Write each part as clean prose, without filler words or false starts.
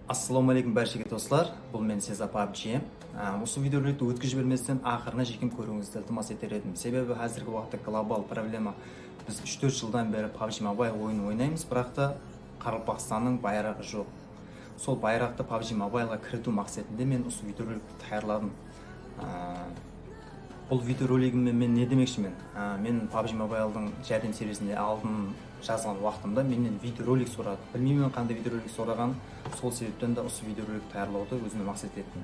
Ассаламу алейкум баршаға достар, бұл мен Сеза PUBG. Осы видеороликті өткізіп берместен ақырына жекем көруіңізді ілтимас етер едім. Себебі қазіргі уақытта глобал проблема. Біз 3-4 жылдан бері PUBG Mobile ойын ойнаймыз, бірақ та Қарақалпақстанның байрағы жоқ. Сол байрақты PUBG Mobileға кіріту мақсатында мен осы видеороликті таярладым. Бұл видеоролигіммен мен не демекшімін? Мен PUBG Mobile'дың жәрдем сервисінде алдын жазған уақытымда менен видеоролик сұрады. Білмеймін қандай видеоролик сұраған, сол себептен де осы видеоролик таярлауды өзіме мақсат еттім.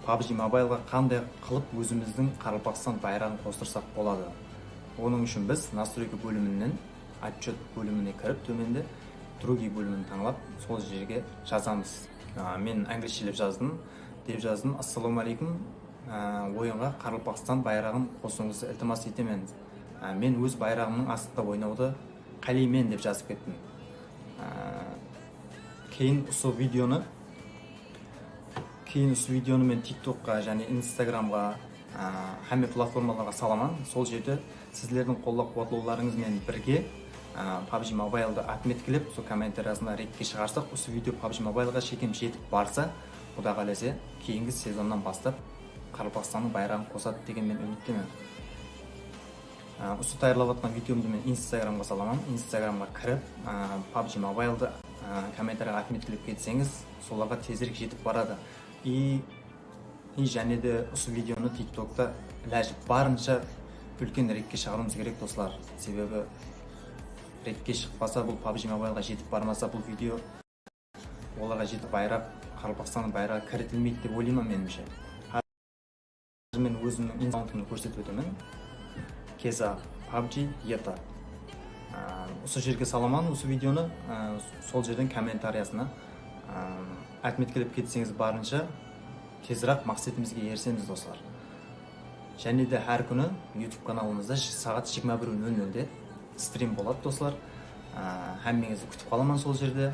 PUBG Mobile'ға қандай қылып өзіміздің Қарақалпақстан байрағын қостырсақ болады. Оның үшін біз настройка бөлімінен отчет бөліміне кіріп, төменде другие бөлімін таңлап, сол жерге жазамыз. Мен англисчелеп жаздым. Деп жаздым: ассаламу алейкум, ойынға Қарақалпақстан байрағын қосуыңызды ілтимас етемін. Мен өз байрағымның астында ойнауды қалаймын деп жазып кеттім. Кейін осы видеоны мен TikTokқа және Instagramға, hamma платформаларға саламан. Сол жерде сіздердің қолдау-қуатлауларыңызбен бірге PUBG Mobile'ды отметкілеп, сол комментариясында ретке шығарсақ, осы видео PUBG Mobile'ға шекем жетіп барса, Құда қаласа, кейінгі сезоннан бастап Қарақалпақстанның байрағын қосады деген мен үміттемін. Осы таярлап жатқан видеомды мен Instagramға саламын. Instagramға кіріп, PUBG Mobile'ды комментарияға отметкілеп кетсеңіз, соларға тезірек жетіп барады. И және де осы видеоны TikTok'та ләжіп барынша үлкен ретке шығаруымыз керек, достар. Себебі ретке шықпаса, бұл PUBG Mobile'ға жетіп бармаса, бұл видео оларға жетіп байрақ, Қарақалпақстанның байрағы кірітілмейді деп ойлаймын меніңше. Қазір мен өзімнің аккаунтымды көрсетіп өтемін. Кеза PUBG ETA. Осы жерге саламан осы видеоны, сол жерден комментариясына отметкілеп кетсеңіз барынша тезірек мақсатымызға ерсеміз, достар. Және де әр күні YouTube каналымызда сағат 21:00-де стрим болады, достар. Әммеңізді күтіп қаламан сол жерде.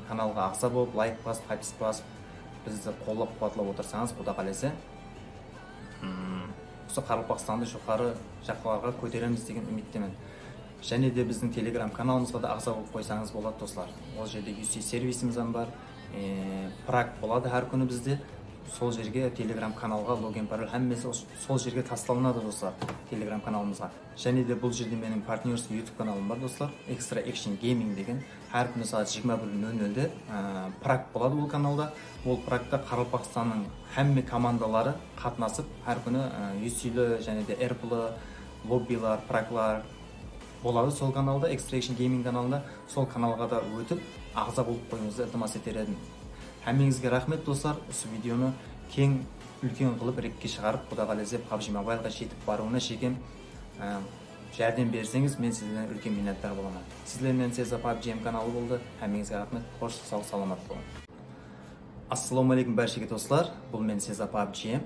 Каналға ақса болып, лайк басып, хайпс басып, бізді қолдап-қуатлап отырсаңыз, Құда қаласа, осы Қарақалпақстанды жоғары жаққа көтереміз деген үміттемін. Және де біздің Telegram каналымызға да ақса болып қойсаңыз болады, достар. Ол жерде UC сервисіміз бар, прак болады әр күні бізде. Сол жерге Telegram каналға логин пароль әммесі сол жерге тасталынады, достар, Telegram каналымызға. Және де бұл жерде менің партнерский YouTube каналым бар, достар, Extra Action Gaming деген. Әр күні сағат 21:00-де прак болады ол каналда. Ол практа Қарақалпақстанның әмме командалары қатынасып, әр күні UC-лі және де RP-лі лоббилар, праклар болады сол каналда, Extra Action Gaming каналында. Сол каналға да өтіп, ағза болып қойыңызды ілтимас етер едім. Әммеңізге рахмет, достар. Осы видеоны кең үлкен қылып ретке шығарып, Құда қаласа PUBG Mobile'ға жетіп баруына шекем жәрдем берсеңіз, мен сіздерден үлкен миннаттар боламын. Сіздермен Сеза PUBG каналы болды. Әммеңізге рахмет. Қош сау саламат болың. Ассаламу алейкум баршаға достар, бұл мен Сеза PUBG.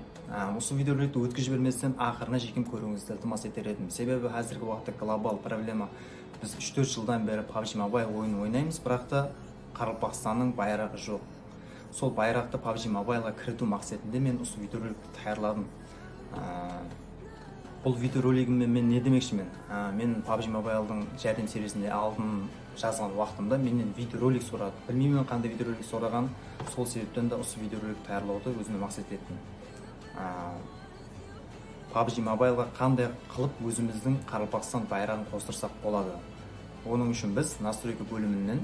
Осы видеороликті өткізіп берместен ақырына жекем көруіңізді ілтимас етер едім. Себебі қазіргі уақытта глобал проблема. Біз 3-4 жылдан бері PUBG Mobile ойын ойнаймыз, бірақ та Қарақалпақстанның байрағы жоқ. Сол байрақты PUBG Mobile'ға кіріту мақсатында мен осы видеороликті таярладым. Бұл видеоролигіммен мен не демекшімін? Мен PUBG Mobile'дың жәрдем сервисінде алдын жазған уақытымда менен видеоролик сұрады. Білмеймін қандай видеоролик сұраған, сол себептен де осы видеоролик таярлауды өзіме мақсат еттім. PUBG Mobile'ға қандай қылып өзіміздің Қарақалпақстан байрағын қостырсақ болады. Оның үшін біз настройка бөлімінен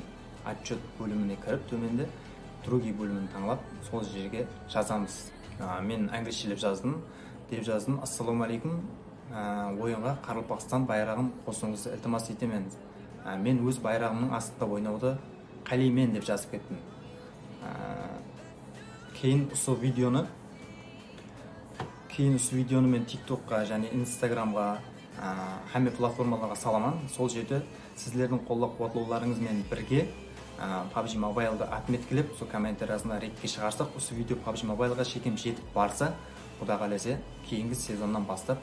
отчет бөліміне кіріп, төменде другие бөлімін таңлап, сол жерге жазамыз. Мен англисчелеп жаздым. Деп жаздым: ассаламу алейкум, ойынға Қарақалпақстан байрағын қосуыңызды ілтимас етемін. Мен өз байрағымның астында ойнауды қалаймын деп жазып кеттім. Кейін осы видеоны мен TikTokқа және Instagramға, hamma платформаларға саламан. Сол жерде сіздердің қолдау-қуатлауларыңызбен бірге PUBG Mobile'ды отметкілеп, сол комментариясында ретке шығарсақ, осы видео PUBG Mobile'ға шекем жетіп барса, Құда қаласа, кейінгі сезоннан бастап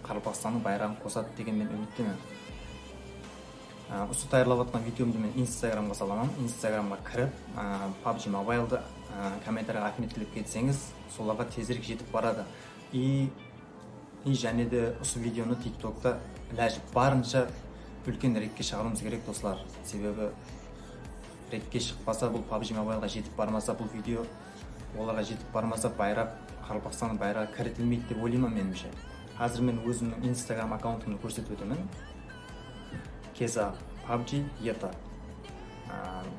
Қарақалпақстанның байрағын қосады деген мен үміттемін. Осы таярлап жатқан видеомды мен Instagramға саламан. Instagramға кіріп, PUBG Mobile'ды комментарияға отметкілеп кетсеңіз, соларға тезірек жетіп барады. И және де осы видеоны TikTok'та ләжіп барынша үлкен ретке шығаруымыз керек, достар. Себебі ретке шықпаса, бұл PUBG Mobile'ға жетіп бармаса, бұл видео оларға жетіп бармаса, байрақ, Қарақалпақстанның байрағы кірітілмейді деп ойлаймын меніңше. Қазір мен өзімнің Instagram аккаунтымды көрсетіп өтемін. Keza PUBG ETA.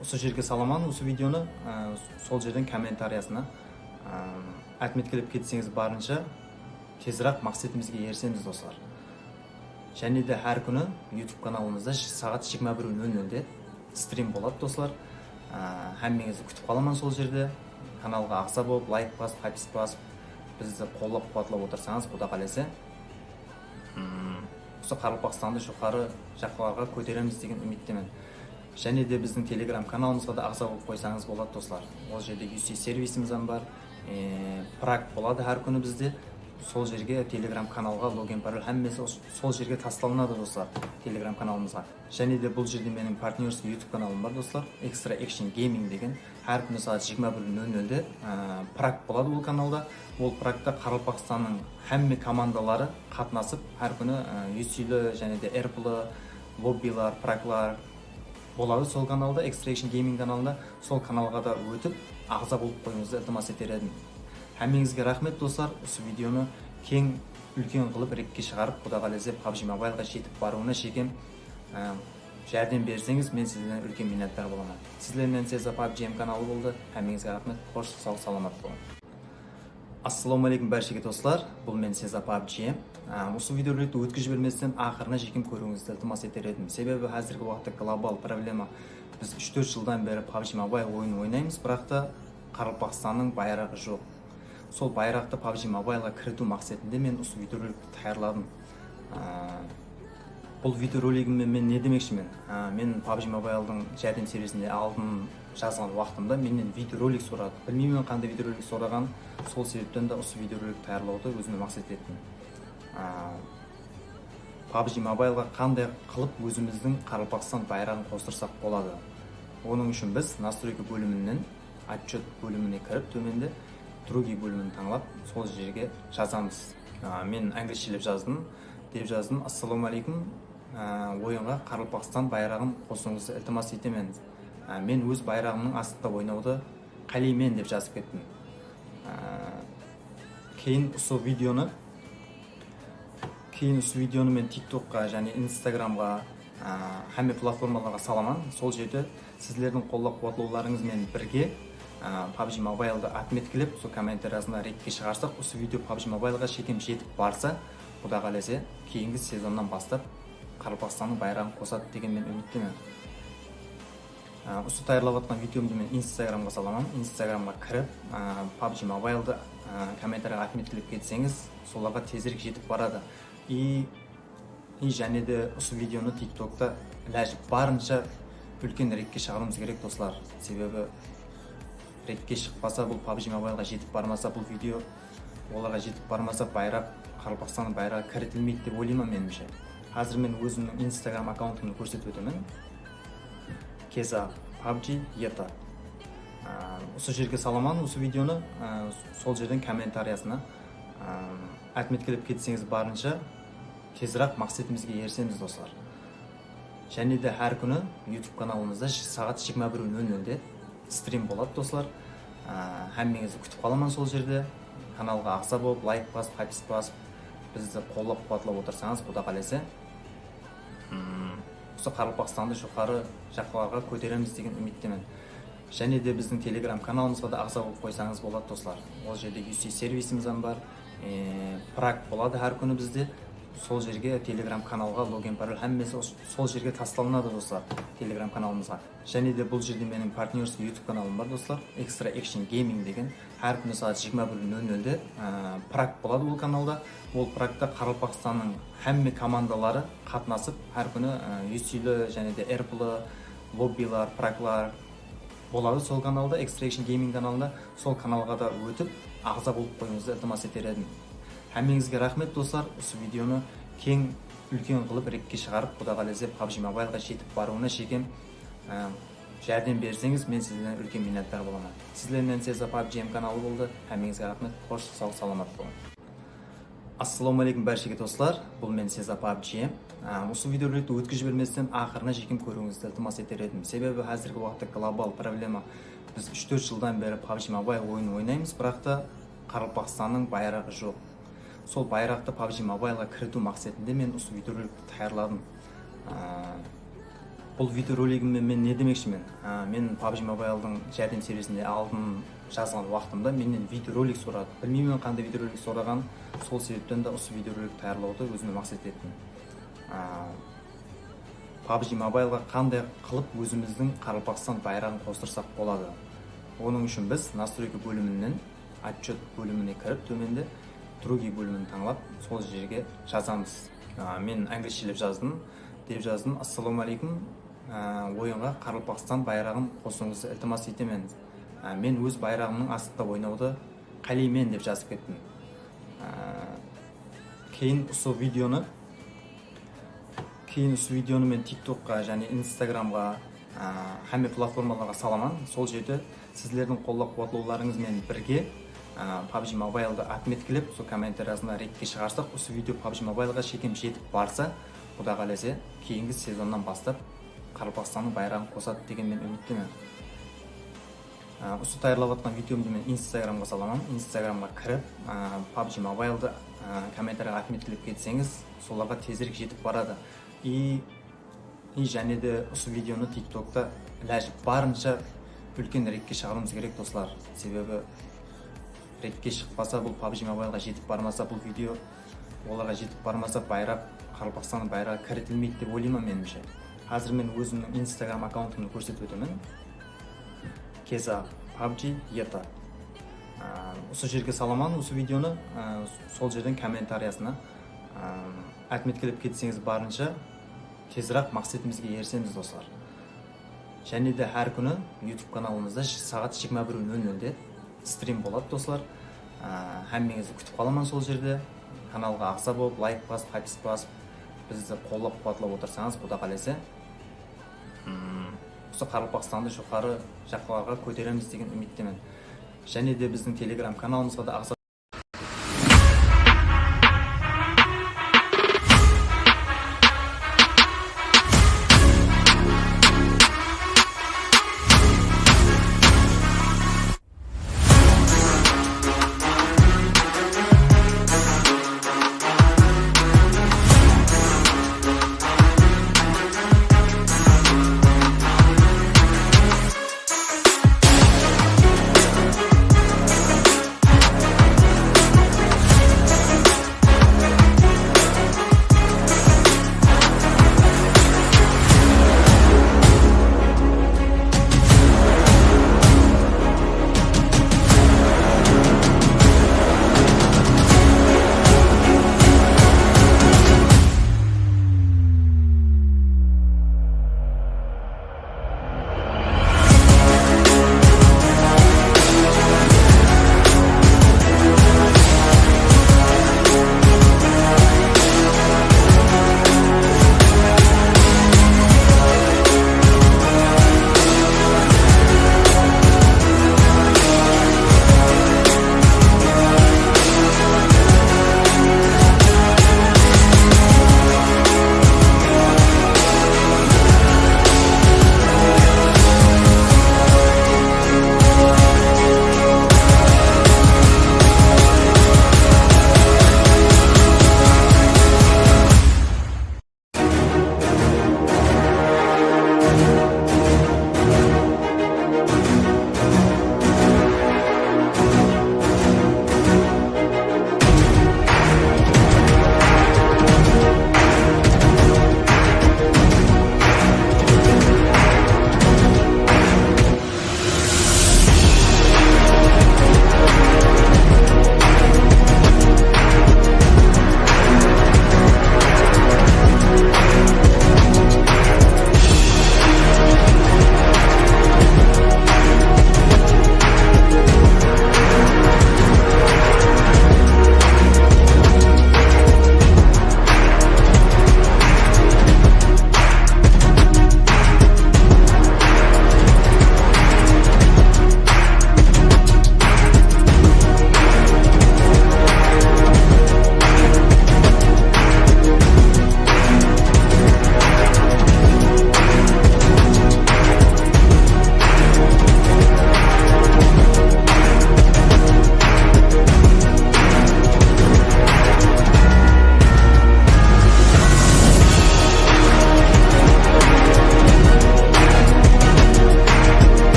Осы жерге саламан, осы видеоны сол жерден комментариясына отметкілеп кетсеңіз барынша тезірек мақсатымызға ерсеміз достар. Және де әр күні YouTube каналымызда сағат 21:00-де стрим болады достар. Әммеңізді күтіп қаламан сол жерде. Каналға ағза болып, лайк басып, подписка басып, бізді қолдап қуатлап отырсаңыз, Құда қаласа, осы Қарақалпақстанды жоғары жаққа көтереміз деген үміттемін. Және де біздің Telegram каналымызға да ағза болып қойсаңыз болады достар. Ол жерде UC сервисіміз бар, прак болады әр күні бізде. Сол жерге Telegram каналға логин пароль әммесі сол жерге тасталынады достар, Telegram каналымызға. Және де бұл жерде менің партнерский YouTube каналым бар достар, Extra Action Gaming деген. Әр күні сағат 21:00-де прак болады ол каналда. Ол практа Қарақалпақстанның әмме командалары қатынасып, әр күні UC-лі және де RP-лі лоббилар, праклар болады сол каналда, Extra Action Gaming каналында. Сол каналға да өтіп, ағза болып қойыңызды ілтимас етер едім. Әмеңізге рахмет достар, осы видеоны кең үлкен қылып ретке шығарып, Құда қаласа PUBG Mobile'ға жетіп баруына шекем жәрдем берсеңіз, мен сізден үлкен миннаттар боламын. Сіздермен Сеза PUBG каналы болды. Әмеңізге рахмет, қош, сау, саламат болың. Ассалаумалейкум бәршеге достар, бұл мен Сеза PUBG. Осы видеороликті өткізіп жіберместен ақырына жекем көруіңізді ілтимас етер едім. Себебі қазіргі уақытта глобал проблема. Біз 3-4 жылдан бері PUBG Mobile ойын ойнаймыз, бірақ та Қарақалпақстанның байрағы жоқ. Сол байрақты PUBG Mobile'ға кіріту мақсатында мен осы видеороликті таярладым. Бұл видеоролигіммен мен не демекшімін? Мен PUBG Mobile'дың жәрдем сервисінде алдын жазған уақытымда менен видеоролик сұрады. Білмеймін қандай видеоролик сұраған, сол себептен де осы видеоролик таярлауды өзіме мақсат еттім. PUBG Mobile'ға қандай қылып өзіміздің Қарақалпақстан байрағын қостырсақ болады. Оның үшін біз настройка бөлімінен отчет бөліміне кіріп, төменде другие бөлімін таңлап, сол жерге жазамыз. Мен англисшелеп жаздым. Деп жаздым: ассалаумалейкум, ойынға Қарақалпақстан байрағын қосуыңызды ілтимас етемін. Мен өз байрағымның астында ойнауды қалаймын деп жазып кеттім. Кейін осы видеоны мен TikTokқа және Instagramға, әмме платформаларға саламан. Сол жерде сіздердің қолдап қуатлауларыңызмен бірге PUBG Mobile'ды отметкілеп, сол комментариясына ретке шығарсақ, осы видео PUBG Mobile'ға шекем жетіп барса, Құда қаласа, кейінгі сезоннан бастап Қарақалпақстанның байрағын қосады деген мен үміттемін. Осы таярлап жатқан видеомды мен Instagramға саламын. Instagramға кіріп, PUBG Mobile'ды комментарияға отметкілеп кетсеңіз, соларға тезірек жетіп барады. И және де осы видеоны TikTokта ләжіп барынша үлкен ретке шығаруымыз керек достар. Себебі ретке шықпаса, бұл PUBG Mobile'ға жетіп бармаса, бұл видео оларға жетіп бармаса, байрақ, Қарақалпақстанның байрағы кірітілмейді деп ойлаймын меніңше. Қазір мен өзімнің Instagram аккаунтымды көрсетіп өтемін. Keza PUBG ETA. Осы жерге саламан, осы видеоны сол жерден комментариясына отметкілеп кетсеңіз барынша тезірек мақсатымызға ерсеміз достар. Және де әр күні YouTube каналымызда сағат 21:00-де стрим болады достар. Әммеңізді күтіп қаламан сол жерде. Каналға ағза болып, лайк басып, подписка басып, бізді қолдап қуатлап отырсаңыз, Құда қаласа, осы Қарақалпақстанды жоғары жаққа көтереміз деген үміттемін. Және де біздің Telegram каналымызға да ағза болып қойсаңыз болады достар. Ол жерде UC сервисіміз бар, прак болады әр күні бізде. Сол жерге Telegram каналға логин пароль әммесі сол жерге тасталынады достар, Telegram каналымызға. Және де бұл жерде менің партнерский YouTube каналым бар достар, Extra Action Gaming деген. Әр күні сағат 21:00-де прак болады ол каналда. Ол практа Қарақалпақстанның әмме командалары қатынасып, әр күні UC-лі және де RP-лі лоббилар, праклар болады сол каналда, Extra Action Gaming каналында. Сол каналға да өтіп, ағза болып қойыңызды ілтимас етер едім. Әмеңізге рахмет достар, осы видеоны кең үлкен қылып ретке шығарып, Құда қаласа PUBG Mobile'ға жетіп баруына шекем жәрдем берсеңіз, мен сізден үлкен миннаттар боламын. Сіздермен Сеза PUBG каналы болды. Әмеңізге рахмет, қош, сау, саламат болың. Ассалаумалейкум бәршеге достар, бұл мен Сеза PUBG. осы видеороликті өткізіп жіберместен ақырына жекем көруіңізді ілтимас етер едім. Себебі қазіргі уақытта глобал проблема. Біз 3-4 жылдан бері PUBG Mobile ойынын ойнаймыз, бірақ та Қарақалпақстанның байрағы жоқ. Сол байрақты PUBG Mobileға кіріту мақсатында мен осы видеороликті таярладым. Бұл видеоролигіммен мен не демекшімін? Мен PUBG Mobile'дың жәрдем сервисінде алдын жазған уақытымда менен видеоролик сұрады. Білмеймін қандай видеоролик сұраған, сол себептен де осы видеоролик таярлауды өзіме мақсат еттім. PUBG Mobile'ға қандай қылып өзіміздің Қарақалпақстан байрағын қостырсақ болады. Оның үшін біз настройка бөлімінен отчет бөліміне кіріп, төменде другие бөлімін таңлап, сол жерге жазамыз. Мен англисшелеп жаздым. Деп жаздым: ассаламу алейкум, ойынға Қарақалпақстан байрағын қосуыңызды ілтимас етемін. Мен өз байрағымның астында ойнауды қалаймын деп жазып кеттім. Кейін осы видеоны мен TikTokқа және Instagramға, hamma платформаларға саламан. Сол жерде сіздердің қолдау-қуатлауларыңызбен бірге PUBG Mobile'ды отметкілеп, сол комментариясына ретке шығарсақ, осы видео PUBG Mobile'ға шекем жетіп барса, Құда қаласа, кейінгі сезоннан бастап Қарақалпақстанның байрағын қосады деген мен үміттемін. Осы таярлап жатқан видеомды мен Instagramға саламан. Instagramға кіріп, PUBG Mobile'ды комментарияға отметкілеп кетсеңіз, соларға тезірек жетіп барады. И және де осы видеоны TikTok'та барынша үлкен ретке шығаруымыз керек, достар. Себебі ретке шықпаса, бұл PUBG Mobile'ға жетіп бармаса, бұл видео оларға жетіп бармаса, Қарақалпақстанның байрағы кірітілмейді деп ойлаймын меніңше. Қазір мен өзімнің Instagram аккаунтымды көрсетіп өтемін. Keza PUBG ETA. Осы жерге саламан осы видеоны, сол жерден комментариясына отметкілеп кетсеңіз, барынша тезірек мақсатымызға ерсеміз, достар. Және де әр күні YouTube каналымызда сағат 21:00-де стрим болады, достар. Әммеңізді күтіп қаламан сол жерде. Каналға ақса болып, лайк басып, подписка басып, бізді қолдап-қуатлап отырсаңыз, Құда қаласа, осы Қарақалпақстанды жоғары жаққа көтереміз деген үміттемін. Және де біздің Telegram каналымызға да ақса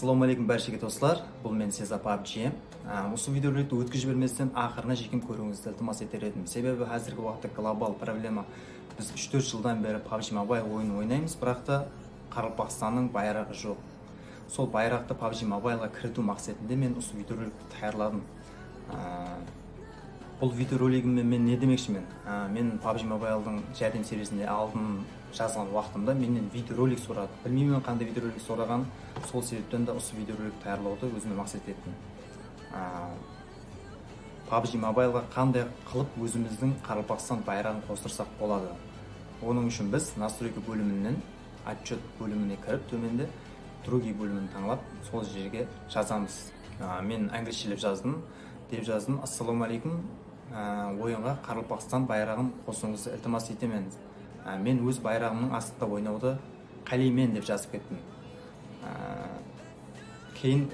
Ассалаумағалейкум баршаға достар, бұл мен Сеза PUBG. Осы видеороликті өткізіп жіберместен ақырына жекем көруіңізді ілтимас етер едім. Себебі қазіргі уақытта глобал проблема. Біз 3-4 жылдан бері PUBG Mobile ойын ойнаймыз, бірақ та Қарақалпақстанның байрағы жоқ. Сол байрақты PUBG Mobileға кіріту мақсатында мен осы видеороликті таярладым. Бұл видеоролигіммен мен не демекшімін? Мен PUBG Mobile'дың жәрдем сервисінде алдын жазған уақытымда менен видеоролик сұрады. Білмеймін қандай видеоролик сұраған, сол себептен де осы видеоролик таярлауды өзіме мақсат еттім. PUBG Mobile'ға қандай қылып өзіміздің Қарақалпақстан байрағын қостырсақ болады. Оның үшін біз настройка бөлімінен отчет бөліміне кіріп, төменде другие бөлімін таңлап, сол жерге жазамыз. Мен англисшелеп жаздым. Деп жаздым: ассалаумағалейкум, ойынға Қарақалпақстан байрағын қосуыңызды ілтимас етемін. Мен өз байрағымның астында ойнауды қалаймын деп жазып кеттім. Кейін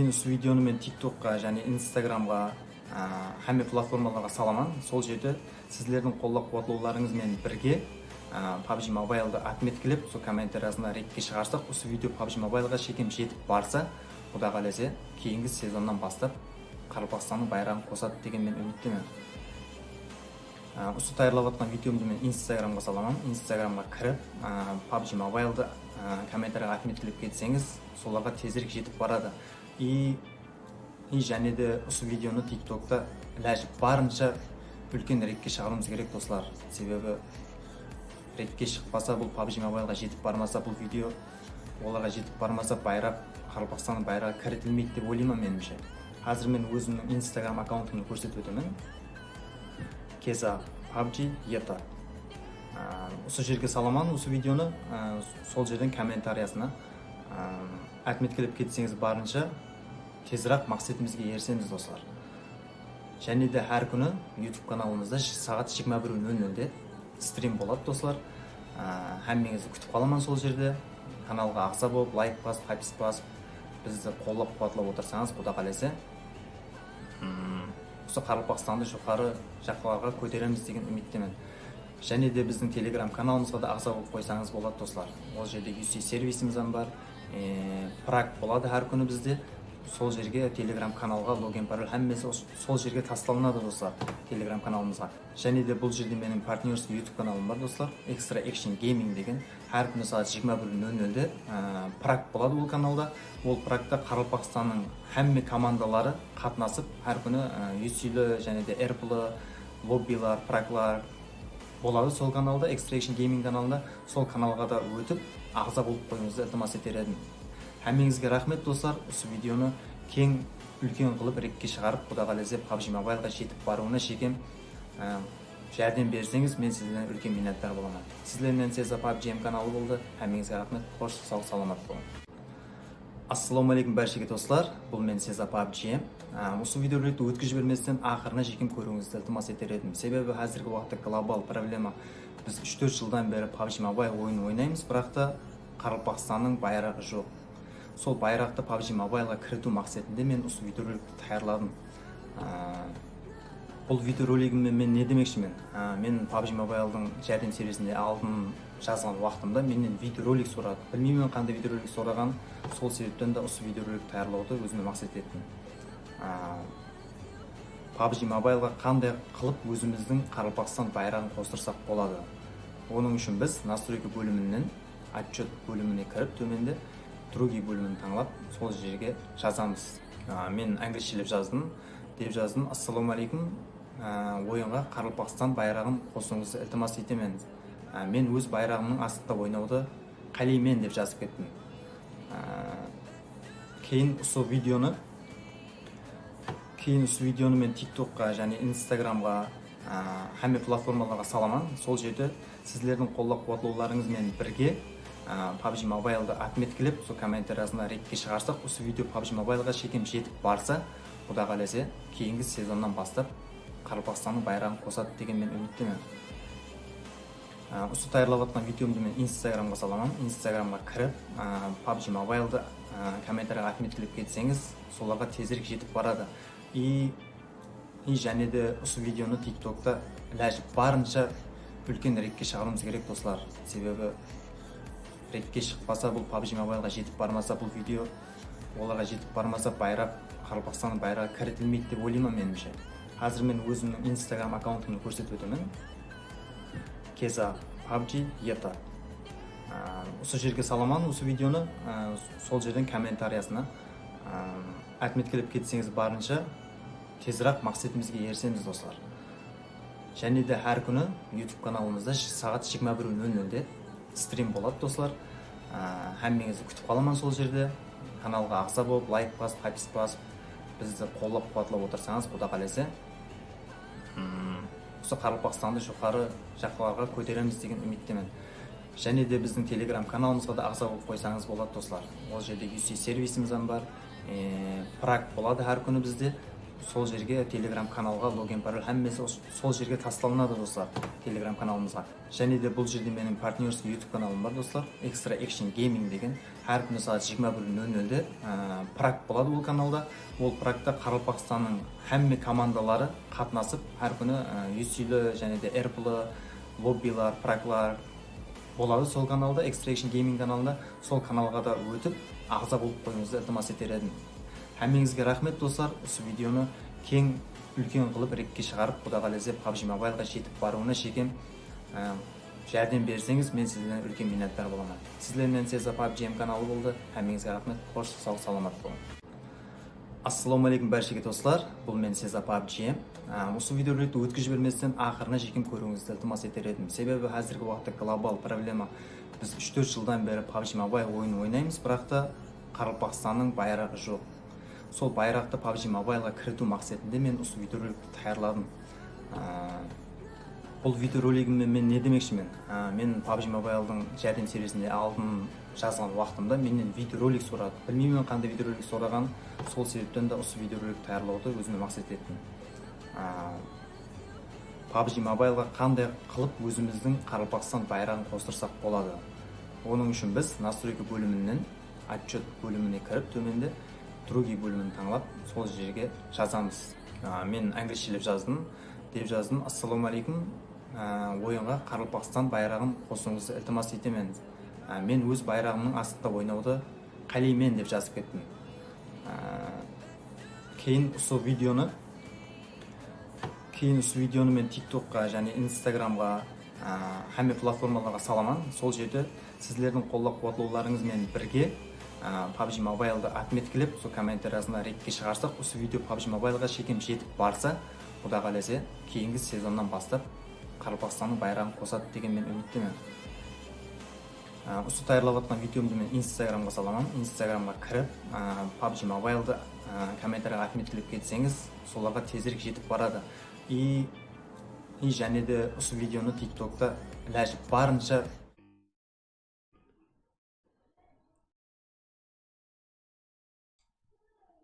осы видеоны мен TikTokқа және Instagramға, hamma платформаларға саламан. Сол жерде сіздердің қолдау-қуатлауларыңызбен бірге PUBG Mobile'ды отметкілеп, сол комментариясында ретке шығарсақ, осы видео PUBG Mobile'ға шекем жетіп барса, Құда қаласа, кейінгі сезоннан бастап Қарақалпақстанның байрағын қосады деген мен үміттемін. Осы таярлап жатқан видеомды мен Instagramға саламын. Instagramға кіріп, PUBG Mobile'ды комментарияға отметкілеп кетсеңіз, соларға тезірек жетіп барады. И және де осы видеоны TikTokта барынша үлкен ретке шығаруымыз керек, достар. Себебі ретке шықпаса, бұл PUBG Mobile'ға жетіп бармаса, бұл видео оларға жетіп бармаса, Қарақалпақстанның байрағы кірітілмейді деп ойлаймын меніңше. Қазір мен өзімнің Instagram аккаунтымды көрсетіп өтемін. Кеза PUBG ета. Осы жерге саламан осы видеоны, сол жерден комментариясына отметкілеп кетсеңіз, барынша тезірек мақсатымызға ерсеміз, достар. Және де әр күні YouTube каналымызда сағат 21:00-де стрим болады, достар. Әммеңізді күтіп қаламан сол жерде. Каналға ағза болып, лайк басып, подписка басып, бізді қолдап қуатлап отырсаңыз, Құда қаласа, осы Қарақалпақстанды жоғары жаққа көтереміз деген үміттемін. Және де біздің Telegram каналымызға да ағза болып қойсаңыз болады, достар. Ол жерде UC сервисіміз бар, прак болады әр күні бізде. Сол жерге Telegram каналға логин пароль әммесі сол жерге тасталынады, достар, Telegram каналымызға. Және де бұл жерде менің партнерский YouTube каналым бар, достар, Extra Action Gaming деген. Әр күні сағат 21:00-де прак болады ол каналда. Ол практа Қарақалпақстанның әмме командалары қатынасып, әр күні UC-лі және де RP-лі лоббилар, праклар болады сол каналда, Extra Action Gaming каналында. Сол каналға да өтіп, ағза болып қойыңызды ілтимас етер едім. Әммеңізге рахмет, достар. Осы видеоны кең үлкен қылып ретке шығарып, Құда қаласа PUBG Mobile'ға жетіп баруына шекем жәрдем берсеңіз, мен сізден үлкен миннаттар боламын. Сіздермен Сеза PUBG каналы болды. Әммеңізге рахмет. Қош, сау, саламат болың. Ассалаумағалейкум баршаға достар, бұл мен Сеза PUBG. Осы видеороликті өткізіп жіберместен ақырына жекем көруіңізді ілтимас етер едім. Себебі қазіргі уақытта глобал проблема. Біз 3-4 жылдан бері PUBG Mobile ойын ойнаймыз, бірақ та Қарақалпақстанның байрағы жоқ. Сол байрақты PUBG Mobile'ға кіріту мақсатында мен осы видеороликті таярладым. Бұл видеоролигіммен мен не демекшімін? Мен PUBG Mobile'дың жәрдем сервисінде алдын жазған уақытымда менен видеоролик сұрады. Білмеймін қандай видеоролик сұраған, сол себептен де осы видеороликті таярлауды өзіме мақсат еттім. PUBG Mobile'ға қандай қылып өзіміздің Қарақалпақстан байрағын қостырсақ болады. Оның үшін біз настройка бөлімінен отчет бөліміне кіріп, төменде другие бөлімін таңлап, сол жерге жазамыз. Мен англисшелеп жаздым. Деп жаздым: ассалаумағалейкум, ойынға Қарақалпақстан байрағын қосуыңызды ілтимас етемін. Мен өз байрағымның астында ойнауды қалаймын деп жазып кеттім. Кейін осы видеоны мен TikTokқа және Instagramға, hamma платформаларға саламан. Сол жерде сіздердің қолдау-қуатлауларыңызбен бірге PUBG Mobile'ды отметкілеп, сол комментариясында ретке шығарсақ, осы видео PUBG Mobile'ға шекем жетіп барса, Құда қаласа, кейінгі сезоннан бастап Қарақалпақстанның байрағын қосады деген мен үміттемін. Осы таярлап жатқан видеомды мен Instagramға саламан. Instagramға кіріп, PUBG Mobile'ды комментарияға отметкілеп кетсеңіз, соларға тезірек жетіп барады. И және де осы видеоны TikTokта барынша үлкен ретке шығаруымыз керек, достар. Себебі ретке шықпаса, бұл PUBG Mobile'ға жетіп бармаса, бұл видео оларға жетіп бармаса, байрақ, Қарақалпақстанның байрағы кірітілмейді деп ойлаймын меніңше. Қазір мен өзімнің Instagram аккаунтымды көрсетіп өтемін. Кеза PUBG ETA. Осы жерге саламан, осы видеоны сол жерден комментариясына отметкелеп кетсеңіз барынша тезірек мақсатымызға ерсеміз достар. Және де әр күні YouTube каналымызда сағат 21:00-де стрим болады достар. Әммеңізді күтіп қаламан сол жерде. Каналға ағза болып, лайк басып, подписка басып, бізді қолдап қуатлап отырсаңыз, Құда қаласа, осы Қарақалпақстанды жоғары жаққа көтереміз деген үміттемін. Және де біздің Telegram каналымызға да ағза болып қойсаңыз болады достар. Ол жерде UC сервисіміз бар, прак болады әр күні бізде. Сол жерге Telegram каналға логин пароль әммесі сол жерге тасталынады достар, Telegram каналымызға. Және де бұл жерде менің партнерский YouTube каналым бар достар, Extra Action Gaming деген. Әр күні сағат 21:00-де прак болады ол каналда. Ол практа Қарақалпақстанның әмме командалары қатынасып, әр күні UC-лі және де RP-лі лоббилар, праклар болады сол каналда, Extra Action Gaming каналында. Сол каналға да өтіп, ағза болып қойыңызды ілтимас етер едім. Әмеңізге рахмет достар, осы видеоны кең үлкен қылып ретке шығарып, Құда қаласа PUBG Mobile'ға жетіп баруына шекем жәрдем берсеңіз, мен сізден үлкен миннаттар боламын. Сіздермен Сеза PUBG каналы болды. Әмеңізге рахмет, қош сау саламат болың. Ассалаумағалейкум бәршеге достар, бұл мен Сеза PUBG. Осы видеороликті өткізіп жіберместен ақырына жекем көруіңізді ілтимас етер едім. Себебі қазіргі уақытта глобал проблема. Біз 3-4 жылдан бері PUBG Mobile ойын ойнаймыз, бірақ та Қарақалпақстанның байрағы жоқ. Сол байрақты PUBG Mobile'ға кірту мақсатында мен осы видеороликті таярладым. Бұл видеоролигіммен мен не демекшімін? Мен PUBG Mobile'дың жәрдем сервисінде алдын жазған уақытымда менен видеоролик сұрады. Білмеймін қандай видеоролик сұраған, сол себептен де осы видеоролик таярлауды өзіме мақсат еттім. PUBG Mobile'ға қандай қылып өзіміздің Қарақалпақстан байрағын қостырсақ болады. Оның үшін біз настройка бөлімінен отчет бөліміне кіріп, төменде другий бөлімін таңлап, сол жерге жазамыз. Мен англисшелеп жаздым. Деп жаздым: ассалаумағалейкум, ойынға Қарақалпақстан байрағын қосуыңызды ілтимас етемін. Мен өз байрағымның астында ойнауды қалаймын деп жазып кеттім. Кейін осы видеоны мен TikTokқа және Instagramға, әмме платформаларға саламан. Сол жерде сіздердің қолдап қуатлауларыңызмен бірге PUBG Mobile'ды отметкелеп, сол комментариясына ретке шығарсақ, осы видео PUBG Mobile'ға шекем жетіп барса, Құда қаласа, кейінгі сезоннан бастап Қарақалпақстанның байрағын қосады деген мен үміттемін. Осы таярлап жатқан видеомды мен Instagramға саламан. Instagramға кіріп, PUBG Mobile'ды комментарияға отметкелеп кетсеңіз, соларға тезірек жетіп барады. И және де осы видеоны TikTok'та ләжіп барынша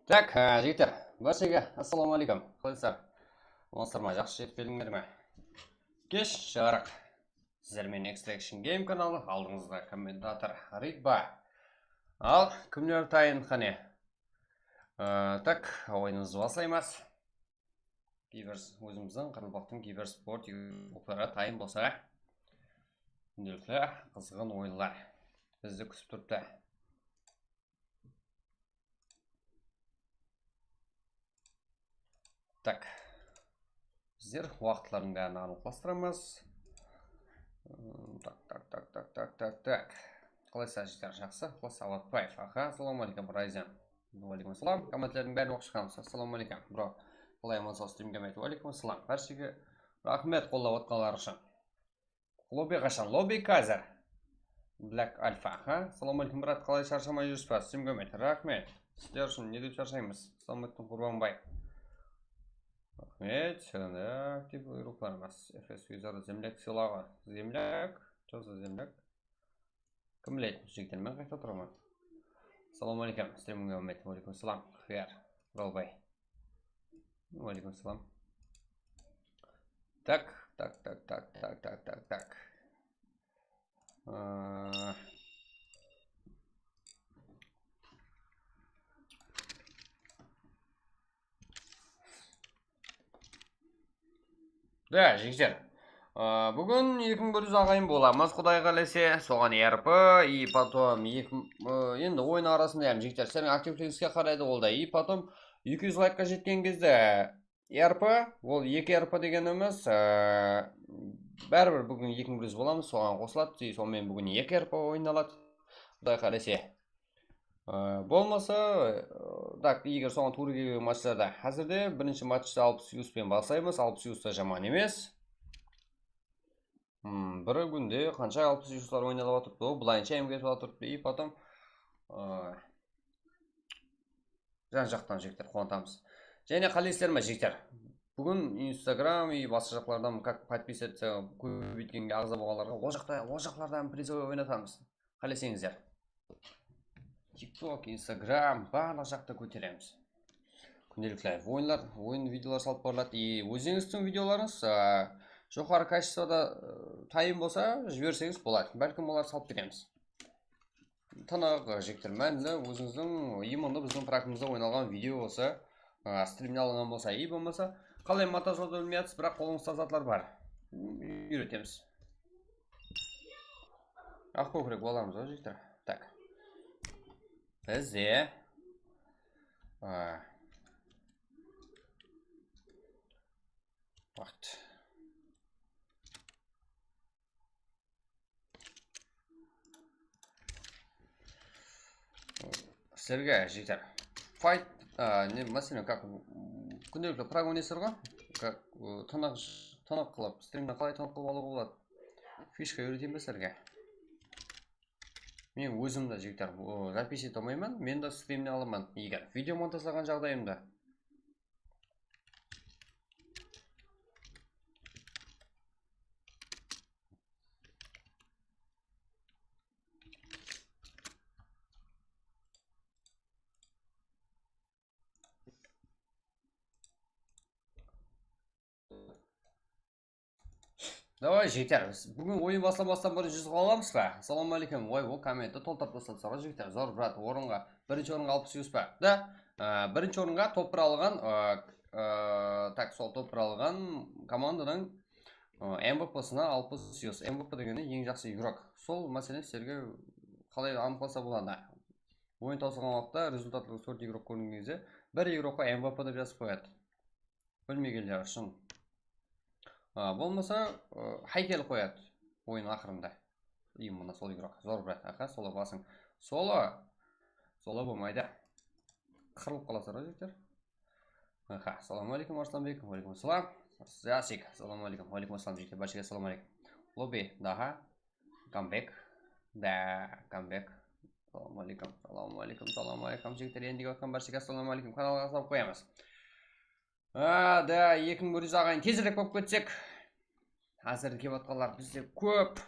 Так, жігіттер, бәршеге, ассалаумағалейкум. Қалайсыздар? Олыңыздар ма, жақсы жетіп келдіңдер ме? Кеш жарық. Сіздермен Extra Action Game каналы, алдыңызда комментатор Ридба. Ал, күмлер тайын қане. Так, ойынымызды басаймыз. Өзіміздің Қарақалпақтың киберспорт оқларға тайын болса, күнделікті қызған ойындар бізді күтіп тұрыпты. Так, біздер уақытлардың бәрін анықтастырамыз. Так. Қалайсыз жігіттер, жақсы? Қалайсыз Алатбаев? Аха, ассалаумағалейкум, Райзен. Уалейкумассалам. Комменттердің бәрін оқып шығамыз. Ассалаумағалейкум. Бро, қалай амансыз стримге мәйті? Уалейкумассалам. Бәршеге рахмет қолдап отқанлар үшін. Лобби қашан? Лобби қазір. Black Alpha. Аха, ассалаумағалейкум, брат. Қалай шаршамай жүрсіз ба? Стримге мәйті. Рахмет. Сіздер үшін не деп шаршаймыз? Ассалаумағалейкум, Құрбанбай. Рахмет, да, актив рукларымыз. FS юзарды земляк сыйлауға. Земляк? Что за земляк? Кім біледі? Жігіттермен қайта тұрмын. Ассалаумағалейкум, стриміңге өмет. Уалейкумассалам. Хияр, Құралбай. Уалейкумассалам. Так. Да, жігіттер, Бүгін 2100 ағайын боламыз, Құдай қаласа. Соған РП, и потом енді ойын арасында жігіттер сенің активтілігіңізге қарайды ол да. И потом 200 лайкқа жеткен кезде РП, ол 2 РП дегеніміз, бәрібір бүгін 2100 боламыз, соған қосылады. Сонымен бүгін 2 РП ойналады, Құдай қаласа. Болмаса, так, егер соған тура келген матчтарда әзірде бірінші матчты 60+пен басаймыз, 60+та жаман емес. Бір күнде қанша 60+лар ойналып отырды, былайынша кетіп отырды, и потом жан жақтан жігіттер қуантамыз. Және қалайсыздар ма жігіттер? Бүгін Инстаграм и басқа жақтардан как подписаться көбейткенге ағза болғанларға ол жақтардан призовый ойнатамыз. Қалайсыңыздар? TikTok, Instagram, барлық жақта көтереміз. Күнделікті лайв ойын видеолар салып барылады. И өзіңіздің видеоларыңыз жоғары качествода тайым болса, жіберсеңіз болады. Бәлкім олар салып береміз. Тынық жігіттер, мәнді өзіңіздің иманды біздің практикамызда ойналған видео болса, стримне алынған болса, и болмаса, қалай монтажлауды білмей жатсыз, бірақ қолыңызда затлар бар. Үйретеміз. Ақ көкірек боламыз ғой жігіттер. Так. Бізде уақыт. Сіздерге жігіттер. Fight, мәселен, как күнделікті праг ойнайсыздар ғой? Как тынық қылып, стримді қалай тынық қылып алуға болады? Фишка үйретейін бе сіздерге? Мен өзімді жігіттер запись ете алмаймын, мен де стримне аламын. Егер видео монтажлаған жағдайымда. Давай жігіттер, бүгін ойын басламастан бұрын жүзіп аламыз ба? Ассалаумағалейкум. Ой, ол комментті толтырып тастадыңыздар ғой жігіттер. Зор брат, орынға бірінші орынға 60+ па? Да, бірінші орынға топ бір алған, так, сол топ бір алған команданың MVP-сына 60+. MVP дегені ең жақсы игрок. Сол мәселе сіздерге қалай анықталса болады. Ойын таусылған уақытта результатлы 4 игрок көрінген кезде бір игрокқа MVP деп жазып қояды. Білмегендер үшін. Болмаса, хайкел қояды ойын ақырында. Именно сол игрок. Зор брат, ақа, сола басың. Сола болмайды. Қырылып қаласыздар ғой жігіттер. Аха, ассалаумағалейкум, Арсланбек. Уалейкум ассалам. Жасик, ассалаумағалейкум. Уалейкум ассалам жігіттер. Баршаға ассалаумағалейкум. Лобби, даға. Камбек. Да, камбек. Ассалаумағалейкум жігіттер. Ендігі өткен баршаға ассалаумағалейкум. Каналға салып қоямыз. Да, 2100 ағайын тезірек болып кетсек. Әзір кеп атқалар бізде көп.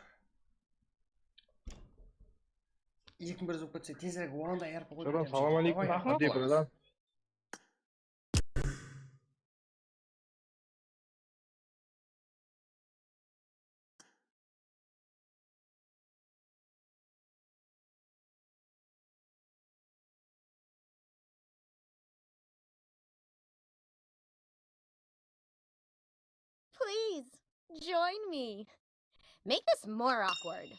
2100 болып кетсек тезірек оғанда әріп қойып. Ассалаумағалейкум, Ахмад. Please, join me. Make this more awkward.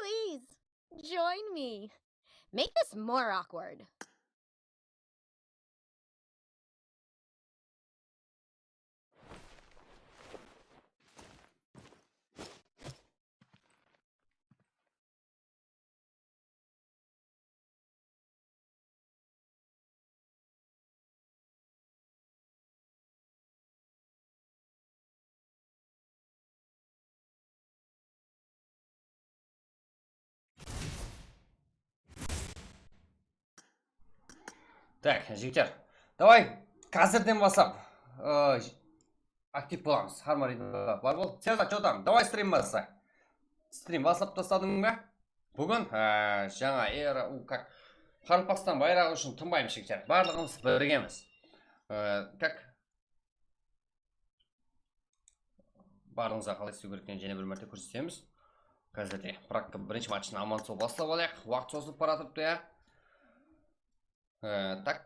Please, join me. Make this more awkward. Так, жігіттер, давай қазірден бастап актив боламыз. Хармарина бар бол. Сеза, что там? Давай стрим басса. Стрим бастап тастадың ба? Бүгін жаңа как Қарымпақстан байрағы үшін тынбаймыз жігіттер. Барлығымыз біргеміз. Как барлығыңызға қалай істеу керектігін және бір мәрте көрсетеміз. Қазірде практика бірінші матчын аман сол бастап алайық. Уақыт созылып бара тұрыпты, иә. Так.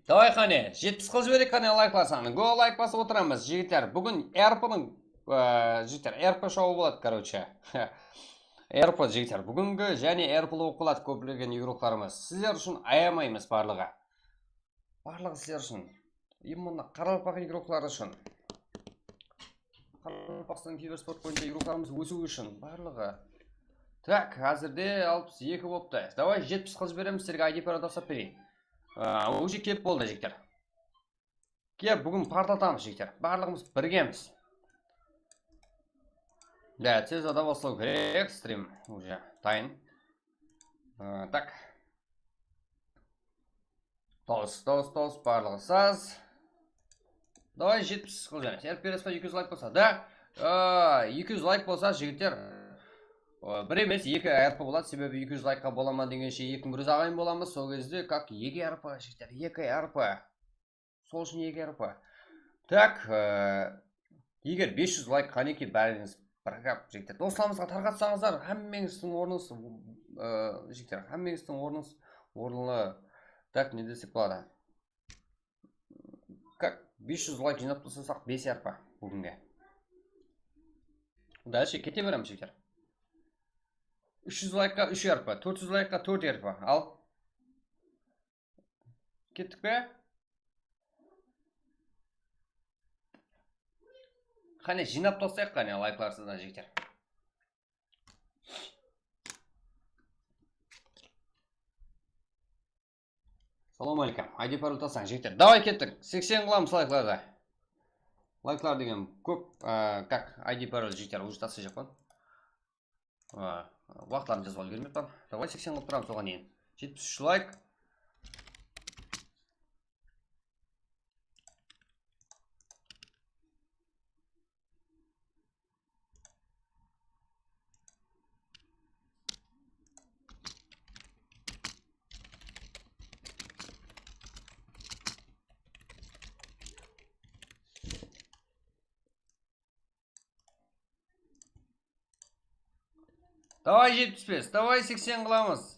Давай қане, 70 қыл жіберек қане лайкласаны. Го лайк басып отырамыз, жігіттер. Бүгін РП-ның жігіттер, РП шоу болады, короче. РП жігіттер, бүгінгі және РП-лы оқылады көптеген игрокlarымыз. Сіздер үшін аямаймыз барлығы. Барлығы сіздер үшін. Именно Қарақалпақ игроклары үшін. Қарақалпақстан киберспорт бойынша игрокlarымыз өсу үшін барлығы. Так, әзірде 62 болыпты. Давай 70 қыл жібереміз, сіздерге ID пароль тастап берейін. Уже кеп болды, жігіттер. Кеп, бүгін партатамыз, жігіттер. Барлығымыз біргеміз. Да, тез ада бастау керек, стрим уже дайын. Так. Тоғыз, барлығы саз. Давай 70 қыл және. РП 200 лайк болса. Да, 200 лайк болса, жігіттер. Бір емес, 2 РП болады, себебі 200 лайкқа боламан дегенше 2 ағайын боламыз, сол кезде как 2 РП, жігіттер, 2 РП. Сол үшін 2 РП. Так, егер 500 лайк қанеке бәріңіз біргап, жігіттер, достарымызға тарқатсаңыздар, әммеңіздің орныңыз, жігіттер, әммеңіздің орныңыз орнылы. Так, не десек болады? Как 500 лайк жинап тастасақ 5 РП бүгінге. Дальше кете берем, жігіттер. 300 лайкқа 3 РП, 400 лайкқа 4 РП. Ал. Кеттік бе? Қане жинап тастайық қане лайкларсыздан, жігіттер. Салам алейкум. ID пароль тастаң, жігіттер. Давай кеттік. 80 қыламыз лайкларда. Лайклар деген көп, как ID пароль, жігіттер, уже тастай жақпан. Уақытларын жазып алып келмеп бар. Давай 80 қылып тұрамыз оған ең. 73 лайк. Давай 75, давай 80 қыламыз.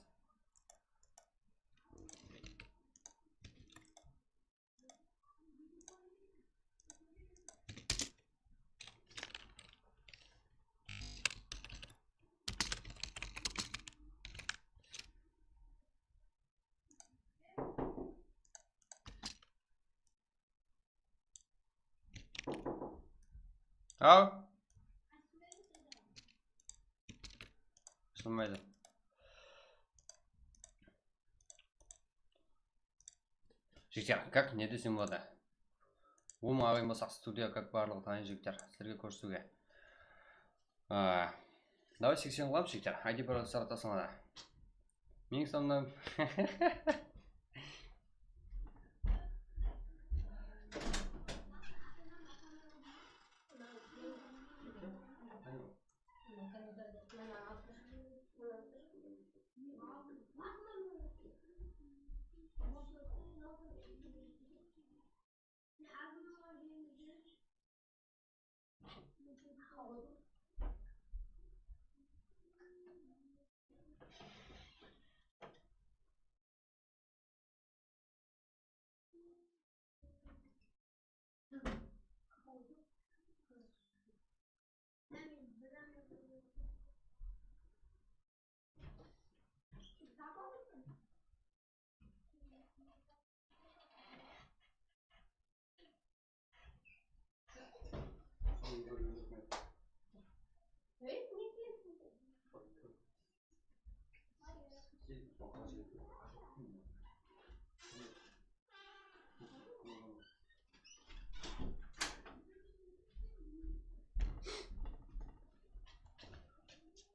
Ау? Шылмайды. Жігіттер, как не десем болады? Оң ағайын болсақ студия как барлығы тайын жігіттер, сіздерге көрсетуге. Давай 80 қылам, жігіттер. ID пароль саратасың ада. Менің самнан...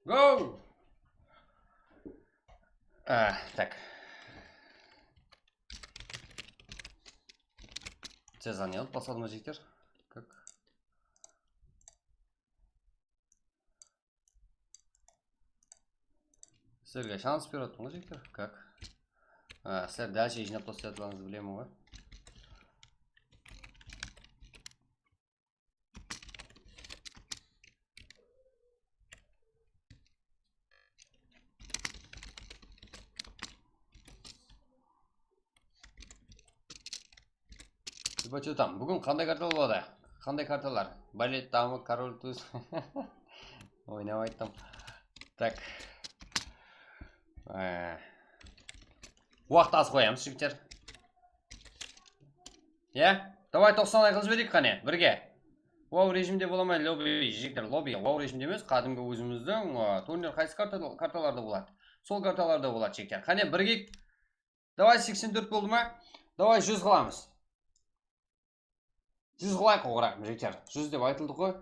Go! Так. Занял посадный жиктер. Как? Сізге шанс береді ғой жиктер. Как? Сіздер дальше жинап тастайтыныңызды білемін ғой. Что там? Бүгін қандай карталар болады? Қандай карталар? Балет, дама, король, туз. Ойнап айттым. Так. Уақыт аз қоямыз, жігіттер. Давай 90 ай қылып жіберейік қане, бірге. Вау режимде бола ма? Лобби, жігіттер, лобби. Вау режимде емес, қадімгі өзіміздің турнир қайсы карталарда болады? Сол карталарда болады, жігіттер. Қане, бірге. Давай 84 болды ма? Давай 100 қыламыз. 100 қылайық оғырақ, жігіттер. 100 деп айтылды ғой.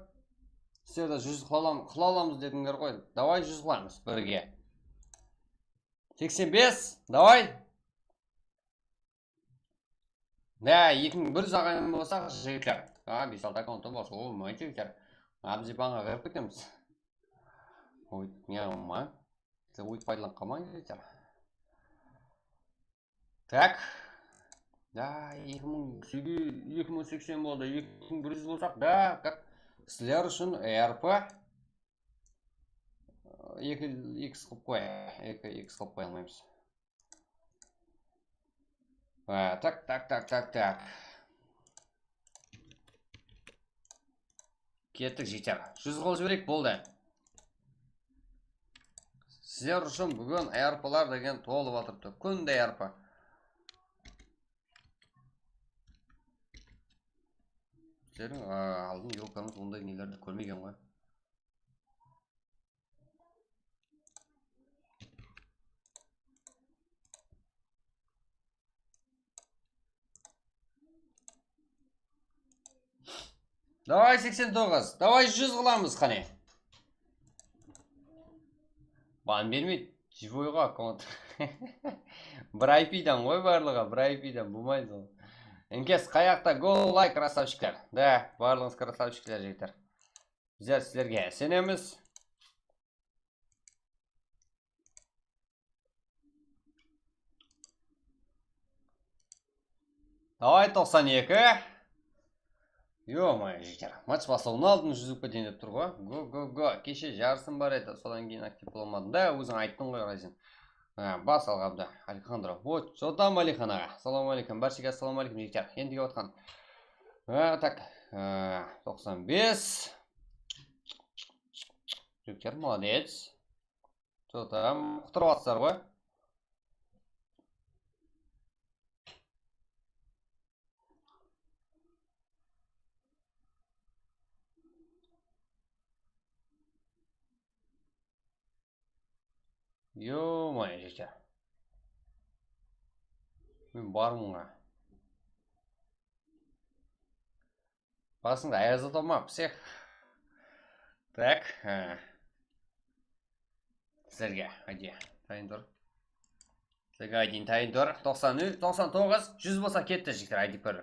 Сіздерді 100 қыла аламыз дедіңдер ғой. Давай 100 қыламыз бірге. 85, давай. Да, 2100 ағайын болсақ, жігіттер. 5-6 аккаунты болса, олмай жігіттер. Біз банға қырып кетеміз. Не олмай. Өйтіп пайдаланып қалмай жігіттер. Так. Да, 2080 болды, 2100 болсақ, да, как сіздер үшін ERP 2x қылып қой, 2x қылып қой алмаймыз. Так. Кеттік жігіттер, 100 қол жіберейік болды. Сіздер үшін бүгін ERP-лар деген толып атырыпты, күнде ERP. Сіздердің алдын елкамыз ондай нелерді көрмеген ғой. Давай 89, давай 100 қыламыз қане. Бан бермейді, живойға аккаунт. Бір IP-дан ғой барлыға, бір IP-дан бұмайды ол. Энкес қаяқта гол лайк красавчиктер. Да, барлығыңыз красавчиктер жігіттер. Біздер сіздерге сенеміз. Давай 92. Ё-моё, жігіттер. Матч басылуын алдын жүзіп кетейін деп тұр ғой. Го. Кеше жарысым бар еді, содан кейін актив болмадым. Да, өзің айттың ғой Райзен. Бас алғабды, Александро. Вот, что там, Алихан аға? Салам алейкум, баршыға салам алейкум, жігіттер. Ендіге отқан. Так, 95. Жігіттер, молодец. Что там, құтырып атсыздар ғой? Ё-моё, жігіттер. Мен бармын ға. Басында аяз аталмап, всех. Так. Сіздерге, айди, тайын тұр. Сіздерге айдейін тайын тұр. 90, 99, 100 болса кетті жігіттер, айди пары.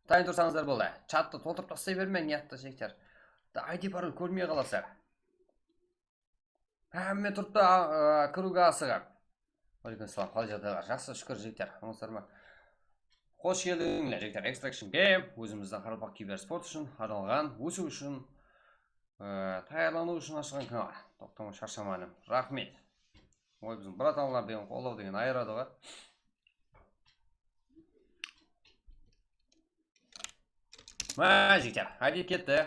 Тайын тұрсаңыздар болды. Чатты толтырып тастай бермен, ниятты жігіттер. Айди пары көрмей қаласыр. Мен тұртты кіруге асығып. Алейкум салам, қалай жағдайлар? Жақсы шүкір жігіттер. Амансыздар ма? Қош келдіңдер жігіттер. Extraction Game өзіміздің Қарақалпақ киберспорт үшін арналған, өсу үшін, таярлану үшін ашылған канал. Тоқтама шаршаманым. Рахмет. Ой, біздің братанлар деген қолдау деген айырады ғой. Жігіттер, айди кетті.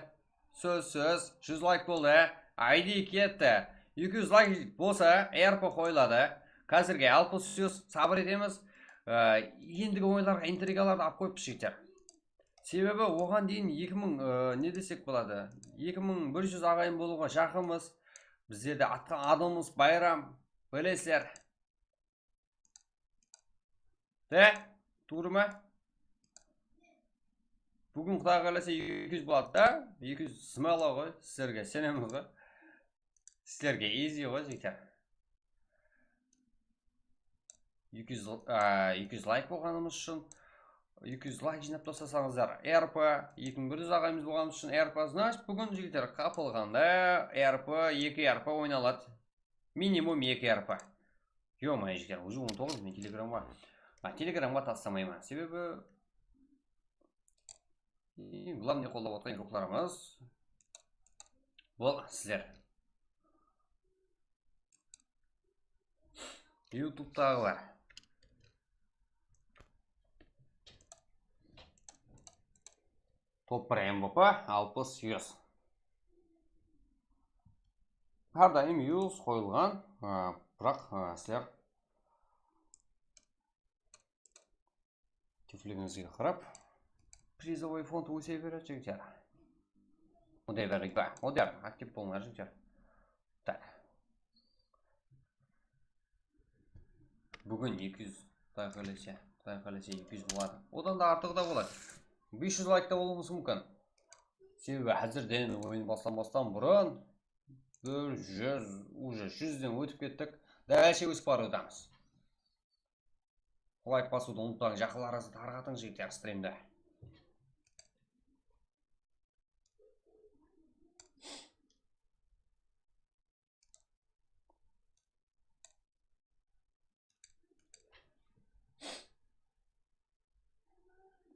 Сөз, 100 лайк болды. Айди кетті. 200 лайк болса, ERP қойылады. Қазірге 60 сөз сабыр етеміз. Ендігі ойындарға интригаларды ап қойып жігіттер. Себебі оған дейін 2000 не десек болады? 2100 ағайын болуға жақымыз. Біздерде атқан адамымыз байрам. Білесіздер. Де? Туры ма? Бүгін Құдай қаласа 200 болады да? 200 смело ғой, сіздерге сенеміз ғой. Сіздерге easy ғой жігіттер. 200 лайк болғанымыз үшін, 200 лайк жинап тастасаңыздар, РП 2100 ағайымыз болғанымыз үшін РП, значит, бүгін жігіттер қапылғанда РП 2 РП ойналады. Минимум 2 РП. Ё-моё, жігіттер, уже 19 мен телеграмға тастамаймын. Себебі главный қолдап отқан рухларымыз бұл сіздер. YouTube'тағылар. Топ 1 МВП 60-100. Әрдайым 100 қойылған, бірақ сіздер тефлігіңізге қарап, призовой фонд өсе береді жігіттер. Одар актив болыңдар жігіттер. Так. Бүгін 200 тайқалесе 200 болады. Одан да артығы да болады. 500 лайкта болуымыз мүмкін. Себебі әзірден ойын бастан бұрын 100-ден өтіп кеттік. Дәлше өсіп барудамыз. Лайк басуды ұмытпаң, жақыларыңызды тарқатың жігіттер стримді.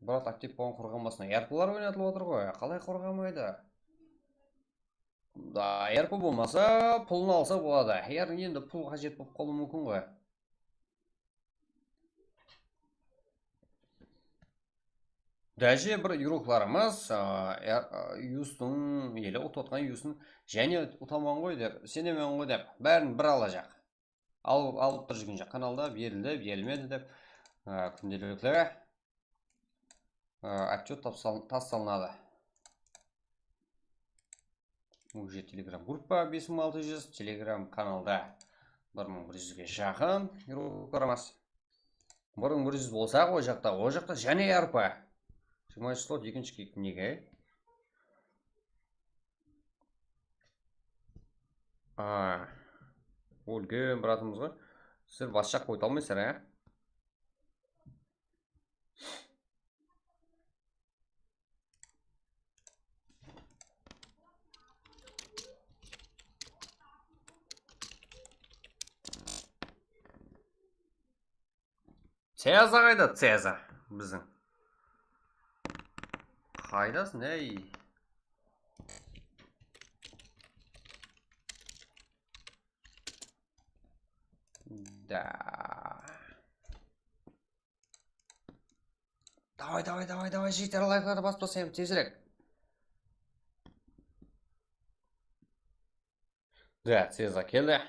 Брат, актив болған қорғанбасына әрпілер ойнатылып отыр ғой. Қалай қорғамайды? Да, әрпі болмаса, пұлын алса болады. Енді пұл қажет болып қалу мүмкін ғой. Дәже бір юруқларымыз юстың, елі ұтып юстың және ұтаман ғой деп, сенемен ғой деп, бәрін бір алажақ. Алып тұр жүрген жақ каналда берілді, берілмеді деп, күнделіктері отчет тасталынады. Уже телеграм группа 5600, телеграм каналда 1100-ге жақын юруқларымыз. 1100 болса о жақта және әрпі. 20 число екінші книге. Өлген братымызға сіздер бас жақ қойта алмайсыздар, Цеза қайда? Цеза біздің. Қайдасын, әй? Да. Давай, жігіттер, лайкларды басып тастайым, тезірек. Да, Цеза келді.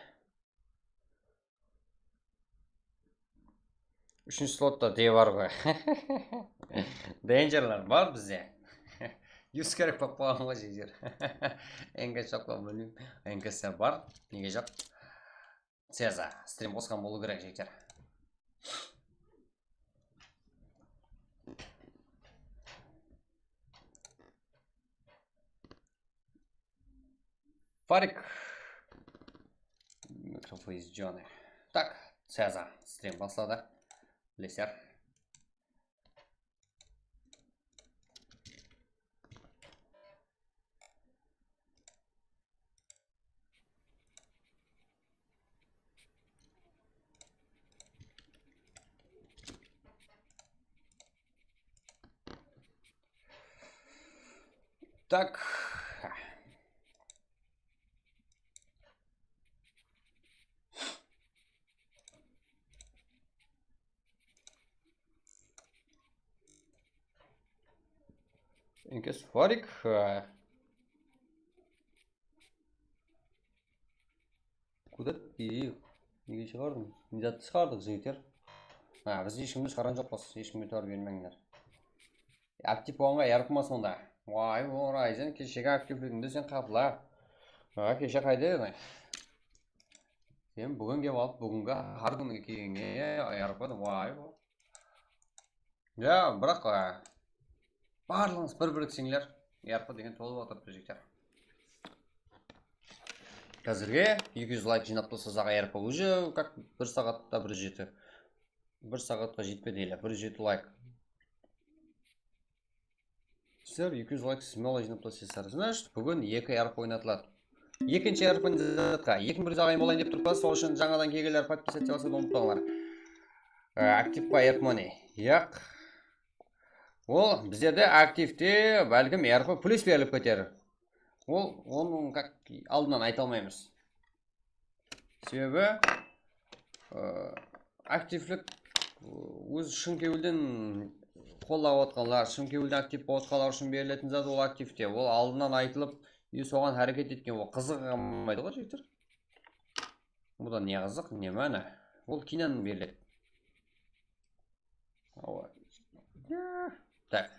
Үшінші слотта де бар ғой. Денджерлер бар бізде. Юс керек болып қалған ғой жігіттер. Энге шақпан бөлім. Энгесі бар. Неге жоқ? Цеза. Стрим қосқан болу керек жігіттер. Фарик. Микрофон из Джоны. Так, Цеза. Стрим бастады. Лесер. Так. Инкес Фарик. Куда? Неге шығардың? Недатты шығардық жігіттер. Біз ешкімді шығарған жоқпыз. Ешкімге төр бермеңдер. Актив болғанға ярқыма сонда. Вай, Райзен, кешегі активлігінде сен қапыла. Кеше қайда еді? Сен бүгін кеп алып, бүгінгі har күні кейінге ярқыды. Вай, бірақ барлығыңыз бір-біріксеңлер. Ярқы деген толып отырып жігіттер. Қазірге 200 лайк жинап тастасақ РП уже как 1 сағатта 107. 1 сағатқа жетпеді еле 107 лайк. Сіздер 200 лайк смело жинап тастасаңыздар. Значит, бүгін 2 РП ойнатылады. Екінші РП-ні затқа 2-1 ағайын болайын деп тұрпа, сол үшін жаңадан келгендер подписаться жасауды ұмытпаңдар. Актив па РП money. Яқ. Ол біздерде активте бәлкім РП плюс беріліп кетер. Ол оның как алдынан айта алмаймыз. Себебі активлік өз шынкеуілден қоллап отқанлар, шынкеуілден актив болатқалар үшін берілетін зат ол активте. Ол алдынан айтылып, соған әрекет еткен, ол қызығамайды ғой жігіттер. Бұдан не қызық, не мәні? Ол кейіннен беріледі. Так.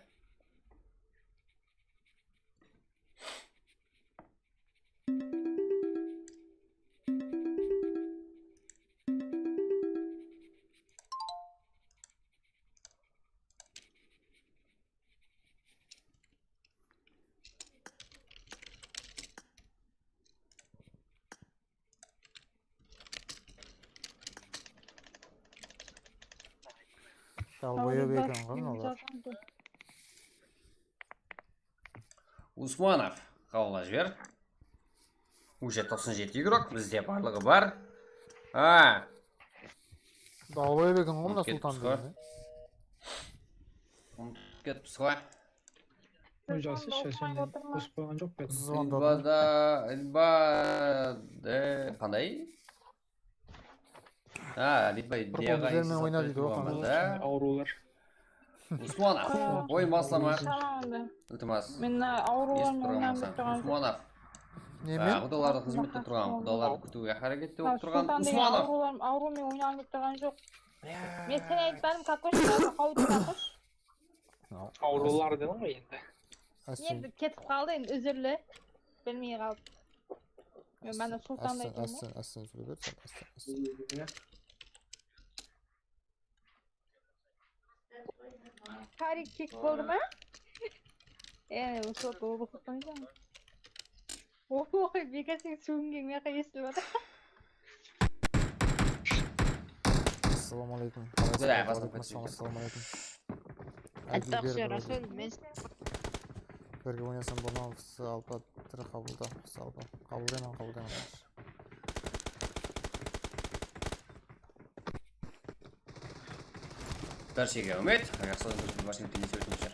Dalboya bekan olар. Усманов қабылдап жібер. Уже 97 игрок, бізде барлығы бар. Dalboya bekan мына Ұмытып Султан кетіпсіз ғой. деген. Ұмытып кетіпсіз ғой. Жақсы, шәшені қосып қойған жоқ па? Илбады қандай? Üzerine oyna dedi o kanka. Аурулар. Усманов, ой маслама. Ілтимас. Мен аурулармен Естіп ойнап тұрған тұрған Усманов. Немен? Құдаларды қызметте тұрған, құдаларды күтуге әрекетте болып тұрған Султан деген Усманов. аурумен ойнап тұрған жоқ. Мен сен айтпадым, какой қауіпті какой? Аурулар дедің ғой енді. Енді кетіп қалды, енді үзірлі. Білмей қалды. Мен Султанды айтамын ғой. Астын сөйле бер. Тарик кек болды ма? Осы оқып қойсаң. Ой, бека сен сөгінген меқа естіліп отыр. Ассалаумалейкум. Ассалаумалейкум. Айтпақшы, Расул, мен Бірге ойнасам болмау, салпа тірі қабылда. Салпа. Қабылдаймын. Дәршеге үмет. Аяқсадан көрсетіп Вашингтонде сөйтіңіздер.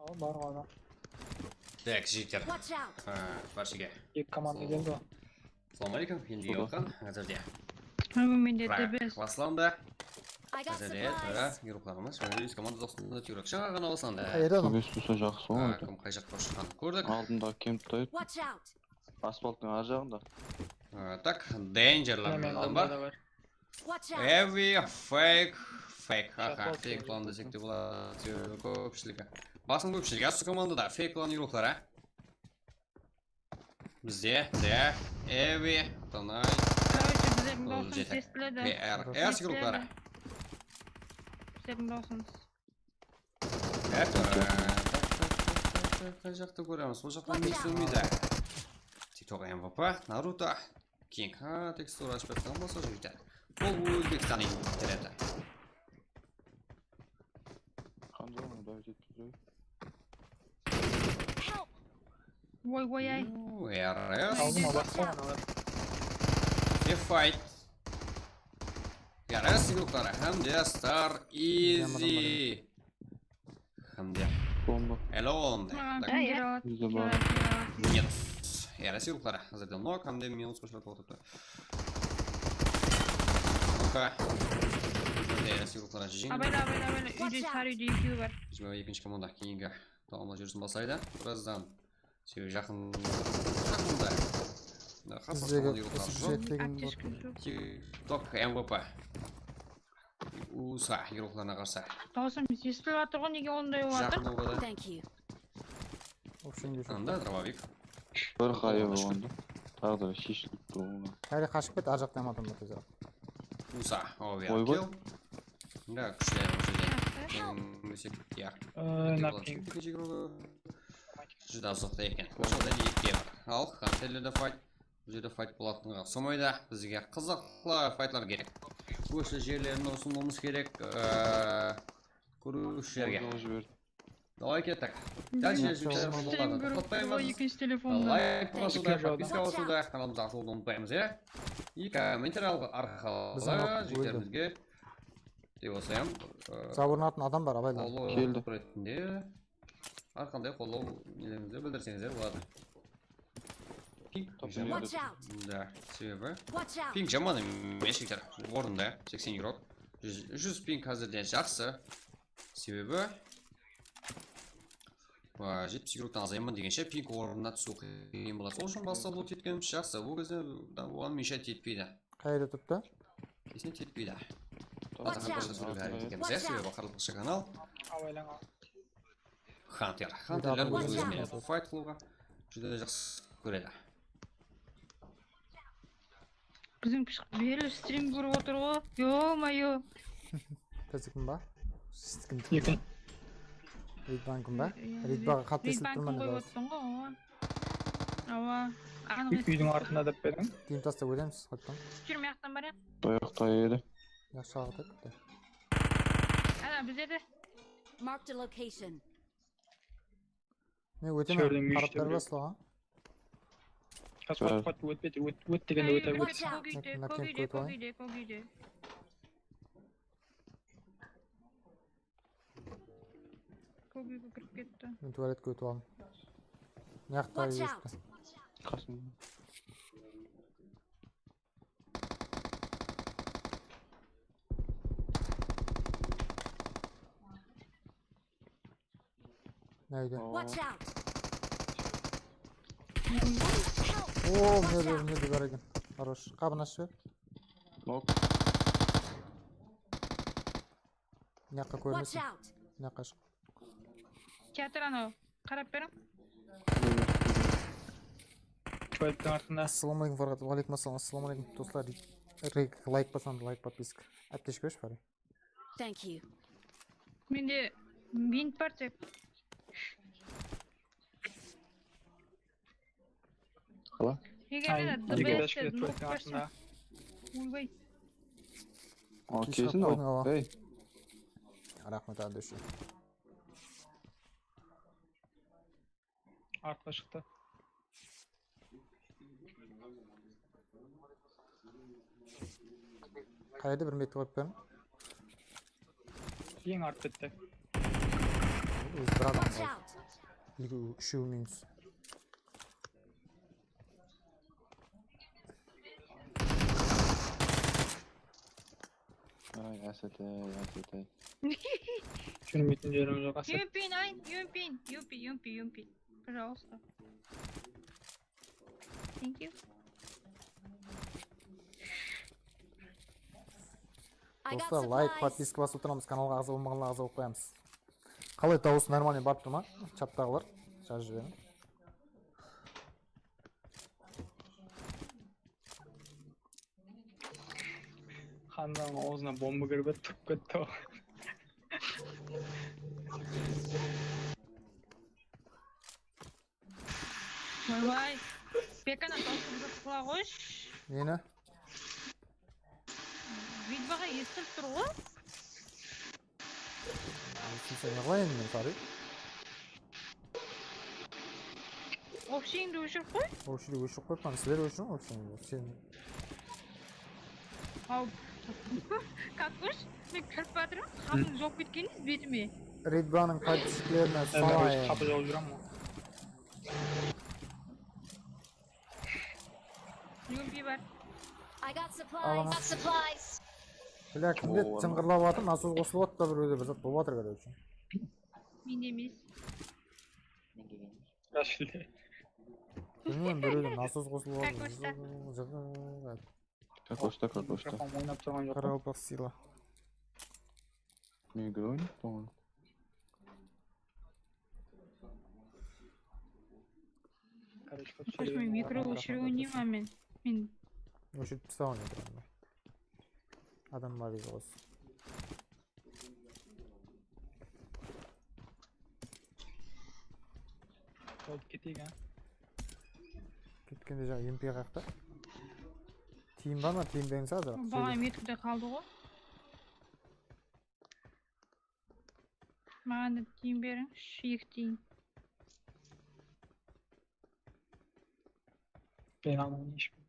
Ал бар ғана. Так, жігіттер. Watch out! Баршыға. Екі команда келді. Ассалаумағалейкум. Ендіге отқан. Әзірде. Менде Прак дебес. басыламда. I got Әзірде. supplies! Еуропаларымыз. Өз команда достығында түйрек жаңа ғана басыланды. Қайда адам? Төбесі тұрса жақсы ғой. Кім қай жаққа шыққанын көрдік. Алдында кемп тайып, Watch out! асфальттың ар жағында. Так, Danger'lardan бар. Watch out! Heavy, fake. Аха, fake план десек те болады. Көпшілігі. Басың көпшілігі. Осы командада fake план еуроқлар, Бізде, де, heavy, тонай, Короче, біздердің Ол дауысымыз жеті. естіледі. BRS еуроқлары. Біздердің даусымыз. Қай жақты көреміз? Бұл жақтан не істелмейді. TikTok MVP, Наруто, King. Текстура ашып жатқан болса жігіттер. Бұл Өзбекстан интернеті. Қанжа мұнда жеткізіп. Help! Ой-ой-ай. RS. Алдыма басқа ғана. Fight. RS еуроқлары. Хамде, Star, Easy. Хамде. Бомба. Элон. Маған Так, кімдер алады? Бізде бар. Нет. RS еуроқлары. Әзірде нок, хамде минус қошылар толтырды. Ну-ка. RS еуроқлары жеңді. Абайла. Үйде сары үйде екеуі бар. Жібе екінші команда кейінгі тауымда жүрісін басайды. Біраздан себебі жақында. Біздегі үсіп деген бар. Аптешка жоқ. TikTok MVP. USA еуроқларына қарсы. Даусым естіліп жатыр ғой, неге ондай болып жатыр? Жақын олғада. Thank you. Общем, Анда дробовик. Бір қайы болғанда. Тағдыры шешіліп тұрғанда. Қайда қашып кет, ар жақтан адам бар тезірек. USA. Ойбай. Овер. Да, күшті осы жерде. Наппинг. Жүда ұзақты екен. Ошалда екке бар. Ал, қантелерді файт. Бұл жерде файт болатынға сомайда. Бізге қызықлы файтлар керек. Көші жерлерін ұсынуымыз керек. Көрушілерге. Давай кеттік. Дәл жерлеріміз болады. Тоқтаймыз. Екінші телефон. Лайк басуда, подписка басуда, каналымызға асылуды ұмытпаймыз, И комментарий арқылы жігіттерімізге деп осайым. Заборнатын адам бар, абайла. Келді. Ретінде арқандай қолау нелеріңізді білдірсеңіздер болады. Watch out! Да, себебі Watch out! пинг жаман емес жігіттер. Орында 80 еуро. 100 пинг қазірден жақсы. Себебі 70 еуродан азаймын дегенше пинг орнына түсу қиын болады. Сол үшін баста бұл теткеніміз жақсы. Бұл кезде оған миша тетпейді. Қайда тұтты? Есіне тетпейді. Watch out! Себебі қарылықшы канал. Абайлаңа. Хантер. Хантерлер өз өзіне файт қылуға жүде жақсы көреді. Біздің белі стрим көріп отыр ғой. Йо-майо. Тәзікім ба? Шістікім Екі. Ридбанкім ба? Ридбаға қатты естіліп тұрман қойып еді. отырсың ғой, ава. Анық Үйдің артында деп бердің. Дейін таста өреміз, қаттан. жүрме яқтан бар еді. Даяқта еді. Яқшы ағыт етті. Ана, біздерде. Marked a location. Мен өтемін, Шөлдің мүйішті қарап бәрі біреу. басылыға. Қат өтпеді, өт дегенде өте өт. Watch out! Көгейде. Көгейге кіріп кетті. Мен туалетке өтіп алдым. Яқта Watch есті. out! Қасым. Нәйді. Watch out! О, мені бар екен. Хорош. Қабын ашы бер. Нок. Мынаққа Watch көрінесің. out! Мынаққа шық. Театр анау. Қарап берің. Туалеттің артында. Ассаламалейкум, Фархат. Уалейкум ассалам. Ассаламалейкум, достар. Лайк басамды, лайк подписка. Әптеш көш, Фари. Thank you. Менде бинт бар тек. Қала? Егер де Дегелеш ДБС туалеттің нұқ артында. барса. Ойбай. Келсін қойдың, ал. ава. Ей. Рахмет әдеші. Артқа шықты. Қайда бір метр қойып берін? Ең арт бетте. Өзі бір адам Watch қалды. out! Үшеу минус. Ay әсет. Жүрмейтін жерім жоқ асет. Юмпин, ай, юмпин. Пожалуйста. Thank you. I got Достар, лайк, supplies. подписка басып отырамыз, каналға ағза болмағанlar ағза болып қоямыз. Қалай дауыс нормальный барып тұр ма? Чаттағылар, жазып жіберің. Ханның аузына бомба кіріп тұрып кетті. Вай. Бекана дауысымды қыла қойш. Нені? Видеоға естіліп тұр ғой. Сен не қылайын мен, Фарид? Общеңді өшіріп қой. Өшіріп қойып, сіздер өшірің өшіріңді. Сен... Ау. Какош, мен кіріп батырым, қамын жоқ кеткеніңіз бетіме. Рейдбаның подписчиктеріне Мен салайын. қапы жауып жүрем ғой. Юмпи бар. I got Алаңа. supplies. Бля, кімде цыңғырлап атыр, насос қосылып атыр да біреуде бір зат болып атыр короче. Мен емес. Рашилде. Білмеймін, біреуде насос қосылып атыр. Какошта. Микрофон ойнап тұрған жоқ. Қаралпақ сила. Мен игру не помню. Короче, Қош, мен микро өшіріп ойнаймын мен. Мен Өшіріп тастаған екранды. Адам бар еді осы. Болып кетейік, а? Кеткенде жаңа емпе қақты. Тиім бар ма? Тиім беріңіз азыр. бағам етікте қалды ғой. Маған да тиын берің, 2 тиын. Ben алмаймын ешкім.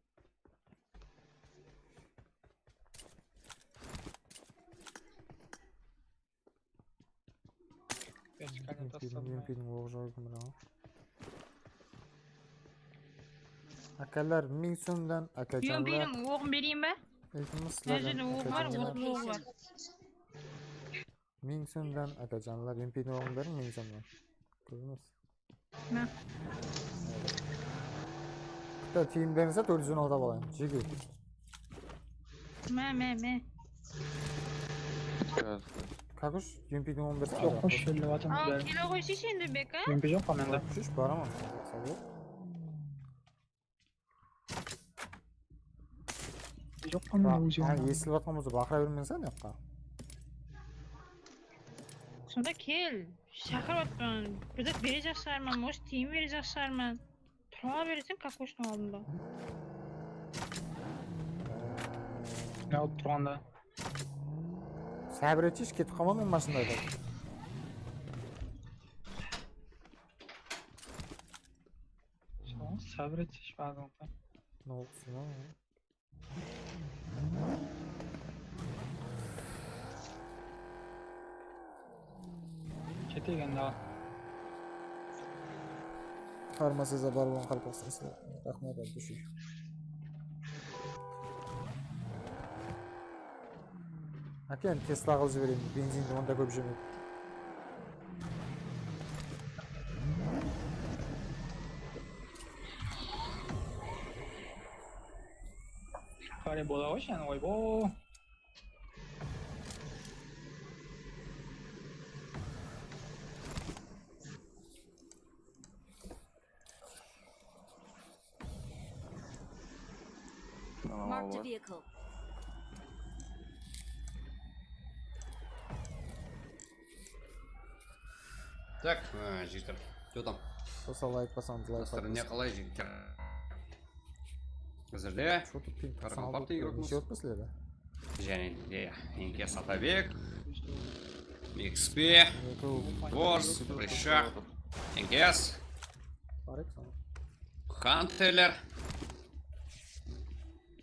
Емпенің оғы жойгім бірақ. Акалар мың сомдан, акачанлар. Юмпидің оғын берейін ба? Айтыңыз Мына жерде оғы бар, сілерден. оғы бар. Мың сомдан, акачанлар. Емпенің оғын берің, мың сомдан. Көрдіңіз? Мә. Күтті тиім беріңізді, 416 балайын. Жеге. Мә. Какуш? Емпенің оғын берсін. Жоқ, қош шөлі батым Ал, бәрін. келе қойсайшы енді бек, а? Емпе жоқ па менде? Шүш барамын. Жоқ па менде өзі жоқ. Есіліп атқан болса бақыра бермеңіз әне яққа. Сонда кел. Шақырып атпан. Бірді бере жақсарман, может тиын бере жақсарман. Тұраға бересің какоштың алдында. Не алып тұрғанда? Сәбір етшеш, кетіп қалма мен машында айтады. Сәбір етсеш бардым. Ne oldu lan? Кетейік енді. Farmasiyada бар болған қарпақсыз. Рахмет от души. Әкен, Tesla қылып жіберейін. Бензинді онда көп жемейді. Қарай бола ғой сен, ойбо. Marked a vehicle. Так, жігіттер, что там? Соса лайк басаңыз, лайк Достар, не басаңыз. қалай жігіттер? Әзірде, Что тут пин? Қарақалпақты игрокмыз. Неше отпасыледі? және де Еңкес Атабек, XP, Ворс, Прыщақ, Еңкес, Барек саны. Хантелер.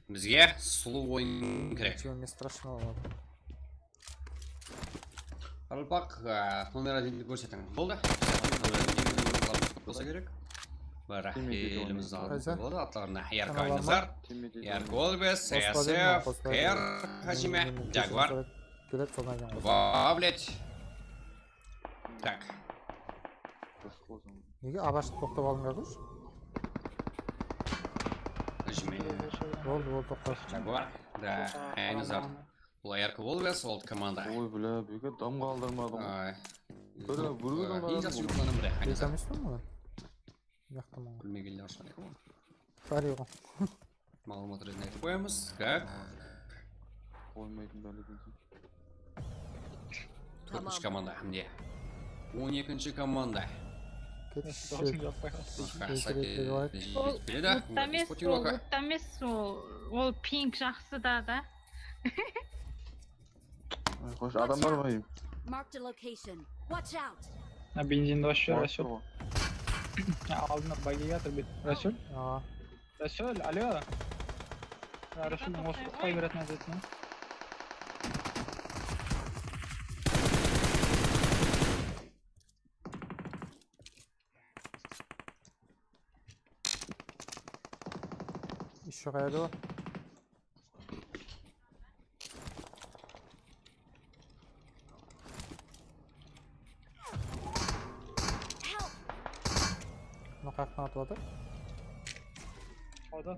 Бізге сұлу ойын керек. Ничего не страшного. Қалпақ, номер 1-ді көрсетіңіз. Болды. Болса керек. Бір еліміз болады. Атларына ярко ойныздар. Ярко Олбес, ССФ, КР, Хазиме, Jaguar. Келет содан екен ғой. Ваблет. Так. Неге абашты тоқтап алдыңдар көрші? Хазиме. Болды, тоқтап. Jaguar. Да, ойныздар. Бұл ярко Олбес, ол команда. Ой, бля, беге дам қалдырмадым. Ең жақсы жүктіғаны бірі. Ойныздар. Кетеміз бе мұны? Яқтымын. Білмегелі аршан екен. Бар еғо. Мағлұмат ретінде айтып қоямыз. Как? Қоймайтын бәлі. Төртінші команда әмде. 12-ші команда. Дауысың жатпай Ол пинг жақсы да. Қош, адам бар ма? Marked a location. Watch out. Бензинді ашшы, Расул. Алдына баги жатыр бет. Расул? Расул, алло. Расулдың осы ұқпай беретін әзетіне. Еще қайда? Мұны қаяқтан атып атыр? Тауда.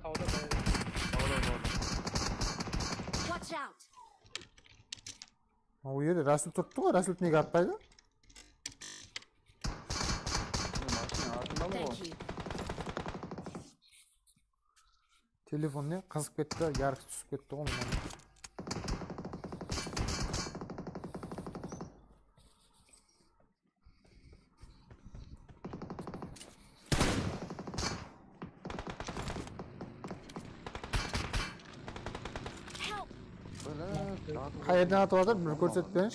Watch out. Ол жерде Расул тұрыпты ғой, Расул неге атпайды? Thank you. Телефон не? Қызып кетті, ярқы түсіп кетті ғой мұны. Қайырдан атып атыр, бір көрсетпеңіз.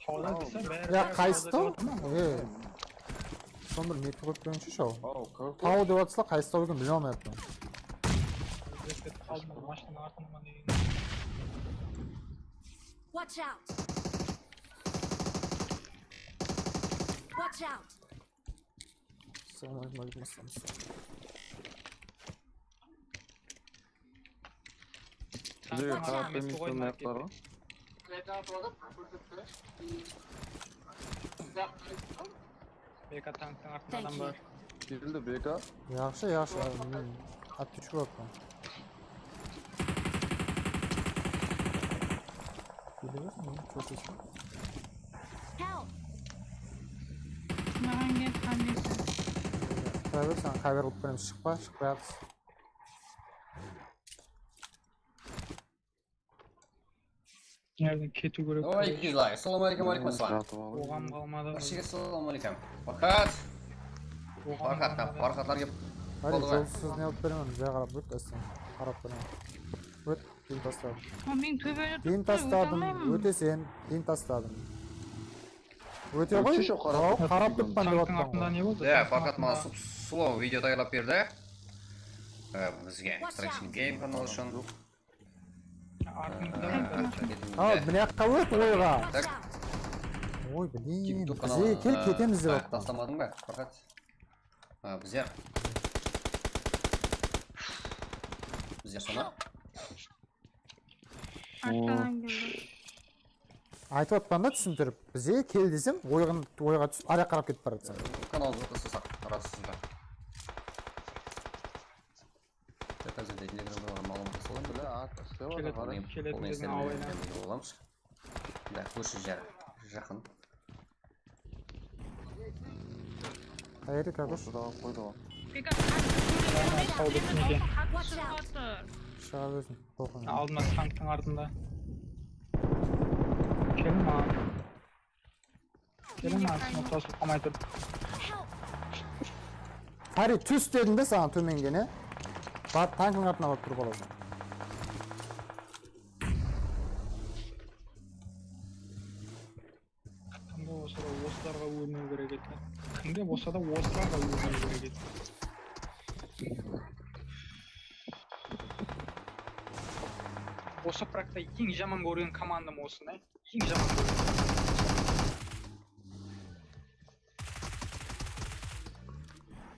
Тауда десе бәрі. Я қайсы тау? Сон бір метр көрсетпеңізші шау. Тау деп атысла қайсы тау екен біле алмайатпын. Watch out. Watch out. Сіздерге қарап бермейсің аяқтар ғой? Бека танктың артында адам бар. Келді Бека. Yaxşı. At düşük bakma. Biliyor musun? Çok iyi. Help. Маған кел қандайсың? Қайбір саған қайбір ұлып береміз. Шықпай атыс. Nereden кету керек. Ой, кизлай. Салам алейкум, алейкум ассалам. Оғам қалмады. Баршаға салам алейкум. Фархат. Фархатлар кеп. Hadi жолсыз не алып беремін. Жай қарап өт әстен. Қарап беремін. Өт. Дейін тастадым. Мен төбені Дейін тастадым. Өтесен. Дейін тастадым. Өте ғой? Қарап тұтпан деп Артында аттан не болды? Фархат маған сұлу видео дайырлап берді. Бізге Extraction Game каналы үшін. Міне аққа өт ойға. Так. Ой, блин. YouTube Бізге кел кетеміз деп аттан. Тастамадың ба, Фархат? Біздер соны артынан келді. Айтып атпанда түсіндіріп. Бізге кел десем, ойға түсіп, ара қарап кетіп баратсың. каналды жасасақ арасында. Қазір телеграмға мағлұмат саламын. Келетін ауайна. Боламыз. Да, көрші жер жақын. Қайыры қағыш. Қойды ғой. Шыға өзін. Алдыма танктың артында. Келін маған. Сыны тосып қамай тұр. Қари түс дедің бе саған төменгені? Танкың артына бап тұрып аласың. Кімде болса да осыларға өлмеу керек еді. Кімде болса да осыларға өлмеу керек еді. Осы практа ең жаман көрген командам осыны. Ең жаман көрген.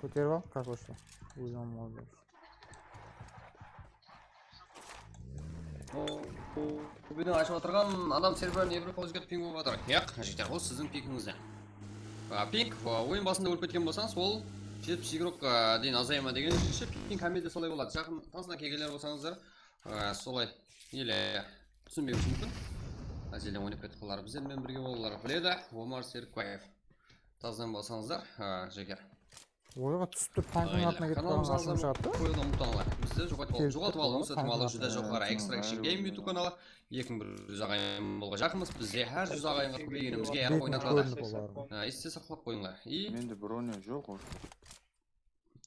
Көтеріп ал, как вышла? Өзім молдым. Бүгін ашып отырған адам серверін небір қол өзгеріп пинг болып отыр. Яқ, жігіттер, ол сіздің пингіңізде. Пинг, ойын басында өліп кеткен болсаңыз, ол 70 игрокқа дейін азайма деген пинг хамеде солай болады. Жақын тасына келгендер болсаңыздар, солай еле түсінбеуі мүмкін. Әзелден ойнап кеткілер біздермен бірге болулар біледі. Омар Серікбаев. Таздан болсаңыздар, жекер. Ойға түсіп тұр, танкының атына кетіп қалған ашым шығатты. Қойылдан мұтанылар. Бізді жоғатып алуымыз, өтім алу жүзді жоқлары Extraction Game YouTube каналы. 2100 ағайын болға жақымыз. Бізде әр 100 ағайынға көбейгенімізге әрі ойнатылады. Есте сақлап қойыңлар. Менде броня жоқ уже.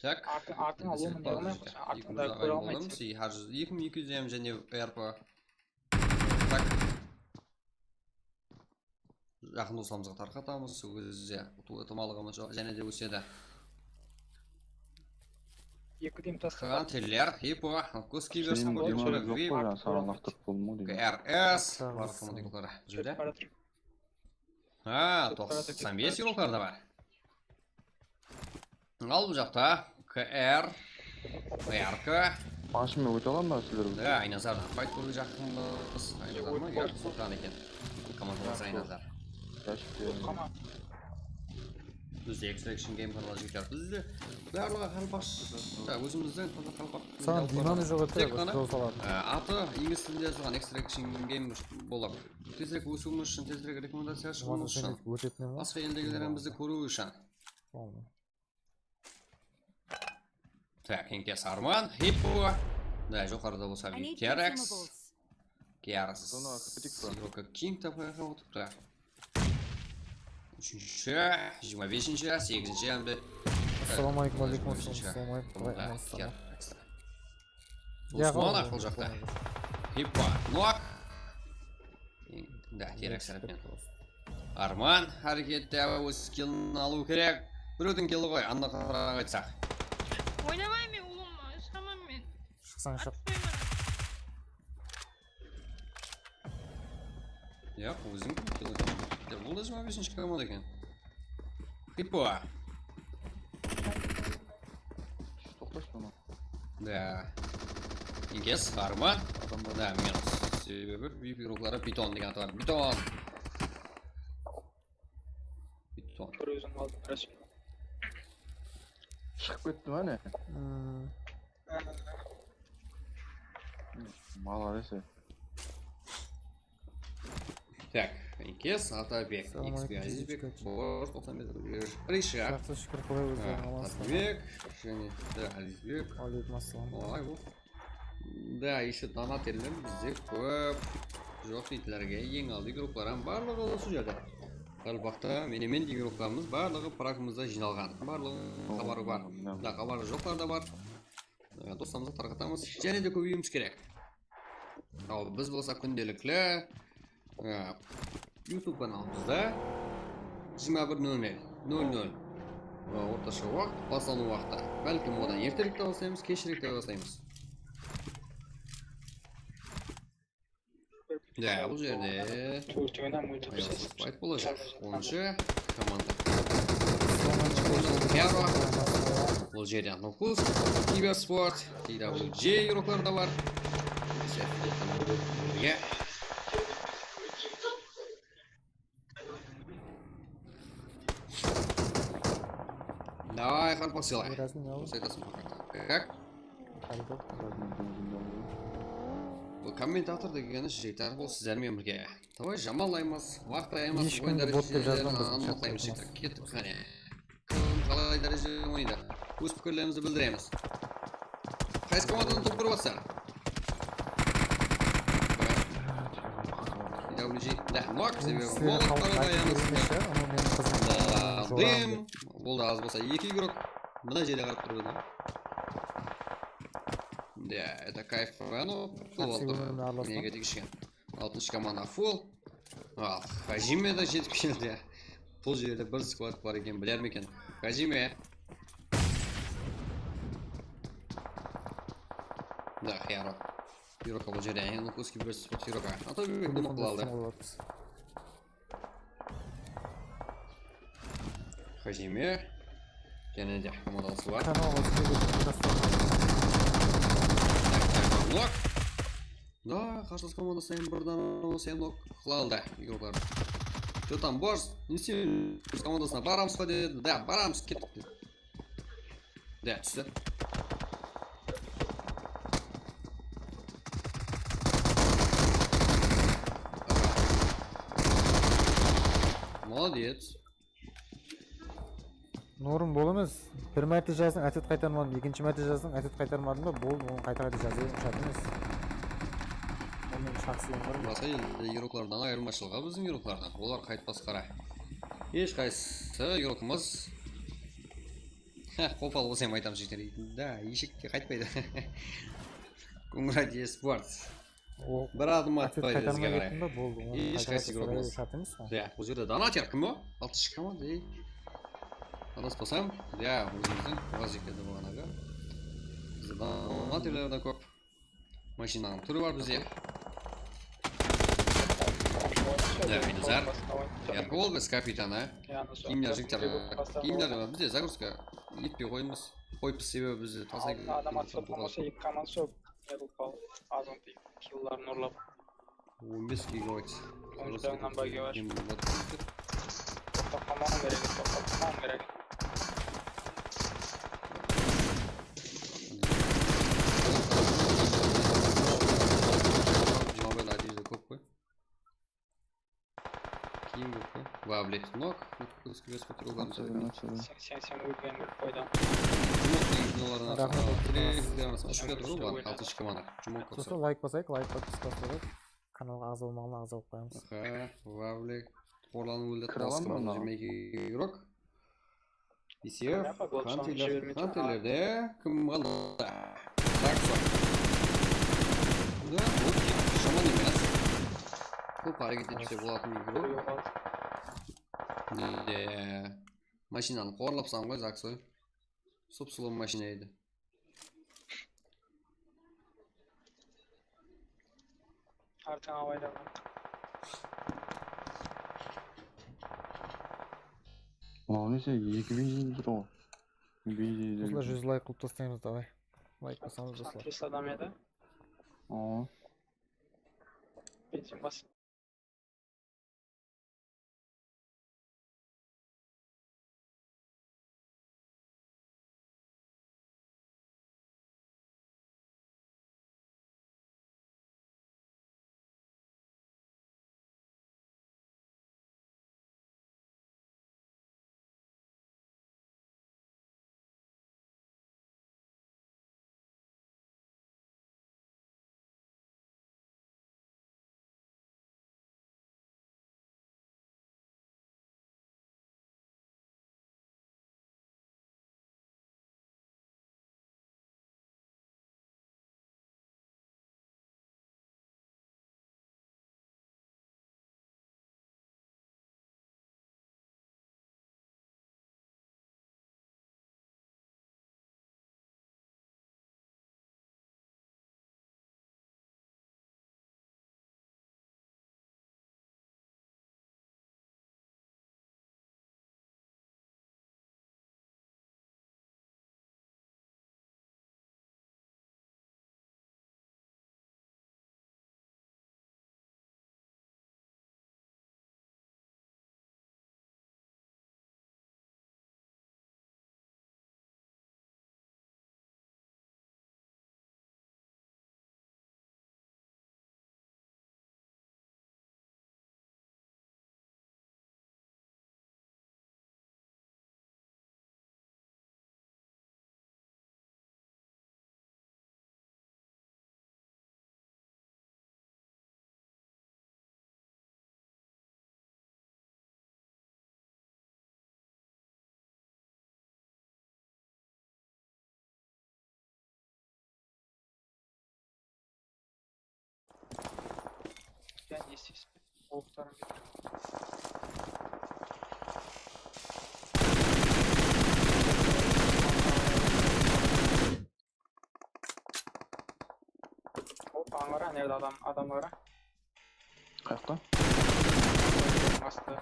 Так. Артың алуын не қылмаймыз. Артында көре алмайсыз. 2200 және РП. Так. Жақын достарымызға тарқатамыз. Өзі тұмалығымыз және де өседі. Екі дем тастаған. Қаған телер, хипо, көз кейберс, Сенің демалып жоқ қой, саған лақтырып болмау деген. КРС, бар командикалары. Жүрді? 95 еуроклар да бар. Ал бұл жақта КР, РК. Машинмен өте аламын ба сіздер? Да, Айназар. Байт көрді жақынбыз. Айназар ма? Ер сұлтан екен. Командалас Айназар. Бізде Extraction Game каналы жекер. Бізде барлығы қалпақ. Өзіміздің қалпақ. Саған динамик жоқ өте, Тек қана аты инглиз тілінде жазылған Extraction Game болады. Тезірек өсуіміз үшін, тезірек рекомендация шығуымыз үшін. Басқа елдегілерімізді көру үшін. Так, Енкес Арман, Хиппо. Да, жоғарыда болса Терекс. Керс. Сирока Кинг тапайға отыпты. 3-ші, 25-ші, 8-ші әмді. Ассаламалейкум, алейкум ассалам. Осман ақыл жақта. Хиппо, Нок. Да, Терекс әріпмен. Арман, әрекетті өз скиллін алу керек. Біреудің келі ғой, анна қараға айтсақ. Ойнамай мен ұлым, шамам мен. Шықсаң шық. Я, өзің келі ғой. Бұл да 25-ші команда екен. Хиппо. Тоқташ мұны. Да. Енкес, Арман. Да, минус. Себебі бүйіп игроклары Питон деген аты бар. Питон. Питон. Бір өзің алдың Расул. Шығып кетті ма не? Молодец. Так, Енкес, Атабек, XP Азизбек, Бор, 95 Ришак, Жақсы шүкір қалай өздерің амансыздар. Атабек, және де Азизбек. Алейкум ассалам. Олай бұл. Да, еще донатерлер бізде көп. Жоқ дейтілерге ең алды игрокларым барлығы осы жерде. Қалбақта менемен игрокларымыз барлығы парагымызда жиналған. Барлығы хабары бар. Да, хабары жоқтар да бар. Достарымызға тарқатамыз. Және де көбейіміз керек. Ал біз болса күнделіклі YouTube каналымызда 21:00 орташа уақыт, басталу уақыты. Бәлкім одан ертерек те бастаймыз, кешірек те бастаймыз. Да, бұл жерде байт болacak. 10-ші команда. Бұл жерде Нокус, Киберспорт, TWJ еуроклар да бар. Давай, Харпак, силай. Как? Бұл комментатор дегені жігіттер бұл сіздермен бірге. Давай жамалаймыз, вақыт аймыз, ойын дәрежелерін анықтаймыз жігіттер. Кеттік қане. Кім қалай дәреже ойында. Өз пікірлерімізді білдіреміз. Қайсы команданың топ көріп атсар? Да, Нок, себебі молық қарадайымыз. Дым, бұл да аз болса 2 игрок. Мына жерде қарап тұрды. Да, это кайф. Ну, фул неге тегішкен. 6-ші команда фул. Хажиме да жетіп келді. Бұл жерде бір сквад бар екен, білер ме екен? Хажиме. Да, Хиаро. Юрока бұл жерде. Ең көзге бір спорт Юрока. Атабек бұл мұқыл алды. Хажиме. Gene de komandası var. Kanal olsun. Нок. Да, қарсылас команда сайын бірдан сайын нок қылалды игрокlar. Что там, босс? Неси өз командасына барамыз ба деді. Да, барамыз, кеттік деді. Да, түсті. Молодец. Норм бол емес. Bir мәрте жаздың, әтет қайтармадым. Екінші мәрте жаздың, әтет қайтармадым ба, бол, оны қайта-қайта жазайын, шарт емес. Оның шақсылығым бар. Басқа елде игроклардан айырмашылығы біздің игроклардан. Олар қайтпас қара. Еш қайсысы игрокымыз. Қопал болсам айтам жігіттер. Да, ешекке қайтпайды. Конрад Еспорт. Бір адым атпайды бізге қарай. Еш қайсы игрокымыз. Да, бұл жерде донатер кім о? 6 команда, ей. Адаспасам, да, өзіміздің вазикеді болған аға. Бізде донатерлер де көп. Машинаның түрі бар бізде. Да, Миназар. Яркол біз капитаны. Киімдер жігіттер. Киімдер бізде загрузка етпей қоймыз. Қойып себебі бізде таза. Адам атса болмаса 2 команда соп. Ел қал. Азын тиіп. Килларын ұрлап. 15 гигабайт. Оңждағынан бәге бар. Тоқтамауын керек. Тоқтамауын керек. Жауабын әдейді көп қой. Кейін көп қой. Ва, блет, нок. Көскілес көтірілген. Сен өлген бір қойдан. Сосын лайк басайық, лайк басайық. Каналға ағза болмағына ағза болып қоямыз. Ва, блет. Қорланып өлді. Қыраланып жүрмейкі игрок. Исеев, хантерлерде кім қалды? Саксон. Да, бұл жаман емес. Көп әрекет етсе болатын игрок. Машинаны қорлапсам ғой, Заксой. Сұп-сұлым машина еді. Артыңа байдаған. Несі 2 жүр ғой. Осылар 100 лайк қылып тастаймыз, давай. Лайк басамыз достар. 3 адам еді. Бензин бас. Я не здесь. О, второй метр. Опа, аңғара, nerede adamlara? Қаяқта? Aslı.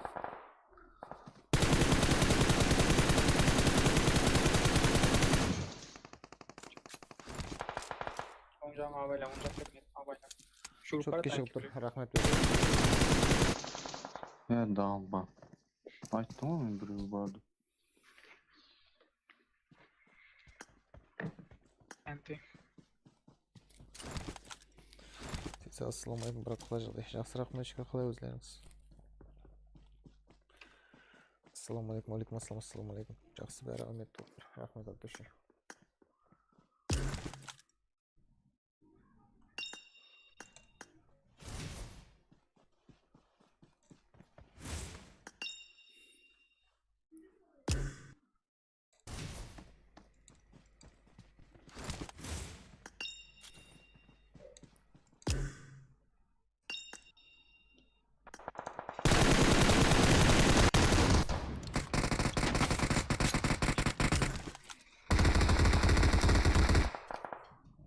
абайлам, абайлам. Çok kişi olur. Rahmet. Dağılma. Ayттım ama men birew bardı. Anti. Assalomu alaykum, biroq qilajaqday. Yaxshi rahmat, shukur qilay o'zlaringiz. Assalomu alaykum, alaykum assalom, assalomu alaykum. Yaxshi bari omad topdir. Rahmat Abdushay.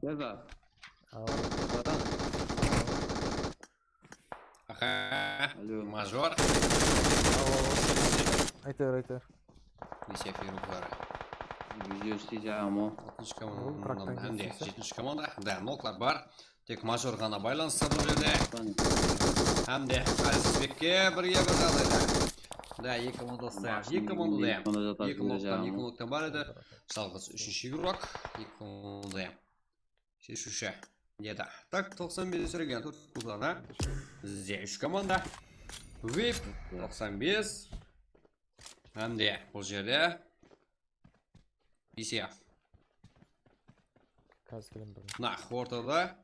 Neva. Aha. Alo. Major. Aytar. Lisey Firukları. Video isteyeceğim. 60 Ол командадан практан hem de келсе. 70 komanda. Да, noklar var. Tek major ғана байланысты бұл жерде. Hem de Әлсізбекке бірге бір жағдайда. Да, екі командасы. Екі командада. Екі ноктан бар еді. Жалғыз үшінші игрок. Екі командада. Шешуші. Деді. Так, 95 сүрген төрт құлдана. Бізде 3 команда. VIP 95. Hem de бұл жерде BCF. Қазір келем бір. Нақ, ортада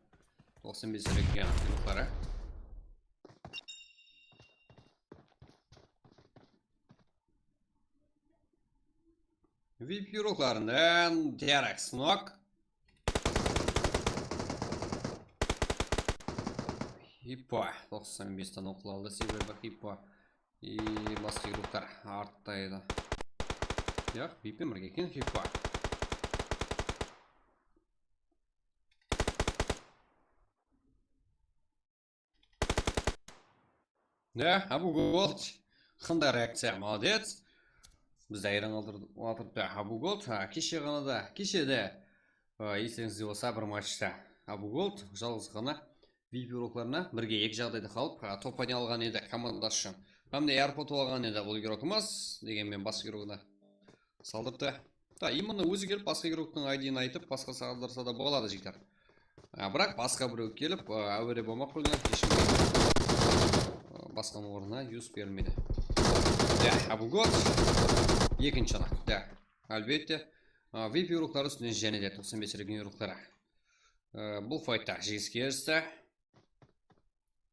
95 сүрген игроклары. VIP игрокларынан Derek Snook. Hippo 95-тен оқылалды себебі Hippo и басқа игроктар артта еді. Яқ, VIP бірге екен Hippo. Да, Абу Голд. Қандай реакция, молодец. Біз айран алдырды Абу Голд. Кеше ғана да, кешеде естеріңізде болса бір матчта Абу Голд жалғыз ғана VIP игрокларына бірге екі жағдайда қалып топ ойнай алған еді командасы үшін. Hem de AirPod алған еді бұл игрокымыз, дегенмен басқа игрокына салдырды. Да, именно өзі келіп басқа игроктың ID-ін айтып, басқа салдырса да болады жігіттер. Бірақ басқа біреу келіп, әуере болмақ қойған кешім басқаның орнына юз бермейді. Да, Абу Голд екінші анақ. Да, әлбетте VIP игроклары үстінен және де 95 реген игроклары. Бұл файтта жеңіске ерісті.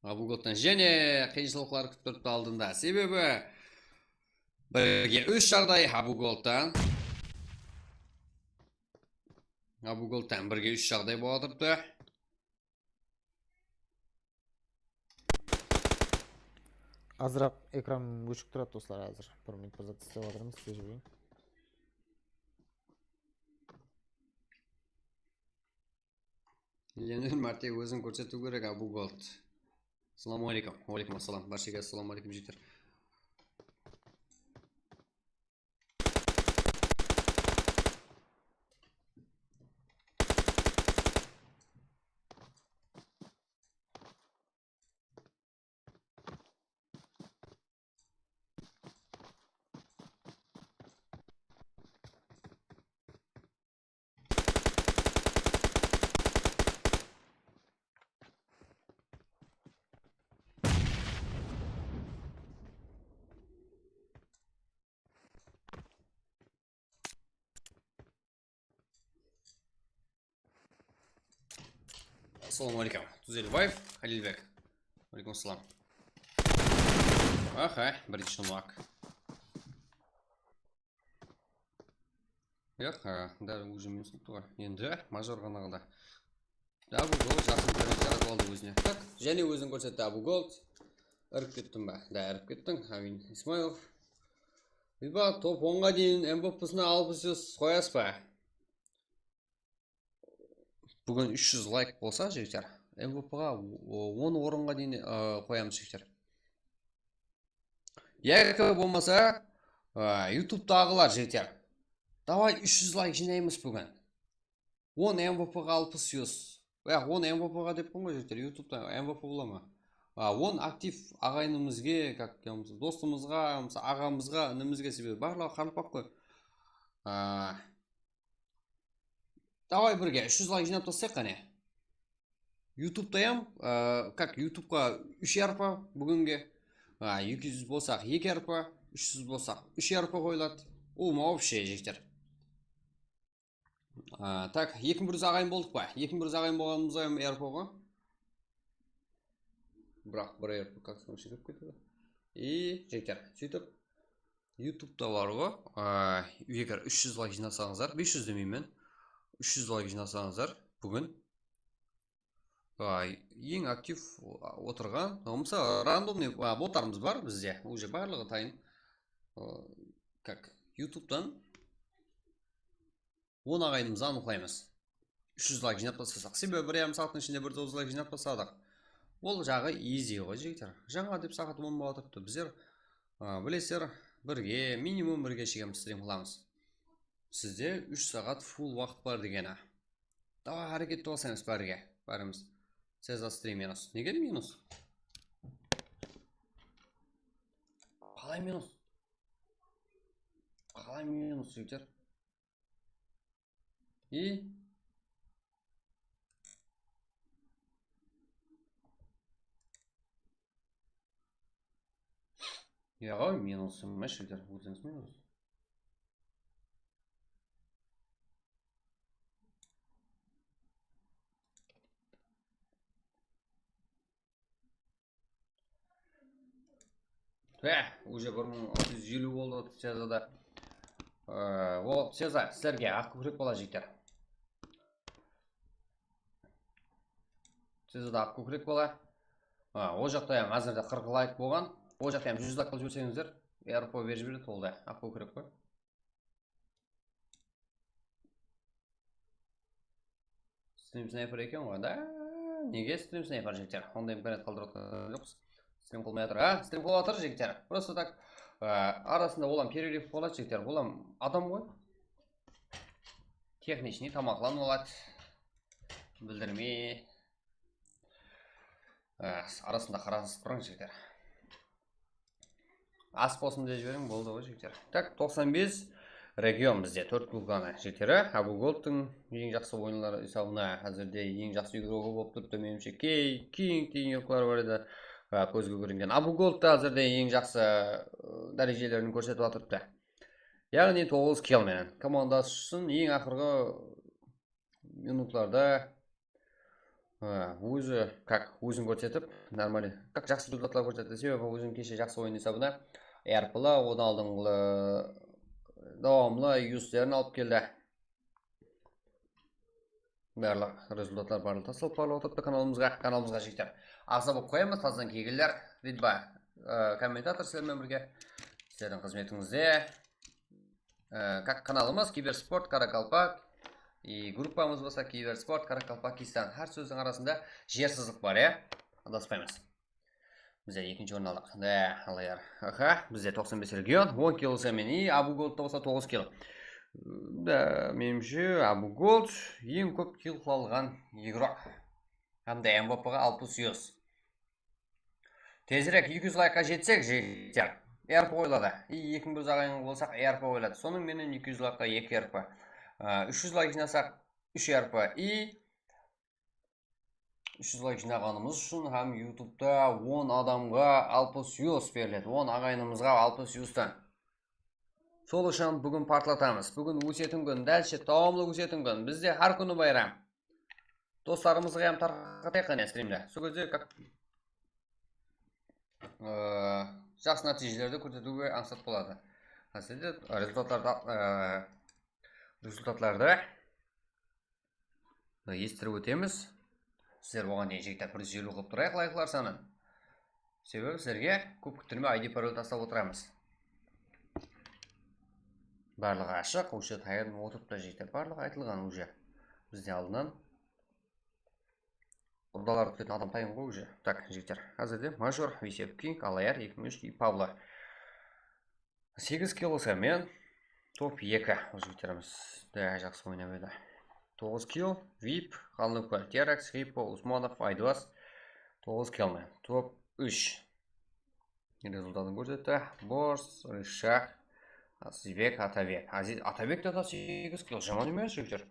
Абу Голдтан және қиыншылықтар күтіп тұрды алдында. Себебі бірге 3 жағдай Абу Голдтан бірге 3 жағдай бола тұрды. Азырақ экран өшік тұрады достар азыр. Бір минут позат істеп отырмыз, сіз жүрейін. Ленер мәрте өзін көрсету керек Абу Голд. Assalomu alaykum. Wa alaykum assalom. Barchaga assalomu alaykum jigitlar. Assalomu alaykum. Tuzelbayev, Halilbek. Alaykum assalom. Aha, birinchi nok. Yo'q, dal уже minus tur. Endi major ғана qaldi. Abu Gold жақсы жаратып алды өзіне. Так, және өзін көрсетті Abu Gold. Іріп кеттім ба? Да, іріп кеттің. Амин Исмайлов. Ба, топ 10-ға дейін MVP-сына 600 қоясыз ба? Бүгін 300 лайк болса, жігіттер, MVP-ға 10 орынға дейін қоямыз, жігіттер. Яғы болмаса, YouTube-тағылар, жігіттер. Давай 300 лайк жинаймыз бүгін. 10 MVP-ға 600. Бірақ оны MVP-ға деп қойған ғой жігіттер, ютубта MVP бола ма? Он актив ағайынымызге, как достымызға, ағамызға, інімізге себебі барлығы қарылпақ қой. Давай бірге 300 лайк жинап тастайық қане. Ютубтаям, как ютубқа 3 ярпа бүгінге, 200 болсақ 2 ярпа, 300 болсақ 3 ярпа қойылады. Ол ма вообще жігіттер. Так, 2100 ағайын болдық па? 2100 ағайын болғанымызға ярпа ғой. Бірақ бір ярпа как соң шетіп кетеді. И жігіттер, сөйтіп ютубта бар ғой. Егер 300 лайк жинасаңыздар, 500 демеймін, 300 лайк жинасаңыздар бүгін ең актив отырған, мысалы рандомный боттарымыз бар бізде, уже барлығы тайын. Как ютубтан 10 ағайынымызды анықтаймыз. 300 лайк жинап тастасақ, себебі 1,5 сағаттың ішінде 1,9 лайк жинап тастадық. Ол жағы easy ғой жігіттер. Жаңа деп сағат 10 болатыпты. Біздер білесіздер, бірге минимум бірге шегеміз стрим қыламыз. Сізде 3 сағат full уақыт бар дегені. Давай әрекетті болсаңыз бәрге, бәріміз. Сеза стрим минус. Неге минус? Қалай минус? Қалай минус жігіттер? И яға минус емес жігіттер, өзіңіз минус. Уже 1650 болды Сезада. Ол Сеза, сіздерге ақ көкірек бола жігіттер. Сезада ақ көкірек бола. Ол жақта әзірде 40 лайк болған. Ол жақта 100 лайк қылып жіберсеңіздер, РП беріп жібереді, ол да ақ көкірек қой. Стрим снайпер екен ғой, да? Неге стрим снайпер жігіттер? Онда имканет қалдырып жоқпыз. Стрим қылмай атыр, стрим қылып атыр жігіттер. Просто так арасында олам перерыв болады жігіттер. Олам адам ғой. Техничный тамақлан болады. Білдірмей. Арасында қарасыз тұрың жігіттер. Ас болсын деп жіберің болды ғой жігіттер. Так, 95 регион бізде 4 клубаны жігіттері. Абу Голдтың ең жақсы ойынлары есабына әзірде ең жақсы игроғы болып тұрыпты. Меніңше кейін игрокалар бар еді. Көзге көрінген. Абу Голдта әзірде ең жақсы дәрежелерін көрсетіп атырыпты. Яғни 9 келменен. Командасы үшін ең ақырғы минутларда өзін көрсетіп, нормально, как жақсы результатлар көрсетті. Себебі өзін кеше жақсы ойын есабына әрпілі, одан алдыңғы давамлы юстерін алып келді. Барлық результатлар барлық тасылып барлық отырыпты каналымызға жігіттер. Ағза болып қоямыз, таздан кегілдер. Ридба, комментатор сіздермен бірге. Сіздердің қызметіңізде. Как каналымыз Киберспорт Каракалпак. И группамыз болса Киберспорт Каракалпакистан. Әр сөздің арасында жерсізлік бар, адаспаймыз. Бізде екінші орын алдық. Да, алайар. Бізде 95 регион, 10 кило сәмен. И Абу Голдта болса 9 кило. Да, менімше Абу Голд ең көп килл қалған игрок. Хамда MVP-ға 600. Тезірек 200 лайкқа жетсек жігіттер, РП ойлады. И 2100 ағайын болсақ РП ойлады. Соның менен 200 лайкқа 2 РП. 300 лайк жинасақ 3 РП. И 300 лайк жинағанымыз үшін һәм ютубта 10 адамға 600 беріледі. 10 ағайынымызға 600-тан. Сол үшін бүгін партлатамыз. Бүгін өсетін күн, дәлше тамлы өсетін күн. Бізде әр күні байрам. Достарымызға ем тарқатайық қане стримде. Сол кезде жақсы нәтижелерді көрсетуге аңсат болады. Әсілде результатларды естіріп өтеміз. Сіздер оған дейін жігіттер 150 қылып тұрайық лайклар санын. Себебі сіздерге көп күттірме ID пароль тастап отырамыз. Барлығы ашық, уже тайын отырыпты жігіттер. Барлығы айтылған уже. Бізде алдынан Ұрдалар күтетін адам тайын ғой уже. Так, жігіттер. Әзірде Мажор, Висев Кинг, Алаяр, 2003 и Павло. 8 килосымен топ 2 ол жігіттеріміз. Да, жақсы ойнап еді. 9 kill. VIP, Qalınıqo'l, Terax, Ripo, Usmonov, Aydvas 9 kill. Top 3. Rezultatını ko'rsatdi. Bors, Rishah, Azizbek, Atabek. Atabek de 8 kill. Jomon emas, yigitlar.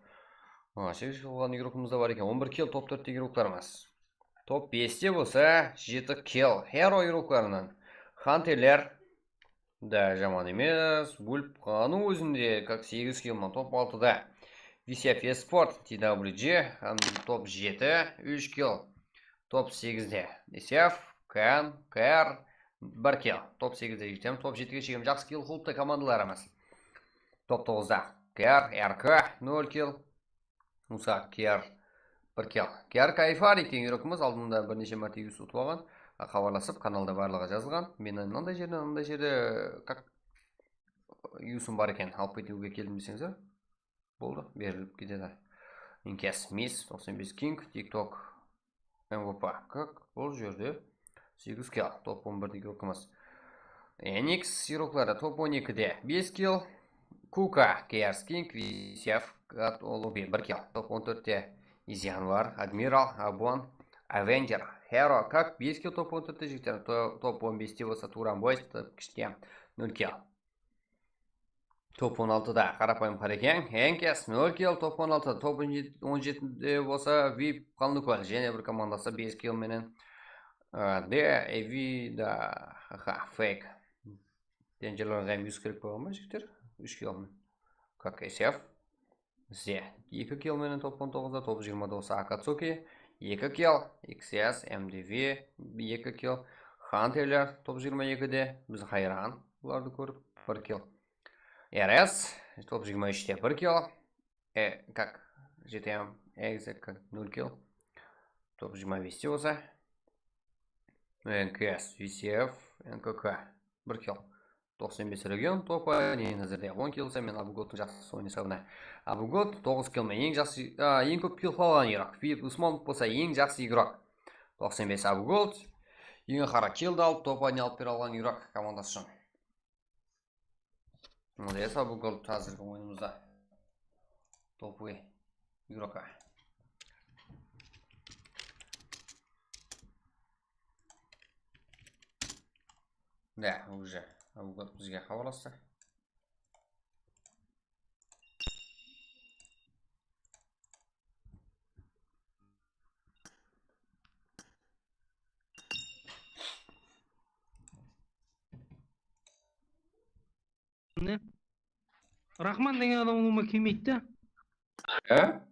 8 kill olgan игрокimiz da var ekan. 11 kill top 4 игрокlarimiz. Top 5'te bo'lsa 7 kill. Hero игрокларынан Hunter'ler da jomon emas. Wolf qani o'zinde как 8 kill top 6'da. VCF Esport TWG top 7, 3 kill. Top 8'de. VCF, Kan, KR 1 kill. Top 8'de yetəm. Top 7'ge chiqim. Жақсы kill qilibdi komandalarimiz. Top 9'da KR, RK 0 kill. Musa KR 1 kill. KR Kayfar ekan игрокimiz алдында бірнеше мәрте юс ұтып алған. Хабарласып, каналда барлығы жазылған. Мен мынандай жерде как юсым бар екен, алып кетуге келдім десеңіздер. Болды, беріліп кетеді. Инкес, Мис, 95 King, TikTok, MVP. Как? Бұл жерде 8 kill, топ 11'de игрокimiz. Enix игроклары топ 12'de 5 kill. Kuka, KR King, VCF, Olubi 1 kill. Топ 14'de Изян var, Admiral, Abon, Avenger, Hero, как 5 kill топ 14'de жігіттер. Топ 15'de болса Туран Бойс, топ кіште 0 kill. Top 16'da Қарапайым Қарекең, Enkes 0 kill, топ 16'da. Топ 17'de болса VIP Қалынықо'л, және бір командасы 5 kill менен. EV да Fake. Денжерлерге 100 керек болған ба жігіттер? 3 kill мен. Как SF. Z 2 kill менен топ 19'da. Топ 20'da болса Akatsuki 2 kill. XS, MDV 2 kill. Hunter'ler топ 22'de. Біз қайран бұларды көріп 1 kill. RS топ 23'de 1 kill. Как GTM Exec 0 kill. Топ 25'de болса NKS, VCF, NKK 1 kill. 95 регион топы дейін әзірде 10 kill. Мен Абуготтың жақсы ойнасауына. Абугот 9 kill мен ең жақсы, ең көп kill қалған игрок. Филип Усманов болса ең жақсы игрок. 95 Абугот. Ең қара kill алып, топ айны алып бере алған игрок командасы үшін. Молодец, Абугот қазіргі ойынымызда топовый игрока. Да, уже Абугот бізге хабарласты. Рахман деген адам оңыма келмейді да.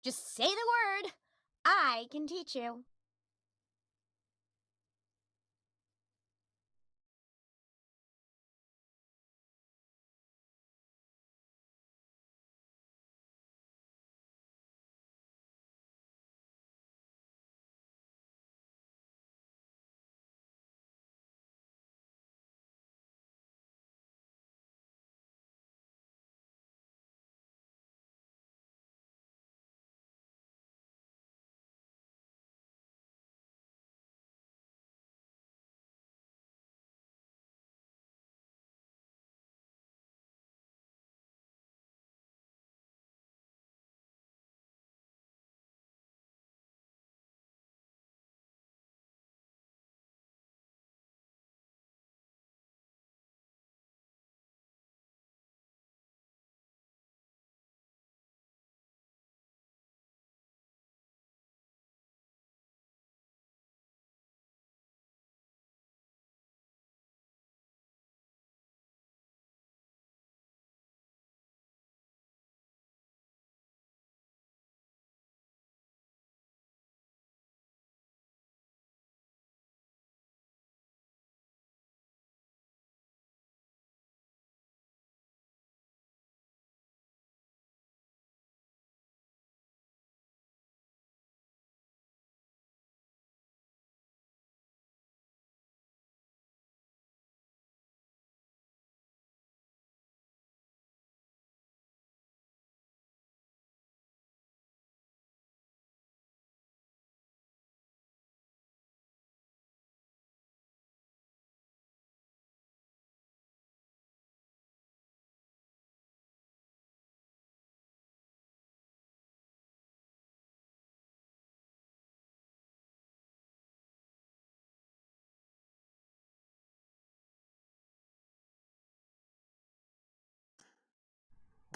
Just say the word. I can teach you.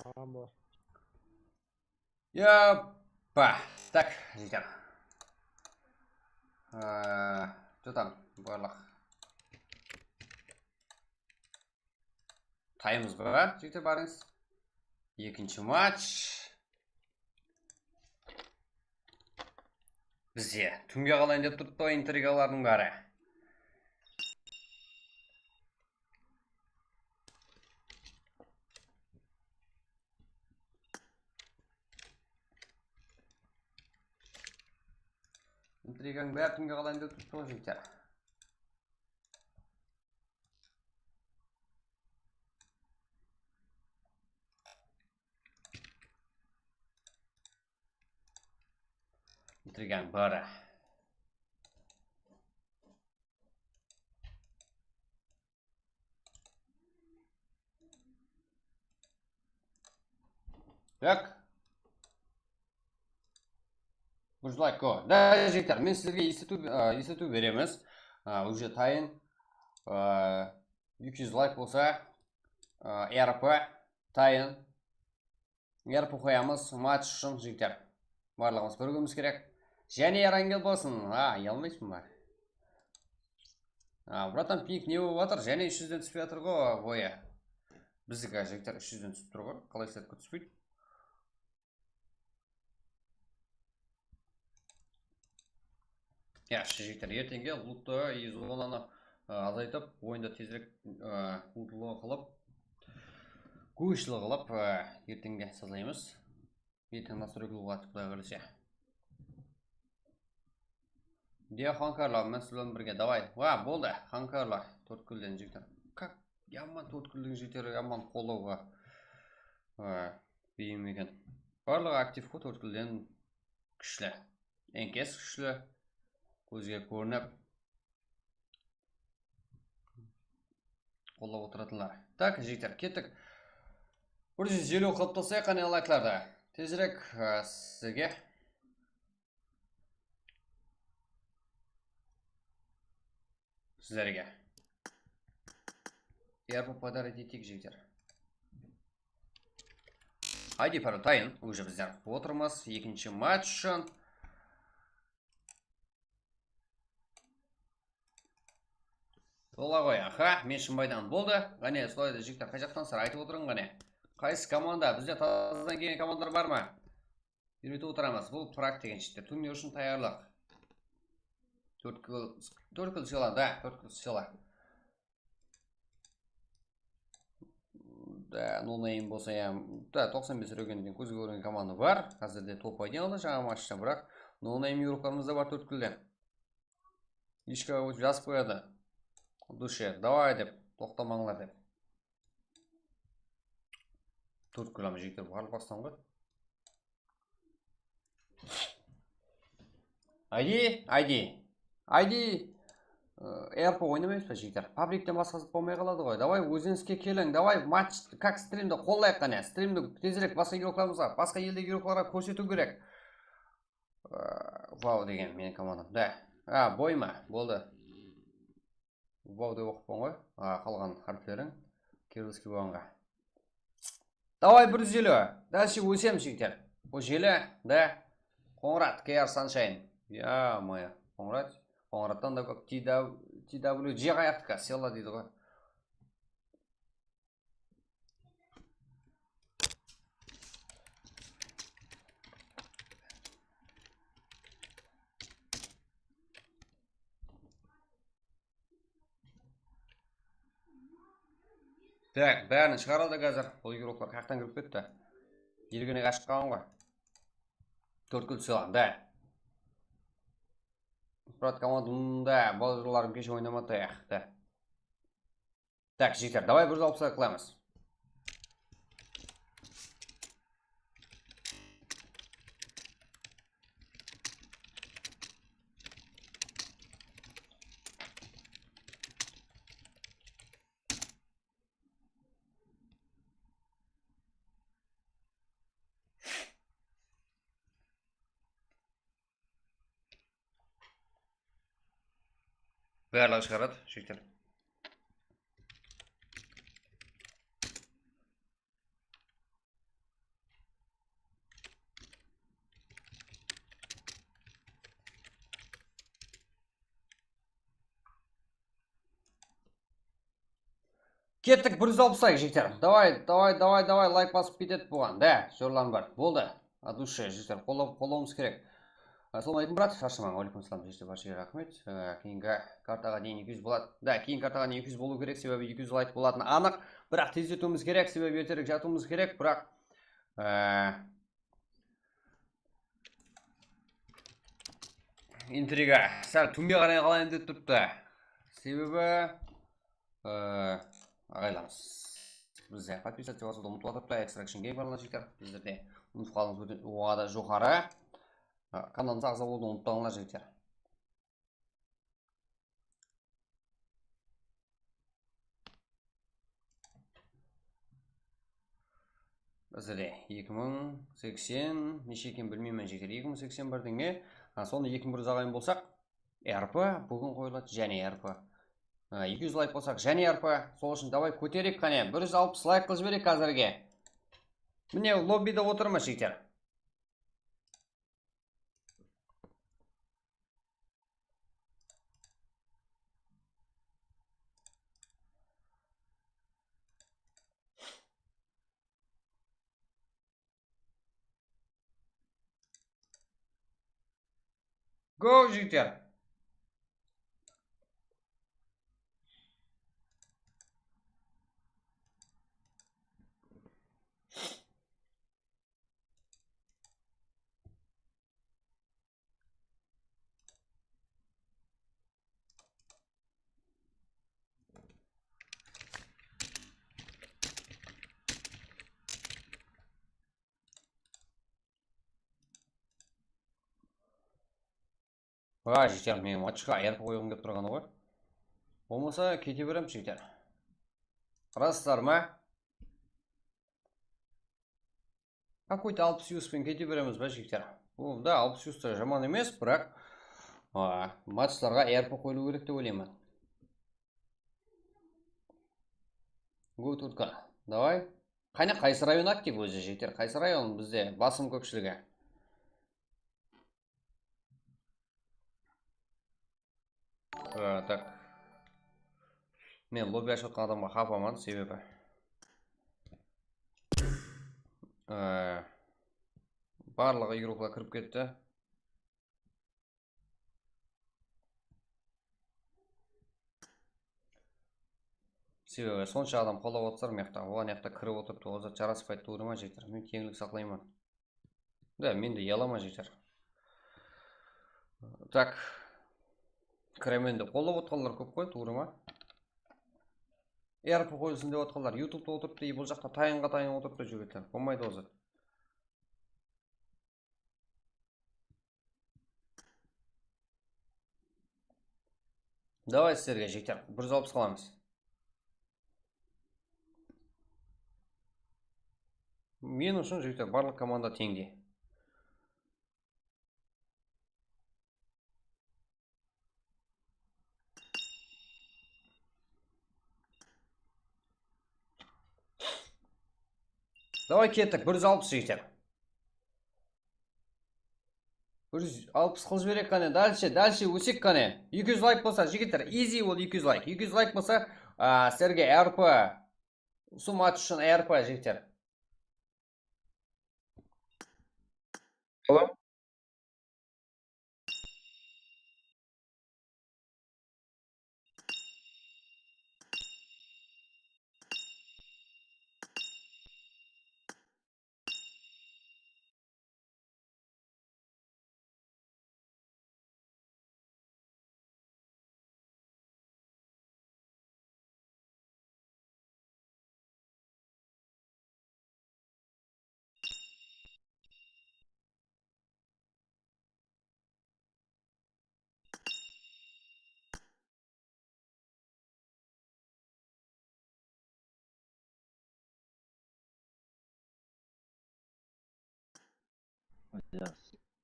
Бор. Япа. Так, жігіттер. Тұтам, барлық. Таймыз бар, жігіттер барыңыз. Екінші матч. Бізде түнге қалайын деп тұрды интригалардың бәрі. Интриганың бәрі түнге қалайын деп тұрды ғой жігіттер. Intrigaның бәрі. Так. Burjlayko. Да, жігіттер, мен сіздерге естіту береміз. Уже тайын 200 лайк болса, РП тайын. РП қоямыз матч үшін жігіттер. Барлығымыз бірігіміз керек. Және Ярангел болсын. Елмейсің ба? Братан пик не болып жатыр? Және 300-ден түспей жатыр ғой бойы. Біздікі жігіттер 300-ден түсіп тұр ғой. Қалай сәткі түспейді? Жігіттер, ертеңге лутты и зонаны азайтып, ойында тезірек лутлы қылып, көшілі қылып, ертеңге сазаймыз. Ертең насыры қылуға құдай қаласа. Де Ханкарлар, мен сіздермен бірге, давай. Болды, Ханкарлар, 4 күлден жігіттер. Как? Яман 4 күлдің жігіттері, яман қолауға бейім екен. Барлығы актив қой 4 күлден күшлі. Энкес күшлі, көзге көрініп қолап отыратынлар. Так, жігіттер, кеттік. 150 қалыптасай қане лайкларды. Тезірек сізге. Сіздерге. Ерпі подарить етек жігіттер. Айди паратайын, уже біздер отырмыз. Екінші матч үшін. Ола ғой, мен Шымбайдан болды. Ғане, солайды жігіттер, қай жақтансыздар айтып отырың ғане. Қайсы команда, бізде тазадан келген командар бар ма? Үйретіп отырамыз. Бұл прак деген жігіттер. Турнир үшін таярлық. 4 кіл села, да, 4 кіл села. Да, нолнайым болса, 95 өрегенден көзге көрген команда бар. Қазірде топ ойнады жаңа матчта, бірақ нолнайым еуроптарымызда бар 4 кілден. Ешқа жазып қояды. Душе, давай деп, тоқтамаңлар деп. 4 кілам жігіттер барлық бастан ғой. Айди. РП ойнамаймыз ба жігіттер? Пабликтен басқасы болмай қалады ғой. Давай өзіңізге келің. Давай матч, как стримді қолдайық қане. Стримді тезірек басқа герокларымызға, басқа елде герокларға көрсету керек. Вау деген менің командам. Да. Бойма. Болды. Вау деп оқыппын ғой. Қалған харфлерің кириллский болғанға. Давай 150. Дальше өсем жігіттер. Бұл желі, да. Қоңырат, KR Sunshine. Моя. Қоңыраттан да көп TWG қаяқтықа села дейді ғой. Так, бәрін шығарады қазір. Бұл героклар қақтан кіріп кетті. Елгіне қашып қалған ғой. 4 күл сыйлан, да. Брат командында балжыларым кеше ойнамады да. Так, жігіттер, давай 160 қылаймыз. Барлығы шығарады, жігіттер. Кеттік 160 жігіттер. Давай, лайк басып кетеді бұған. Да, жорлан бар. Болды. От души, жігіттер. Қолауымыз керек. Ассалаумағалейкум, брат. Шаршамаң. Алейкум ассалам, жігіттер. Баршаға рахмет. Кейінгі картаға дейін 200 болады. Да, кейін картаға дейін 200 болу керек, себебі 200 лайк болатын анық. Бірақ тездетуіміз керек, себебі ертерек жатуымыз керек. Бірақ интрига сәл түнге қарай қалайын деп тұрыпты. Себебі ағайламыз. Бізде подписаться болса ұмытып отырыпты. Extraction Game барлар жігіттер. Біздерде ұмытып қалыңыз оғада жоғары. Каналымыз ағза болуды ұмытпаңыздар жігіттер. Біздерде 2080 неше екен білмеймін жігіттер. 2080 бірдеңе. Соны 2100 ағайын болсақ, RP бүгін қойылады және RP. 200 лайк болсақ және RP. Сол үшін давай көтерек қане. 160 лайк қыз берек қазірге. Міне лоббиде отырма жігіттер. Go жігіттер. Жігіттер, мен матчқа аяр қойғым деп тұрғаны ғой. Болмаса кете берем жігіттер. Расыздар ма? Какой-то 60 юспен кете береміз бә жігіттер. Да, 60 юста жаман емес, бірақ матчларға аяр қойылу керек деп ойлаймын. Go турка. Давай. Қайсы район актив өзі жігіттер. Қайсы район бізде басым көпшілігі. Так. Мен лобби ашып отқан адамға хапаман, себебі барлығы игрокқа кіріп кетті. Себебі сонша адам қолап отырсар меқта, оған яқта кіріп отырыпты, озат жараспайды туырма жектер. Мен теңлік сақлаймын. Да, мен де ялама жектер. Так. Кіременді қолап отқалар көп қой, туырма. ERP қойылсын деп отқалар. Ютубта отырыпты, бұл жақта тайынға отырыпты жігіттер. Болмайды озат. Давай сіздерге жігіттер, 160 қаламыз. Мен үшін жігіттер барлық команда теңде. Давай кеттік, 160 жігіттер. 160 қыз берек қане, дальше өсек қане. 200 лайк болса жігіттер, easy ол 200 лайк. 200 лайк болса сіздерге RP. Осы матч үшін RP жігіттер. Алло.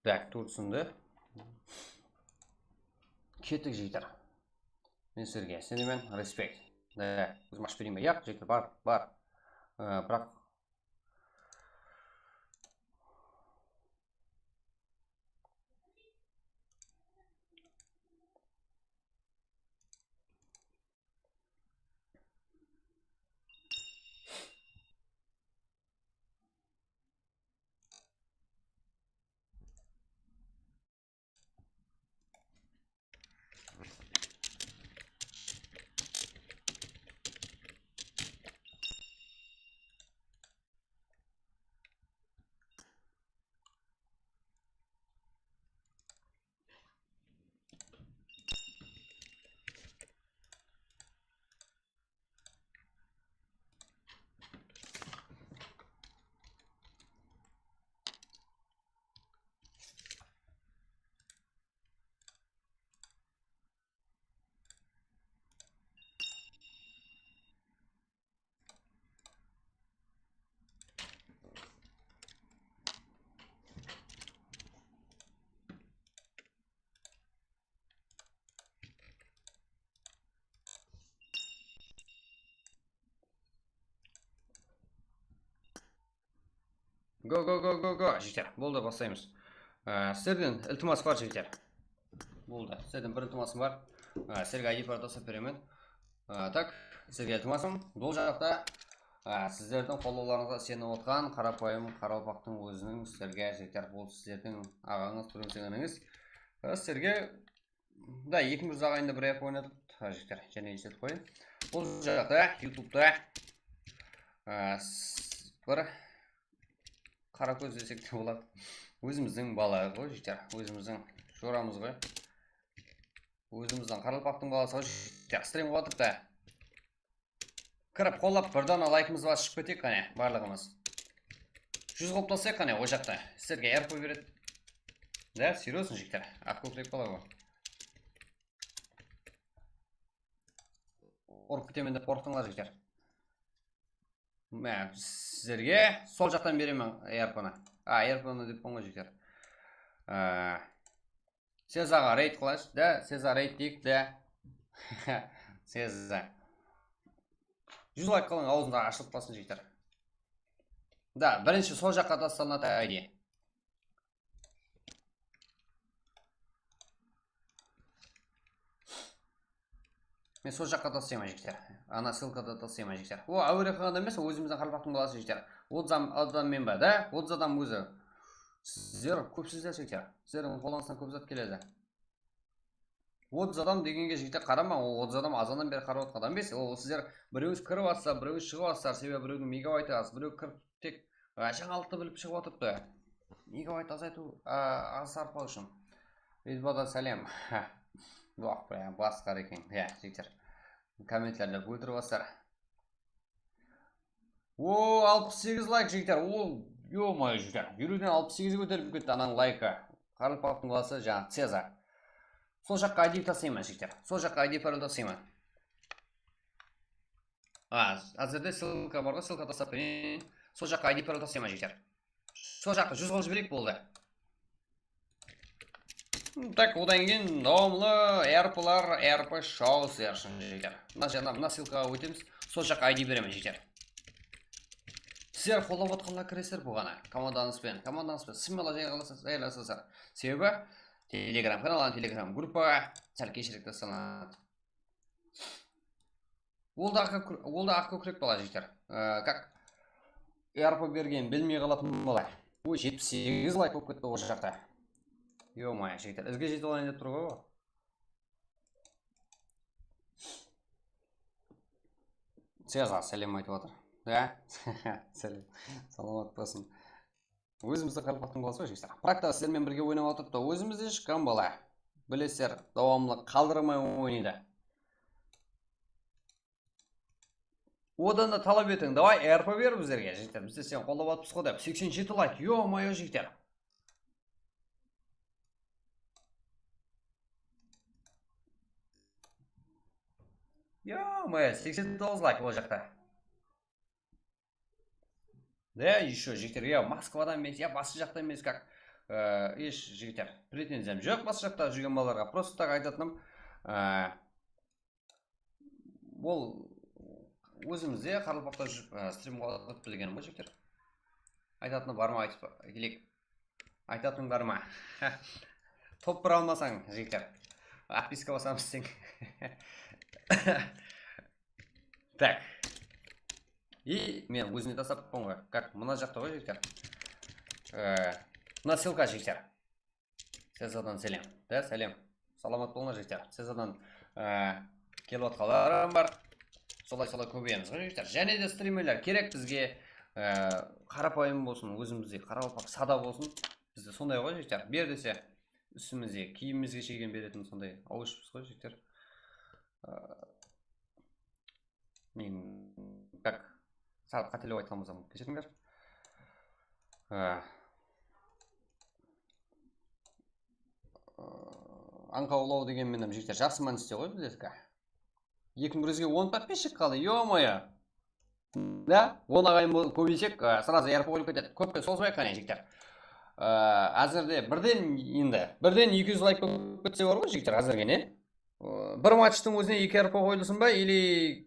Так, турсынды. Кеттік жігіттер. Мен сіздерге сенемен респект. Да, өзім ашып берейін бе? Яқ, жігіттер, бар. Бірақ Go, жігіттер. Болды, бастаймыз. Сіздерден ілтимас бар, жігіттер. Болды. Сіздерден бір ілтимасым бар. Сіздерге ID пароль тастап беремін. Так, сіздерге ілтимасым. Бұл жақта сіздердің қолдауларыңызға сеніп отқан қарапайым Қарақалпақтың өзінің сіздерге жігіттер. Бұл сіздердің ағаңыз, түрімсеңіңіз. Сіздерге да екіміз ағайында бір аяқ ойнадық, жігіттер. Және есет қойын. Бұл жақта YouTube-та бір қара көз десек те болады. Өзіміздің бала ғой, жігіттер. Өзіміздің жорамыз ғой. Өзіміздің Қарақалпақтың баласы ғой, жігіттер. Стрим қуатып та. Кіріп қолап бірден лайкымыз бас шығып кетек қане, барлығымыз. 100 қолып тасайық қане, о жақта. Сіздерге РП береді. Да, серьезно, жігіттер. Ақкөкірек бала ғой. Ұрып кетемін деп қорықтыңдар, жігіттер. Сіздерге сол жақтан беремін РП-ны. РП-ны деп қойған жігіттер. Сезаға рейд қылаш, да, Сеза рейд дейік, да. Сеза. 100 лайк қылың, аузында ашылып қалсын, жігіттер. Да, бірінші сол жаққа тасталынады ID. Мен сол жаққа тастаймын, жігіттер. Ана ссылкада тастаймын, жігіттер. О, әуре қылғанда емес, өзіміздің Қарақалпақтың баласы, жігіттер. 30 адаммен ба, да? 30 адам өзі. Сіздер көпсіздер, жігіттер. Сіздердің қолыңыздан көп зат келеді. 30 адам дегенге жігіттер қарама, ол 30 адам азаннан бері қарап отқан адам емес. Ол сіздер біреуіңіз кіріп жатсыздар, біреуіңіз шығып жатсыздар, себебі біреудің мегабайты аз, біреу кіріп тек жаңалықты біліп шығып отырыпты. Мегабайт азайту аз арқылы үшін. Ридбада сәлем. Жоқ, прям басқар екен. Жігіттер. Комментлерді өлтіріп жатсыздар. О, 68 лайк, жігіттер. О, ё-моё, жігіттер. Жүруден 68 көтеріп кетті ананың лайкі. Қарақалпақтың баласы жаңағы Сеза. Сол жаққа ID тасаймын, жігіттер. Сол жаққа ID пароль тасаймын. Әзірде ссылка бар ғой, ссылка тастап берейін. Сол жаққа ID пароль тасаймын, жігіттер. Сол жаққа 100 қол жіберейік болды. Так, одан кейін домлы РП-лар, РП шоу сәршін, жігіттер. Мына ссылкаға өтеміз. Сол жаққа ID беремін, жігіттер. Сіздер қолдап отқанға кіресіздер бұғана. Командаңызбен смело жайласыздар. Себебі Телеграм каналын, Телеграм группаға сәл кешірек тасталынады. Ол да ақкөкірек бала, жігіттер. Как РП берген білмей қалатын бала. Ой, 78 лайк болып кетті ол жақта. Ё-моё, жігіттер, ізге жетіп алайын деп тұр ғой. Сеза сәлем айтып отыр. Да? Сәлем. Саламат болсын. Өзімізді Қарақалпақтың баласы ғой, жігіттер. Практа сіздермен бірге ойнап отырып та, өзімізде шыққан бала. Білесіздер, давамлы қалдырмай ойнайды. Одан да талап етің, давай РП бер біздерге, жігіттер. Бізде сен қолдап атпыз ғой деп. 87 лайк, ё-моё, жігіттер. Ё-моё, 89 лайк ол жақта. Да, еще, жігіттер, я Москвадан емес, я басы жақта емес, как еш, жігіттер, претензиям жоқ басы жақта жүрген балаларға. Просто так айтатыным, ол өзімізде Қарақалпақта жүріп стрим қуатып білгенім ғой, жігіттер. Айтатыны бар ма, айтып келек. Айтатының бар ма? Топ бір алмасаң, жігіттер. Отписка басамыз сен. Так. И мен өзіне тастап қойған ғой. Как, мына жақта ғой, жігіттер. Мына ссылка, жігіттер. Сезадан сәлем. Да, сәлем. Саламат болыңдар, жігіттер. Сезадан келіп отқаларым бар. Солай көбейеміз ғой, жігіттер. Және де стримерлер керек бізге. Қарапайым болсын, өзімізде Қарақалпақ сада болсын. Бізде сондай ғой, жігіттер. Бер десе, үстімізде киімімізге шеген беретін сондай ауышпыз ғой, жігіттер. Мен как сағат қателеп айтқанымыздан кешіріңдер. Аңқа аулау деген менің жігіттер жақсы мәністе ғой білесіз. 200-ге 10 подписчик қалды, ё-моё. Да, 10 ағайын көбейсек, сразу РП өліп кетеді. Көпке созбайық қане, жігіттер. Әзірде бірден 200 лайк көп кетсе бар ғой, жігіттер, әзірге не? Бір матчтың өзіне 2 РП қойылсын ба, или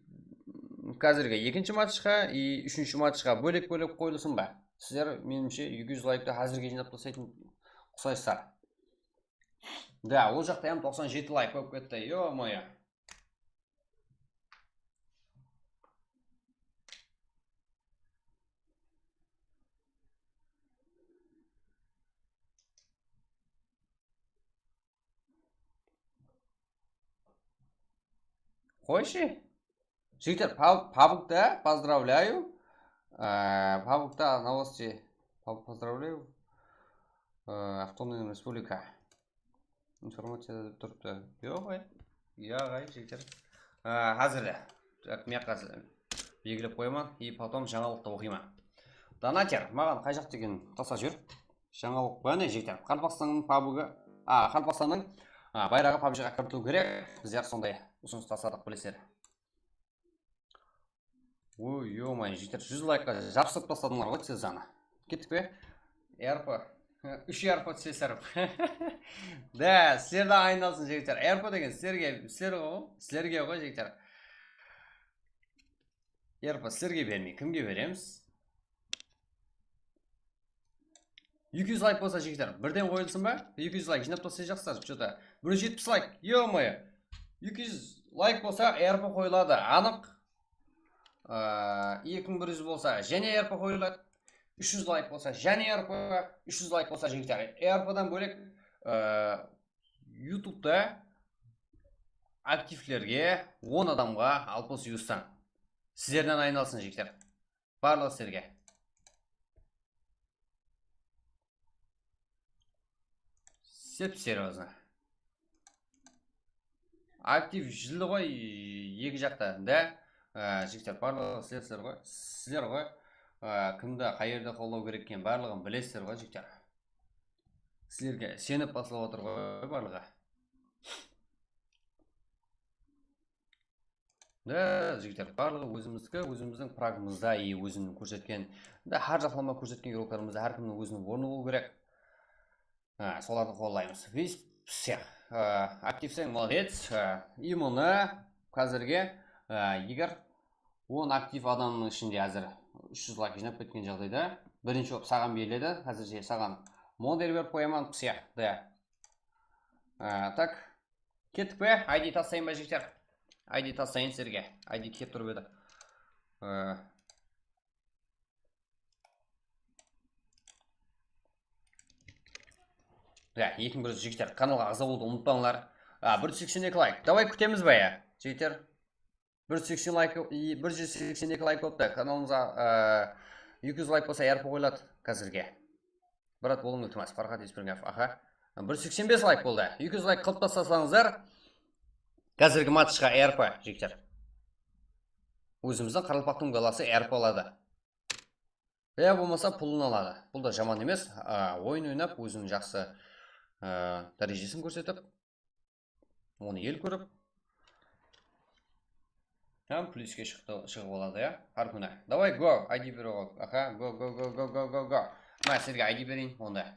қазірге екінші матчқа и үшінші матчқа бөлек қойылсын ба? Сіздер меніңше 200 лайкты әзірге жинап тастайтын ұқсайсыздар. Да, ол жақта 97 лайк болып кетті. Ё-моё. Қойшы. Жігіттер, Павукта поздравляю. Павукта новости. Поздравляю. Автономная республика. Информация тұрыпты. Ё-ғой. Яғай, жігіттер. Қазір мен қазір белгілеп қойман, и потом жаңалықты оқиман. Донатер, маған қай жақ деген таса жүр. Жаңалық қойғаны жігіттер. Қарпақстанның пабуғы, Қарпақстанның байрағы пабжыға кірту керек. Біздер сондай ұсыныс тасадық, білесер. Ой, ё-май, жігіттер, 100 лайкқа жапсып тастадыңдар ғой сіз ана. Кеттік бе? Әрпі. 3 әрпі түсесеріп. Да, сіздерді айналсын жігіттер. Әрпі деген сіздерге ғой жігіттер. Әрпі сіздерге бермей, кімге береміз? 200 лайк болса жігіттер, бірден қойылсын ба? 200 лайк жинап тастай жақсар, что-то 170 лайк, ё-мое. 200 лайк болса, әрпі қойылады, анық. 2100 болса, және әрпі қойылады. 300 лайк болса, және әрпі, 300 лайк болса жігіттер. Әрпідан бөлек YouTube'да активлерге 10 адамға 60 юстан. Сіздерден айналсын жігіттер. Барлық сіздерге. Сеп серьезно. Актив жылы ғой екі жақта, да? Жігіттер, барлығы сіздер ғой. Кімді қайерде қолдау керек екен барлығын білесіздер ғой жігіттер. Сіздерге сеніп басылып отыр ғой барлығы. Да, жігіттер, барлығы өзіміздің прагымызда и өзінің көрсеткен, да, har жақлама көрсеткен геройларымызда әркімнің өзінің орны болу керек. Соларды қолдаймыз. Весь всех. Активсен молодец. И мұны қазірге егер 10 актив адамның ішінде әзір 300 лайк жинап кеткен жағдайда бірінші болып саған беріледі. Қазірше саған модель беріп қоямын всех. Да. Так, кеттік бе? ID тастайын ба жігіттер? ID тастайын сіздерге. ID кеп тұрып еді. Да, 2100 жігіттер, каналға ағза болды, ұмытпаңлар. 182 лайк. Давай күтеміз бе, жігіттер? 182 лайк болыпты. Каналымызға 200 лайк болса әрпі қойылады қазірге. Брат болың өтіміз, Фархат Еспіргенов. 185 лайк болды. 200 лайк қылып тастасаңыздар, қазіргі матчқа әрпі, жігіттер. Өзіміздің Қаралпақтың баласы әрпі алады. Я болмаса пұлын алады. Бұл да жаман емес. Ойын ойнап, өзінің жақсы дәрежесін көрсетіп, оны ел көріп, плюске шығып олады, я? Har күні. Давай, go, ID беру ғой. Go. Мен сіздерге ID берейін, онда.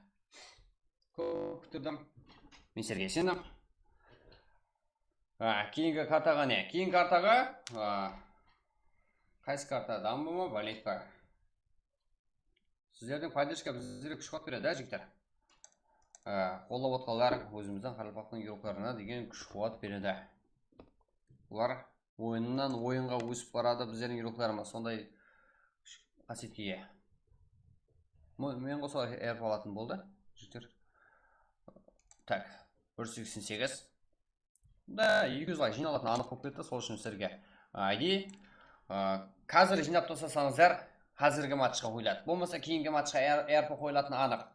Күтірдім. Мен сіздерге сенім. Кейінгі картаға не? Кейінгі картаға, қайсы карта? Дамбы ма? Валетка. Сіздердің поддержка біздерге күш қуат береді, жігіттер. Қолдап отқандар өзіміздің Қаралпақтың геройларына деген күш қуат береді. Олар ойыннан ойынға өсіп барады біздердің геройларымыз, сондай қасиетке ие. Мен қоса әріп алатын болды, жігіттер. Так, 188. Да, 200 лайк жиналатын анық болып кетті, сол үшін сіздерге ID. Қазір жинап тастасаңыздар, қазіргі матчқа қойылады. Болмаса кейінгі матчқа әрпі қойылатын анық.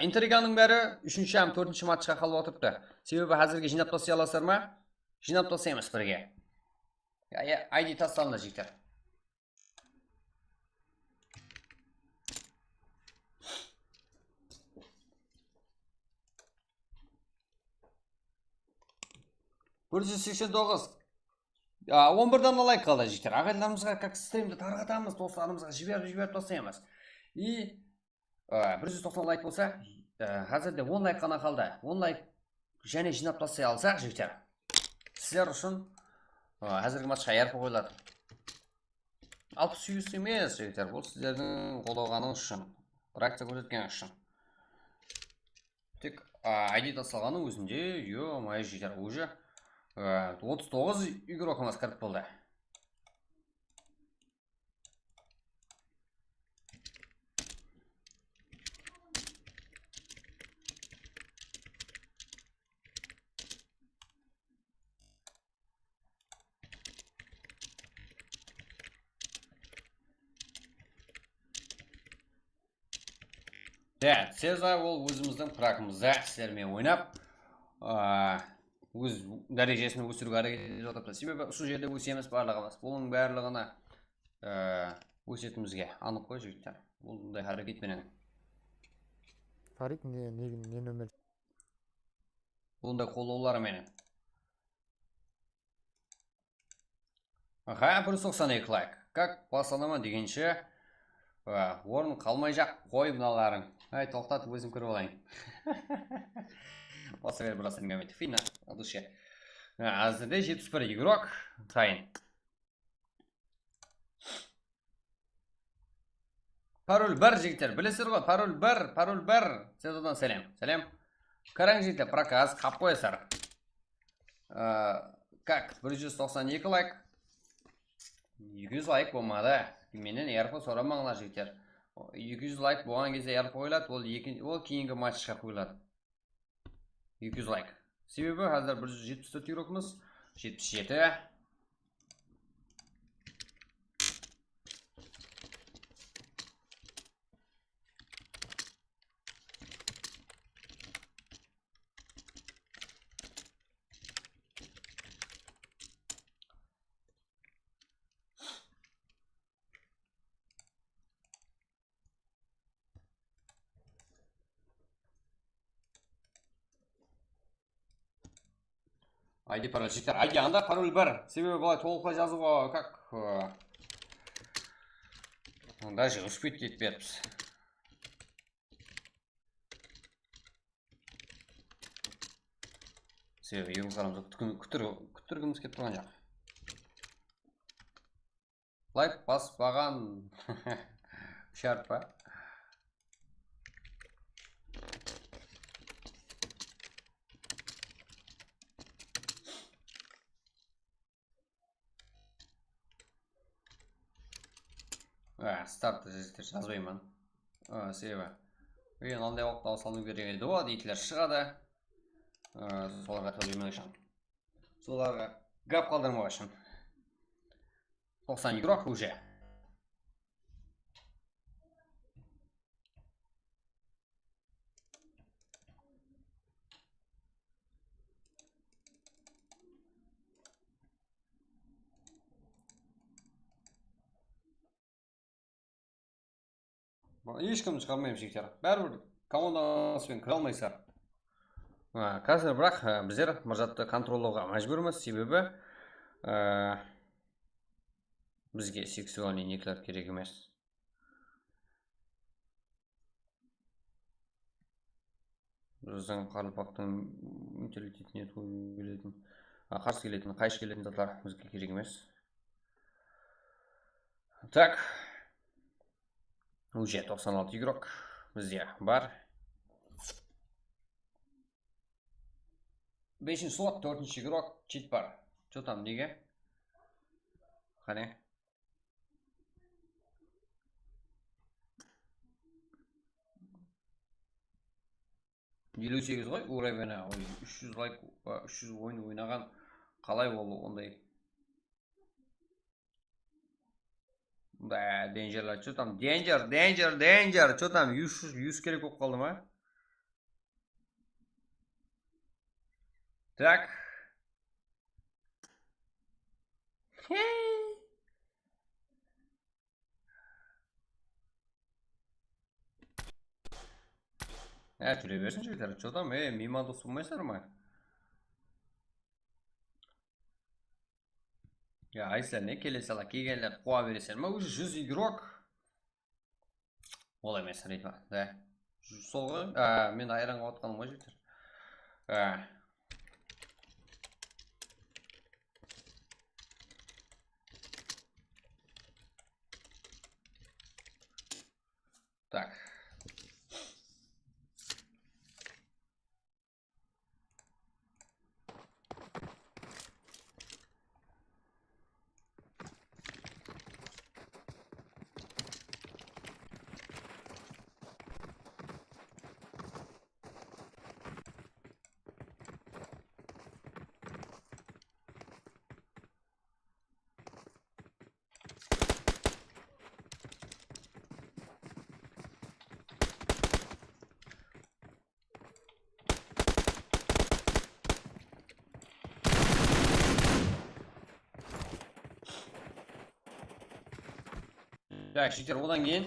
Интриганың бәрі 3-ші әм 4-ші матчқа қалып отырыпты. Себебі қазірге жинап тастай аласыздар ма? Жинап тастаймыз бірге. ID тасталынды жігіттер. $189. 11-дан лайк қалды жігіттер. Ағайларымызға как стримді тарғатамыз, достарымызға жіберіп тастаймыз. И 190 лайк болса, қазірде 10 лайк қана қалды. 10 лайк және жинап тастай алсақ жігіттер, сіздер үшін әзіргі матчқа әрпі қойылады. Алпыс сүйіс емес жігіттер, бұл сіздердің қолдағаныңыз үшін, реакция көрсеткеніңіз үшін. Тек ID тасалғанның өзінде, ё-май жігіттер, уже 39 игрокымыз кіріп болды. Сеза ол өзіміздің прагымызда сіздермен ойнап, өз дәрежесін өсіруге әрекет етіп жатыр. Себебі осы жерде өсеміз барлығымыз. Бұның барлығына өсетімізге анық қой жігіттер. Бұндай әрекетпенен. Фарид не нөмір? Бұндай қолдаулары менен. 192 лайк. Как пасанама дегенше, орын қалмай жақ қой мыналарың. Ай, тоқтатып өзім көріп алайын. Баса бер бірастырын көмейді. Фина, от душе. Әзірде 71 игрок. Тайын. Пароль 1 жігіттер. Білесіздер ғой? Пароль 1. Сезодан сәлем. Сәлем. Қараң жігіттер, проказ қап қойсар. Как? 192 лайк. 200 лайк болмады. Менен ярпы сорамаңлар жігіттер. 200 лайк болған кезде ярпы қойылады, ол кейінгі матчқа қойылады. 200 лайк. Себебі қазір 174 игрокымыз, 77. ID пароль жігіттер. ID анда пароль 1. Себебі бұлай толықтай жазуға как даже успеть кетіп беріпсіз. Себебі еуімізді күттіргіміз кетіп тұрған жақ. Лайк баспаған шарт па? Старты жазбаймын. Себебі андай уақытта алсану керек еді ғой дейтілер шығады. Соларға төлемеу үшін. Соларға гап қалдырмау үшін. 90 игрок уже. Ешкімді шығармаймын жігіттер. Бәрібір командаспен кіре алмайсыздар. Қазір бірақ біздер мұржатты контролдауға мәжбүрміз, себебі бізге сексуальный некілер керек емес. Біздің қарылпақтың менталитетіне қарсы келетін, қайшы келетін затлар бізге керек емес. Так. Уже 96 игрок бізде бар. 5-ші слот, 4-ші игрок, чит бар. Что там, неге? Қане? Елу 8 ғой, уровені 300 лайк, 300 ойын ойнаған қалай болу ондай? Да, денджерлер, что там? Денджер, что там? 100 керек болып қалды ма? Так. Түре берсін жігіттер, что там? Мимадо сұлмайсар ма? Айсылар не келесала кегенлер қуа бересен ма? Уже 100 игрок. Ол емес, рейтма. Да. Сол ғой? Мен айранға отқаным ғой жігіттер. Так, жігіттер, одан кейін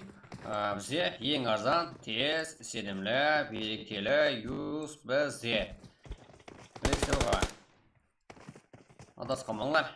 бізде ең арзан, тез, сенімлі, берекелі USB-C. Білесіздер ғой. Адасқанмаңдар.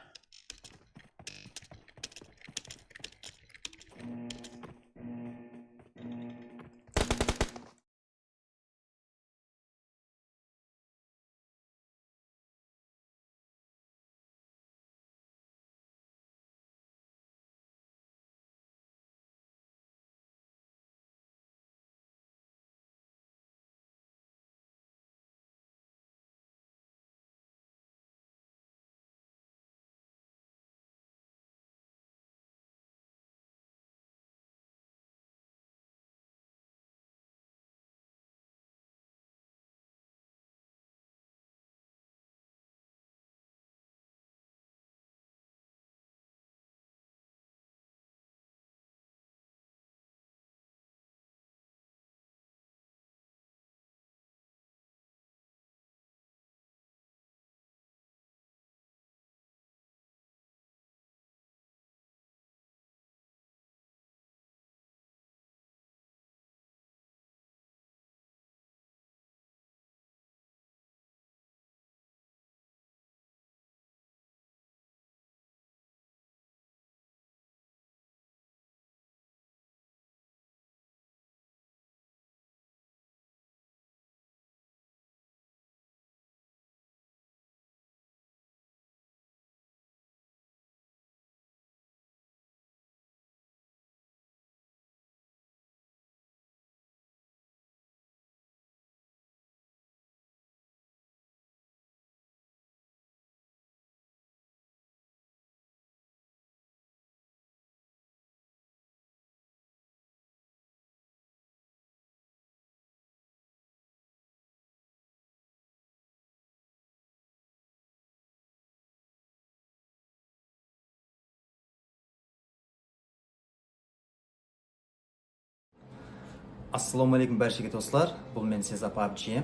Ассалаумағалейкум баршаға достар, бұл мен Сеза PUBG.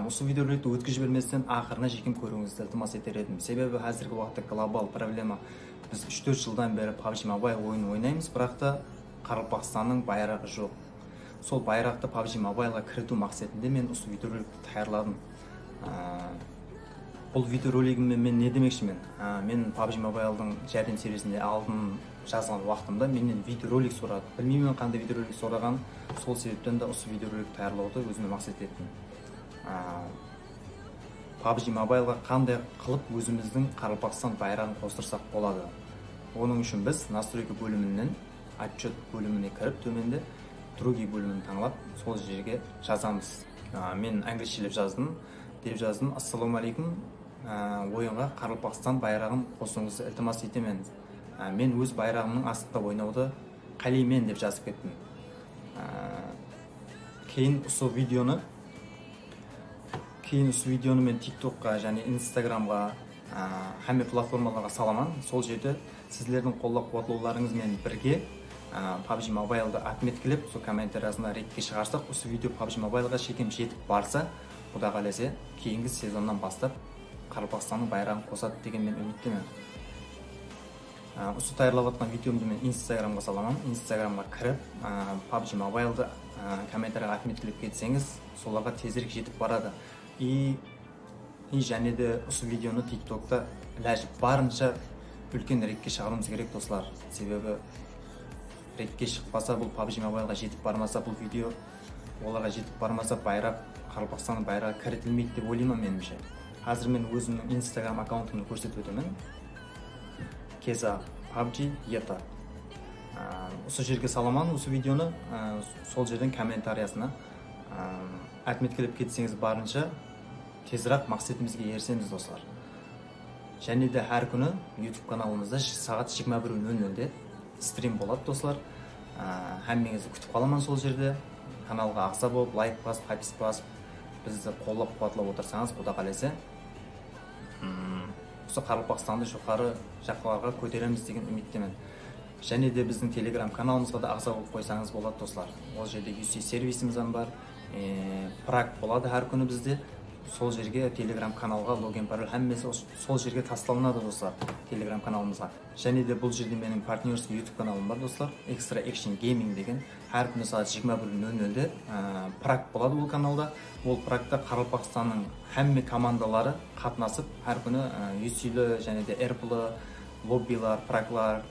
Осы видеороликті өткізіп жіберместен ақырына жекем көруіңізді ілтимас етер едім. Себебі қазіргі уақытта глобал проблема. Біз 3-4 жылдан бері PUBG Mobile ойын ойнаймыз, бірақ та Қарақалпақстанның байрағы жоқ. Сол байрақты PUBG Mobileға кіріту мақсатында мен осы видеороликті таярладым. Бұл видеоролигіммен мен не демекшімін? Мен PUBG Mobile'дың жәрдем сервисінде алдын жазған уақытымда менен видеоролик сұрады. Білмеймін қандай видеоролик сұраған, сол себептен де осы видеоролик таярлауды өзіме мақсат еттім. PUBG Mobile'ға қандай қылып өзіміздің Қарақалпақстан байрағын қостырсақ болады. Оның үшін біз настройка бөлімінен отчет бөліміне кіріп, төменде другие бөлімін таңлап, сол жерге жазамыз. Мен англисшелеп жаздым. Деп жаздым: ассалаумағалейкум, ойынға Қарақалпақстан байрағын қосуыңызды ілтимас етемін. Мен өз байрағымның астында ойнауды қалаймын деп жазып кеттім. Кейін осы видеоны мен TikTokқа және Instagramға, хамме платформаларға саламан. Сол жерде сіздердің қолдап қуатлауларыңызмен бірге PUBG Mobile'ды отметкілеп, сол комментариясына ретке шығарсақ, осы видео PUBG Mobile'ға шекем жетіп барса, Құда қаласа, кейінгі сезоннан бастап Қарақалпақстанның байрағын қосады деген мен үміттемін. Осы таярлап жатқан видеомды мен Instagramға саламын. Instagramға кіріп, PUBG Mobile'ды комментарияға отметкілеп кетсеңіз, соларға тезірек жетіп барады. И және де осы видеоны TikTokта ләжіп барынша үлкен ретке шығаруымыз керек, достар. Себебі ретке шықпаса, бұл PUBG Mobile'ға жетіп бармаса, бұл видео оларға жетіп бармаса, байрақ, Қарақалпақстанның байрағы кірітілмейді деп ойлаймын меніңше. Қазір мен өзімнің Instagram аккаунтымды көрсетіп өтемін. Keza PUBG ETA. Осы жерге саламан осы видеоны, сол жерден комментариясына отметкілеп кетсеңіз барынша тезірек мақсатымызға ерсеміз, достар. Және де әр күні YouTube каналымызда сағат 21:00-де стрим болады, достар. Әммеңізді күтіп қаламан сол жерде. Каналға ағза болып, лайк басып, подписка басып, бізді қолдап қуатлап отырсаңыз, Құда қаласа, осы Қарақалпақстанды жоғары жаққа көтереміз деген үміттемін. Және де біздің Telegram каналымызға да ағза болып қойсаңыз болады, достар. Ол жерде UC сервисіміз бар, прак болады әр күні бізде. сол жерге телеграм каналға логин пароль һәммесі сол жерге тасталынады достар, телеграм каналымызға. Және де бұл жерде менің партнерский YouTube каналым бар достар, Extra Action Gaming деген. Әр күні сағат 21:00-де прак болады бұл каналда. Ол практа Қарақалпақстанның һәмме командалары қатынасып, әр күні UC-лі және де RP-лі лоббилар, праклар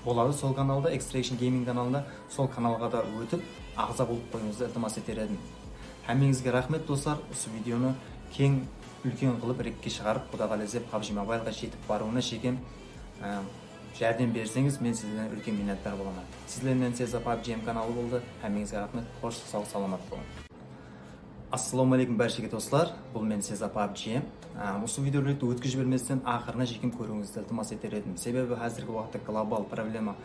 болады сол каналда, Extra Action Gaming каналында. Сол каналға да өтіп, ағза болып қойыңызды ілтимас етер едім. Әмеңізге рахмет достар. Осы видеоны кең үлкен қылып рекке шығарып, Құда қаласа PUBG Mobileға жетіп баруына шекем жәрдем берсеңіз, мен сізден үлкен миннаттар боламын. Сіздермен Сеза PUBG каналы болды. Әмеңізге рахмет. Қош сау саламат болыңыз. Ассалаумағалейкум баршаға достар. Бұл мен Сеза PUBG. Осы видеороликті өткізіп жіберместен ақырына жекем көруіңізді ілтимас етер едім. Себебі қазіргі уақытта глобал проблема.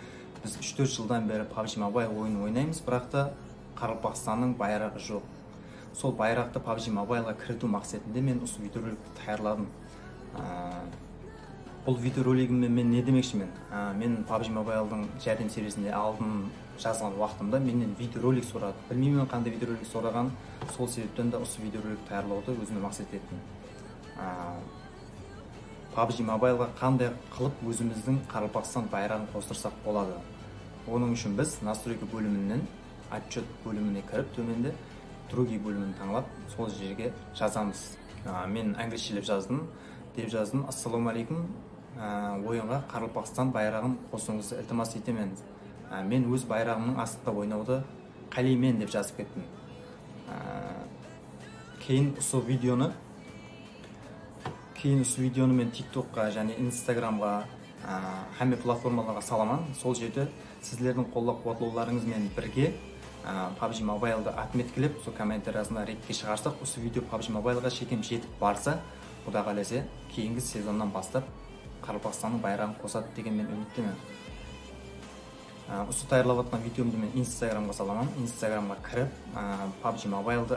Біз 3-4 жылдан бері PUBG Mobile ойын ойнаймыз, бірақ та Қарақалпақстанның байрағы жоқ. Сол байрақты PUBG Mobileға кіріту мақсатында мен осы видеороликті таярладым. Бұл видеоролигіммен мен не демекшімін? Мен PUBG Mobile'дың жәрдем сервисінде алдын жазған уақытымда менен видеоролик сұрады. Білмеймін қандай видеоролик сұраған, сол себептен де осы видеоролик таярлауды өзіме мақсат еттім. PUBG Mobileға қандай қылып өзіміздің Қарақалпақстан байрағын қостырсақ болады. Оның үшін біз настройка бөлімінен отчет бөліміне кіріп, төменде другий бөлімін таңлап, сол жерге жазамыз. Мен англисчелеп жаздым. Деп жаздым: ассалаумағалейкум, ойынға Қарақалпақстан байрағын қосуыңызды ілтимас етемін. Мен өз байрағымның астында ойнауды қалаймын деп жазып кеттім. Кейін осы видеоны мен TikTokқа және Instagramға, һәмме платформаларға саламан. Сол жерде сіздердің қолдау-қуатлауларыңызбен бірге PUBG Mobile'ды отметкілеп, сол комментариясында рекке шығарсақ, осы видео PUBG Mobileға шекем жетіп барса, Құда қаласа кейінгі сезоннан бастап Қарақалпақстанның байрағын қосады деген мен үміттемін. Осы таярлап жатқан видеомды мен Instagramға саламан. Instagramға кіріп, PUBG Mobile'ды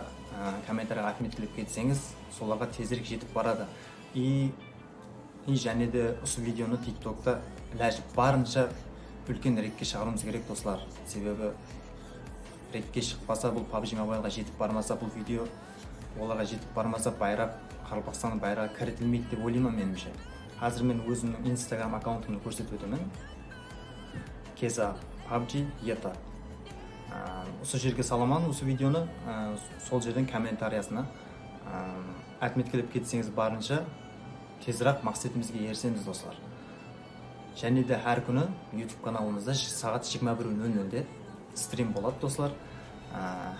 комментарияға отметкілеп кетсеңіз, соларға тезірек жетіп барады. И және де осы видеоны TikTokта барынша үлкен рекке шығаруымыз керек достар. Себебі рекке шықпаса, бұл PUBG Mobileға жетіп бармаса, бұл видео оларға жетіп бармаса, байрақ, Қарақалпақстанның байрағы кірітілмейді деп ойлаймын меніңше. Қазір мен өзімнің Instagram аккаунтымды көрсетіп өтемін. Keza PUBG ETA. Осы жерге саламан осы видеоны, сол жерден комментариясына отметкілеп кетсеңіз, барынша тезірек мақсатымызға ерсеңіз достар. Және де әр күні YouTube каналымызда сағат 21:00-де стрим болады достар.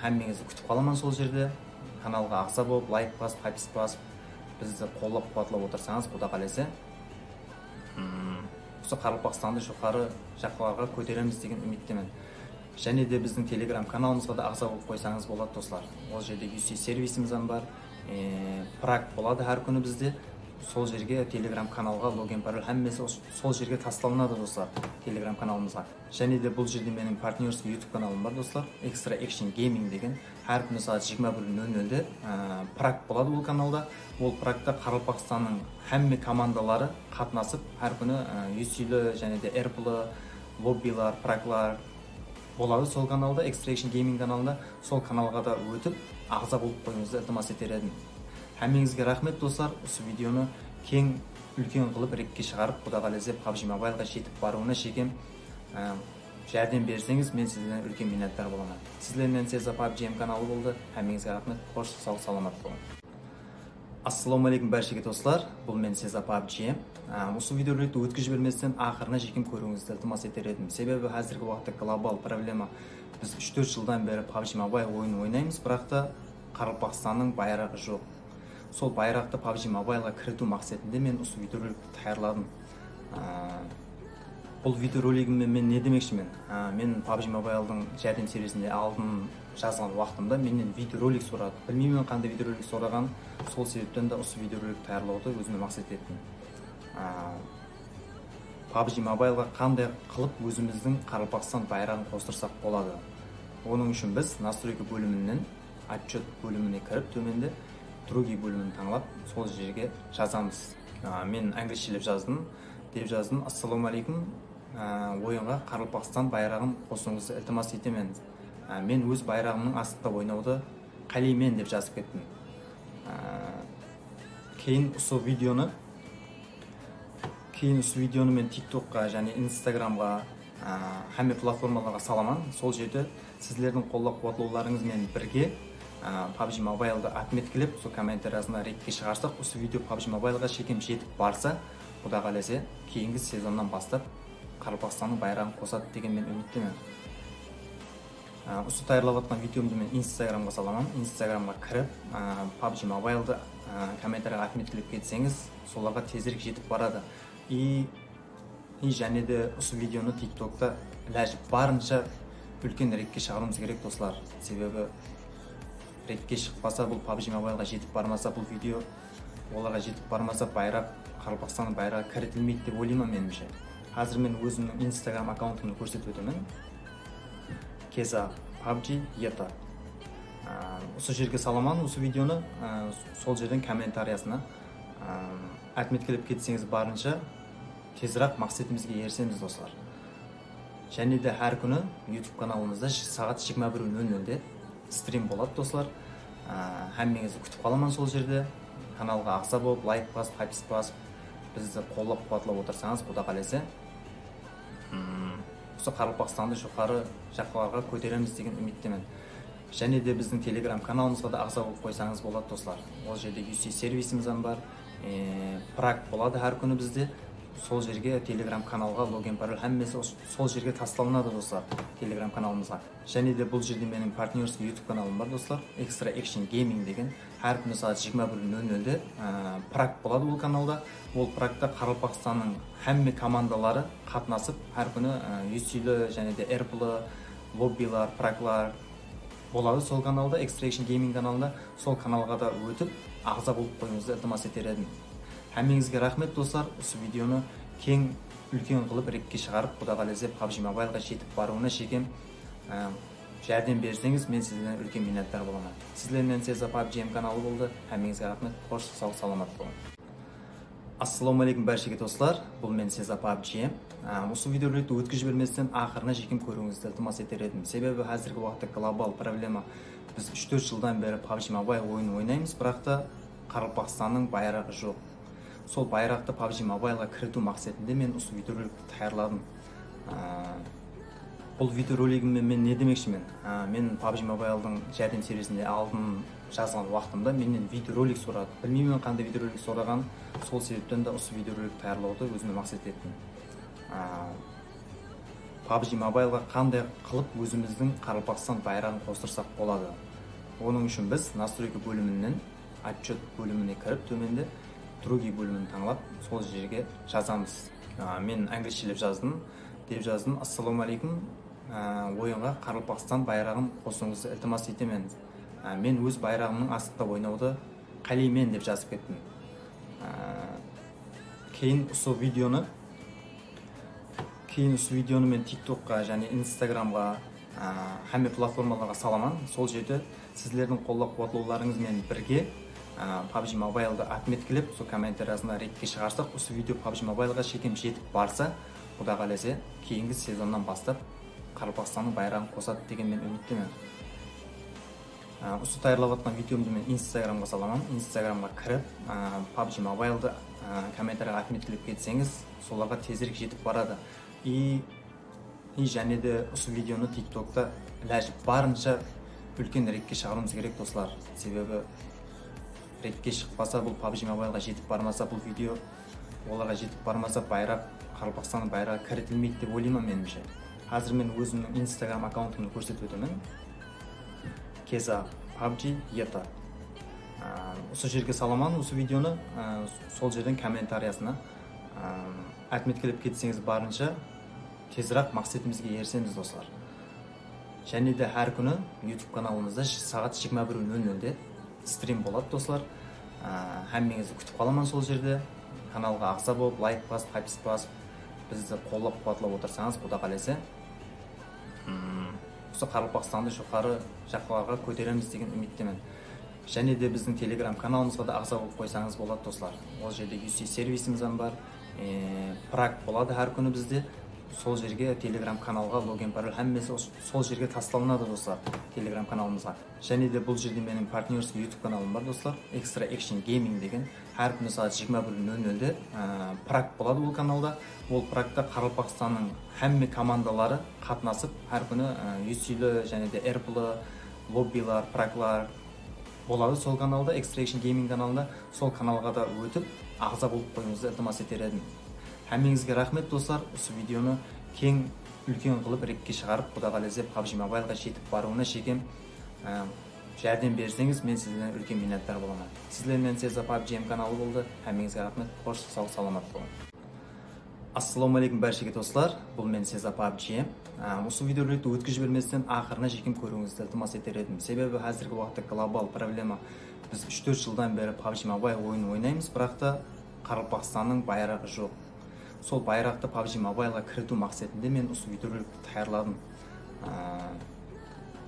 Һәммеңізді күтіп қаламан сол жерде. Каналға ағза болып, лайк басып, подписка басып, бізді қолдап қуатлап отырсаңыз, Құда қаласа осы Қарақалпақстанды жоғары жаққа көтереміз деген үміттемін. Және де біздің телеграм каналымызға да ағза болып қойсаңыз болады достар. Ол жерде UC сервисіміз бар, прак болады әр күні бізде. Сол жерге телеграм каналға логин пароль һәммесі сол жерге тасталынады достар, телеграм каналымызға. Және де бұл жерде менің партнерский YouTube каналым бар достар, Extra Action Gaming деген. Әр күні сағат 21:00-де прак болады бұл каналда. Ол практа Қарақалпақстанның һәмме командалары қатынасып, әр күні UC-лі және де RP-лі лоббилар, праклар болады сол каналда, Extra Action Gaming каналында. Сол каналға да өтіп, ағза болып қойыңызды ілтимас етер едім. Әмеңізге рахмет достар. Осы видеоны кең үлкен қылып рекке шығарып, Құда қаласа PUBG Mobileға жетіп баруына шекем жәрдем берсеңіз, мен сізден үлкен миннаттар боламын. Сіздермен Сеза PUBG каналы болды. Әмеңізге рахмет. Қош сау саламат болыңыз. Ассалаумағалейкум баршаға достар. Бұл мен Сеза PUBG. Осы видеороликті өткізіп жіберместен ақырына жекем көруіңізді ілтимас етер едім. Себебі қазіргі уақытта глобал проблема. Біз 3-4 жылдан бері PUBG Mobile ойын ойнаймыз, бірақ та Қарақалпақстанның байрағы жоқ. Сол байрақты PUBG Mobileға кіріту мақсатында мен осы видеороликті таярладым. Бұл видеоролигіммен мен не демекшімін? Мен PUBG Mobile'дың жәрдем сервисінде алдын жазған уақытымда менен видеоролик сұрады. Білмеймін қандай видеоролик сұраған, сол себептен де осы видеороликті таярлауды өзіме мақсат еттім. PUBG Mobileға қандай қылып өзіміздің Қарақалпақстан байрағын қостырсақ болады. Оның үшін біз настройка бөлімінен отчет бөліміне кіріп, төменде другий бөлімін таңлап, сол жерге жазамыз. Мен англисчелеп жаздым. Деп жаздым: ассалаумағалейкум, ойынға Қарақалпақстан байрағын қосуыңызды ілтимас етемін. Мен өз байрағымның астында ойнауды қалаймын деп жазып кеттім. кейін осы видеоны мен TikTokқа және Instagramға һәмме платформаларға саламан. Сол жерде сіздердің қолдап қуатлауларыңызбен бірге PUBG Mobile'ды отметкілеп, сол комментариясына ретке шығарсақ, осы видео PUBG Mobile'ға шекем жетіп барса, Құда қаласа, кейінгі сезоннан бастап Қарақалпақстанның байрағын қосады деген мен үміттемін. Осы даярлап жатқан видеомды мен Instagramға саламын. Instagramға кіріп, PUBG Mobile'ды комментарияға отметкілеп кетсеңіз, соларға тезірек жетіп барады. И және де осы видеоны TikTokта ләжіп барынша үлкен ретке шығаруымыз керек, достар. Себебі ретке шықпаса, бұл PUBG Mobile'ға жетіп бармаса, бұл видео оларға жетіп бармаса, байрақ, Қарақалпақстанның байрағы кірітілмейді деп ойлаймын меніңше. Қазір мен өзімнің Instagram аккаунтымды көрсетіп өтемін. Keza PUBG ETA. Осы жерге саламан, осы видеоны сол жерден комментариясына отметкілеп кетсеңіз барынша тезірек мақсатымызға ерсеміз, достар. Және де әр күні YouTube каналымызда сағат 21:00-де стрим болады, достар. Әммеңізді күтіп қаламан сол жерде. Каналға ағза болып, лайк басып, подписка басып, бізді қолдап қуатлап отырсаңыз, Құда қаласа, осы Қарақалпақстанды жоғары жаққа көтереміз деген үміттемін. Және де біздің Telegram каналымызға да ағза болып қойсаңыз болады, достар. Ол жерде UC сервисіміз бар, прак болады әр күні бізде. Сол жерге Telegram каналға логин пароль әммесі сол жерге тасталынады, достар, Telegram каналымызға. Және де бұл жерде менің партнерский YouTube каналым бар, достар, Extra Action Gaming деген. Әр күні сағат 21:00-де прак болады бұл каналда. Ол практа Қарақалпақстанның әмме командалары қатынасып, әр күні UC-лі және де RP-лі лоббилар, праклар болады сол каналда, Extra Action Gaming каналында. Сол каналға да өтіп, ағза болып қойыңызды ілтимас етер едім. Әммеңізге рахмет, достар. Осы видеоны кең үлкен қылып ретке шығарып, Құда қаласа PUBG Mobile'ға жетіп баруына шекем жәрдем берсеңіз, мен сізден үлкен миннаттар боламын. Сіздермен Сеза PUBG каналы болды. Әммеңізге рахмет. Қош, сау, саламат болыңыз. Ассалаумағалейкум баршаға, достар. Бұл мен Сеза PUBG. Осы видеороликті өткізіп жіберместен ақырына жекем көруіңізді ілтимас етер едім. Себебі қазіргі уақытта глобал проблема. Біз 3-4 жылдан бері PUBG Mobile ойын ойнаймыз, бірақ та Қарақалпақстанның байрағы жоқ. Сол байрақты PUBG Mobile'ға кіріту мақсатында мен осы видеороликті таярладым. Бұл видеоролигіммен мен не демекшімін? Мен PUBG Mobile'дың жәрдем сервисінде алдын жазған уақытымда менен видеоролик сұрады. Білмеймін қандай видеоролик сұраған, сол себептен де осы видеоролик таярлауды өзіме мақсат еттім. PUBG Mobile'ға қандай қылып өзіміздің Қарақалпақстан байрағын қостырсақ болады. Оның үшін біз настройка бөлімінен отчет бөліміне кіріп, төменде другий бөлімін таңлап, сол жерге жазамыз. Мен англисчелеп жаздым. Деп жаздым: ассалаумағалейкум, ойынға Қарақалпақстан байрағын қосуыңызды ілтимас етемін. Мен өз байрағымның астында ойнауды қалаймын деп жазып кеттім. Кейін осы видеоны мен TikTokқа және Instagramға һәмме платформаларға саламан. Сол жерде сіздердің қолдап қуатлауларыңызбен бірге PUBG Mobile'ды отметкілеп, сол комментариясына ретке шығарсақ, осы видео PUBG Mobile'ға шекем жетіп барса, Құда қаласа, кейінгі сезоннан бастап Қарақалпақстанның байрағын қосады деген мен үміттемін. Осы даярлап жатқан видеомды мен Instagramға саламан. Instagramға кіріп, PUBG Mobile'ды комментарияға отметкілеп кетсеңіз, соларға тезірек жетіп барады. И және де осы видеоны TikTokта ләжіп барынша үлкен ретке шығаруымыз керек, достар. Себебі ретке шықпаса, бұл PUBG Mobile'ға жетіп бармаса, бұл видео оларға жетіп бармаса, байрақ, Қарақалпақстанның байрағы кірітілмейді деп ойлаймын меніңше. Қазір мен өзімнің Instagram аккаунтымды көрсетіп өтемін. Keza PUBG ETA. Осы жерге саламан, осы видеоны сол жерден комментариясына отметкілеп кетсеңіз барынша тезірек мақсатымызға ерсеміз, достар. Және де әр күні YouTube каналымызда сағат 21:00-де стрим болады, достар. Әммеңізді күтіп қаламан сол жерде. Каналға ағза болып, лайк басып, подписка басып, бізді қолдап қуатлап отырсаңыз, Құда қаласа, осы Қарақалпақстанды жоғары жаққа көтереміз деген үміттемін. Және де біздің Telegram каналымызға да ағза болып қойсаңыз болады, достар. Ол жерде UC сервисіміз бар, прак болады әр күні бізде. сол жерге телеграм каналға логин пароль әммесі сол жерге тасталынады достар, телеграм каналымызға. Және де бұл жерде менің партнерский YouTube каналым бар достар, Extra Action Gaming деген. Әр күні сағат 21:00-де прак болады бұл каналда. Ол практа Қарақалпақстанның әмме командалары қатынасып, әр күні UC-лі және де RP-лі лоббилар, праклар болады сол каналда, Extra Action Gaming каналында. Сол каналға да өтіп, ағза болып қойыңызды ілтимас етер едім. Әмеңізге рахмет достар. Осы видеоны кең үлкен қылып рекке шығарып, Құда қаласа PUBG Mobileға жетіп баруына шекем жәрдем берсеңіз, мен сізден үлкен миннаттар боламын. Сіздермен Сеза PUBG каналы болды. Әмеңізге рахмет. Қош, сау, саламат болың. Ассаламу алейкум бәршеге достар. Бұл мен Сеза PUBG. Осы видеороликті өткізіп жіберместен ақырына жекем көруіңізді ілтимас етер едім. Себебі қазіргі уақытта глобал проблема. Біз 3-4 жылдан бері PUBG Mobile ойын ойнаймыз, бірақ та Қарақалпақстанның байрағы жоқ. Сол байрақты PUBG Mobileға кіріту мақсатында мен осы видеороликті таярладым.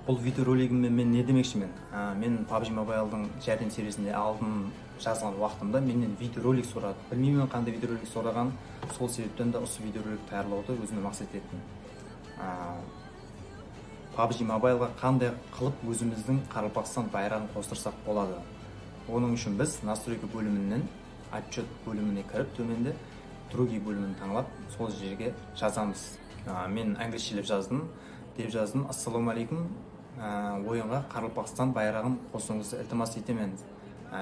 Бұл видеоролигіммен мен не демекшімін? Мен PUBG Mobile'дың жәрдем сервисінде алдын жазған уақытымда менен видеоролик сұрады. Білмеймін қандай видеоролик сұраған, сол себептен де осы видеороликті таярлауды өзіме мақсат еттім. PUBG Mobileға қандай қылып өзіміздің Қарақалпақстан байрағын қостырсақ болады. Оның үшін біз настройка бөлімінен отчет бөліміне кіріп, төменде другие бөлімін таңлап, сол жерге жазамыз. Мен англисшелеп жаздым. Деп жаздым: ассаламу алейкум, ойынға Қарақалпақстан байрағын қосуыңызды ілтимас етемін.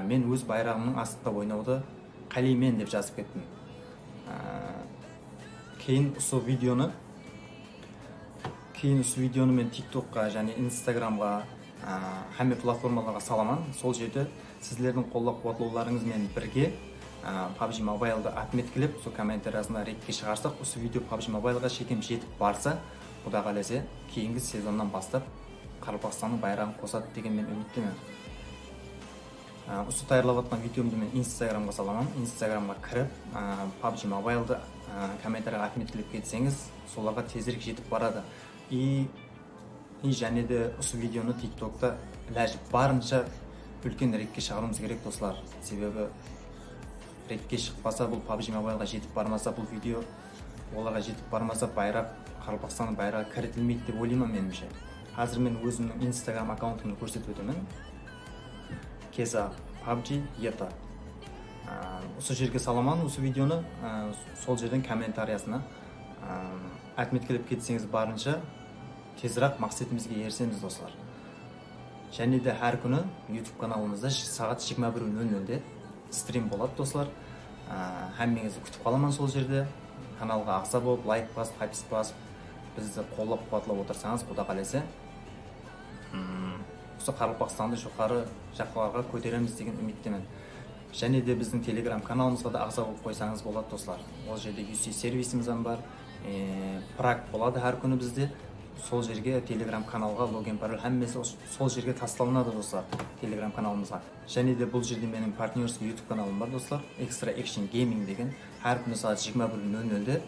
Мен өз байрағымның астында ойнауды қалаймын деп жазып кеттім. Кейін осы видеоны мен TikTokқа және Instagramға, әмме платформаларға саламан. Сол жерде сіздердің қолдап қуатлауларыңызмен бірге PUBG Mobile'ды отметкілеп, сол комментариясына рекке шығарсақ, осы видео PUBG Mobileға шекем жетіп барса, Құда қаласа кейінгі сезоннан бастап Қарақалпақстанның байрағын қосады деген мен үміттемін. Осы таярлап жатқан видеомды мен Instagramға саламын. Instagramға кіріп, PUBG Mobile'ды комментарияға отметкілеп кетсеңіз, соларға тезірек жетіп барады. И және де осы видеоны TikTokта ләжіп барынша үлкен рекке шығаруымыз керек достар. Себебі рекке шықпаса, бұл PUBG Mobileға жетіп бармаса, бұл видео оларға жетіп бармаса, байрақ, Қарақалпақстанның байрағы кірітілмейді деп ойлаймын меніңше. Қазір мен өзімнің Instagram аккаунтымды көрсетіп өтемін. Keza PUBG ETA. Осы жерге саламан осы видеоны, сол жерден комментариясына отметкілеп кетсеңіз барынша тезірек мақсатымызға ерсеміз достар. Және де әр күні YouTube каналымызда сағат 21:00-де стрим болады достар. Әммеңізді күтіп қаламан сол жерде. Каналға ағза болып, лайк басып, подписка басып, бізді қолдап қуатлап отырсаңыз, Құда қаласа осы Қарақалпақстанды жоғары жаққа көтереміз деген үміттемін. Және де біздің телеграм каналымызға да ағза болып қойсаңыз болады достар. Ол жерде UC сервисіміз бар, прак болады әр күні бізде. Сол жерге телеграм каналға логин пароль әммесі сол жерге тасталынады достар, телеграм каналымызға. Және де бұл жерде менің партнерский YouTube каналым бар достар, Extra Action Gaming деген. Әр күні сағат 21:00-де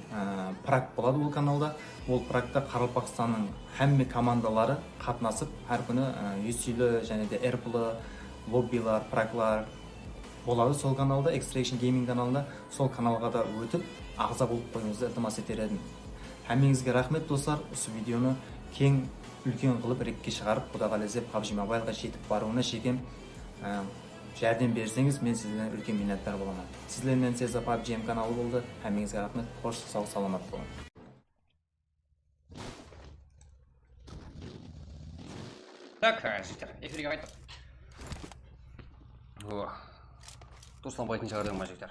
прак болады бұл каналда. Ол практа Қарақалпақстанның әмме командалары қатынасып, әр күні UC-лі және де RP-лі лоббилар, праклар болады сол каналда, Extra Action Gaming каналында. Сол каналға да өтіп, ағза болып қойыңызды ілтимас етер едім. Әмеңізге рахмет достар. Осы видеоны кең үлкен қылып рекке шығарып, Құда қаласа PUBG Mobileға жетіп баруына шекем жәрдем берсеңіз, мен сізден үлкен миннаттар боламын. Сіздермен Сеза PUBG каналы болды. Әмеңізге рахмет. Қош, сау, саламат болың. Так, жігіттер, эфирге қайттық. Тусланбайтын шығар дедім жігіттер.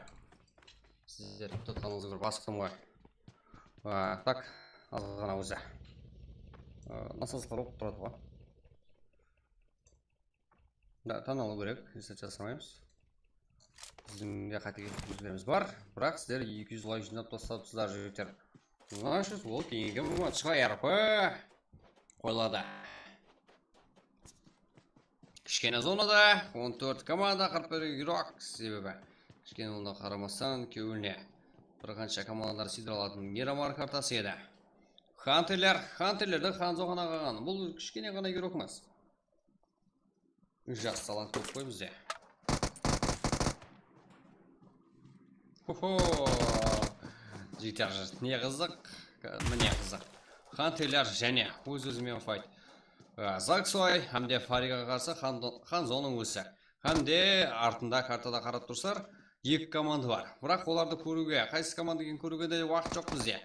Сіздер тұтқаныңызды көріп асықтым ғой. Так, азғана өзі. Насостар оқып тұрады ғой. Да, танылу керек, ресет жасамаймыз. Біздің қате өзгеріміз бар, бірақ сіздер 200 лайк жинап тастапсыздар жігіттер. Значит, ол кейінгі матчқа RP қойылады. Кішкене зонада 14 команда 41 игрок, себебі кішкене онда қарамастан көңіліне бір қанша командалар сидыралатын Мирамар картасы еді. Хантерлерді Ханзоғана қаған. Бұл кішкене ғана игрок емес. Жас талант көп қой бізде. Жігіттер, не қызық. міне қызық. Хантерлер және өз-өзімен файт. Заксой, әмде Фариға қарсы Ханзоның өзі. Әмде артында картада қарап тұрсар, екі команда бар. Бірақ оларды көруге, қайсы команда екен көруге де уақыт жоқ бізде.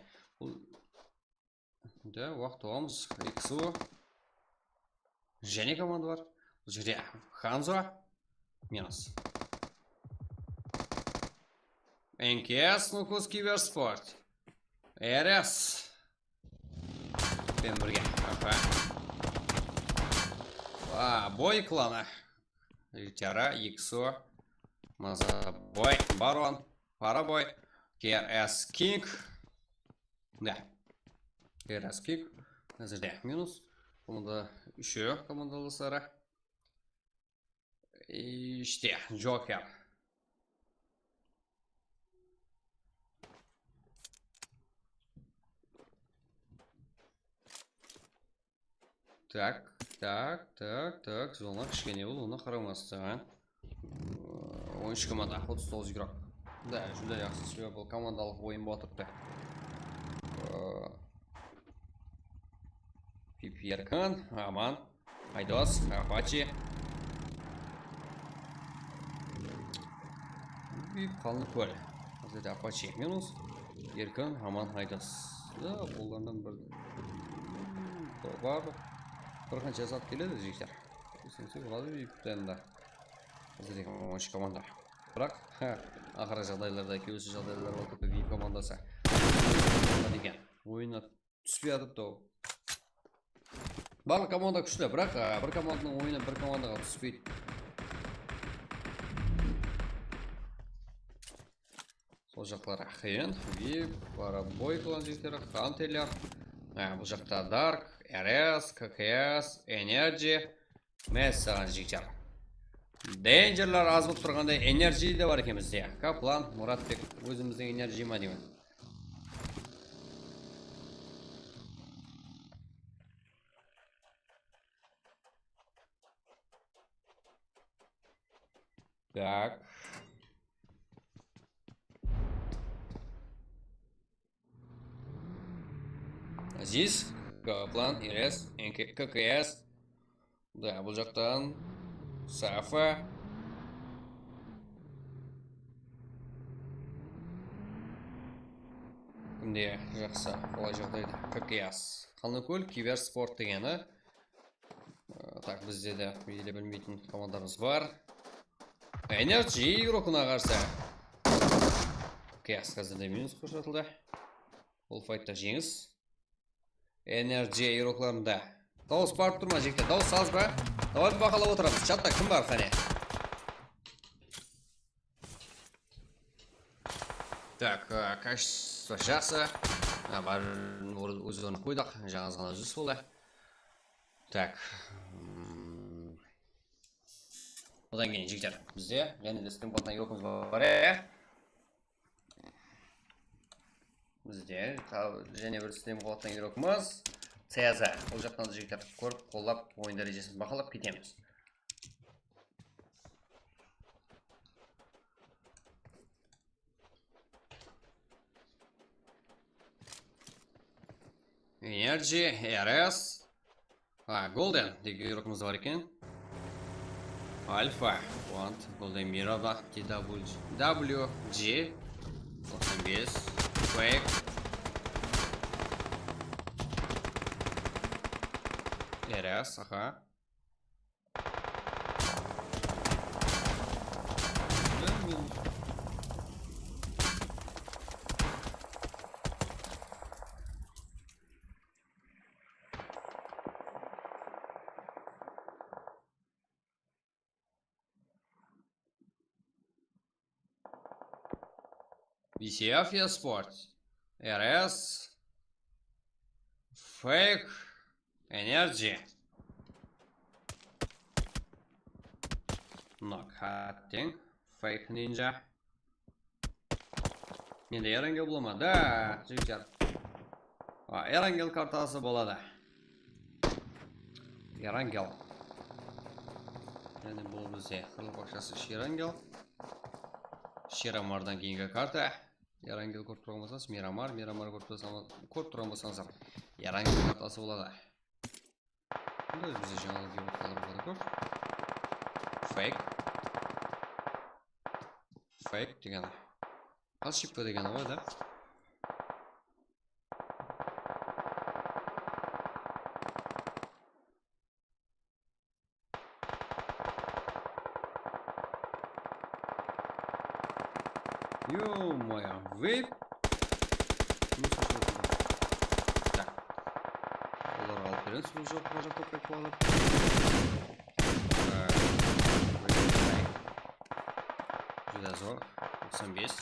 Да, уақыт оғамыз. XO. Және команда бар. Бұл жерде Ханзо минус. НКС, Нукус Киберспорт. РС. Бен бірге. Бой клана. Тяра, XO. Мазабой, Барон, Парабой. КРС Кинг. Да. КРС Кинг. Назарде минус. Команда үші командалысары. İşte Joker. Так. Зона кішкене бұл, оны қарамасты. Ойыншы команда, 39 игрок. Да, жүлде яқсы себебі бұл командалық ойын батырды. Пипьеркан, Аман, Айдос, Апачи. Қалны көл. Қазірде Апачи минус. Еркін, Аман, Айдос. Да, болғандан бір бар. Bir qancha zat keladi jigitlar. Esimizda bo'ladi YouTube'da. Hozirgi o'sha komanda. Biroq axir жағдайларда, kelgusi жағдайлар bo'lib turadi komandasi. Degan o'yinga tushmayapti. Ba'zi komanda kuchli, biroq bir komandaning o'yini bir komandaga tushmaydi. Сол жақтары qiyin. Парабой клан жігіттері, Хантерлер. Бұл жақта Dark, RS, KKS, Energy, Мессаған жігіттер. Денджерлер аз болып тұрғандай Energy де бар екемізде. Каплан, Мұратбек, өзіміздің Energy ма деймін. Так. Азиз, Каплан, РС, ККС. Да, бұл жақтан Сафа. Кімде жақсы, қолай жағдайды. ККС. Қалныкөл, Киберспорт дегені. Так, бізде де елі білмейтін командарымыз бар. Energy игрокына қарсы. ККС қазірде минус көрсетілді. Бұл файтта жеңіс. Energy игрокларында. Дауыс барып тұрма жекте. Дауыс аз ба? Давай бақылап отырамыз. Чатта кім бар қане? Так, качество жақсы. Бар өзін қойдақ. Жаңыз ғана жүз болды. Так. Одан кейін жектер. Бізде және де стрим қотына игрокымыз бар. Бізде және бір стрим қотына игрокымыз. Цеза. Ол жақтан жігіттер көріп, қолап, ойын дәрежесін бақылап кетеміз. Energy, RS. Golden деген игрокымыз бар екен. Альфа. Golden Mirror, WG. 95. Fake. RS, ага. VCF Sport. RS. Fake. Energy. Knockout. Fake Ninja. Енді Erangel бола ма? Да, жігіттер. Erangel картасы болады. Erangel. Және бұл бізде қырлық бақшасы Erangel. Шерамардан кейінгі карта. Ярангел көріп тұрған болсаңыз, Мирамар көріп тұрған болсаңыздар. Ярангел картасы болады. Бұнда өзімізде жаңалық келіп қалып көп. Fake деген. Ошибка деген ғой да. Ё-моё, вейп. Так. Олар алып береміз, бұл жоқ, бұл жақта қойып алып. Жүзі зор, 95.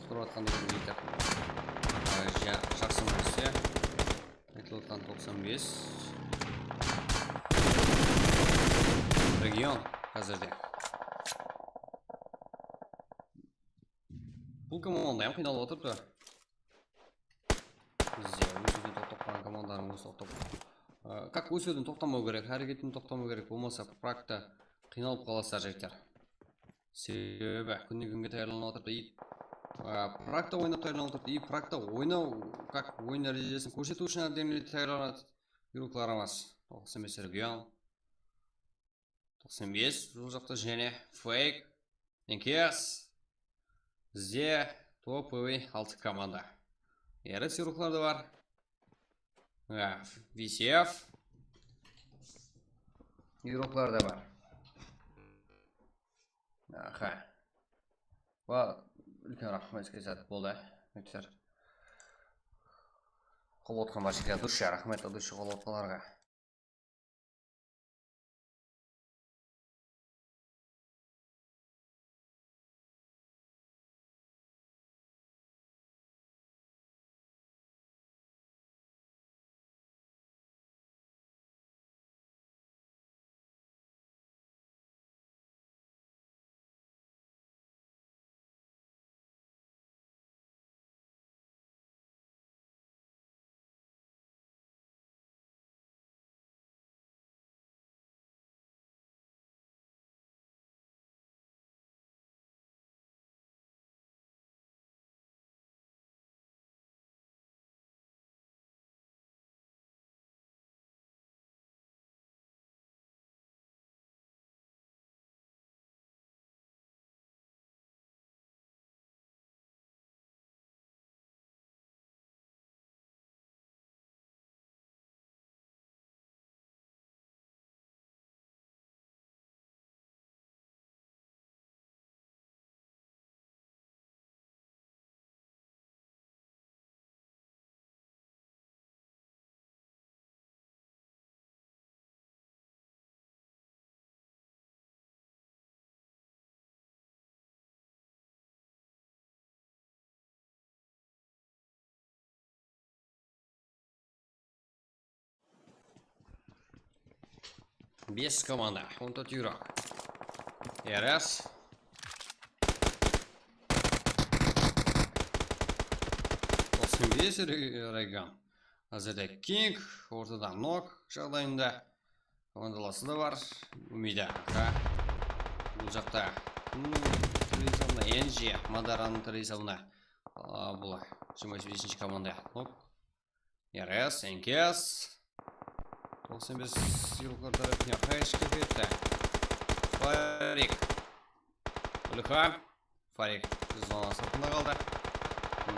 Тұрыватқан деген бейтір. Жақсы мөлісте. Айтылатқан 95. Регион қазірде. Бұл команда қиналып отырды. Бізде өзден тоқтапқан команданың өз тоқтап. Как өзден тоқтамау керек, әрекетін тоқтамау керек болмаса, практа қиналып қаласыздар жігіттер. Себебі күннен күнге таярланып отырды. Практа ойнап таярланып отырды. Практа ойнау, как ойын дәрежесін көрсету үшін әдемі таярланады. Юрукларамыз. 95 регион. 95 бұл жақта және фейк. Енкес. Бізде топовый 6 команда. Еріс юруклар да бар. VCF. Юруклар да бар. Аха. Үлкен рахмет сізді болды. Өтсер. Қол отқан башыққа дұршы рахмет дұршы қол отқаларға. Без команда. Он тут игрок. И раз. Без регион. Азерде Кинг. Ортадан Нок жағдайында. Командаласы да бар. Умида. Бұл жақта. Трейсауна. Энджи. Мадараның трейсауна. Бұл 25 команда. Нок. РС. Энкес. 95 юруклар тарапына қайшқа кетті. Фарик. Үліха. Фарик. Зона сыртында қалды.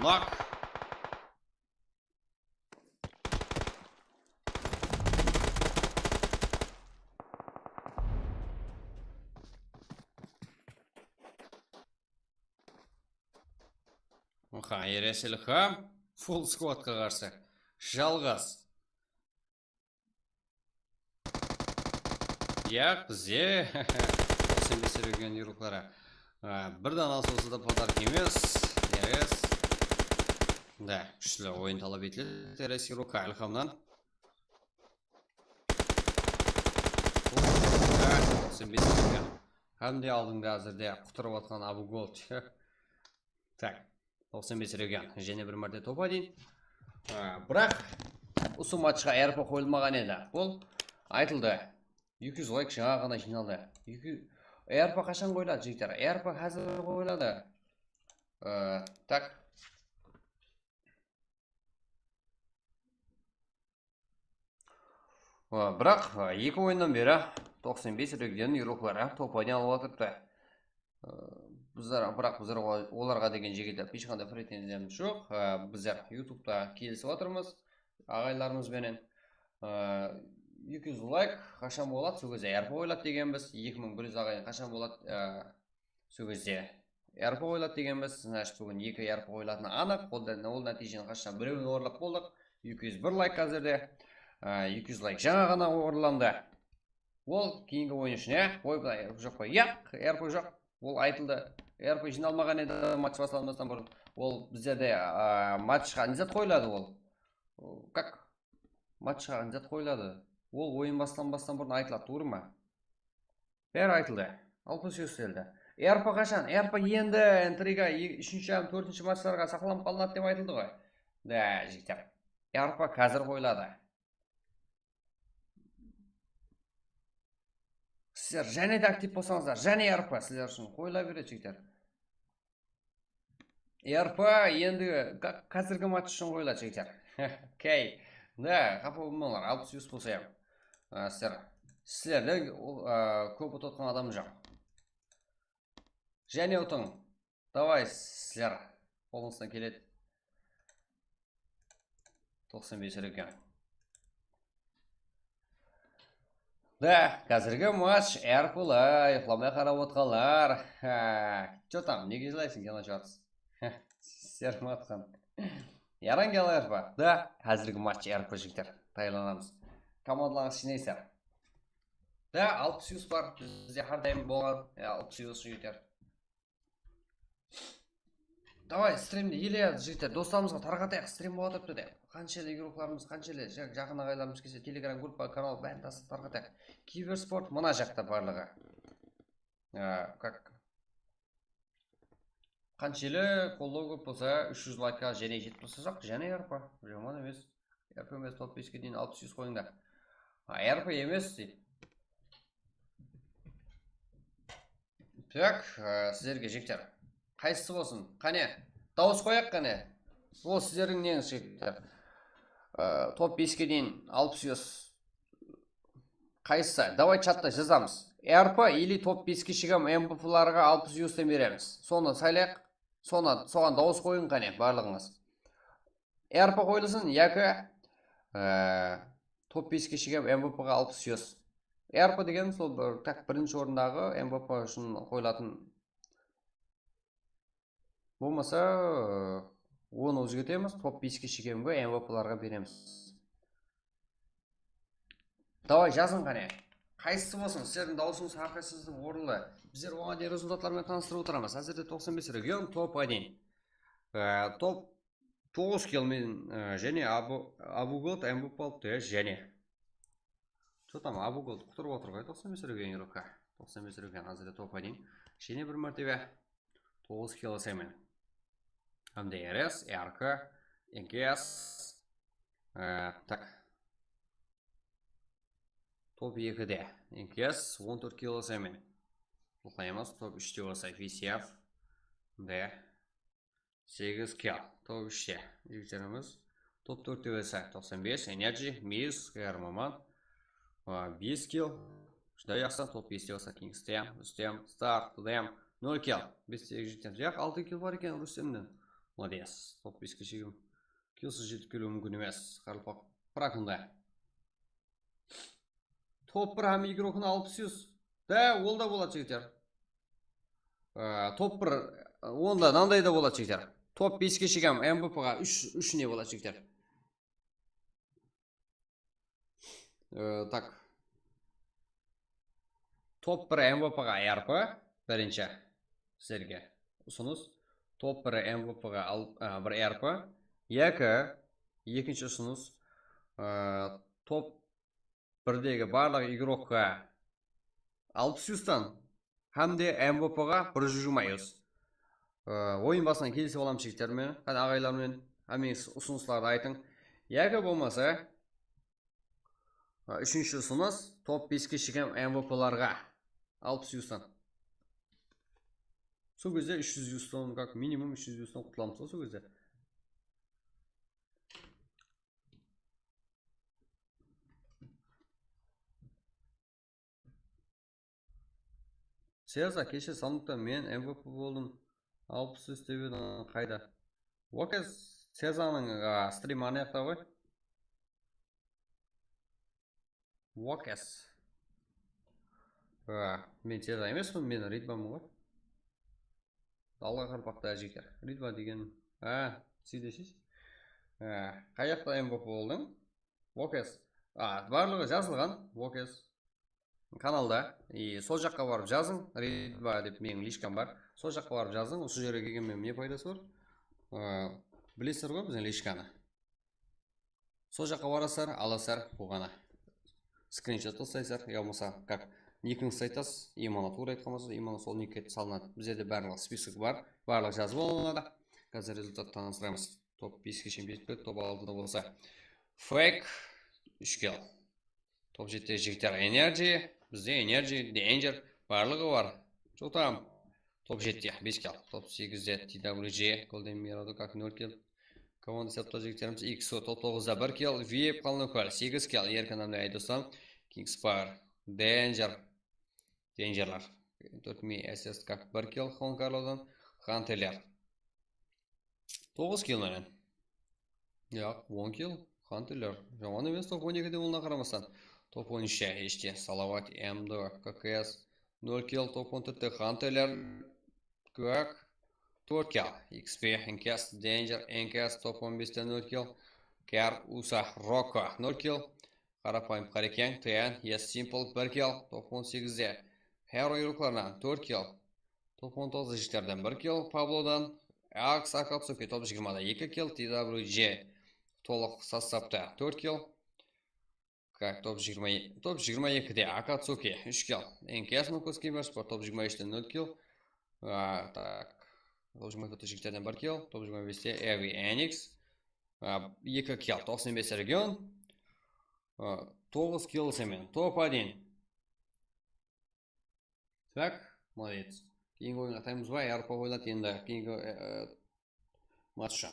Нок. Ересілхам фулл сквадқа қарсы жалғас. Бізде 95 реген еруқлары. Бірдан алсосы да подарок емес. Ерес. Да, күшілі ойын талап етіледі. Ерес еруқа әлхамнан. 95 реген. Әмде алдыңда әзірде құтырып атқан Абу Голд. Так, 95 реген. Және бір мәрте топа дейін. Бірақ, осы матчқа әрпі қойылмаған еді. Бұл айтылды. 200 лайк жаңа ғана жиналды. Әрпі қашан қойылады, жігіттер? Әрпі қазір қойылады. Так. Бірақ, екі ойыннан бері 95 регден еуроклары топайын алып атыпты. Бірақ біздер оларға деген жегелдеп ешқандай претензиямыз жоқ. Біздер ютубта келісіп отырмыз ағайларымызбенен. 200 лайк қашан болады, сол кезде әрпі ойлады дегенбіз. 2100 ағайын қашан болады, сол кезде әрпі ойлады дегенбіз. Значит, бүгін 2 әрпі ойлатыны анық. Ол нәтижені қашан біреуін орылап болдық. 201 лайк қазірде. 200 лайк жаңа ғана орыланды. Ол кейінгі ойын үшін, ойбай жоқ қой. Әрпі жоқ. Ол айтылды. Әрпі жиналмаған еді матч басталмастан бұрын. Ол біздерде матчқа низат қойылады ол. Как? Матчқа низат қойылады. Ол ойын бастан бұрын айтылады, туыр ма? Бәрі айтылды. Алпы сөзселді. Әрпі қашан? Әрпі енді интрига 3-4 матчтарға сақланып қалынады деп айтылды ғой. Да, жігіттер. Әрпі қазір қойылады. Сіздер және де актив болсаңыздар, және әрпі сіздер үшін қойыла береді, жігіттер. Әрпі енді қазіргі матч үшін қойылады, жігіттер. Кей. Да, қапы болмаңдар, 600 болса ем. Сіздерді көп ұтытқан адам жоқ. Және ұтың. Давай, сіздер қолыңыздан келеді. 95 реген. Да, қазіргі матч әрпілі, ұйқыламай қарап отқанлар. Че там, неге жылайсың, кена жуатыз? Сіздер матқан. Яран кел әрпі. Да, қазіргі матч әрпі жігітер. Тайланамыз. Командалаңыз шинейсер. Да, 600 бар. Бізде хардайым болған. 600 жігітер. Давай, стримді еле жігітер. Достарымызға тарқатайық. Стрим болады өпті де. Қаншелі игрокlarımыз, қаншелі жақын ағайларымыз келсе, телеграм группа, канал бәрін тасып тарқатайық. Киберспорт мұна жақта барлығы. Қаншелі қолдау көп болса, 300 лайкқа және жетіп болса жоқ, және әрпі. Жаман емес. Әрпі емес, топ 5-ке дейін 600 қойыңдар. Әрпі емес дейді. Так, сіздерге жектер. Қайсысы болсын? Қане? Дауыс қояқ қане? Ол сіздердің неңіз жектер. Топ 5-ке дейін 600. Қайсысы? Давай чатта жазамыз. Әрпі или топ 5-ке шығам МВП-ларға 600-тен береміз. Соны сайлайық. Соған дауыс қойын қане барлығыңыз. Әрпі қойылысын, які топ 5-ке шығам МВП-ға 600. Әрпі деген сол бірінші орындағы МВП үшін қойылатын. Болмаса, оны өзгетеміз, топ 5-ке шығамға МВП-ларға береміз. Давай жазын қане. Қайсысы болсын, сіздердің даусыңыз әрқайсыздың орынлы. Біздер оған дейін результатлармен таныстырып отырамыз. Әзірде 95 регион топ 1. Топ 9 келмен және Абу Голд МВП алыпты және. Что там, Абу Голд құтырып отыр ғой, 95 регион еруқа. 95 регион әзірде топ 1. Және бір мәртебе 9 келі сәймен. МДРС, РК, НКС. Так. Топ 2-де. НКС 14 келі сәймен. Ұқлаймыз. Топ 3-де болса VCF. Д. 8 кел. Топ 3-де. Жігітеріміз. Топ 4-де болса 95. Energy, Миз, Қайармаман. 5 кел. Шыдай яқсан. Топ 5-де болса Kingstem, Рустем, Старт, Дем. 0 кел. 5-де жігітер. Жақ 6 кел бар екен Рустемден. Молодец. Топ 5-ке шегім. Келсіз жетіп келу мүмкін емес. Қарылпақ. Пракында. Топ 1 әм игрокын 600. Да, ол да болады жігітер. Топ 1 онда нандай да болады жігітер. Top 5'e çıkam MVP-ға 3 не болады жігіттер. Так. Топ 1 MVP-ға RP бірінші сіздерге ұсыныс. Топ 1 MVP-ға 1 RP. Екінші ұсыныс. Топ 1-дегі барлық игрокқа 600-тан hamda MVP-ға 120 euros. Ойын басынан келісіп аламын жігіттермен, ағайлармен, әмеңіз ұсыныстарды айтың. Яғы болмаса, үшінші ұсыныс топ 5-ке шыққан MVP-ларға 600 euros-тан. Сол кезде 300 euros-тан, как минимум 300 euros-тан құтыламыз сол кезде. Сеза кеше сандықта мен MVP болдым. 60 үстебеден қайда? Окес Сезаның стрим анаяқта ғой? Окес. Мен Сеза емеспін, мен Ритбамын ғой. Алға қарпақта жекер. Ритба деген... Сидесіз? Қаяқта MVP болдың? Окес. Барлығы жазылған. Окес. Каналда. Сол жаққа барып жазың. Ритба деп менің лишкам бар. Сол жаққа барып жазың. Осы жерге келгенмен не пайдасы бар? Білесіздер ғой біздің лишканы. Сол жаққа барасыздар, аласыздар болғаны. Скриншот жасайсыздар. Болмаса как никіңізді айтасыз, иманы тура айтқанмасыз, иманы сол никке салынады. Бізде барлық список бар, барлық жазып алынады. Қазір результат таныстырамыз. Топ 5-ке шейін жетіп, топ 6-да болса Fake 3 кел. Топ 7-те жігіттер Energy, бізде Energy, Danger барлығы бар. Жоқтам. Топ 7-те 5 кел. Топ 8-де TWG, Golden Mirror, как 0 кел. Команда сәпті жігіттеріміз XO, топ 9-да 1 кел. VIP қалын өкіл, 8 кел. Еркін әмді айдыстан. Kingspire, Danger. Danger'lar. 4000 SS как 1 кел. Хонкарлодан. Hunter'lar. 9 кел мәнен. 10 кел. Hunter'lar. Жаман емес топ 12-де олына қарамастан. Топ 13-те еште. Салават, МД, ККС. 0 кел. Топ 14-те Hunter'lar. Как 4 кел. XP, NCAS, Danger, NCAS. Топ 15-те 0 кел. Кар, Уса, Роко. 0 кел. Қарапайым Қарекен, Таян, Yes Simple 1 кел. Топ 18-де. Hero ирукларынан 4 кел. Топ 19 жігіттерден 1 кел. Паблодан. Акс Акацуки топ 20-да 2 кел. TWG толық составта 4 кел. Как топ 22-де Акацуки 3 кел. NCAS Нукус Киберспорт топ 23-де 0 кел. Так. Топ 24-де жігіттерден 1 кел. Топ 25-де Evi Enix 2 кел. 95 регион. 9 кел семен. Топ 1. Так, молодец. Кейінгі ойынға таймыз бай, арпа ойлады енді кейінгі матча.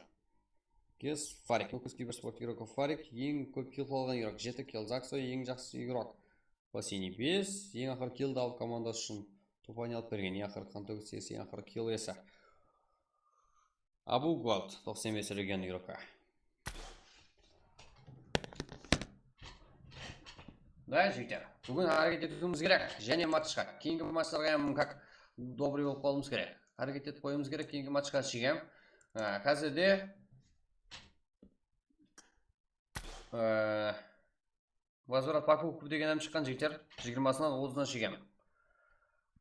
Кез Фарик, Нукус Киберспорт игроков Фарик, ең көп килл қалған игрок, 7 килл Заксо, ең жақсы игрок. Басини 5, ең ақыр килл алып командасы үшін топаны алып берген, ең ақыр қантөгістес, ең ақыр килл есі. Абу Голд, 95 регион игрока. Да, жігіттер, бүгін әрекет етуіміз керек, және матчқа. Кейінгі матчтарға как добрый болып қалуымыз керек. Әрекет етіп қойымыз керек, кейінгі матчқа шығам. Қазірде Возврат покупку деген әм шыққан жігіттер 20-сынан 30-дан шығам.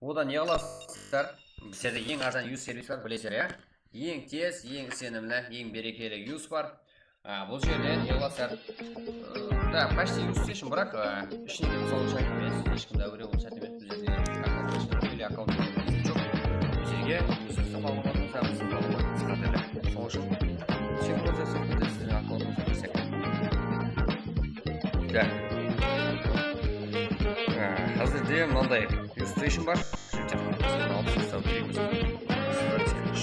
Одан не аласыздар? Біздерде ең арзан юз сервис бар, білесіздер, я? Ең тез, ең сенімді, ең берекелі юз бар. Бұл жерде не аласыздар? Да, почти юз сешін, бірақ ішінде мысалы шайт емес, ешкімді әуре ол шайт емес, біздерде или аккаунт жоқ. Біздерге өздерді қалғанын сәмізді қалғанын сықатылы. Сол үшін символ жасап көтеді сіздердің аккаунтыңызды көрсек. Так. Қазірде мынандай иллюстрейшн бар. Сіздердің алып ұстау керекпіз.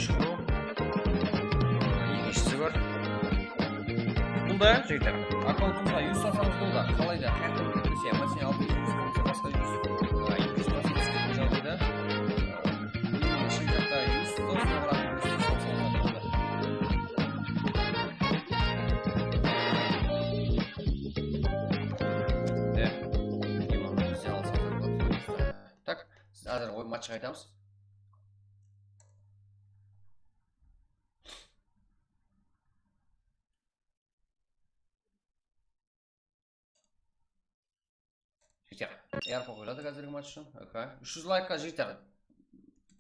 Шығу. Екіншісі бар. Бұлда, жігіттер, аккаунтымызға юз сасаңыз бұлда. Қалайда, әкім көтірсе, мәсіне алып жүз басқа юз. Екінші басқа түскетін жағдайда. Шыққақта юз тосына қарап, юз сасаңыз бұлда. Так, әзір матчқа айтамыз. Эрпо қойылады қазіргі матч үшін. 300 лайкқа жетер.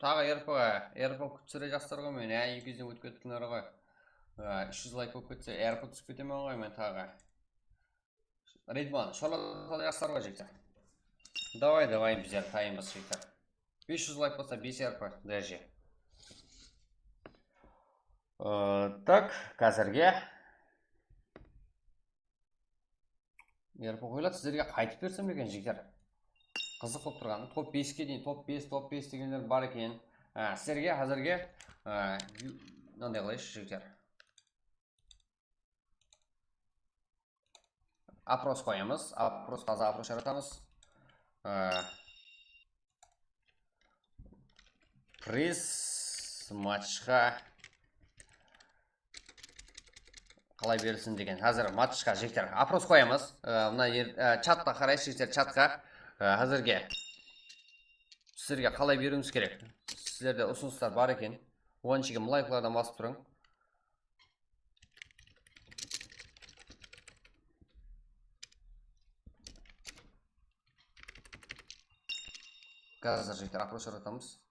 Тағы Эрпо күтсіре жастар ғой мен. 200-ден өтіп кеттіңдер ғой. 300 лайк болып кетсе, Эрпо түсіп кетемен ғой мен тағы. Рейдман, шорлатады жастар ғой жетер. Давай, біздер тайымыз жетер. 500 лайк болса 5 Эрпо даже. Так, қазірге Эрпо қойылады, сіздерге қайтып берсем екен жігіттер. Қызық болып тұрған. Топ 5-ке дейін, топ 5 дегендер бар екен. Сіздерге қазірге мынандай қылайыншы жігіттер. Опрос қоямыз. Таза опрос жаратамыз. Приз матчқа қалай берілсін деген. Қазір матчқа жігіттер опрос қоямыз. Чатқа қарайшы жігіттер, чатқа. Қазірге сіздерге қалай беруіміз керек? Сіздерде ұсыныстар бар екен. Оған шегем лайклардан басып тұрың. Қазір жігіттер опрос жаратамыз.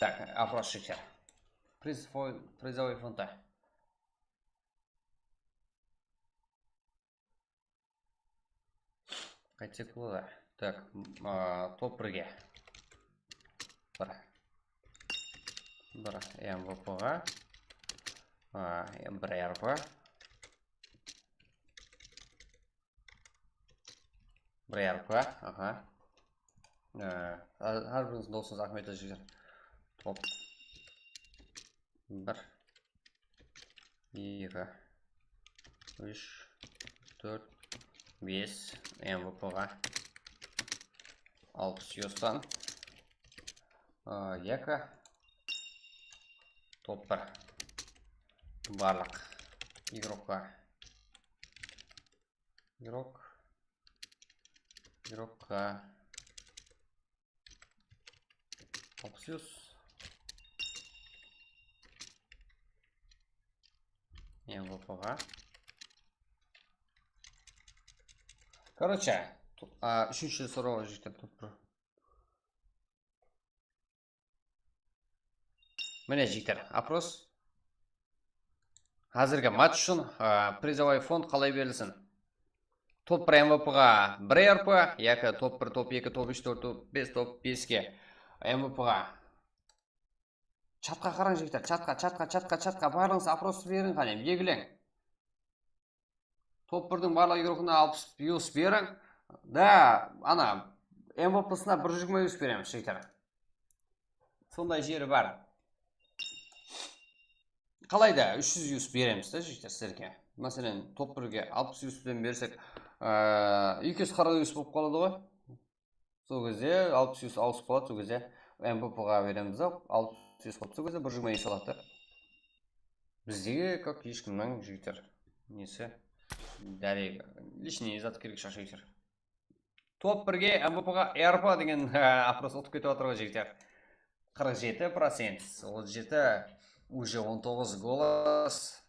Так, опрос жігіттер. Призовой фонда. Қайтсек болады. Так, топ 1-ге. Бір МВП-ға. Бір РП. Әр біріңіздің досыңыз Ахметті жігіттер. Топ 1 2 3 4 5 МВП-ға 60 юстан 2 топ 1 барлық игрокқа игрокқа 60 юст МВП-ға. Короче, үшінші сұрауға жігіттер топ 1. Міне жігіттер, опрос. Қазіргі матч үшін призовой фонд қалай берілсін? Топ 1 МВП-ға 1 РП, яки топ 1, топ 2, топ 3, топ 5, топ 5-ке МВП-ға. Чатқа қараң жігіттер, чатқа барлығыңыз опросты берің қане, егілең. Топ 1-дің барлық игрокына 60 юс берің. Да, ана, МВП-сына 120 юс береміз жігіттер. Сондай жері бар. Қалайда 300 юс береміз да жігіттер сіздерге. Мәселен, топ 1-ге 60 юстен берсек, 240 юс болып қалады ғой. Сол кезде 60 юс ауысып қалады, сол кезде МВП-ға береміз да, 60 юс болып сол кезде 120 юс алады. Біздегі, как ешкімнің жігіттер, несі, дәрі, лишний зат керек шақ жігіттер. Топ 1-ге МВП-ға РП деген опрос ұтып кетіп отыр ғой жігіттер. 47%, ол жеті уже 19 голос.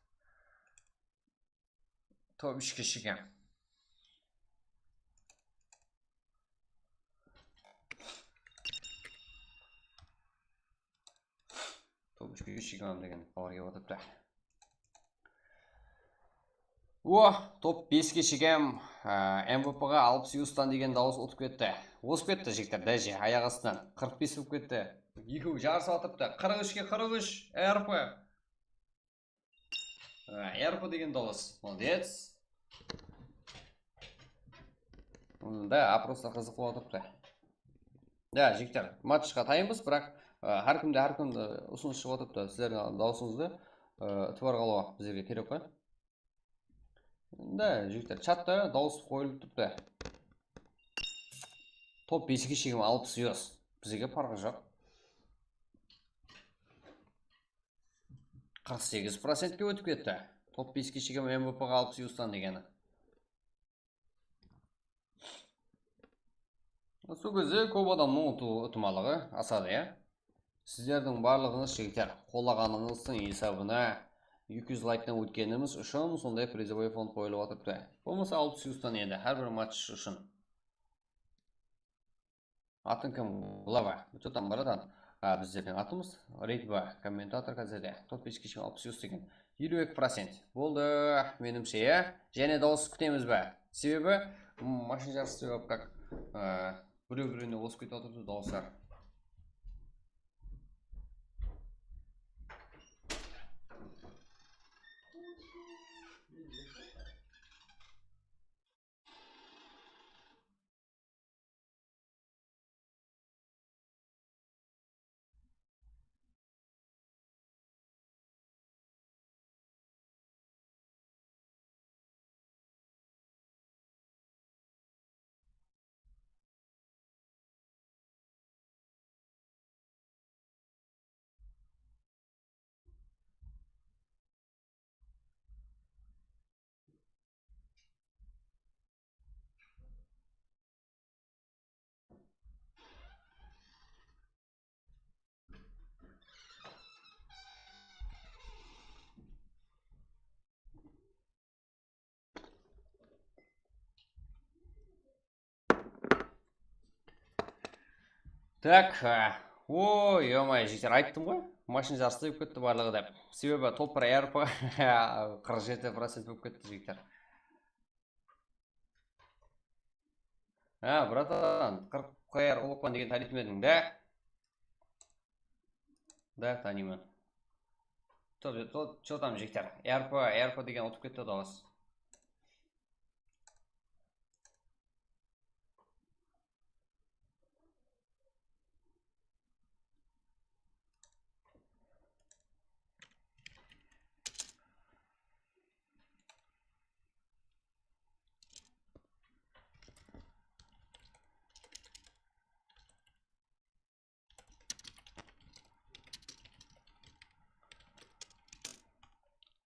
Топ 3-ке шыққан. Топ 3-ке шыққан деген бауырге отыпты. Топ 5-ке шыққан МВП-ға 60 юстан деген дауыс ұтып кетті. Осып кетті жігіттер, дәже, аяқ астынан 45 ұтып кетті. Екеу жарыс атыпты. 43-ке 43 РП. РП деген дауыс. Молодец. Да, опроста қызық болып атыпты. Да, жігіттер, матчқа дайынбыз, бірақ har kun ұсыныс шығып отырыпты. Сіздердің дауысыңызды ұтып алуға біздерге керек қой. Да, жігіттер, чатта дауыс қойылып тұрыпты. Топ 5-ге шегім 60 €. Бізге farqы жоқ. 48%-ке өтіп кетті. Топ 5-ге шегім MVP-ға 60 €-тан дегені. Сол кезде көп адамның ұтымалығы асады, иә? Сіздердің барлығыңыз жігіттер, қолағаныңыздың есабына 200 лайктан өткеніміз үшін сондай призовой фонд қойылып отырыпты. Болмаса 60 €-тан еді, әрбір матч үшін. Атын кім? Глава. Өтөтан барадан. Біздердің атымыз Рейтба, комментатор қазірде. Топ 5-ге шейін 60 € деген. 52%. Болды, менімше, иә? Және дауыс күтеміз бе? Себебі машин жарысы себеп как біреу-біреуіне осып кетіп отырды дауыстар. Так, ой, ё-моё, жігіттер, айттым ғой, машин жарысы болып кетті барлығы деп. Себебі топ 1 әрпі 47% болып кетті жігіттер. Братан, 40 ұлықпан деген танитмедің, да? Да, танимын. Чо там жігіттер? әрпі деген ұтып кетті дауыс.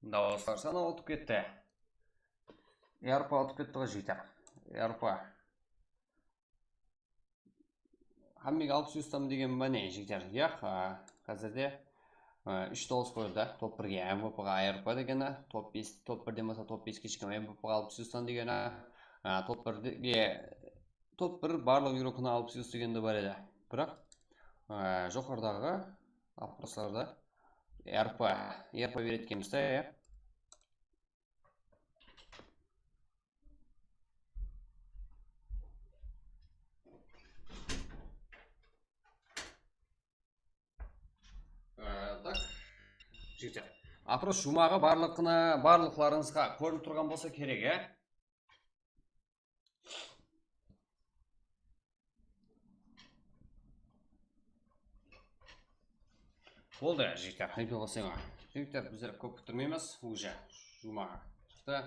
Дауыстар саны ұтып кетті. әрпі ұтып кетті ғой жігіттер. әрпі. Хаммеге 60 €-тан деген бәне жігіттер. Қазірде 3 дауыс қойылды. Топ 1-ге MVP-ға әрпі дегені, топ 1-ден баса топ 5-ге шыққан MVP-ға 60 €-тан дегені, топ 1 барлық Еуропаны 60 € дегенде бар еді. Бірақ жоғарыдағы опростарда әрпі береді екенбіз, иә? Так, жігіттер. Апрос жұмағы барлықларыңызға көрініп тұрған болса керек, ә? Болды, жігіттер, айпел қосыңа. Жігіттер, біздер көп күттірмейміз, уже жұмаға шықты.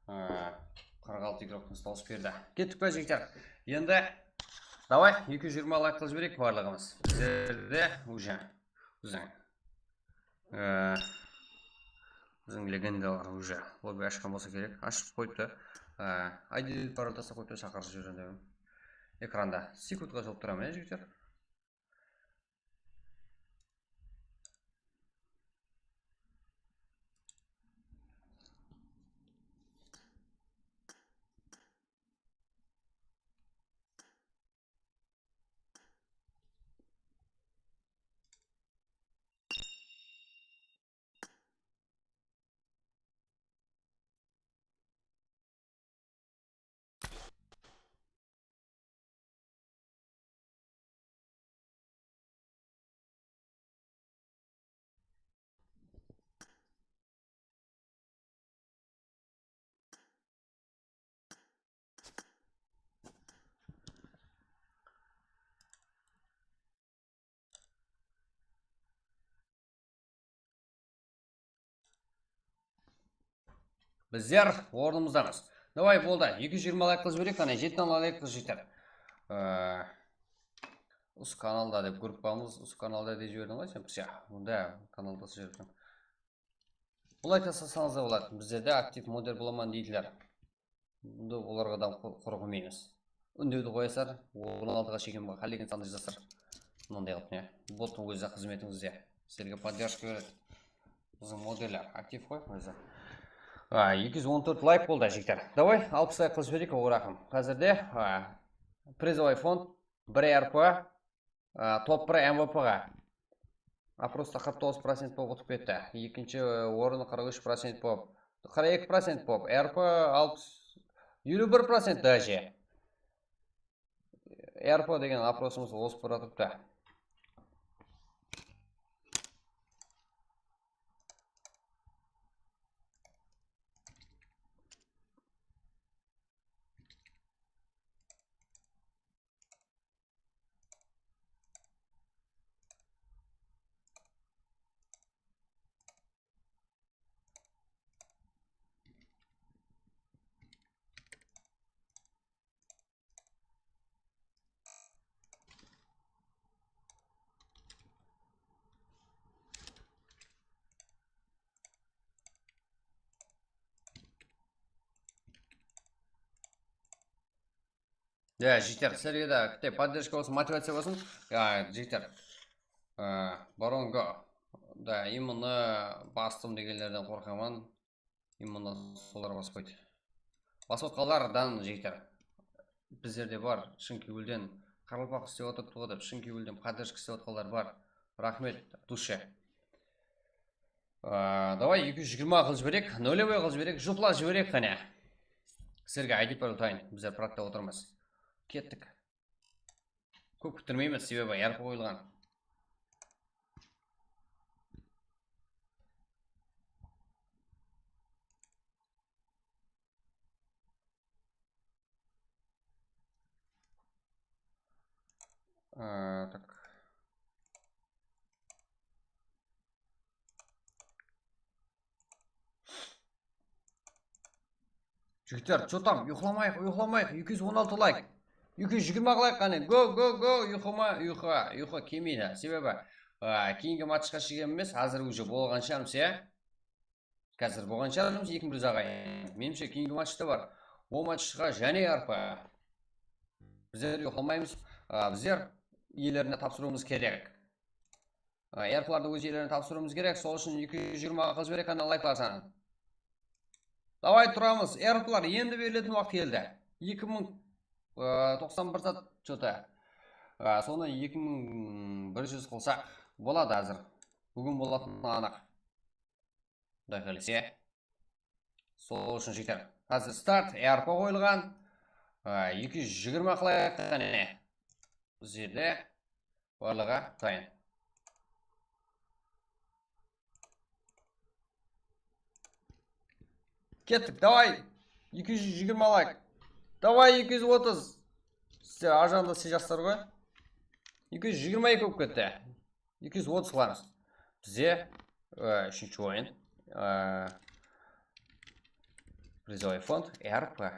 46 игроктың дауыс берді. Кеттік па, жігіттер? Енді, давай, 220 лайк қылып жіберейік барлығымыз. Біздерде уже біздің легендалар уже лобби ашқан болса керек. Ашып қойыпты. ID паролдаса қойыпты, шақырып жіберген экранда. Секундқа жауап тұрамын, жігіттер. Біздер орнымыздамыз. Давай болды. 220 лайк қыз берек, қане 7 лайк қыз жетер. Осы каналда деп группамыз, осы каналда деп жібердің ғой сен? Да, каналда жібердім. Лайк жасасаңыз да болады. Біздерде актив модер боламан дейтілер. Бұнда оларғадан қорғымаймыз. Үндеуді қоясар, 16-ға шеген ба, қалеген санды жасар. Мынандай қылып не? Боттың өзі қызметіңізде. Сіздерге поддержка береді. Біздің модерлер актив қой өзі. 214 лайк болды жектер. Давай 60 лайк қыз берейік орақым. Қазірде призовой фонд 1 РП, топ 1 МВП-ға. Просто 49% болып ұтып кетті. Екінші орны 43% болып. 42% болып. РП 51% даже. РП деген опросымыз осып бұратыпты. Да, житер, сіздерге де кітей поддержка болсын, мотивация болсын. Житер, баронға, да, именно бастым дегендерден қорқаман, именно солар баспайды. Баспайды қалардан житер. Біздерде бар, Шынкүйгілден Қарылпақ істеп отырды деп, Шынкүйгілден поддержка істеп отырғандар бар. Рахмет, душе. Давай 220 қыл жіберек, 0 қыл жіберек, жұпла жіберек қане. Сіздерге айдеп бар ұтайын, біздер практа отырмыз. Кеттік. Көп күттірмейміз, себебі ярпы қойылған. Так. Жігіттер, что там? Ұйқыламайық, 216 лайк. 220 лайк қане. Го, ұйқы кемейді. Себебі, кейінгі матчқа шеген емес, қазір уже болған шарымыз, Қазір болған шарымыз 2 ағайын. Менімше кейінгі матчта бар. Ол матчқа және арпа. Біздер ұйқыламаймыз. Біздер иелеріне тапсыруымыз керек. Ярпыларды өз иелеріне тапсыруымыз керек. Сол үшін 220 қыз берек қана лайклар санын. Давай тұрамыз. Ярпылар енді берілетін уақыт келді. 2091 сат что-то. Соны 2100 қылсақ болады азыр. Бүгін болатын анық. Құдай қаласа. Сол үшін жігіттер. Қазір старт, әрпі қойылған. 220 қылайық қане. Бұл жерде барлығы дайын. Кеттік, давай. 220 лайк. Давай 230. Сіздер ажанда сіз жастар ғой. 222 көп кетті. 230 қыламыз. Бізде үшінші ойын. Призовой фонд РП.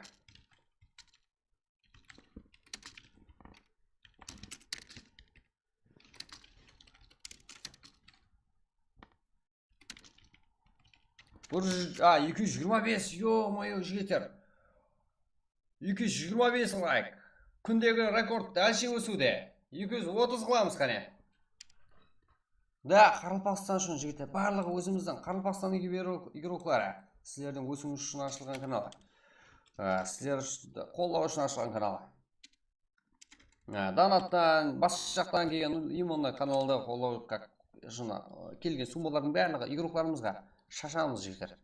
Бұл 225, ё-моё, жігіттер. 225 лайк. Күндегі рекорд дәлше өсуде. 230 қыламыз қане. Да, Қарылпақстан үшін жігіттер. Барлығы өзіміздің Қарылпақстан игроклары. Сіздердің өсуіңіз үшін ашылған каналы. Сіздер қолдау үшін ашылған каналы. Донаттан, басқа жақтан келген именно каналда қолдау келген суммалардың барлығы игрокларымызға шашамыз жігіттер.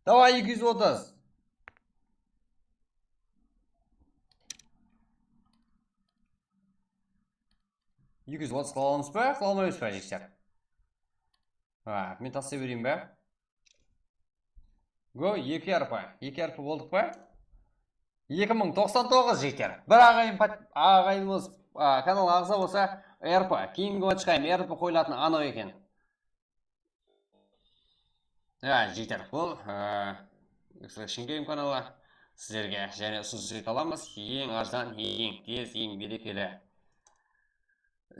Давай 230. $230 қыламыз ба? Қыламаймыз ба жігіттер? Мен тастай берейін ба? Го, 2 арпа. 2 арпа болдық па? 2099 жігіттер. Бір ағайынымыз канал ағза болса, РП. Кейінгі очқайым, РП қойылатын анау екен. Жігіттер, бұл Extraction Game каналы сіздерге және ұсыныс ете аламыз. Ең арзан, ең тез, ең берекелі,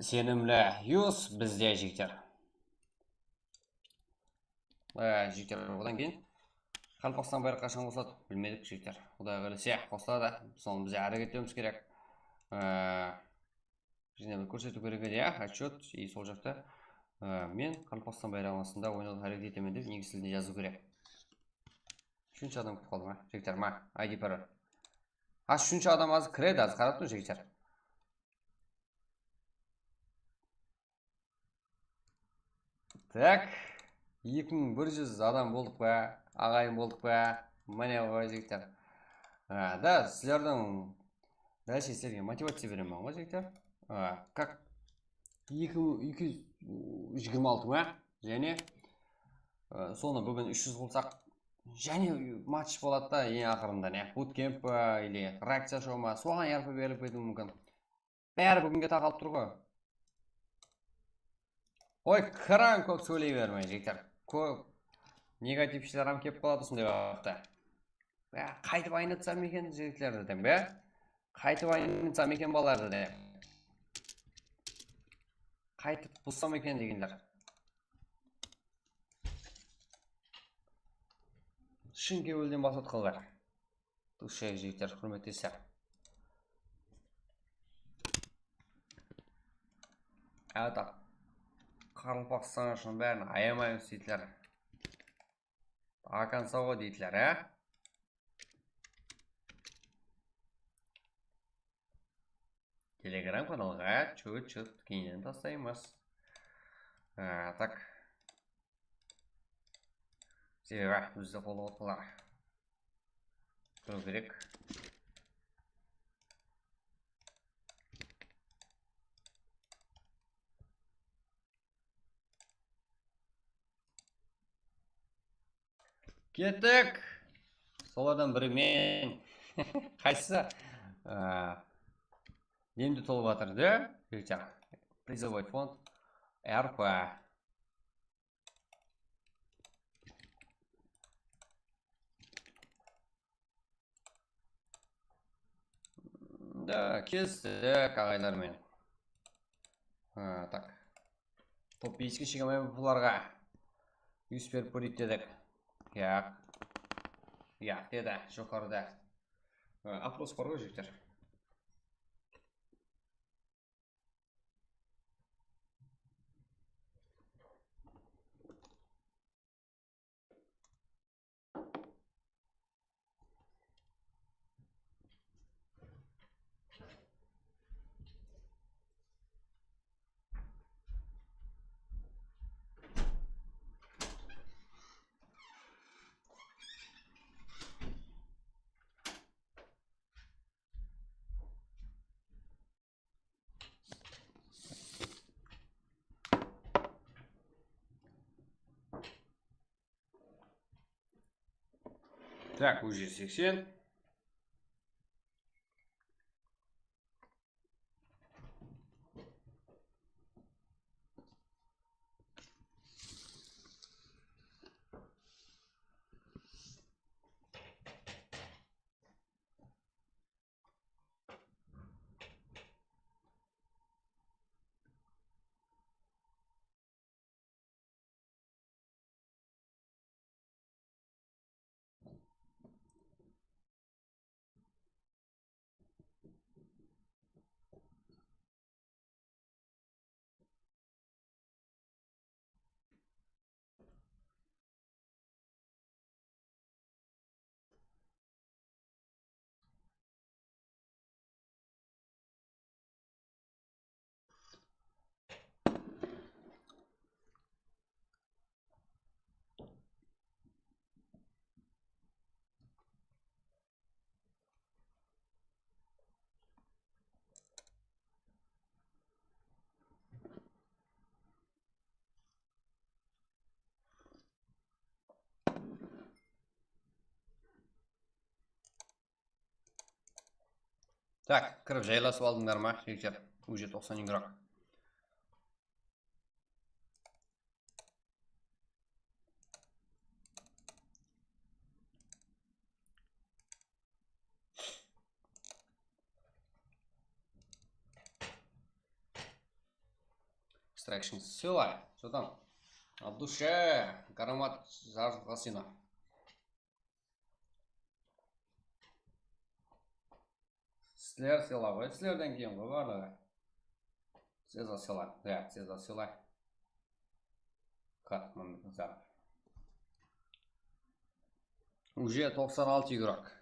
сенімлі юз бізде жігіттер. Жігіттер, одан кейін Қалпақстан байрағы қашан қосылады? Білмедік жігіттер. Құдай қаласа қосылады. Соны біз әрекет етуіміз керек. Және көрсету керек еді, отчет и сол жақта мен Қалпақстан байрағының астында ойнауды әрекет етемін деп негізгі тілде жазу керек. Үшінші адам күтіп қалды ма? Жігіттер, ID пароль. Үшінші адам азы кіреді, азы қарап тұр жігіттер. Так, 2100 адам болдық па? Ағайын болдық па? Міне ғой жігіттер. Да, сіздердің дальше сіздерге мотивация беремін ғой жігіттер. Как 226 ма? Және соны бүгін 300 қылсақ, және матч болады да ең ақырында не? Bootcamp па, или реакция шоу ма? Соған ярпы беріліп кетуі мүмкін. Бәрі бүгінге тақалып тұр ғой. Ой, қыран көп сөйлей бермей жігіттер. Көп негатившілерім кеп қалады осындай уақытта. Қайтып айнытсам екен жігітлерді дем, бе? Қайтып айнытсам екен баларды де. Қайтып бұлсам екен дегендер. Шын кеуілден басат қылдар. Тұшек жігіттер, құрметтесер. Әйтақ. Қалпақстан үшін бәрін аямайым сөйтілер. Ақан сауға дейтілер, Телеграм каналға чөт кейінен тастаймыз. Так. Себебі бізді қолы отқылар. Тұру керек. Кеттік! Солардан бірі мен. Қайсысы? Немді толып атыр, да? Призовой фонд. РП. Да, кестік ағайлармен. Так. Топ 5-ке шегемай бұларға. Юз беріп көрейік дедік. Деді, жоғарыда. Опрос бар ғой жігіттер. Так, уже 80. Так, кіріп жайласып алдыңдар ма, жігіттер? Уже 90 игрок. Extraction сила. Что там? От душе. Карамат жарғасына. Сілер сила ғой. Сілерден кейін ғой барлығы. Сеза сила. Да, сеза сила. Катман Заров. Уже 96 игрок.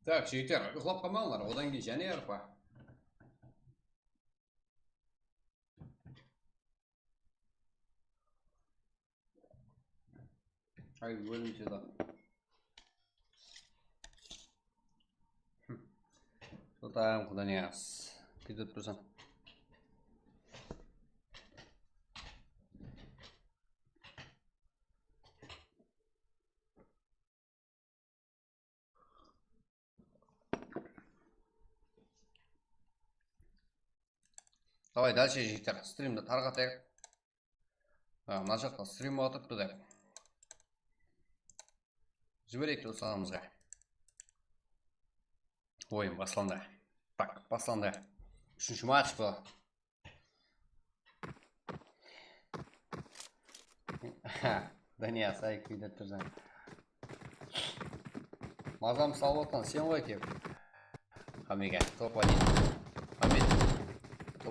Так, жігіттер, ұйқылап қалмаңдар, одан кейін және арпа. Ай, өлім седі. Что-то куда не аз. Кетіп тұрсын. Давай дальше жігіттер, стримді тарқатайық. Мына жақта стрим отып біздер. Жіберейік достарымызға. Ойын басланды. Так, басланды. Үшінші матч бұл. Да не, сайық үйдет тұрсын. Мазам салып отқан сен ғой кеп. Хамеге, топ-1.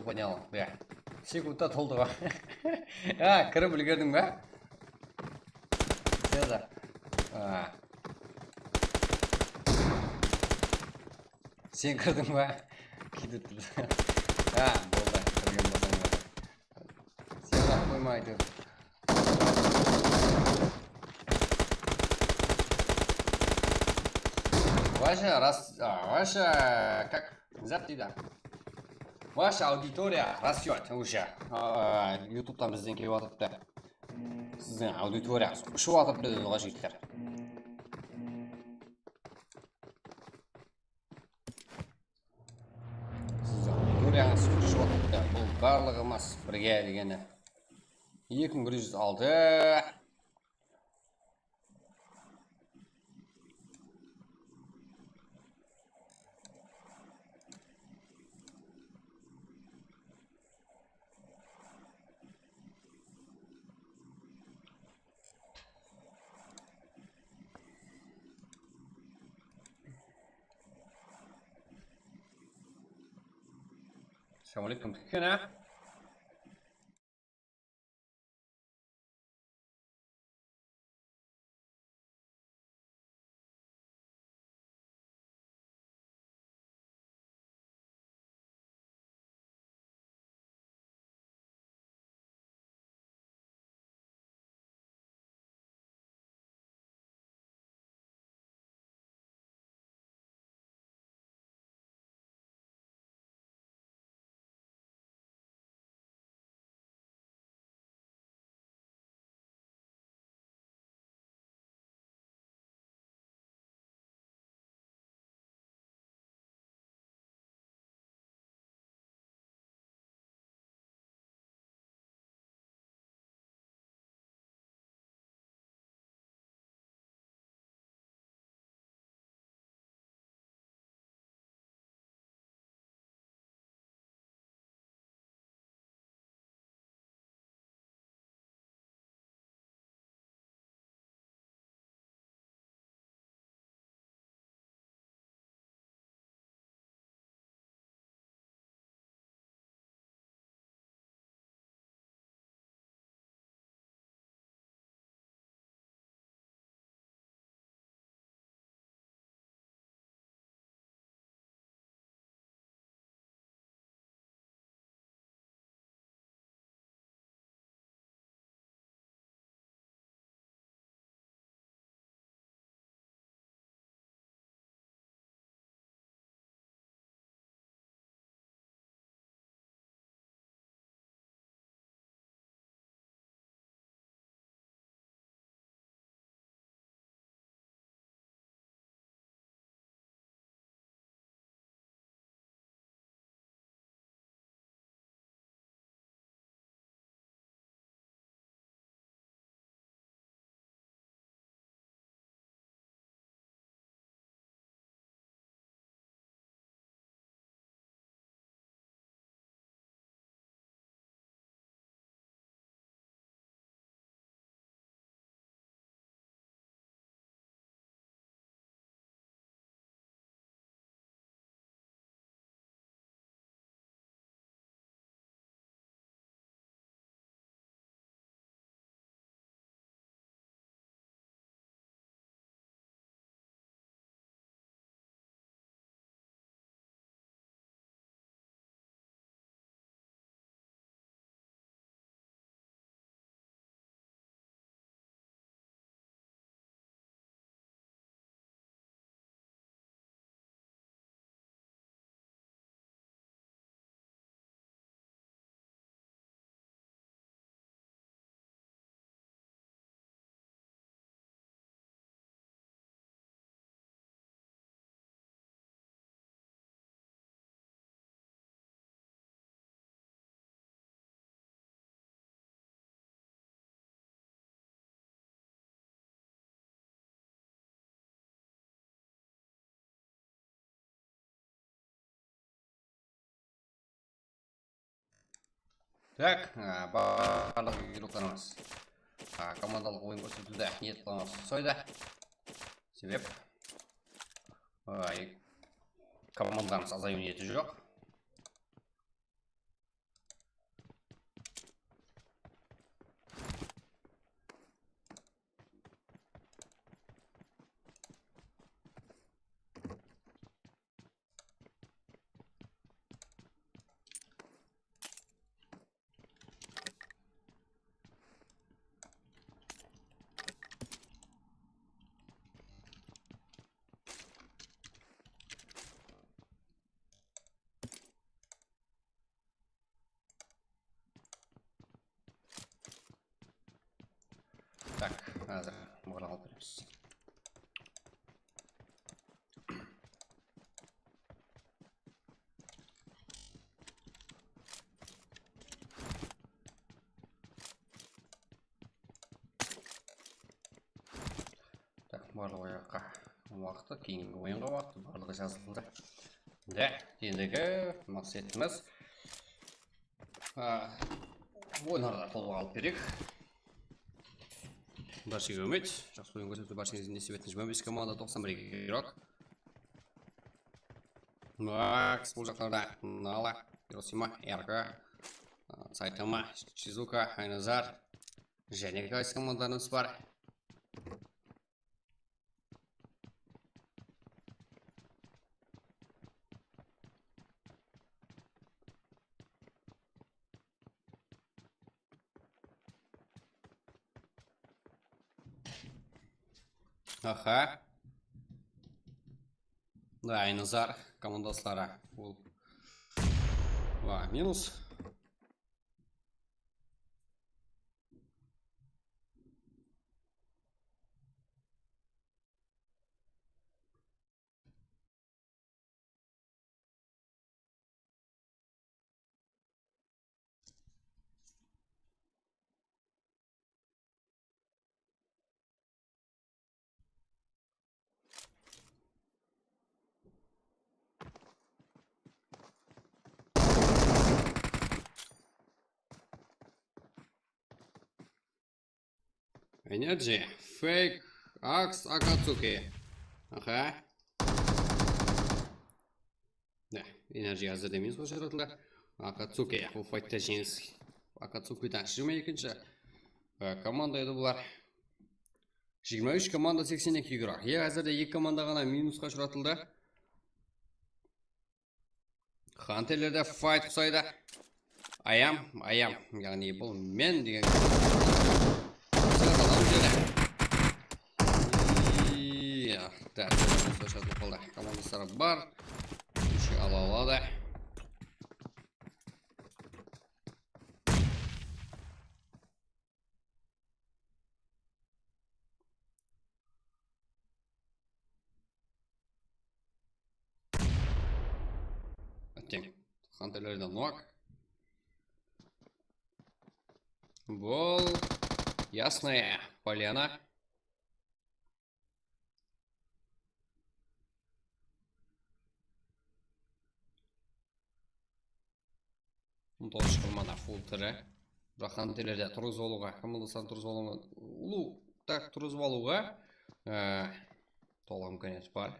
Понял, да. Секундта толды ғой. Кіріп үлгердің бе? Сеза. Сен кірдің бе? Кетіп тұрды. Болды. Кірген болсаң болды. Сеза қоймайды. Ваша, как, запти-да. Ваша аудитория растет уже. Ютубтан бізден келіп атыпты. Сіздің аудиторияңыз ұшып атыпты деді жігіттер. Сіздің аудиторияңыз ұшып атыпты. Бұл барлығымыз бірге дегені. 2106. Assalamualaikum. Так, барлық игрокlarımız командалық ойын көрсетуде ниет қыламыз сойды. Себеп командаlarımız азаю ниеті жоқ. Так, қазір бұғыр алып береміз. Так, барлық ойаққа уақыты, кейінгі ойынға уақыты, барлығы жазылды. Да, ендігі мақсатымыз ойынарға толық алып берейік. Баршаға үміт, жақсы ойын көрсету баршаңыздың несіп етін 25 команда 91 игрок. Макс бұл жақтарда Нала, Еросима, Эрка, Сайтама, Шизука, Айназар және қайсы командарымыз бар. Аха. Да, Айназар командастары ол минус. Energy, Fake, Axe, Akatsuki. Аха. Да, Energy hazır demeyiz bu şartla. Akatsuki, bu fight'ta жеңіс. Akatsuki'dan 22-ші команда еді бұлар. 23 команда 82 игрок. Әзірде 2 команда ғана минусқа ұшыратылды. Хантерлерде файт құсайды. Аям, яғни бұл мен деген да, командастары бар. Үші ала алады. Әттең, хантерлерден нок. Бұл ясная поляна. Толыш қылмана фултыры. Жақан телерде тұрыз болуға, командастан тұрыз болуға, тұрыз болуға толық мүмкіндік бар.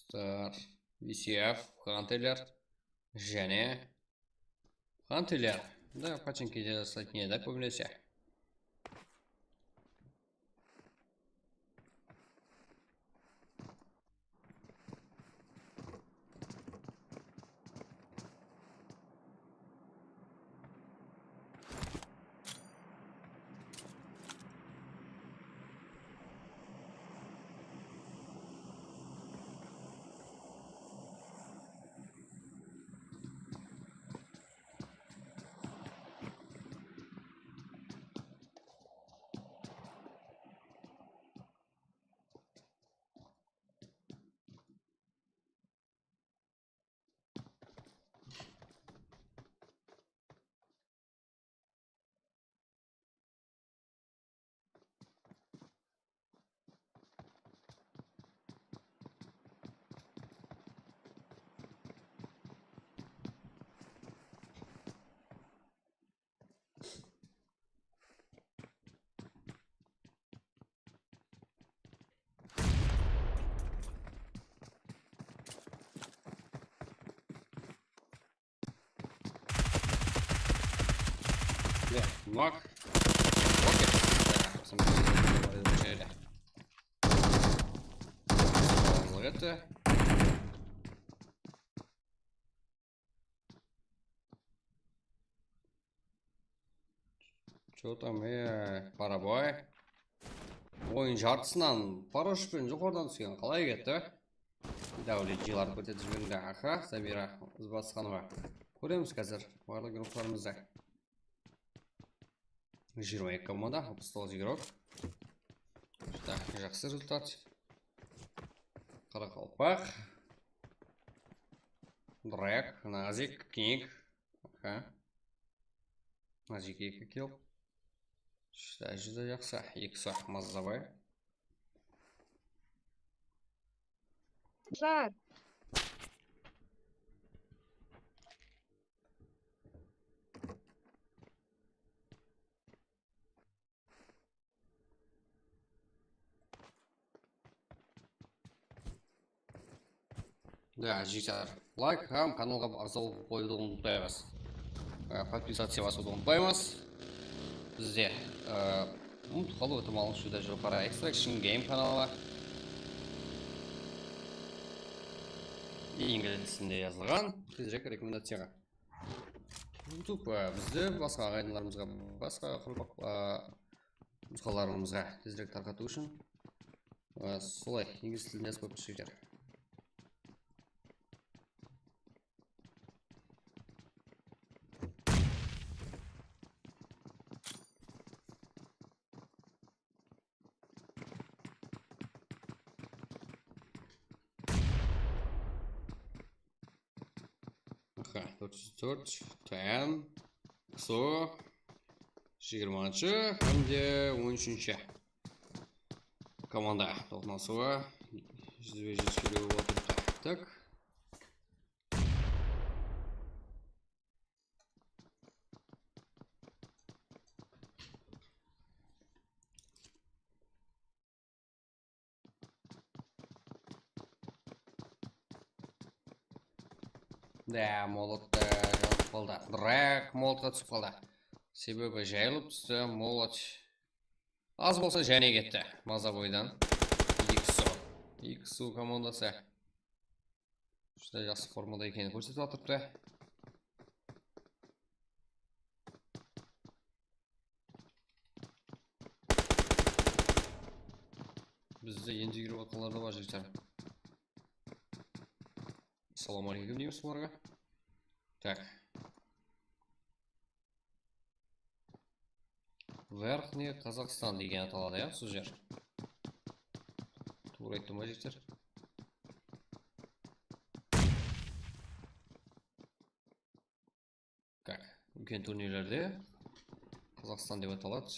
Стар, VCF, хантелер және хантелер. Да, паченкеде сатіне да көбінесе. Да, нок. Окей. Это. Что там, парабой? Ойын жартысынан парашютпен жоғарыдан түскен қалай кетті? Дәулет жылар көтетіп жіберді. Аха, Самира Ізбасханова. Көреміз қазір барлық группаларымызда. 22 команда, 39 игрок. Так, жақсы результат. Қарақалпақ. Дрек, Назик, Кник. Аха. Назик 2 килл. Жүзі жақсы. 2 сақ Маззабай. Жар. Да, жігіттер, лайк, хам, каналға ағзал қойды ұмытпаймыз. Подписация басуды ұмытпаймыз. Бізде ұмыт қалу өтім алышуда жоғары Extraction Game каналы. Инглисінде жазылған, тезірек рекомендацияға. YouTube бізді басқа ағайынларымызға, басқа нұсқаларымызға тезірек тарқату үшін солай инглис тілінде жазып көрсетер. Аха, 404, ТН, КСО, 20-ші, әмде 13-ші команда тоқнасуға 105 келі отырды. Так. Да, молот жауып қалды. Дрек молотқа түсіп қалды. Себебі жайылып түсті, молот аз болса және кетті. Мазабойдан. XO командасы. Шыда жақсы формада екені көрсетіп атырыпты. Бізде енді кіріп атқаларда бар жігіттер. Ассаламу алейкум дейміз оларға. Так. Верхний Қазақстан деген аталады, я, сол жер. Тура айтты ма жігіттер? Так, үлкен турнирлерде Қазақстан деп аталады.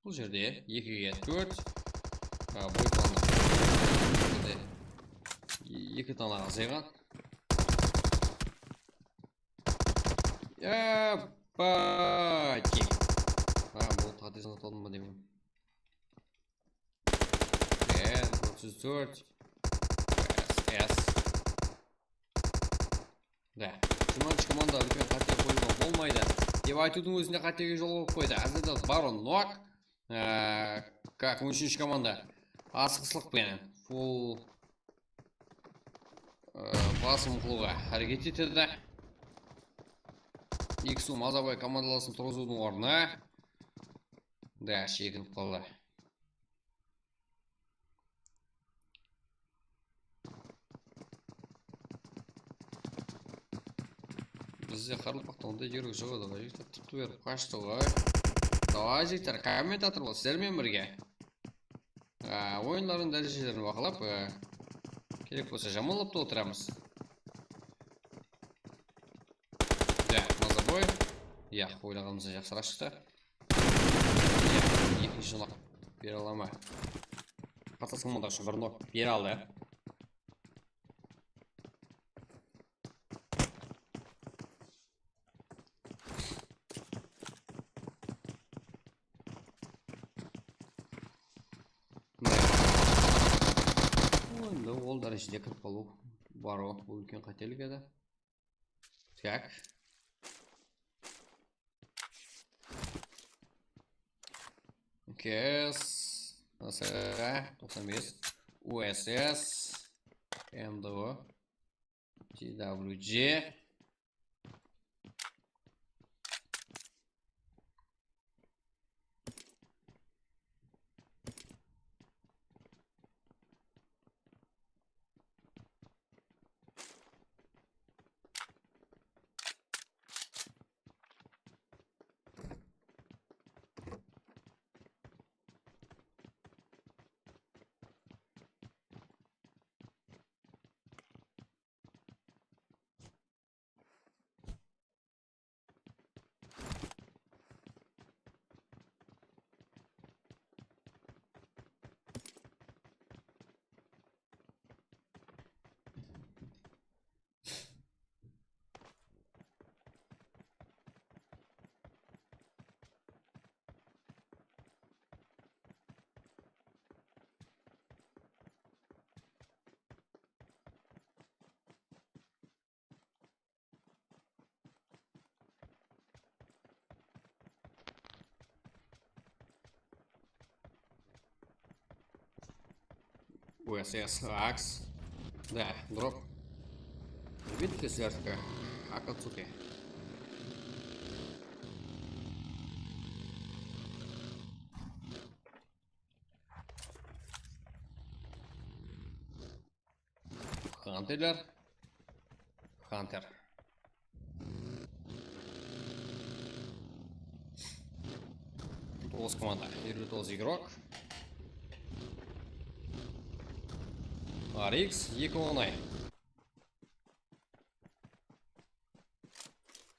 Бұл жерде 2-ге 4 бой планы. 2 тана азайған. Ебаки. Бұл тағдайсын аталдым ба демеймін. 34. С. Да. Жұманшы команда үлкен қате қойылған болмайды. Деп айтудың өзінде қатеге жол болып қойды. Әзірді Барон Нок. Как 13-ші команда. Асықсылықпен. Фул басым қылуға әрекет етеді. XO Мазабай командаласын тұрғызудың орнына. Да, шегініп қалды. Бізде қарылпақта ондай жерік жоғады ғой. Жігіттер тіпті беріп қашты ғой. Давай жігіттер, комментатор бол, сіздермен бірге. Ойындардың дәрежелерін бақылап, керек болса жамалап та отырамыз. Да, Мазабой. Я, ойлағанымызда жақсырақ шықты. Я, екінші нок бере алама. Қатас команда үшін бір нок бере алды. Ол дәрежеде кіріп қалу бару үлкен қателік еді. Так. УКС, СР 95, УСС, МДО, TWG. УСС, АКС. Да, дроп. Видите связка? Акацуки. Хантер. Хантер. Толс команда. Толс игрок. RX Econai.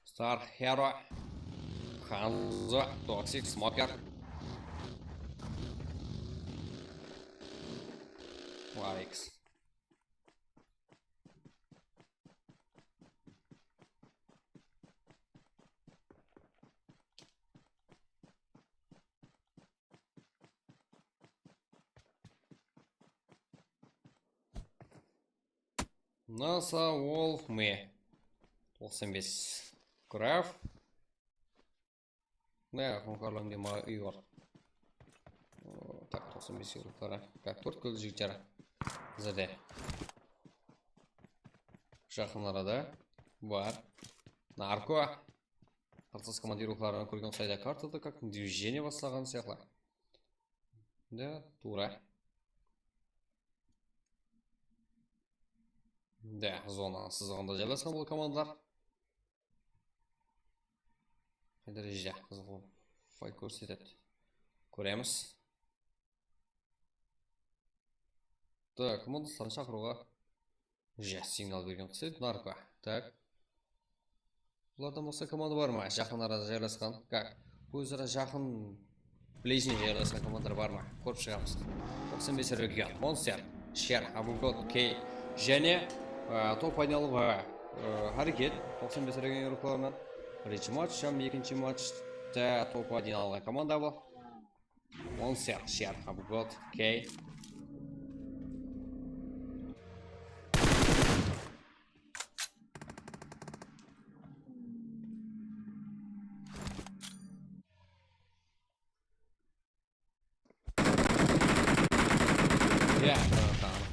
Star Hero. Hanzo Toxic Smoker. RX. NASA Wolf Me 95 Краф. Да, Хонкарланге майор. Так, 95 yıllara. Так, 4 kız жігіттер заде. Жақын арада бар. Нарко. Қарсыз командировкаларын көрген сайда картада как движение бастаған сияқты. Да, тура. Да, зона сызығында жайласқан бұл командалар. Дәреже қызыл фай көрсетеді. Көреміз. Так, командастарын шақыруға сигнал берген қысайды. Нарко. Так. Бұлардан басқа команда бар ма? Жақын арада жайласқан. Как? Өзара жақын ближний жайласқан командар бар ма? Көріп шығамыз. 95 регион. Монстер, Шер, Абугот, Кей және топ айналуға әрекет 95 регион еуропаларынан. Бірінші матч, екінші матчта топ айналуға команда бұл. Монстер, Шер, Абугот, Кей.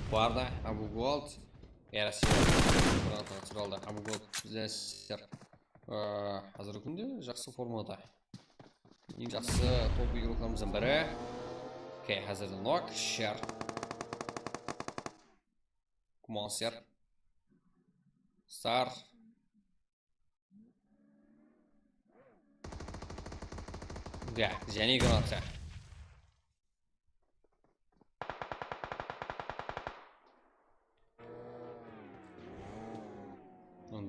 Barda, Abu Gold, era сыралды. Abu Gold біздер қазіргі күнде жақсы формада. Ең жақсы топ игрокlarımızın бірі. Окей, қазірді Нок, Шер, Монстер, Стар. Да, және гранаты.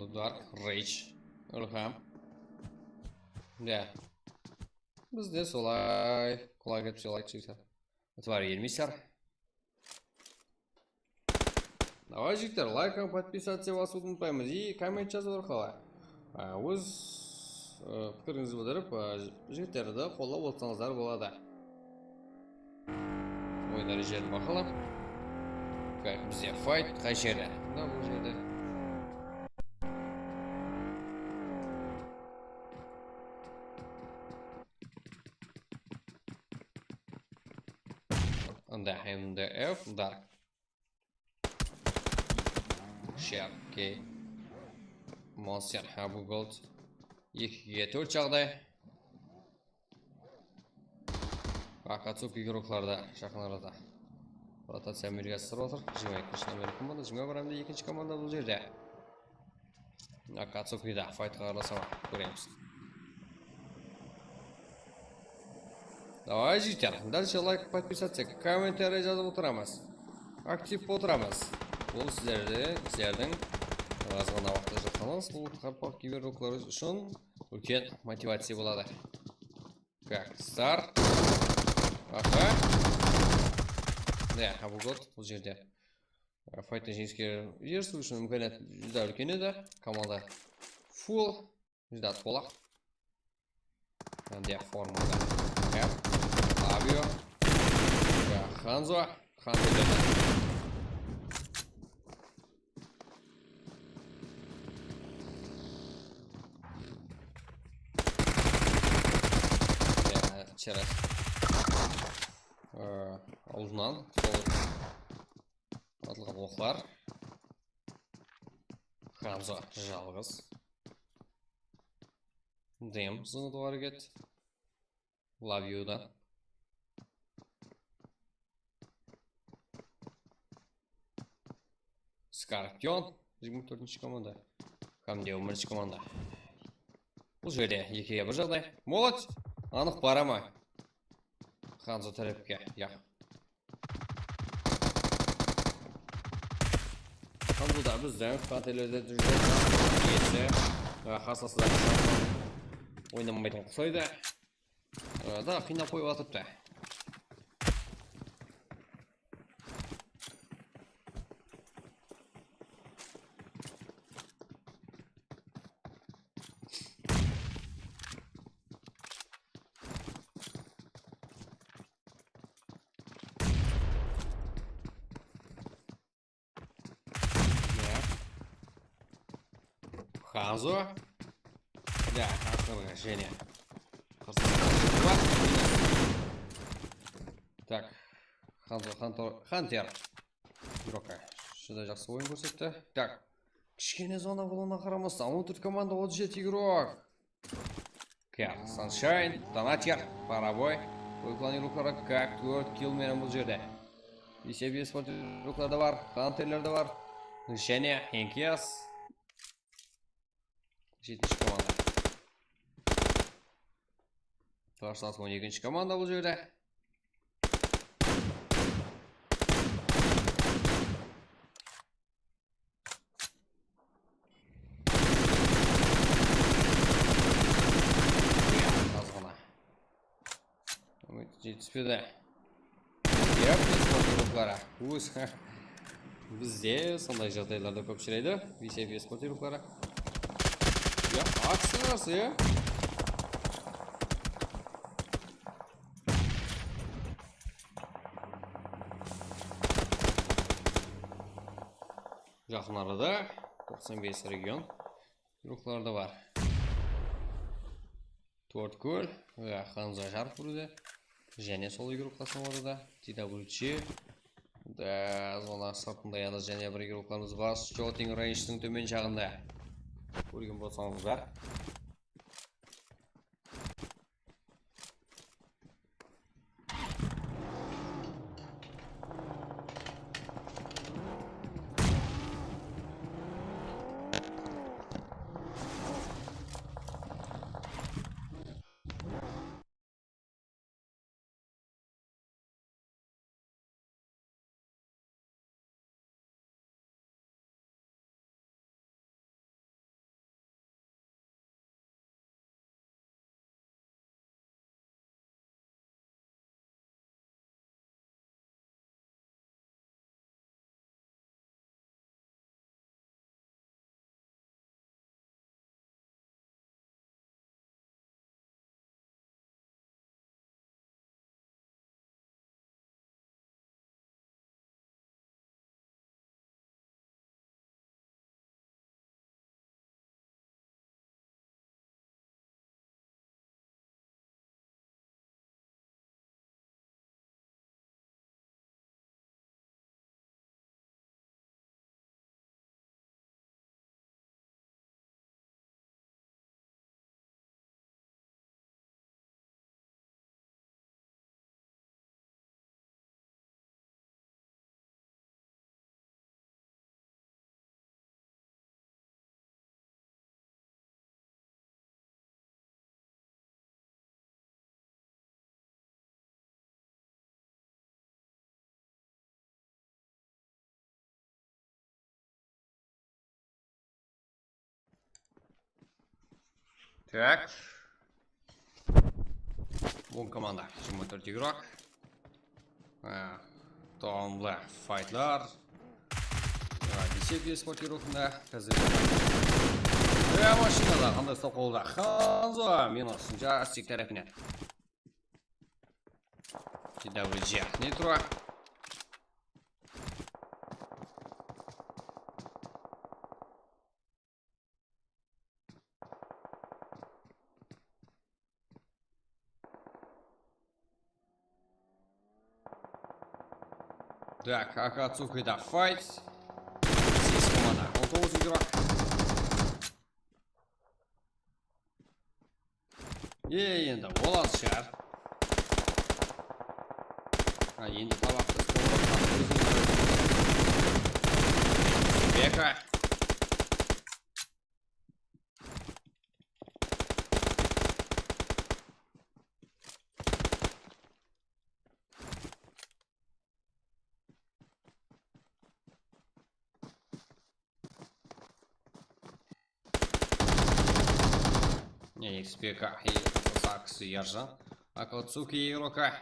Dark Rage Ülhem. Да. Бізде солай құлай кетіп солай çıksa. Отвар елмейсер. Давай жігіттер, лайкам, подписаться вас ұмытпаймыз и коммент жазып арқылы. Өз пікіріңізді білдіріп, жігіттерді қолдап отырсаңыздар болады. Ойын дәрежелерін бақылап. Бізде файт қай жерде? Да, бұл жерде. Unda MDF Dark. Sharpkey. Monster Habu Gold. 2'ye 4 жағдай. Akatsuki guruhlarda, жақын арада. Ротация Америкасы сырып отыр. 22-ші номер команда, 21-де екінші команда бұл жерде. Akatsuki'да файтқа араласама көреміз. Давай, жігіттер, дальше лайк, подписаться, комментарий жазып отырамыз. Актив отырамыз. Бұл сіздердің разғана уақытта жатқаныңыз, бұл қарпақ киберруклар үшін үлкен мотивация болады. Как? Старт. Аха. Да, Абугот бұл жерде. Файтын жеңіске ерсу үшін мүмкінет жүзда үлкен еді. Команда фул. Жүзда толақ. Де формада. Абио. Ханзо. Ханзо деді. Через аузынан атылған оқлар. Ханзо жалғыз. Дем зыңыту әрекет. Лавиудан. Скорпион. 24-ші команда. Хамдеу 1-ші команда. Бұл жерде 2-ге 1 жағдай. Молодь! Анық бара ма? Ханзо тәрепке. Я. Ханзода біздің қателерді жүрген есі. Қасасы да ойнамайтын құсайды. Да, қинап қойып атыпты. Ханзо. Да, ақырғы және. Так. Хантер. Игрока. Шыда жақсы ойын көрсетті. Так. Кішкене зона болуына қарамастан. 13 команда 37 игрок. Кэр, Саншайн, Донатер, Парабой. Планировкалары как 4 килл менен бұл жерде. Есебе спортерлерлер да бар, хантерлер да бар. Және Энкиас. 7-ші команда. Қарсылас 12-ші команда бұл жерде. Азғана. Жетіспеді. Спортерлерлері. Бізде сондай жағдайларда көп шірейді. Есебе спортерлерлері. Ya aksınası ya. Жақын арада 95 регион руқларда бар. Төрткөл, Ханзо жарық бұруды. Және сол игрокасын оруда. TWC. Да, зона сыртында яда және бір игрокlarımız бар. Shooting range'дің төмен жағында. Көрген болсаңыздар. Так. Бұл команда 24 игрок. Тоғымлы файтлар. Десек спорт игрокында. Қазір. Машинада қандай ұстап қолда. Ханзо минус. Жасик тарапынан. Кедәуірже. Не тұра? Так, Акацука да файт. Здесь команда. 19 игрок. Енді олас шығар. Енді табақты сковородқа. Бека. XPK и Сакс и Ержан. Акацуки и игрока.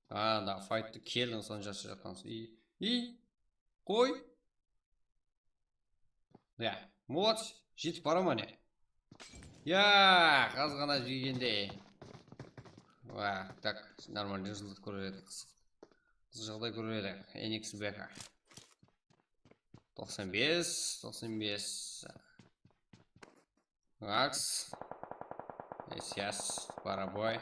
Да, файтты келдің сон жасы жатқансыз. И қой. Да, вот, жетіп бара ма не? Я, қазғана жегенде. Так, нормально жылдық көреді. Жағдай көреді. NXBK. 95. Акс. Сейчас, парабой.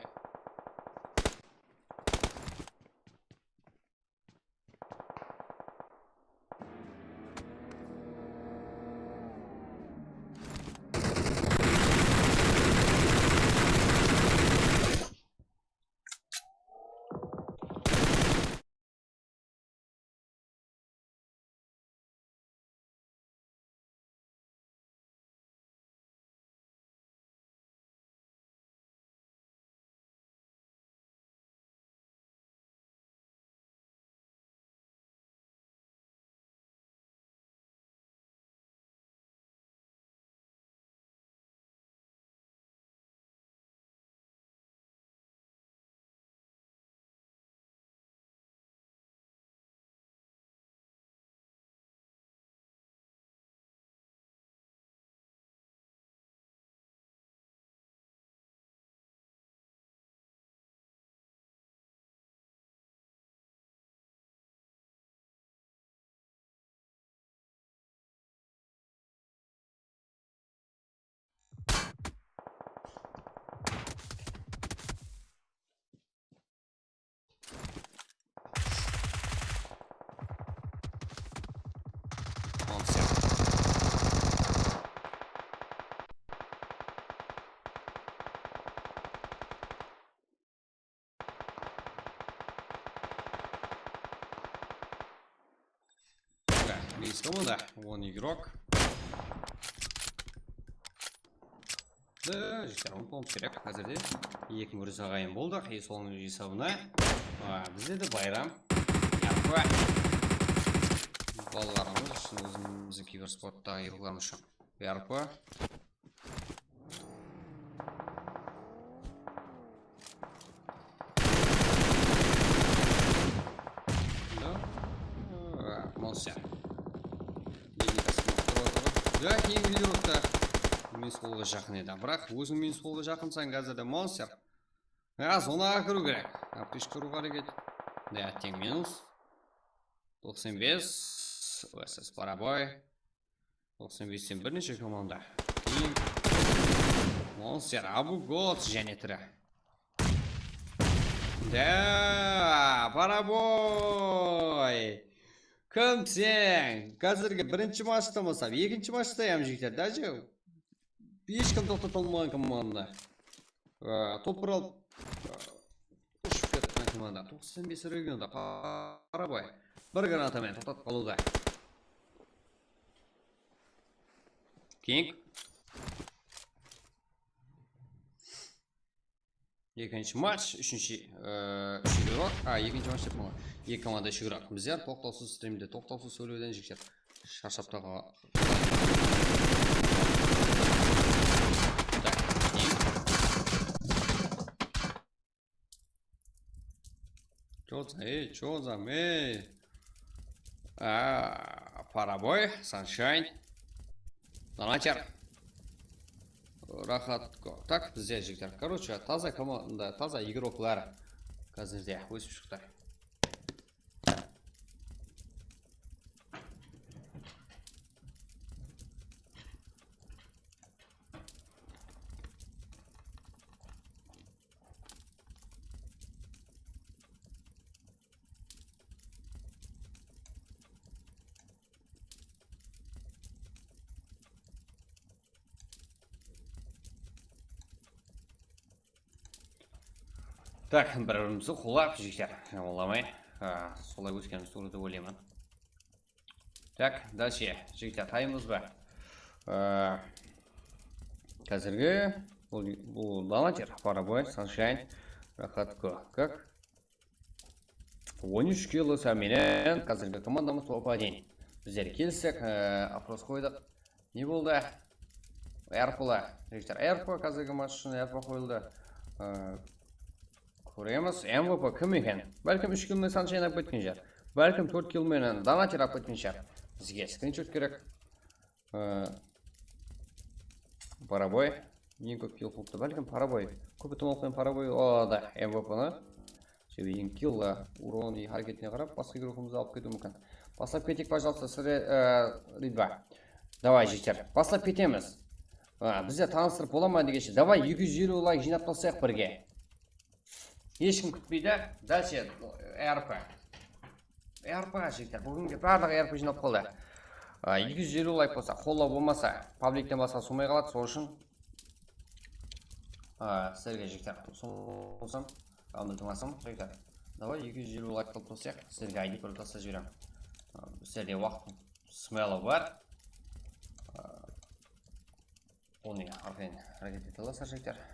Есть команда, вон игрок. Да, жестер, он помнит керек қазірде. Екі мөріз ағайын болдық, соның есабына. Бізде де байрам. Ярпа. Балаларымыз үшін өзімізі киберспортта играларымыз үшін. Ярпа. Монсер. Да, кейін видеода мен солға жақын еді. Бірақ өзің мен солға жақынсаң қазірде монстер. Сонаға кіру керек. Аптеш кіру қарекет. Да, тең минус. 95. ОСС парабой. 95-тен бірнеше команда. Кейін монстер Абу Гот және тірі. Да, парабой. Кім сен? Қазіргі бірінші матчта мысап, екінші матчта жігіттер. Даже ешкім тоқтата алмаған команда. Топ алып ұшып кеткен команда. 95 регионда парабой. Бір гранатамен тоқтатып қалуда. Кинг. Екінші матч, үшінші игрок. Екінші матч деп мұны. Екі команда үш игрок. Біздер тоқтаусыз стримде, тоқтаусыз сөйлеуден жігіттер. шаршап та Чё за Парабой, Sunshine, Донатер, Рахатко. Так, бізде жігіттер. Короче, таза команда, таза игроклар қазірде өсіп шықты. Так, бір-бірімізді қолап жігіттер, оламай, солай өскеніміз туры деп ойлаймын. Так, дальше, жігіттер, таймыз ба. Қазіргі бұл Донатер, Парабой, Sunshine, Рахатко. Как? 13 кило сәменен қазіргі командамыз топ-1. Біздер келсек, опрос қойдық. Не болды? Әрпылы. Жігіттер, әрпы қазіргі матч үшін әрпы қойылды. Көреміз, MVP кім екен? Бәлкім 3 киломен Sunshine ап кеткен жер. Бәлкім 4 киломен Донатер ап кеткен жер. Бізге скриншот керек. Парабой. Ең көп килл қылыпты. Бәлкім Парабой. Көп ұтымалықпен Парабой. О, да, MVP-ны. Ең килл урон и харекетіне қарап, басқа игрокымызды алып кету мүмкін. Баслап кетек, пожалуйста, Ридба. Давай, жігіттер. Баслап кетеміз. Бізде таныстырып бола ма дегенше. Давай 250 лайк жинап тастайық бірге. Ешкім күтпейді. Дальше РП. РП жігіттер. Бүгінге барлығы РП жинап қалды. 250 лайк болса, қолау болмаса, пабликтен басқа сумай қалады. Сол үшін сіздерге жігіттер болсам, қамдылтымасым жігіттер. Давай 250 лайк қылып тастайық. Сіздерге ID көріп тастап жіберем. Сіздерде уақыт смело бар. Оны арқайын әрекет ете аласыздар жігіттер.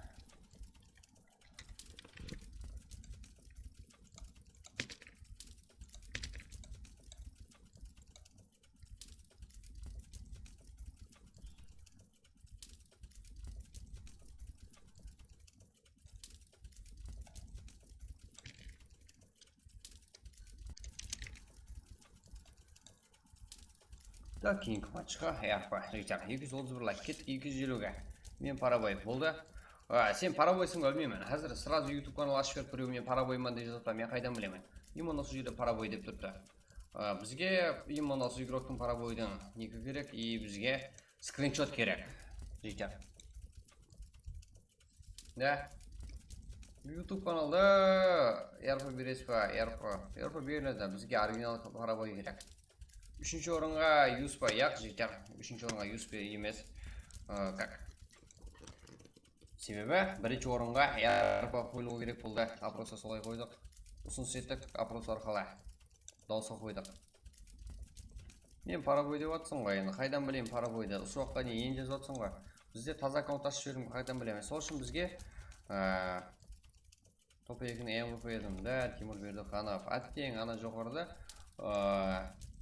Так, кейінгі матчқа аяқпа жігіттер 231 лайк кетті 250-ге. Мен Парабой болды. Сен Парабойсың өлмеймін. Қазір сразу YouTube канал ашып беріп біреу мен Парабойман деп жазып, мен қайдан білемін. Именно осы жерде Парабой деп тұрды. Бізге именно осы игроктың Парабойдың некі керек и бізге скриншот керек. Жігіттер. Да. YouTube каналда РП бересіз ба? РП беріледі. Бізге оригинал Парабой керек. Үшінші орынға Юспа яқ жігіттер. Үшінші орынға Юспа емес. Как? Себебі бірінші орынға РП қойылу керек болды. Опроса солай қойдық. Ұсыныс еттік опрос арқылы. Дауысқа қойдық. Мен Парабой деп атсың ғой. Енді қайдан білеймін Парабойды? Ұсуаққа не ең жазып атсың ғой. Бізде таза аккаунт ашып жібердім, қайдан білемін. Сол үшін бізге топ-2-ні MVP едім. Да, Тимур Бердіханов. Әттең ана жоғарыда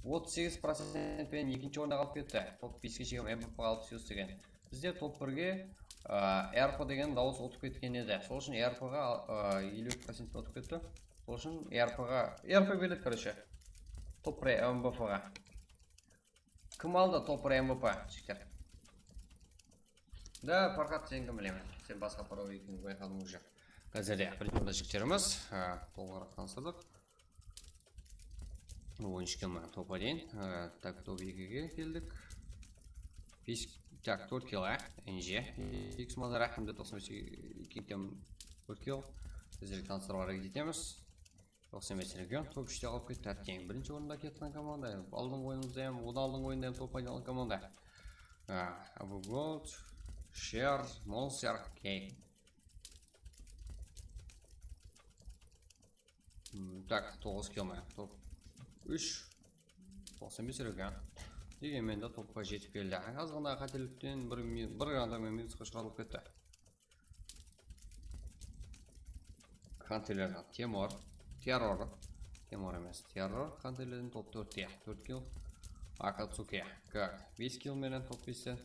38% пен екінші орында қалып кетті. Топ-5-ге шегім MVP қалып сөз деген. Бізде топ-1-ге РП деген дауыс отып кеткен еді. Сол үшін РП-ға 50% отып кетті. Сол үшін РП береді, короче. Топ-1 MVP-ға. Кім алды топ-1 MVP, жігіттер? Да, Фархат сен кім білемін. Сен басқа Парабой екенін байқадың уже. Қазірде бірінші жігіттеріміз толығырақ таныстырдық. 13 киломен топ-1. Так, топ-2-ге келдік. 4 кило, NG. X мадара, әмді 95-2-тен 4 кило. Біздерге таныстыруға әрекет етеміз. 95 регион, топ-3-те қалып кетті. Әттең бірінші орында кеткен команда. Алдың ойынымызда әм, оны алдың ойында әм топ-1 алған команда. Абуголд, Шер, Монсер, Кей. Так, 9 киломен топ. 3 95 регион. Дегенмен де топқа жетіп келді. Азғанда қателіктен бір ғандармен минусқа шығарылып кетті. Хантелерден Темор емес, Террор. Хантелерден топ 4-те, 4 килл. Акацуки К 5 килл менен топ 5.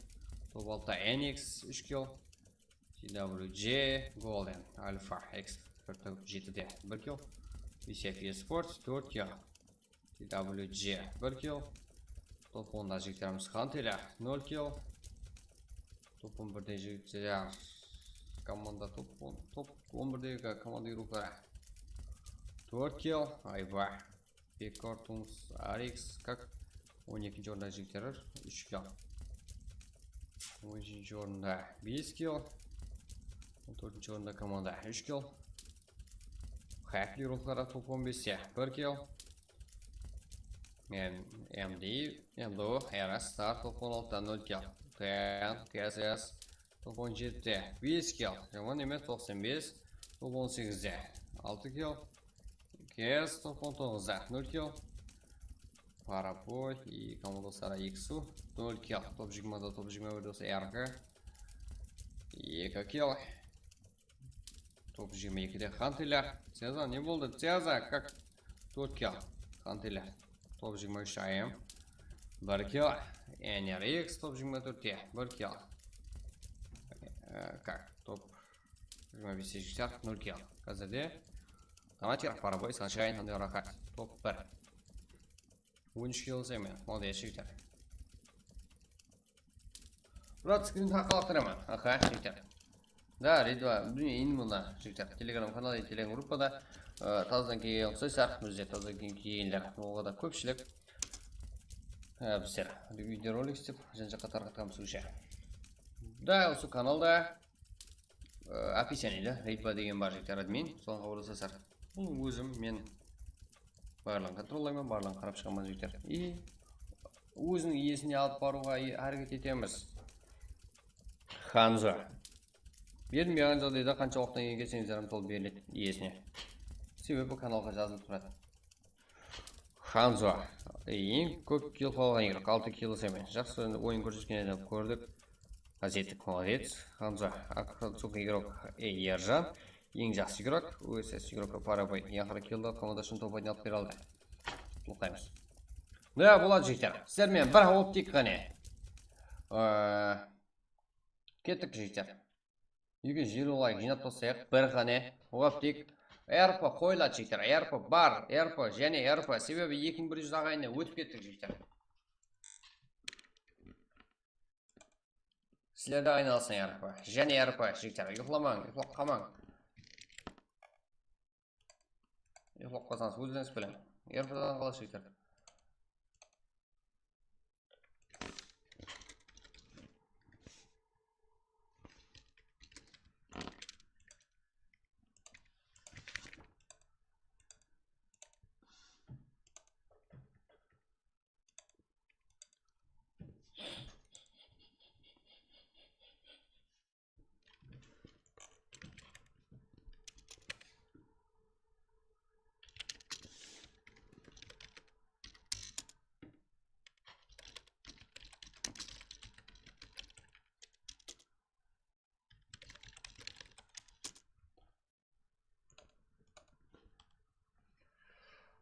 Топ 6 NX 3 килл. TWJ Golden Alpha X 7'de 1 kill. VCF Sports 4 kill. TWJ 1 kill. Top 10'da jigitlerimiz Hunter'ler 0 kill. Top 11'de jigitler komanda top 11'deki komanda grupları 4 kill. Ayva Big Cartoons RX 12. orada jigitler 3 kill. 13. orada 5 kill. 14. orada komanda 3 kill. Happy ruhlara top 15'e 1 kill. MDO RS Star top 16'dan 0 kill. TSS top 17'de 5 kill. Jaman Emet 95 top 18'de 6 kill. KS top 19'da 0 kill. Paraboy и команда Sara X'u 0 kill. Top 20'da top 21'de RG 2 kill. Top 22'de Hunter'ler. Ceza ne buldu? Ceza как 4 kill. Hunter'ler. Top 23 AM 1 kill. NRX top 24'de 1 kill. Как top 25 жигитер 0 kill. Қазірде Таматер Парабой Sunshine Hunter Rahat top 1. 13 kill zemin. Молодец жигитер. Брат скрин хақалықтырымын. Аха жигитер. Да, Ридва, бүгін мұна жігіттер телеграм каналы, телеграм группада таздан кейін ұқсайсақ, бізде таздан кейінлер оғада көпшілік біздер видеоролик істеп, және қатарға тағамыз өше. Да, осы каналда описаниеде Ридва деген бар жігіттер админ, соған қабылдасасар. Бұл өзім, мен барлығын контролдаймын, барлығын қарап шығамын жігіттер. И өзінің иесіне алып баруға әрекет етеміз. Ханзо. Берілмеген жағдайда қанша уақыттан кейін келсеңіздер толып беріледі иесіне. Себебі каналға жазылып тұрады. Ханзо. Ең көп килл қалған игрок, 6 килл семен. Жақсы ойын көрсеткенде көрдік. Газеттік молодец. Ханзо. Акацуки игрок Ержан. Ең жақсы игрок. ОСС игрокі Парабой. Яқыры киллді командашын топ айналып бере алды. Құлықтаймыз. Да, болады жігіттер. Сіздермен бір оптик қане. Кеттік жігіттер. Үйге жері олай жинап тастайық, бір ғане оптик РП қойылады жігіттер, РП бар, РП және РП, себебі 2100 ағайына өтіп кеттік жігіттер. Сілерді айналсын РП, және РП жігіттер, ұйқыламаң, ұйқылап қамаң. Ұйқылап қасаңыз, өздіңіз білем, РП-дан қала жігіттер.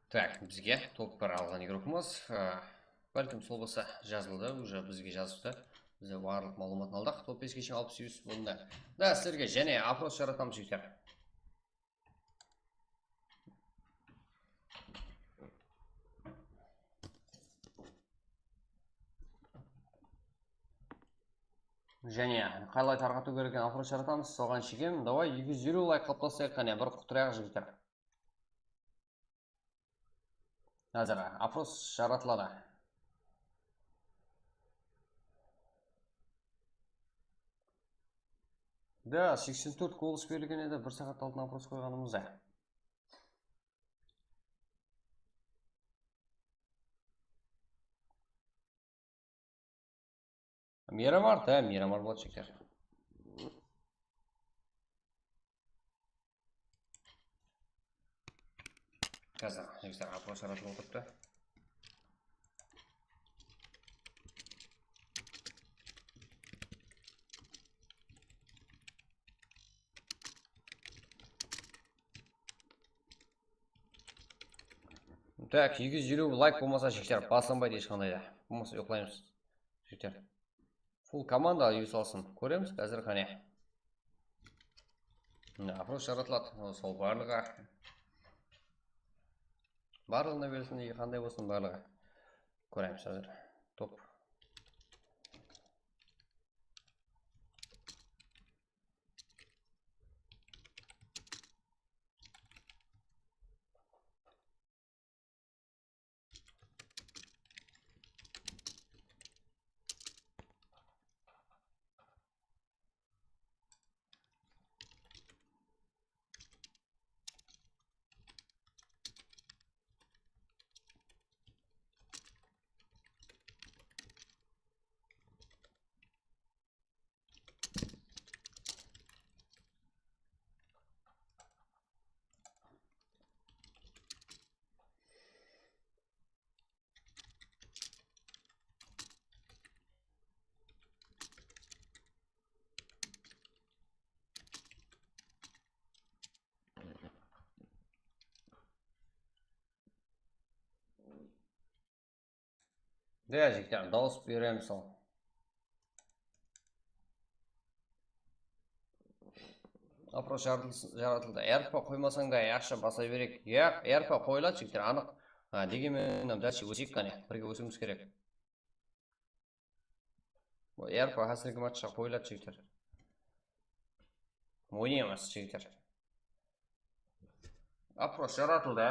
Так, бізге топ бір алған игрокымыз. Бәлкім сол болса жазылды, уже бізге жазыпты. Бізде барлық малуматын алдық. Топ 5-ге шейін 60 болында. Да, сіздерге және опрос жаратамыз жігіттер. Және қалай тарқату керек екенін опрос жаратамыз. Соған шегем, давай 250 лайк қалыптасайық қане, бір құттырайық жігіттер. Қазір опрос жаратылады. Да, 84 голос берілген еді, 1 сағат алдын опрос қойғанымызда. Мирамар, да, Мирамар болады жігіттер. Қазір жігіттер опрос жаратылып отырыпты. Так, 250 лайк болмаса жігіттер басылмайды ешқандай да. болмаса ұйықтаймыз жігіттер. Фул команда үй салсын, көреміз қазір қане. Вопрос жаратылады, сол барлығына берсін, қандай болсын барлығы. Көреміз қазір. Топ. Де жігіттер, дауыс береміз сол. Вопрос жаратылды. Әрпа қоймасаң да яқшы баса берек. Әрпа қойылады жігіттер, анық. Дегенмен дальше өсек қане, бірге өсіміз керек. Әрпа қазіргі матчқа қойылады жігіттер. Ойнаймыз жігіттер. Вопрос жаратылды.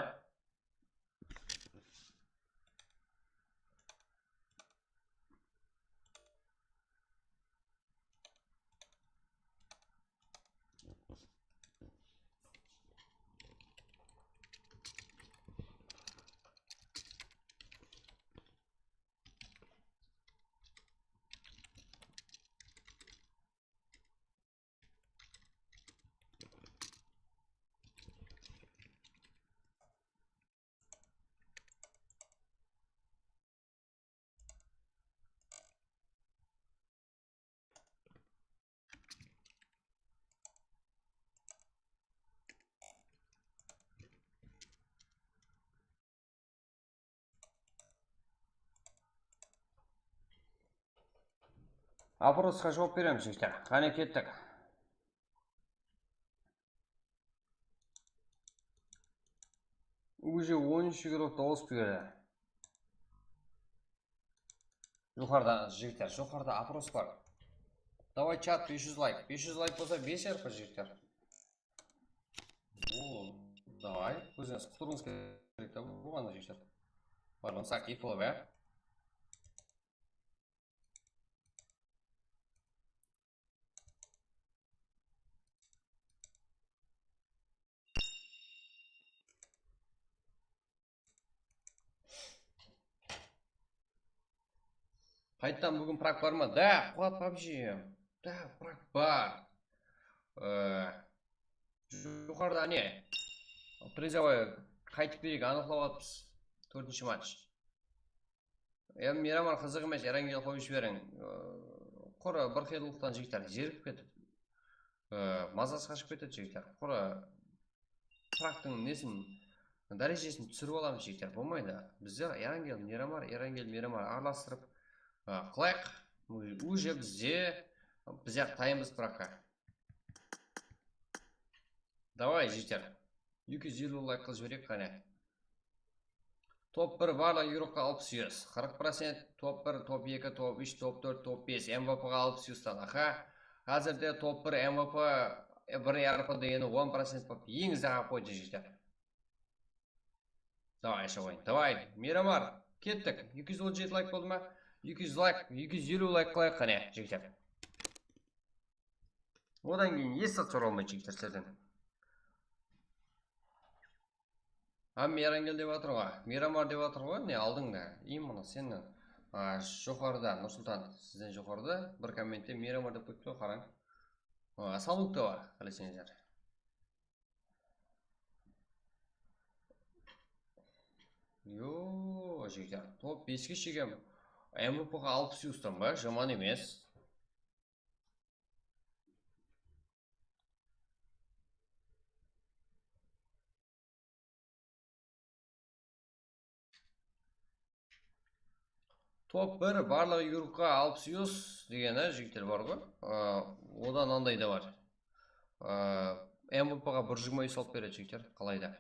Вопросқа жауап береміз жігіттер. Қане кеттік. Уже 13 игрок дауыс берді. Жоғарда жігіттер, жоғарда вопрос бар. Давай чат 500 лайк. 500 лайк болса 5 әрпі жігіттер. Давай, өзіңіз құтырыңыз керек болғанда жігіттер. Барлығын сақ епілі бә. Қайттан бүгін прак бар ма? Да, қуат PUBG. Да, прак бар. Жоғарда не? Призовой қайтып берек анықлап атпыз. 4-ші матч. Мирамар қызық емес, Эрангел қойып жіберің. Қора бір қиылықтан жігіттер жеріп кетіп. Мазасы қашып кетеді жігіттер. Қора практың несін, дәрежесін түсіріп аламыз жігіттер. Болмайды. Бізде Эрангел, Мирамар араластырып қылайық. Уже бізде тайымыз пракқа. Давай жігіттер. 250 лайк қыл жіберек қане. Топ 1 барлық игрокқа 60%. 40% топ 1, топ 2, топ 3, топ 4, топ 5. MVP-ға 60%-тан. Қазірде топ 1 MVP, 1 RP дегені 10% болып еңізіға қойды жігіттер. Давай, шауайын. Давай, Мирамар, кеттік. 217 лайк болды ма? 200 лайк, 250 лайк қылайық қане жігіттер. Одан кейін есі тұр олмай жігіттер сізден. Эрангел деп атыр ғой, Мирамар деп атыр ғой, не алдың да? Именно сені жоғарыда, Нұрсұлтан, сізден жоғарыда бір комментте Мирамар деп қойыпты ғой, қараң. Салмықты бар, қалесеңіздер. Жігіттер, топ 5-ке шегем. MVP-ға 60%-тан ба? Жаман емес. Топ 1 барлығы юрукқа 60 юз дегені жігіттер бар ғой. Одан андай да бар. МВП-ға 120 юз алып береді жігіттер. Қалайда.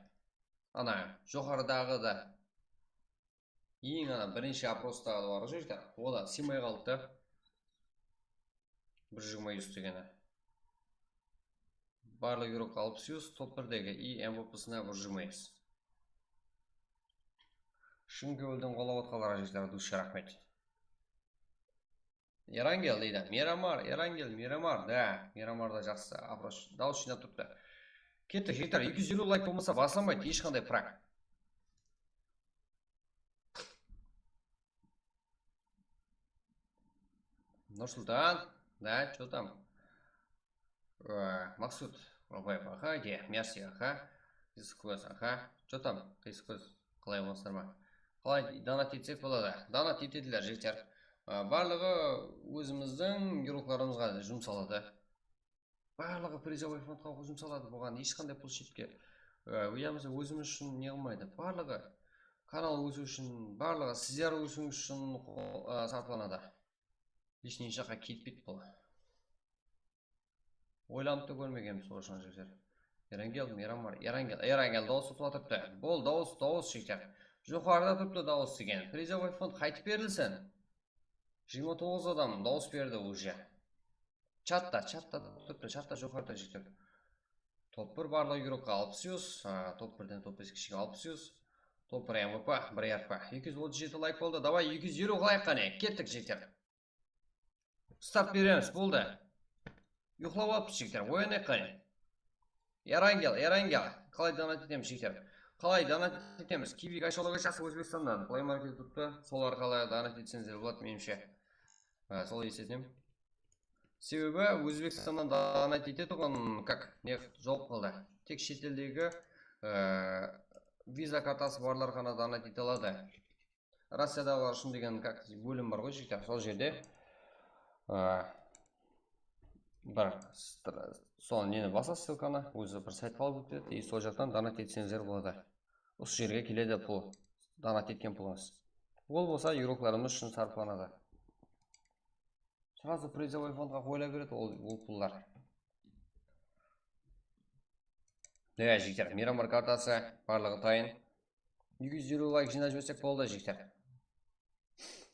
Ана, жоғарыдағы да ең ана бірінші опростағы бар жігіттер. Одан симай қалды. 120 юз дегені. Барлық юрукқа 60 юз, топ 1-дегі и МВП-сына 120 юз. Шын көңілден қолап отқаларға жігіттер, душы рахмет. Ерангел дейді. Мирамар, Ерангел, Мирамар. Да, Мирамарда жақсы апрош. Дауыс жинап тұрыпты. Кетті жігіттер, 250 лайк болмаса басылмайды, ешқандай прак. Нұрсұлтан, да, что там? Максут, Рабаев, аха, де, Мерси, аха, Искөз, аха, что там? Искөз, қалай болсындар ма? Қалай донат етсек болады? Донат етеділер жігіттер. Барлығы өзіміздің юрукларымызға жұмсалады. Барлығы призовой фондқа жұмсалады. Бұған ешқандай пұл шетке. Өзіміз үшін не қылмайды. Барлығы канал өсу үшін, барлығы сіздер өсу үшін сарпланады. Ешнен жаққа кетпейді бұл. Ойланып та көрмегенбіз сол үшін жігіттер. Ерангел, Мирамар, Ерангел дауыс ұтып атыпты. Бұл дауыс жігіттер. Жоғарыда тұпты дауыс деген. Призовой фонд қайтып берілсін. 29 адам дауыс берді уже. Чатта жоғарыда жігіттер. Топ 1 барлығы юрокқа 60 юз, топ 1-ден топ 5-ге 60 юз, топ 1 МВП, 1 РП. 237 лайк болды. Давай 220 лайк қане. Кеттік жігіттер. Старт береміз, болды. Ұйқылап алыпты жігіттер. Ойынайық қане. Ерангел. Қалай донат етеміз жігіттер? Қалай донат етеміз? Киви Айшолығы жақсы Өзбекстаннан. Play Market тұтты. Сол арқылы донат етсеңіздер болады меніңше. Сол есетем. Себебі Өзбекстаннан донат ете тұғын не жоқ қалды. Тек шетелдегі виза картасы барлар ғана донат ете алады. Россиядағы үшін деген бөлім бар ғой жігіттер. Сол жерде бір сол нені баса ссылканы, өзі бір сайт қалып өтеді, и сол жақтан донат етсеңіздер болады. Осы жерге келеді пұл, донат еткен пұлыңыз. Ол болса юрокларымыз үшін сарпланады. Сразу призовой фондға қойыла береді ол пұлдар. Да, жігіттер, Мирамар картасы барлығы тайын. 250 лайк жинап жіберсек болды жігіттер.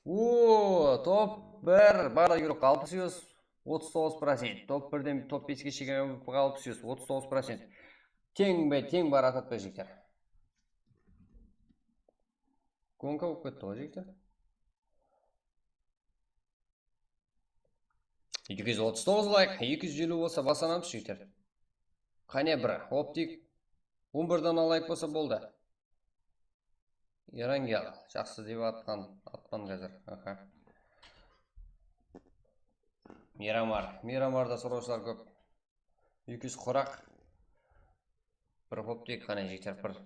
Топ 1 барлығы юрокқа 60 юз. 39%. Топ 1-ден топ 5-ге шеген МВП-ға 60 юз. 39%. Тең бар ататпай жігіттер. Гонка болып кетті ғой жігіттер. 239 лайк, 250 болса басанамыз жігіттер. Қане бір, оптик 11-дан лайк болса болды. Ерангел, жақсы деп атқан қазір. Мирамарда сұраушылар көп. 200 құрақ. Бір оптик қане жігіттер, бір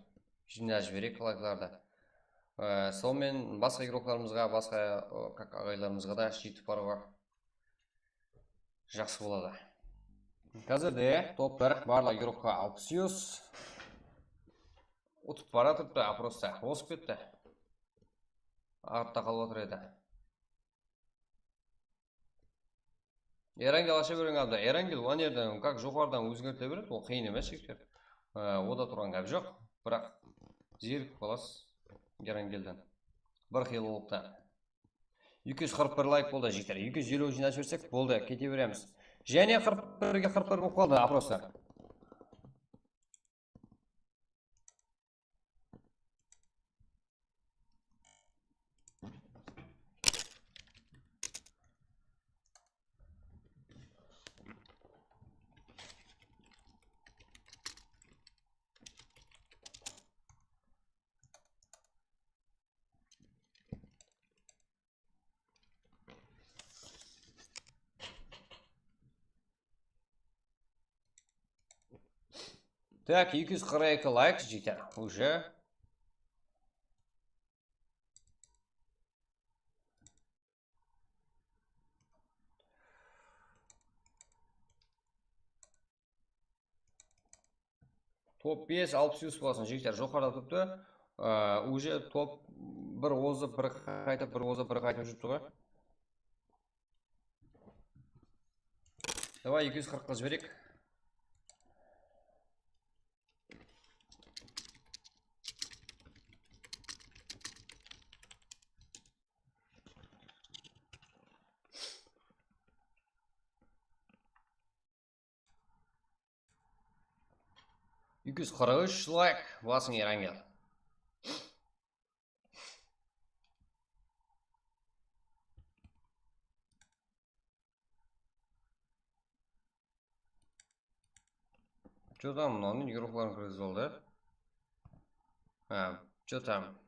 жинап жіберек лайкларды. Сонымен басқа игрокларымызға, басқа ағайларымызға да жетіп баруға жақсы болады. Қазірде топ 1 барлық игрокқа 60 юз. Ұтып бара тұрыпты, просто осып кетті. Артта қалып отыр еді. Ерангел аша көрген алды. Ерангел ванерден как жоғардан өзгерте береді, ол қиын емес жігіттер. Ода тұрған ғап жоқ, бірақ зерік қаласыз Ерангелден. Бір қилылықтан. 241 лайк болды жігіттер. 250 жинап жіберсек болды, кете береміз. Және 41-ге 41 болып қалды опростар. Так, 242 лайк жігіттер, уже. Топ 5, 60 болсын жігіттер, жоқарда тұпты. Уже топ бір озып, бір қайтып, бір озып, бір қайтып жүріпті ғой. Давай 240-қа жіберек. Yüz 43 like basın Erangel. Что там, onun yoruqlarını kırız oldu. Что там?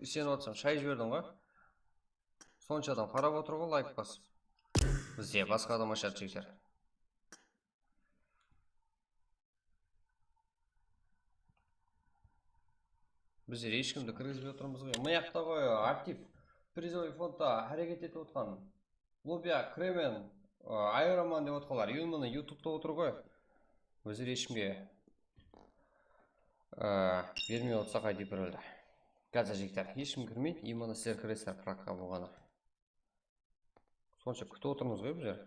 Sen otsam şay жібердің ғой. Сонша адам қарап отыр ғой, лайк басып. Бізде басқа адам ашады жігіттер. Біздер ешкімді кіргізбей отырмыз ғой. Маяқта ғой, актив призовый фондта әрекет етіп отқан. Лобия, Кремен, Айроман деп отқалар. Міне ютубта отыр ғой. Өздері ешкімге бермей отса қайда бір өлді. Қазір жігіттер, ешкім кірмейді, именно сіздер кіресіздер практика болғаны. Сонша күтіп отырмыз ғой біздер.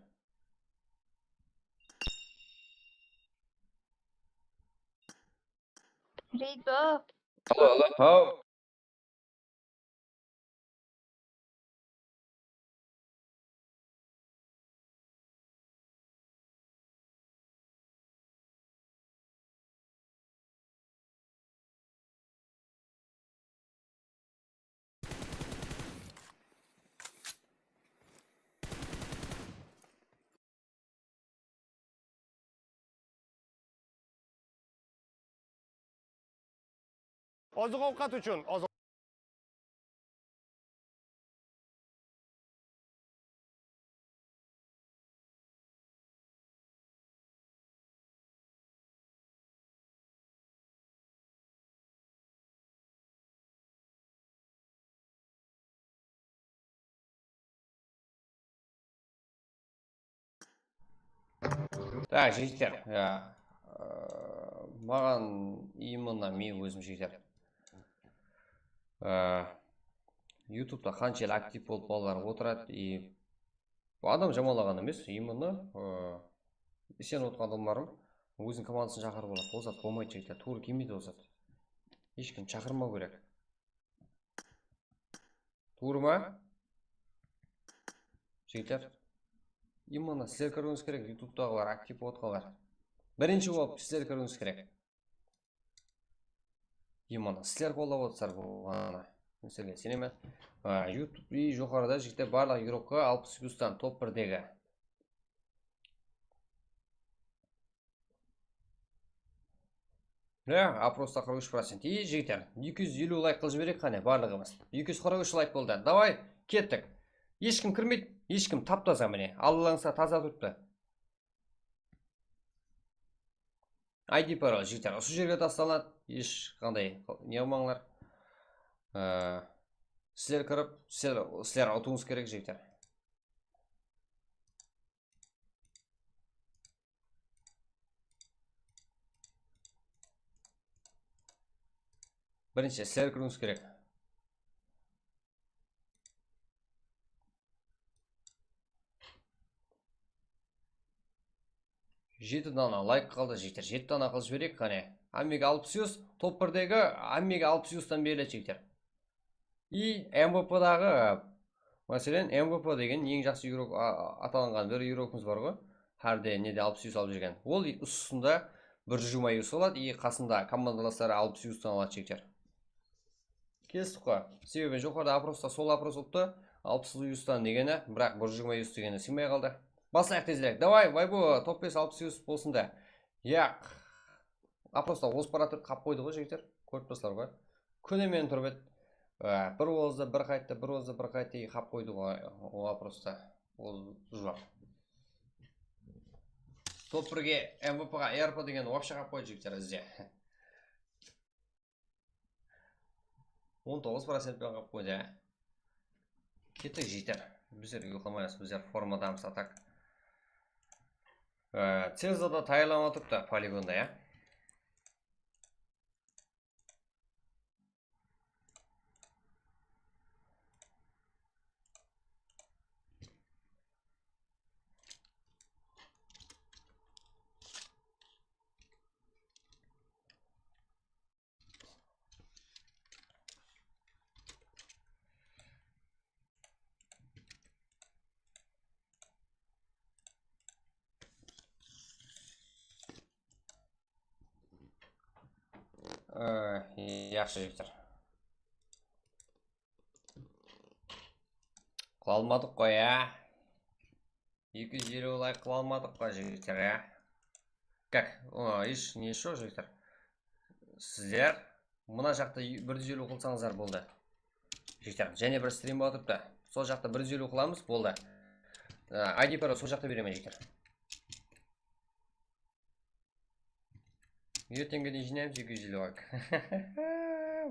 Рейдо. Ау. Oziq-ovqat uchun Так, жігіттер, маған именно мен өзім жігіттер. Ютубта қанша актив болып балалар отырады, и адам жамалаған емес, именно сен отқан адамдарым өзінің командасын шақырып алады. Озат болмайды жігіттер, тура келмейді озат. Ешкім шақырмау керек. Тура ма? Жігіттер, именно сіздер кіруіңіз керек, ютубтағылар актив отқалар. Бірінші болып сіздер кіруіңіз керек. Именно сіздер қолдап отырсыздар болғаны. Сіздерге сенемін. YouTube и жоғарыда жігіттер барлық игрокқа 60 плюстан топ 1-дегі. Опроста 43%. И жігіттер, 250 лайк қыл жіберек қане барлығымыз. 243 лайк болды. Давай, кеттік. Ешкім кірмейді, ешкім тап-таза міне. Аллаңызға таза тұрыпты. ID пароль жігіттер, осы жерге тасталады. Ешқандай не алмаңдар. Сіздер кіріп, сіздер ұтуыңыз керек жігіттер. Бірінші сіздер кіруіңіз керек. Жеті дана лайк қалды жігіттер. 7 дана қыл жіберек қане. Аммега 600, топ 1-дегі Аммега 600-тан беріледі жігіттер. И MVP-дағы, мәселен, MVP деген ең жақсы игрок аталынған бір игрокымыз бар ғой. Әрде неде 600 алып жүрген. Ол ұсында бір жұма юс алады, и қасында командаластары 600-тан алады жігіттер. Кестік қой. Себебі жоғарда опроста сол опрос ұлтты 600-тан дегені, бірақ бір жұма юс дегені сыймай қалды. Басайық тезірек. Давай, вайбу, топ 5 600 болсында. Яқ. Опроста оз паратыр қап қойды ғой жігіттер. Көріп тұрсыздар ғой. Күнімен тұрып еді. Бір озды, бір қайтты, бір озды, бір қайтты, қап қойды ғой опроста. Ол жуақ. Топ 1-ге MVP-ға ERP деген вообще қап қойды жігіттер ізде. 19% бен қап қойды. Кеттік жігіттер. Біздер ұйқылмайыз, біздер формадамыз атак. Цезада тайлама тұрыпты полигонда, я? Yaxshi jigitlar. Qila olmadik qo'y ya. 250 like qila olmadik qo'y jigitlar ya. Как? Ish не shu jigitlar. Sizlar mына жақта 150 qilsangizlar bo'ldi. Jigitlar, және bir stream bo'lyapti. Сол жақта 150 qilamiz, bo'ldi. ID paro сол жақта beraman jigitlar. Ертеңге дейін жинаймыз 250 like.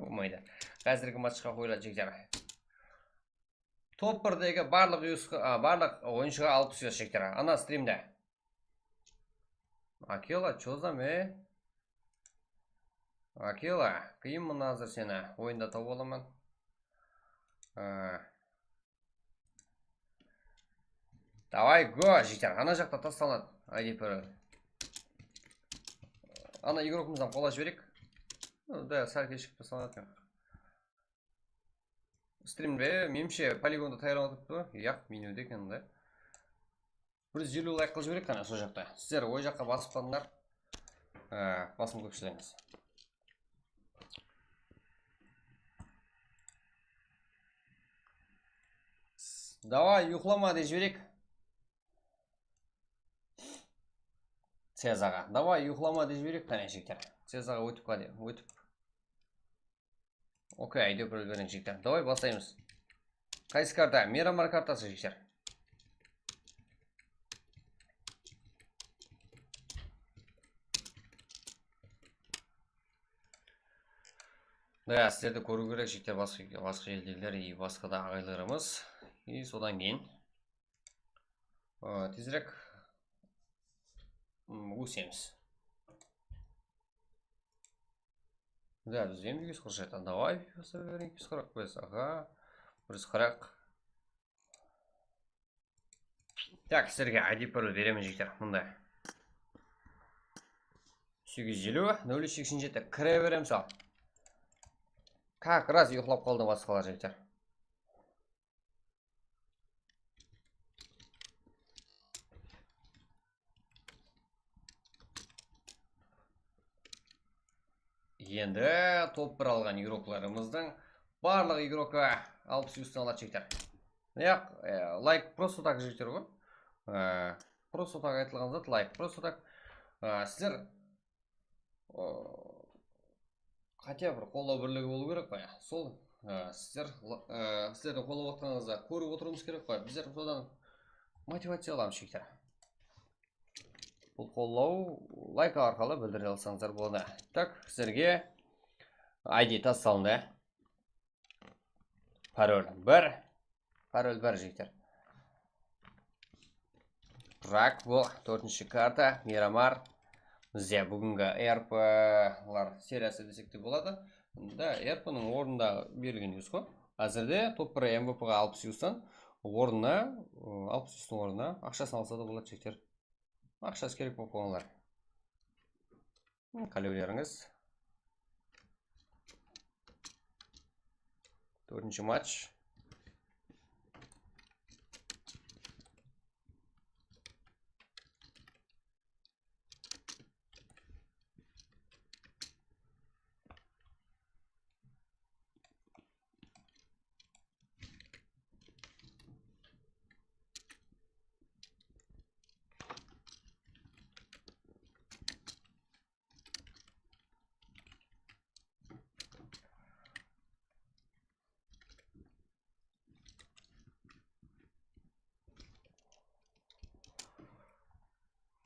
Bo'lmaydi. Қазіргі матчқа qo'yiladi jigitlar. Топ 1dagi bарлық o'yinchiga 6 so'z jigitlar. Ana streamda. Akela, что за Акила, қиын мұны азыр сені ойында тауып аламын. Давай, го, жігіттер. Ана жақта тасталады. ID пары. Ана игрокымыздан қола жіберек. Да, сәл кешіп тасталады. Стримде, менімше полигонда тайран отыпты. Яқ, меню декен, да. 150 лайк қыл жіберек қана сол жақта. Сіздер ой жаққа басып қалыңдар. Басым көпшілеріңіз. Давай, ұйқылама деп жіберек. Цезаға. Давай, ұйқылама деп жіберек, қане жігіттер. Цезаға өтіп қады, өтіп. Окей, айдеу бір өлберін жігіттер. Давай, бастаймыз. Қайсы карта? Мирамар картасы жігіттер. Да, сіздерді көру керек жігіттер, басқа елдегілер и басқа да ағайларымыз. И содан кейін тезірек өсеміз. Да, бізден 240. Давай, берейік 245. Аға, 140. Так, сіздерге ID пароль беремін жігіттер. Мұнда 850 087 кіре берем сал. Как раз ұйықлап қалды басқалар жігіттер. Енді топ 1 алған игрокларымыздың барлық игрока 600 алады жігіттер. Яқ, лайк просто так жігіттер ғой. Просто так айтылған зат, лайк просто так. Сіздер хотя бір қолдау бірлігі болу керек қой. Сол сіздердің қолдап отқаныңызда көріп отыруымыз керек қой. Біздер содан мотивация аламыз жігіттер. Бұл қолдау лайк арқылы білдіре алсаңыздар болады. Так, сіздерге ID тасталынды. Пароль 1. Пароль 1 жігіттер. Рак бұл 4-ші карта. Мирамар. Бізде бүгінгі ERP-лар сериясы десек те болады. Да, ERP-ның орнында берілген юз қой. Әзірде топ 1 MVP-ға 60 юздан орнына, 60 юздың орнына ақшасын алса да болады жігіттер. Ақшасы керек болып қоңылар. Қалеулеріңіз. 4-ші матч.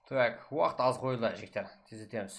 Так, уақыт аз қойылды жігіттер, тездетеміз.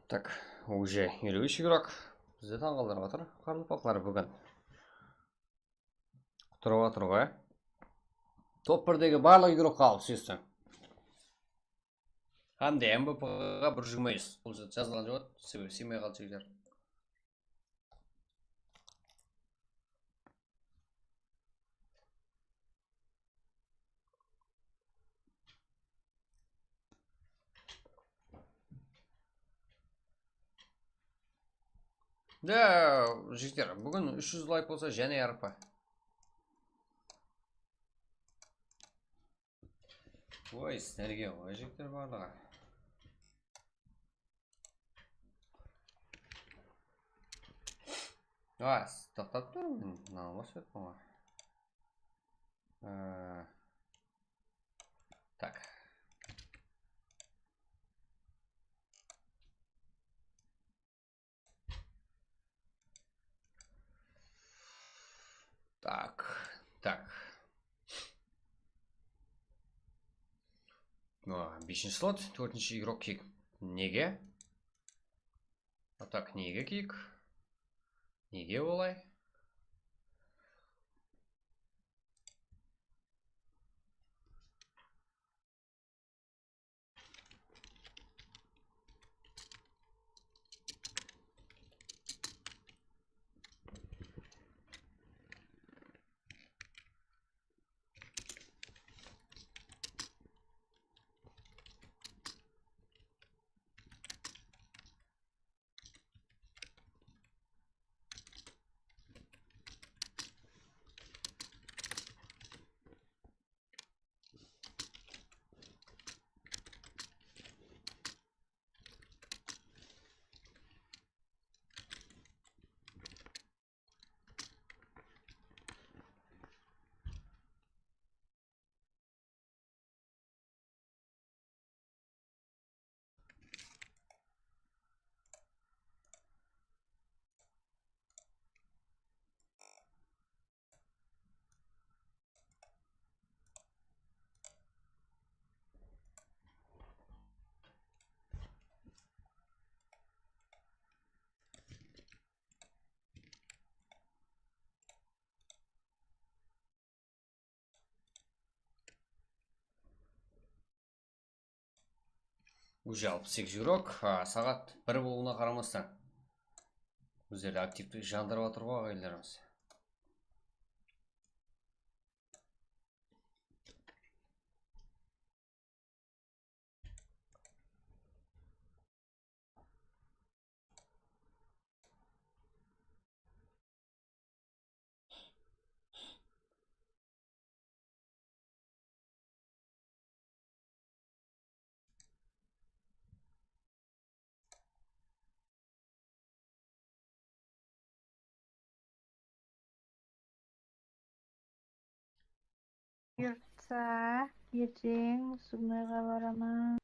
Так, уже 53 игрок. Бізде таңғалдырып отыр. Қарлы пақлар бүгін. Тұрып отыр ғой. Топ 1-дегі барлық игрок қалып сөзсің. Қанды МВП-ға бір жүгмейіз. Бұл жазылған жоқ, себебі симей қалды жігіттер. Да, жігіттер, бүгін 300 лайк болса және арпа. Ой, сіздерге ой жігіттер барлығы. Тоқтап тұрмын, намыс өтпін ғой. Так. Так. 5-ші слот, 4-ші игрок кик. Неге? Так, неге кик? Неге олай? Уже 68 игрок, сағат 1 болуына қарамастан. Өздері активті жандырып отыр ғой ағайларымыз. Бұйыртса, ертең Сумайға барамын.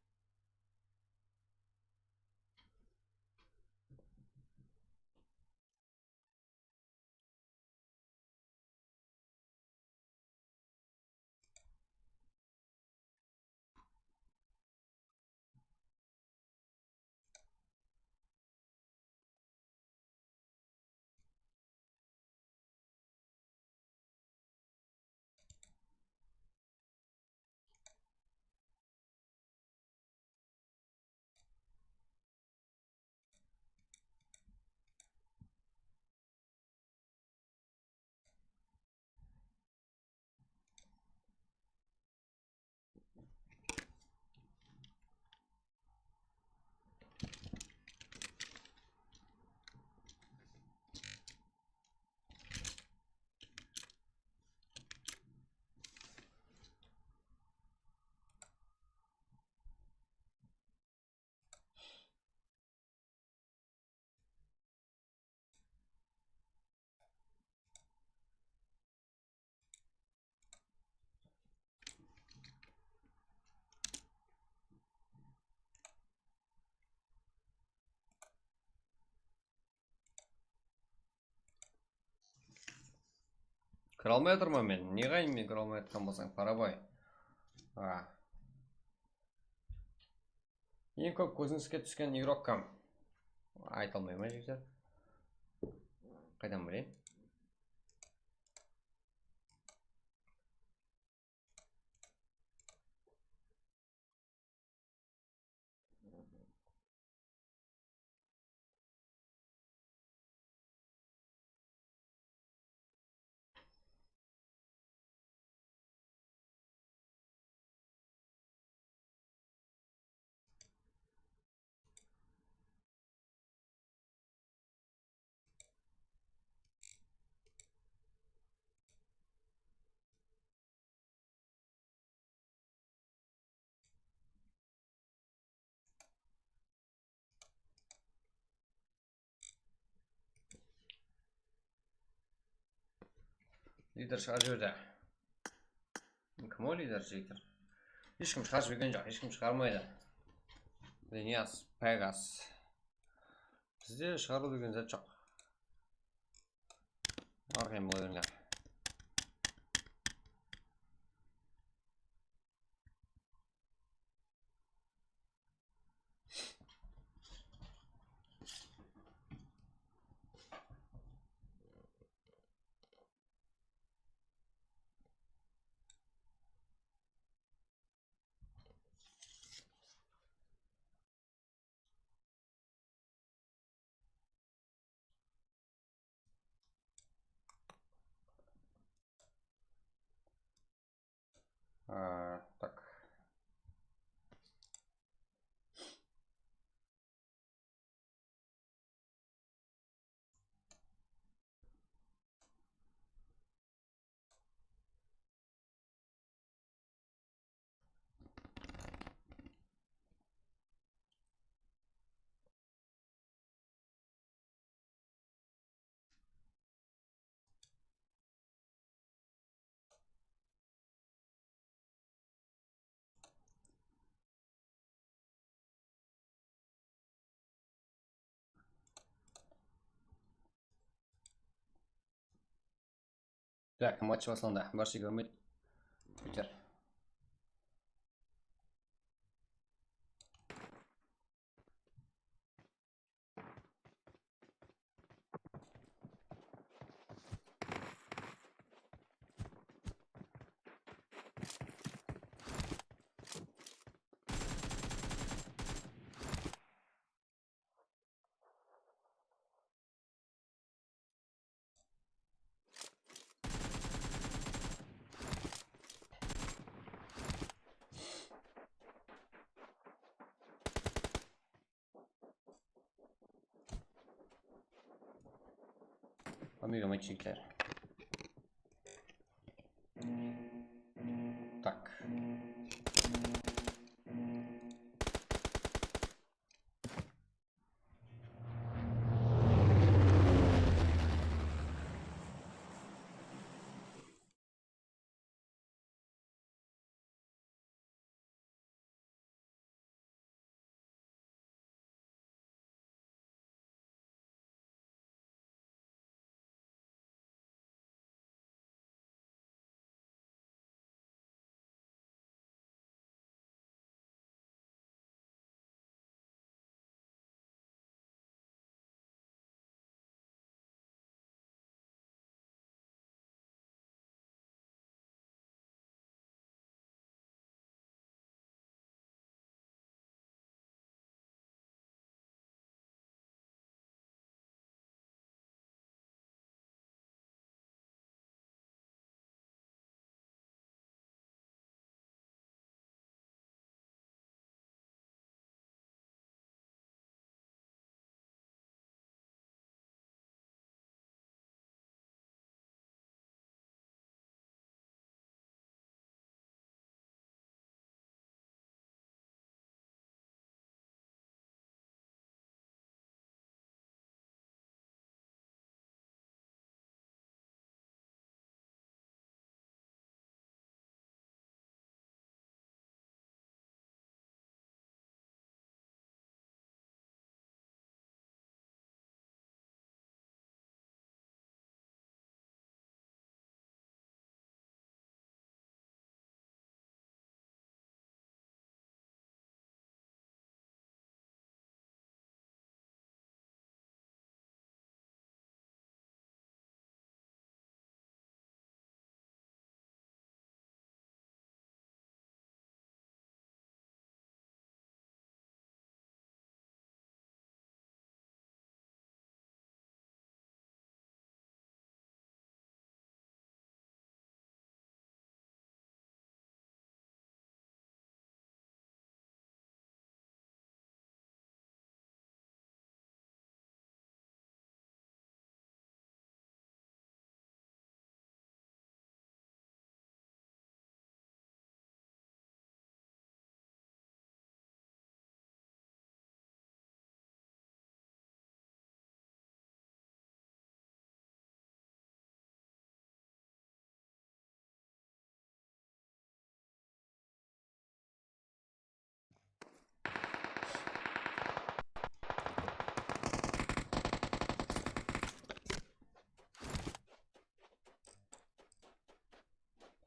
Кіре алмай отырмын мен. Не қайын мен кіре алмай отырған болсаң, парабай. Ең көп көзіңізге түскен игрок кім? Айта алмаймын жігіттер. Қайдан білейін? Лидер шығар жерде. Кім ол лидер жігіттер? Ешкім шығарып жүрген жоқ, ешкім шығармайды. Лениас, Пегас. Бізде шығару деген зат жоқ. Арғайым бола беріңдер. Так. Так, матч başlandı. Başlıyor Ümit. Biter. Amigo meczikler. Tak.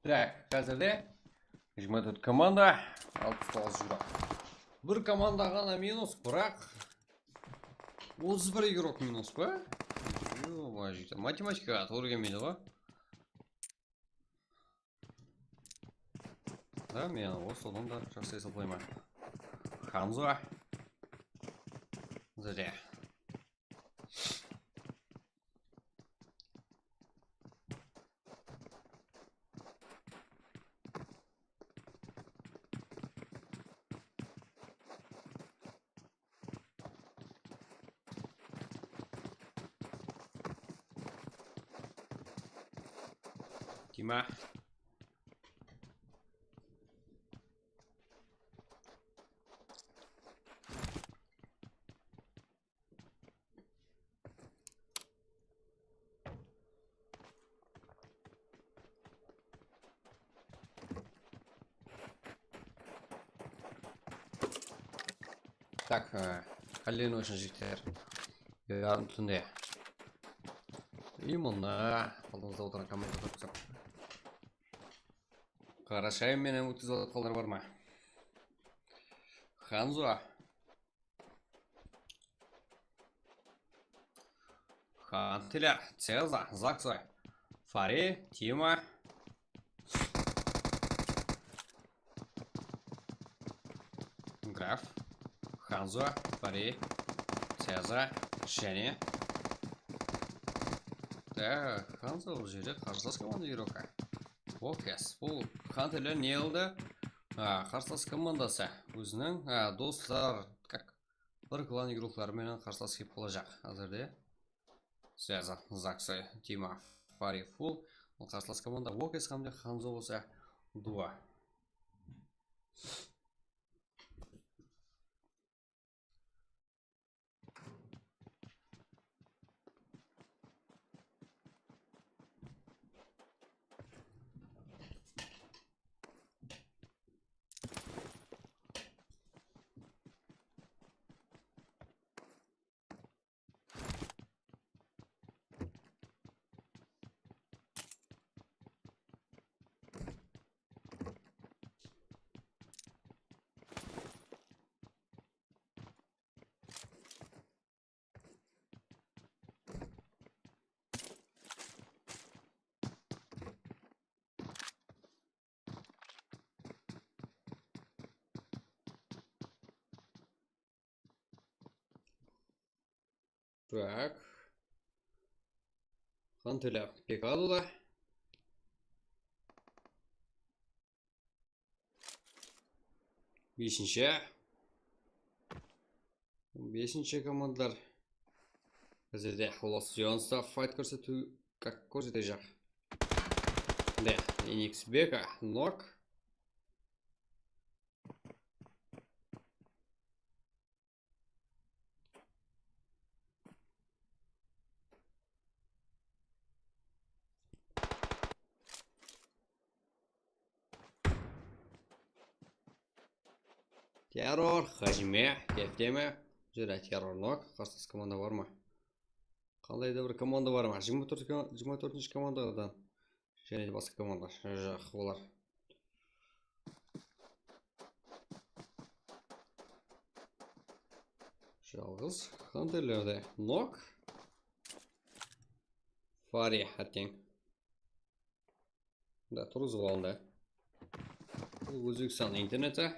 Так, қазірде 24 команда, 69 игрок. Бір команда ғана минус, бірақ 31 игрок минус па? Ё-моё, математикаға тура келмейді ғой. Да, мен осыдан да жақсы есептеймін. Ханзо. Зря. Дима. Так, халлен үшін жігіттер. Ярым түнде. Именно алдымызда отырған команда тұрсақ. Қарашайым менен өткізіп қалдар бар ма? Ханзо. Хантелер, Цеза, Заксой, Фари, Тима. Граф. Ханзо, Фари, Цеза, Шене. Так, Ханзо бұл жерде қарсылас команда игрока. Окес, бұл Хантелер не алды? Қарсылас командасы өзінің достар, как бір клан игрокларымен қарсылас кеп қалacak. Әзірде Цеза, Заксой, Тима, Фари, Фул. Бұл қарсылас команда Окес хамде Ханзо болса дуа. Так. Хантелер пекалуда. Бесінші командар. Әзірде Холос Джонста файт көрсету как көрсете жақ. Да, Еникс Бека, Нок. Террор, Хажиме, Кефтеме, жүрі террор нок, қарсылас команда бар ма? Қандай да бір команда бар ма? 24-ші командадан және де басқа команда жақ олар. Жалғыз Хантелерде нок, Фари әттең. Да, тұрғызып алынды. Бұл Өзбекстан интернеті.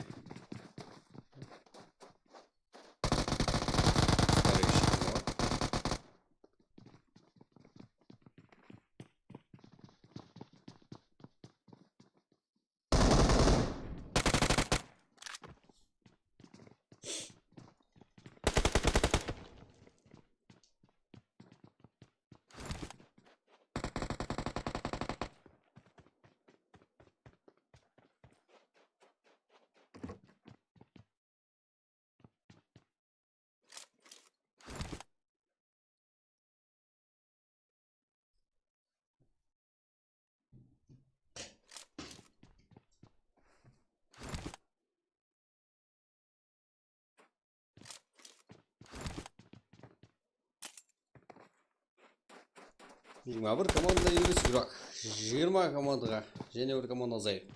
21 команда 25 игрок. 20 командаға және бір команда азайып.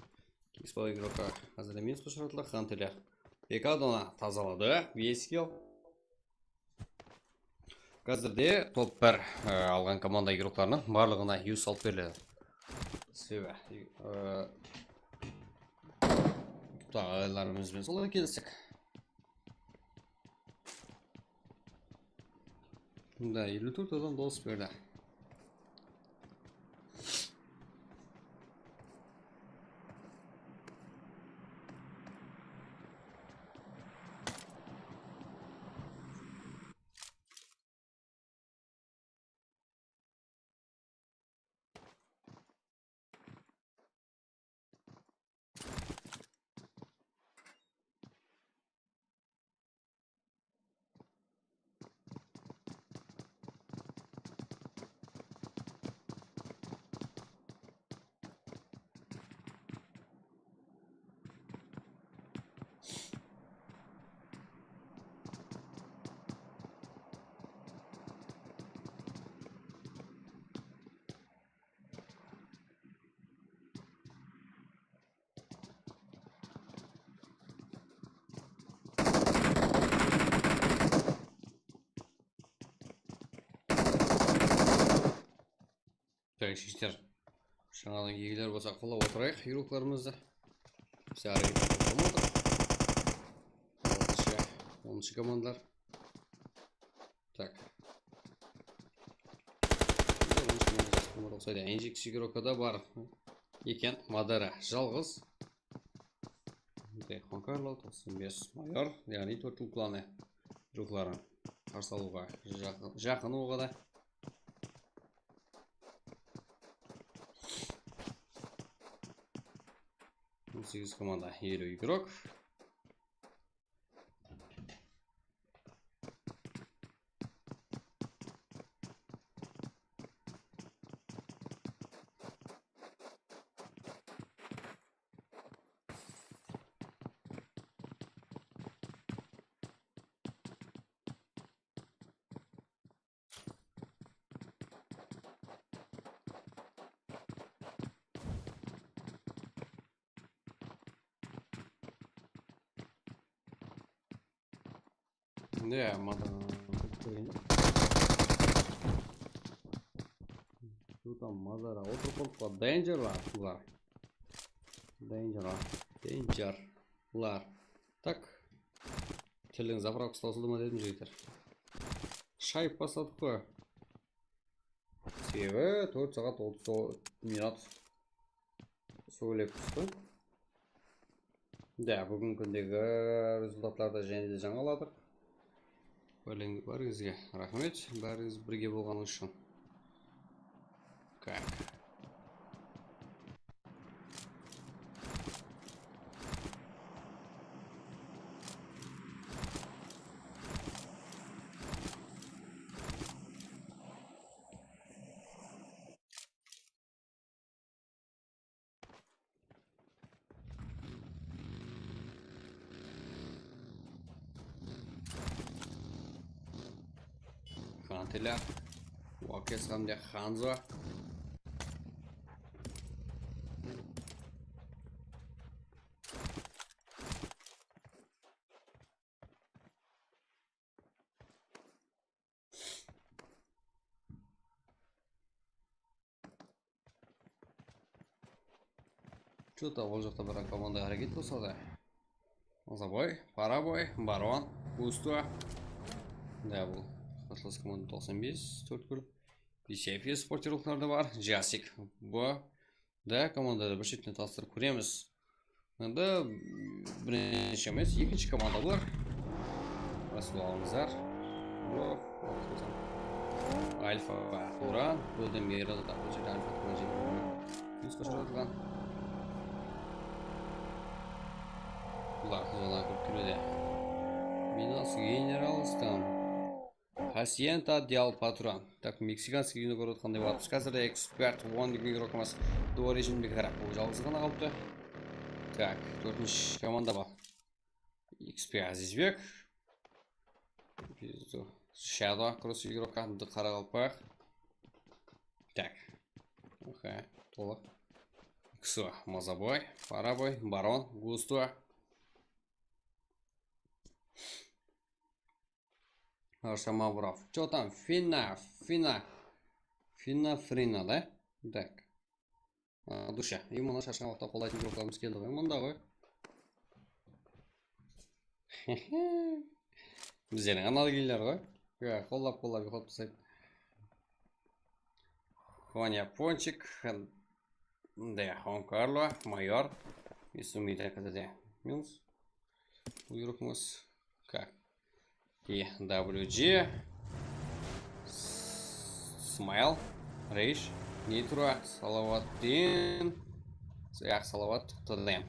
Кеспау игрокқа қазір минус қошыратылы Хантелер. Пекадона тазалады. 5 килл. Қазірде топ 1 алған команда игрокларының барлығына 100 алып беріледі. Себебі ағайларымызбен солай келістік. Да, 54 адам дауыс берді. Шештер жаңадан егілер болса қолап отырайық игрокларымызды. Біз әрекет болмады. 10-шы командалар. Так. Энжикс игрокада бар екен Мадара жалғыз. Хуан Карло 95 майор, яғни 4 планы игрокларын қарсы алуға жақын оғада. 18 команда 50 игрок. Да, там Мадара отырып Денджерлар. Денджерлар. Так. Тілің заправка ұстасылды ма дедім жігіттер. Шайып бастадық қой. Себебі 4 сағат 30 минут сөйлеп түсті. Да, бүгін күндегі результатларды және де жаңаладық. Бәріңізге рахмет, бәріңіз бірге болған үшін. Как? Хантелер, Уакес хамде Ханзо. Что-то ол жақта бір команда әрекет болса да. Забой, Парабой, Барон, Пусто. Да, бұл Атлас команда 95, 4 гол. Бисефия спортерлықтары бар. Жасик. Бұл да командада бір шетіне тастырып көреміз. Енді бірінші емес, екінші команда бар. Расул алыңыздар. Альфа Туран. Көлден бері да бұл жерде Альфа Туран жерде. Жүз қошыратылған. Бұлар жаңа көп келуде. Минас Генералстан. Хасиента Диал Патрон. Так, мексиканский үйіні көріп отқандай болады. Қазірде эксперт 10 игрокымыз дуа режимде қарап. Бұл жалғыз ғана қалыпты. Так, 4-ші команда бар. XP Азизбек. Shadow кросс игрокқа қара қалпақ. Так. Ага, толық. Ксо, Мазабой, Парабой, Барон, Густо. Арша Мавров. Что там? Фина, да? Так. Душа. Ему на шашқан вақта қолайтын группамыз келді ғой. Мұнда ғой. Біздердің аналы келдер ғой. Қоллап ұйқылап тастайды. Хоня Пончик. Да, Хон Карло, майор. И суммита КТД. Минус. Уйрукмус. Как? И WG. Смайл. Рейш. Нитро. Салаваттин. Саяқ Салават. ТДМ.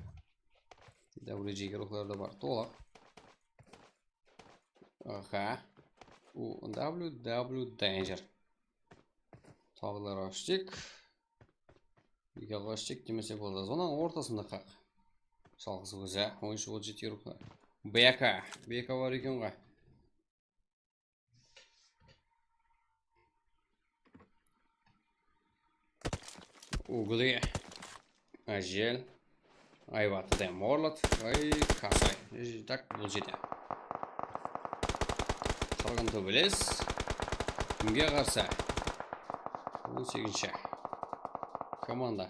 WG рухларда бар. Толық. Аха. WW Danger. Тағылар аштик. Екі аштик демесе болды. Зонаның ортасында қақ. Салғысы көзі. Ойыншы ол жеті рухлар. Бека бар екен ғой. Углы. Ажел. Айваты да морлат. Ай, қасай. Так, бұл жеті. Қалған төбелес. Кімге қарсы? 18-ші. Команда.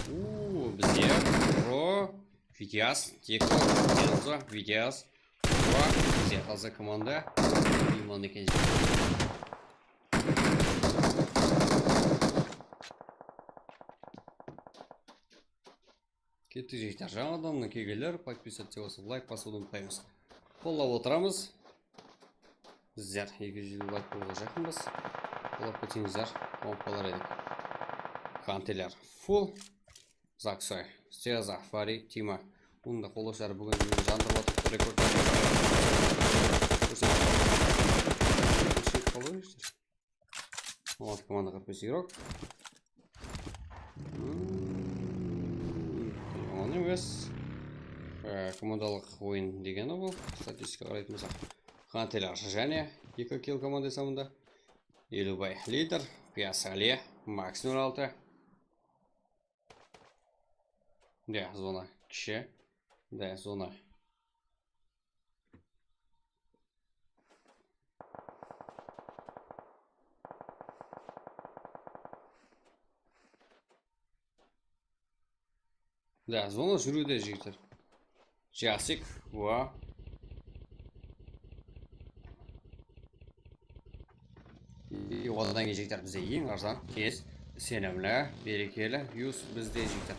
Бізде. Про. Витяз. Теко. Тензо. Витяз. Про. Бізде қалса команда. Иман екен. Кетті жектер. Жаңадан кегелер. Подписаться болсын. Лайк басуды ұмытпаймыз. Қоллап отырамыз. Біздер 200 лайк болуға жақынбыз. Қоллап көтіңіздер. Қолар едік. Қантелер. Фул. Заксой. Стеза. Фари. Тима. Бұнда қолышар бүгін жандырып атып рекорд. Вот команда 45 игрок. Он емес. Командалық ойын дегені бұл. Статистика қарайтын болсақ. Қантелер және 2 килл команда самында. Елубай лидер. Пиасале. Макс 06. Да, зона кіші. Да, зона. Да, зона жүруде жігіттер. Жасик, уа. И одан кейін жігіттер бізде ең арзан, тез, сенімлі, берекелі, юс бізде жігіттер.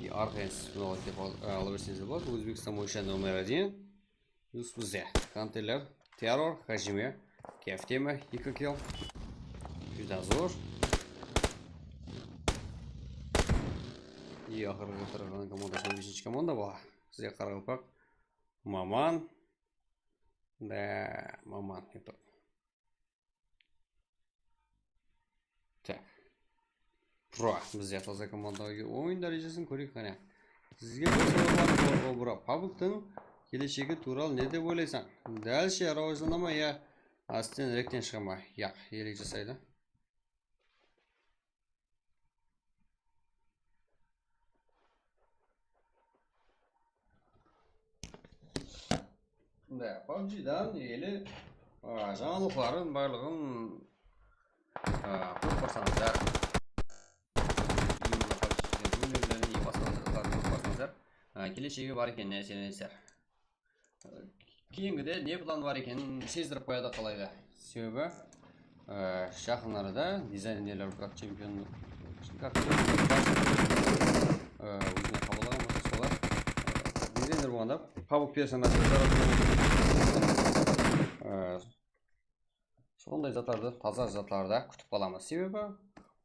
И арқайынсыз бұналық деп алы берсеңіздер болады. Өзбекстан бойынша номер 1. Юс бізде. Қантелер, террор, хажиме, кефтема, 2 килл. Жүда зор. И ақырғы тұрған командасының 5-ші команда бұл. Сізде Қарақалпақ. Маман. Да, Маман. Так. Про. Бізде таза командаға ойын дәрежесін көрейік қане. Сізге бір бұра. Пабықтың келешегі туралы не деп ойлайсың? Дәлше рауызынама я астен ректен шығама. Яқ, елек жасайды. Да, PUBG-дан елі жаңалықтарын барлығын көп барсаңыздар. Келешегі бар екен нәрселеріңіздер. Кейінгіде не план бар екенін сездіріп қояды қалайды. Себебі жақынларда дизайнерлер как чемпион өзіне қабылаған болса солар дизайнер болғанда пабг персонаждар сондай заттарды, таза заттарды күтіп қаламыз. Себебі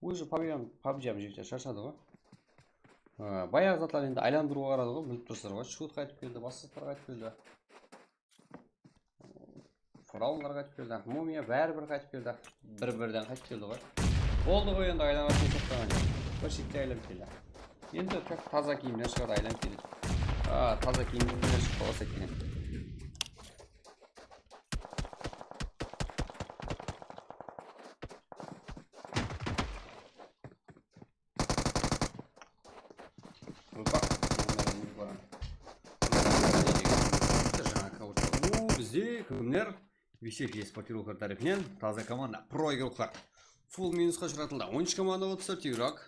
өзі PUBG жігіттер шаршады ғой. Баяғы заттар енді айландыруға қарады ғой, біліп тұрсыздар ғой. Шут қайтып келді, бассыздар қайтып келді. Фараонлар қайтып келді, мумия бәрі-бір қайтып келді. Бір-бірден қайтып келді ғой. Болды ғой енді айланатын тоқтаған жоқ. Бір шетте айланып келді. Енді таза киімден шығады айланып келеді. Таза киімден шығып қаласа керек. Опа. Бізде кімдер Висек еспортировка тарифінен таза команда про игроклар. Фул минусқа шығарылды. 13 команда 34 игрок.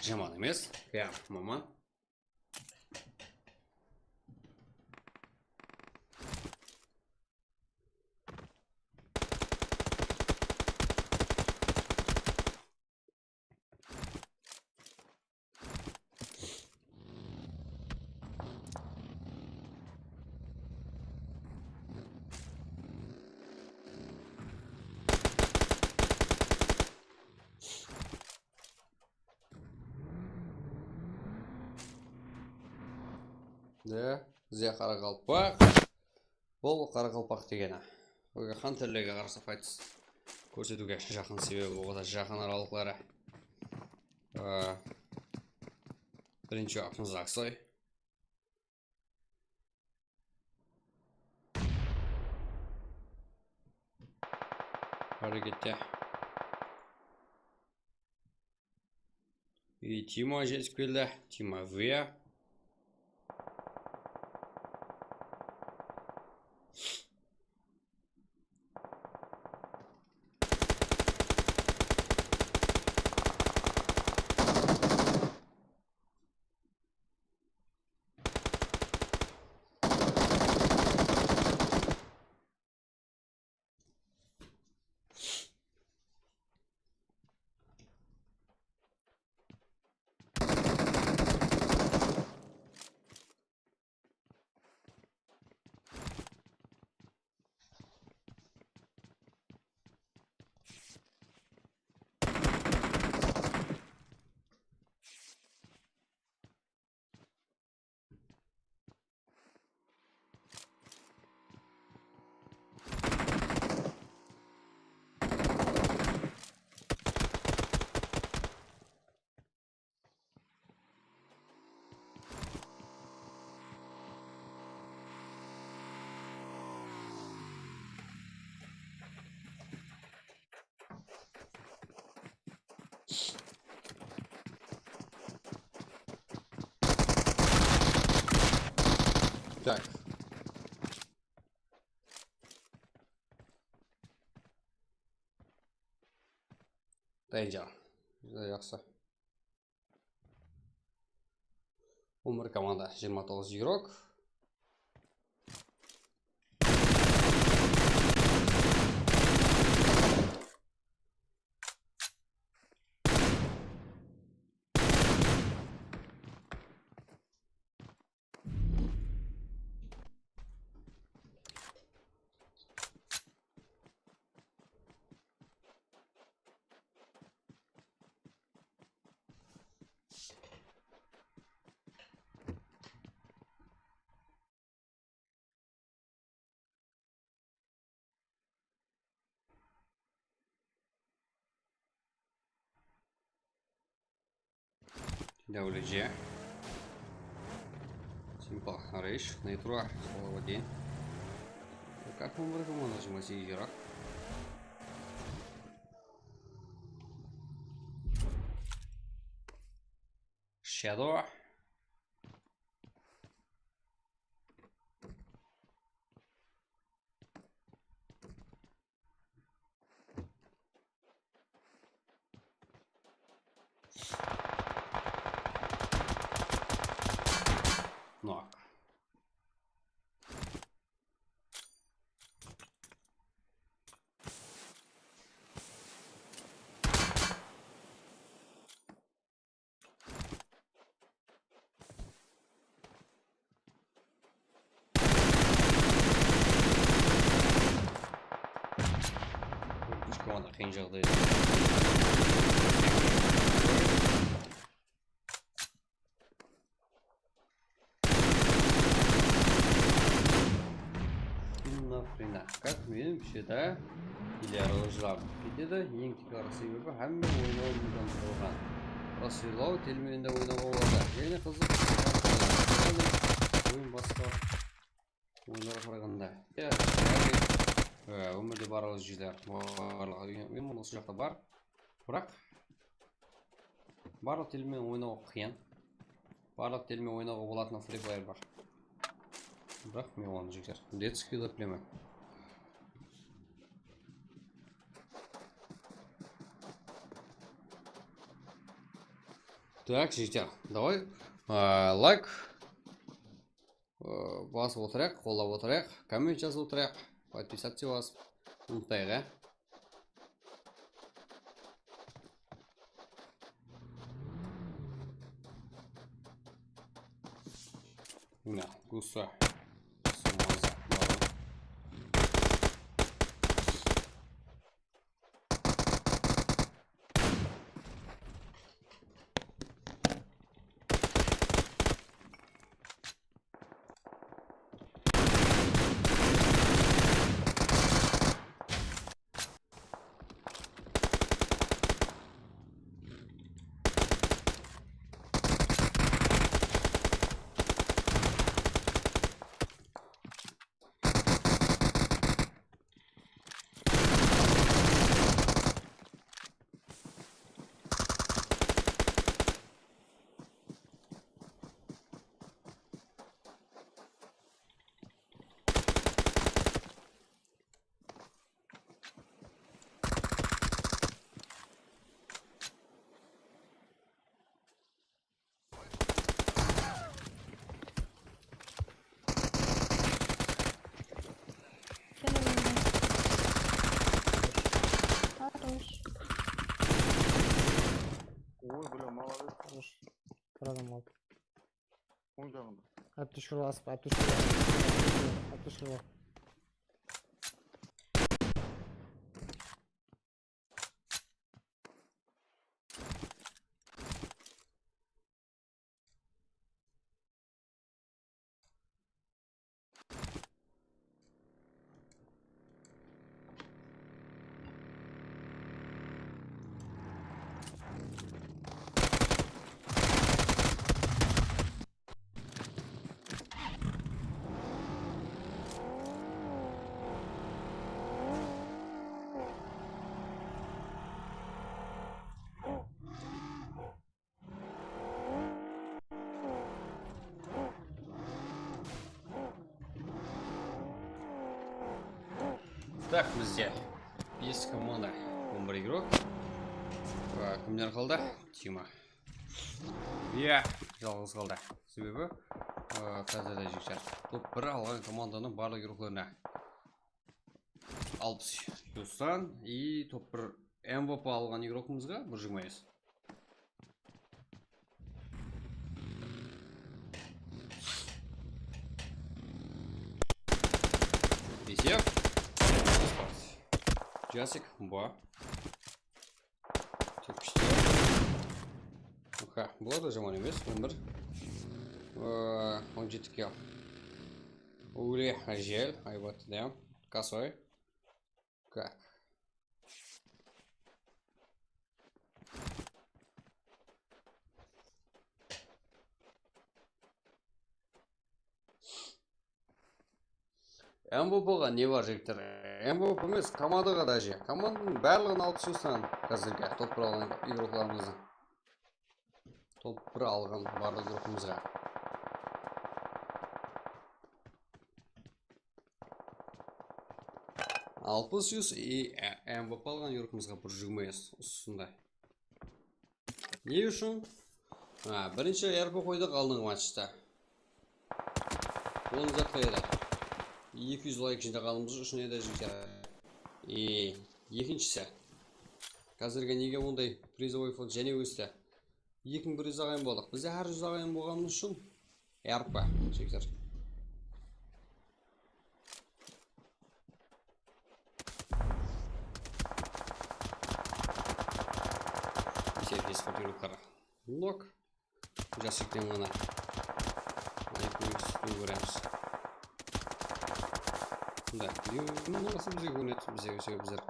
Жаман емес. Я, маман. Да, зе Қарақалпақ. Бұл Қарақалпақ дегені. Ойға хан түрліге қарсы файтс көрсетуге жақын себебі оғыда жақын аралықлары. Бірінші ақымыз Ақсай. Әрекетте. И Тима жетіп келді. Тима В. Так. Дайынжан. Жақсы. 11 команда, 29 игрок. WG Simple Рейш, Нейтруа, Соловоди. Как мы можем нажимать игрок? Shadow. Knock. Geen жағдай. Нахрена, как меніңше да келері жылап кетеді. Ең текары себебі әмме ойнау мүмкін тұрған. Расилау телменінде ойнауға болады. Және қызық ойын басқа ойынlara қарағанда. Өмірде барлық жерлер мен осы жақта бар. Бірақ барлық телмен ойнау қиын. барлық телмен ойнауға болатын Free Fire бар. Бірақ мен оны жігер. Детский деп білемін. Так, жігер, давай лайк басып отырайық, қолдап отырайық, коммент жазып отырайық, подписаться басып ұмытпайық, Мына, гуса. Хорош. Ой, бля, молодец. Хорош. Bir adam oldu. Оң жағында. Әбді шүрі асып, әбді шүрі. Так, бізде 5 команда, 11 игрок. Кімдер қалды? Тима. Жалғыз қалды. Себебі қазірде жігер. Топ 1 алған команданың барлық игрокларына 60 плюстан и топ 1 MVP алған игрокымызға бір жығмайыз. Бесеп. Жасик, ба. Тек күшті. Болады жаман емес, 11. 17 кел. Уле, жел, айбат, да. Косой. Как? MVP-ға не бар жігіттер? MVP емес, командаға даже. Команданың барлығын алып шығыстан қазірге топ 1 алған игрокларымызды. Топ 1 алған барлық игрокымызға. Алпыс жүз и MVP алған игрокымызға бір жүгмейіз ұсында. Не үшін? Бірінші РП қойдық алдыңғы матчта. Оны жатқа еді. 200 лайк жинақ алымыз үшін еді жігер. Екіншісі. Қазірге неге ондай призовой фонд және өсті. 2100 ағайын болдық. Бізде әр 100 ағайын болғанымыз үшін РП жігер. Бес фотографтары. Лок. Жасиктен ғана. Айқын көреміз. Да, осы бізге көрінеді, біздер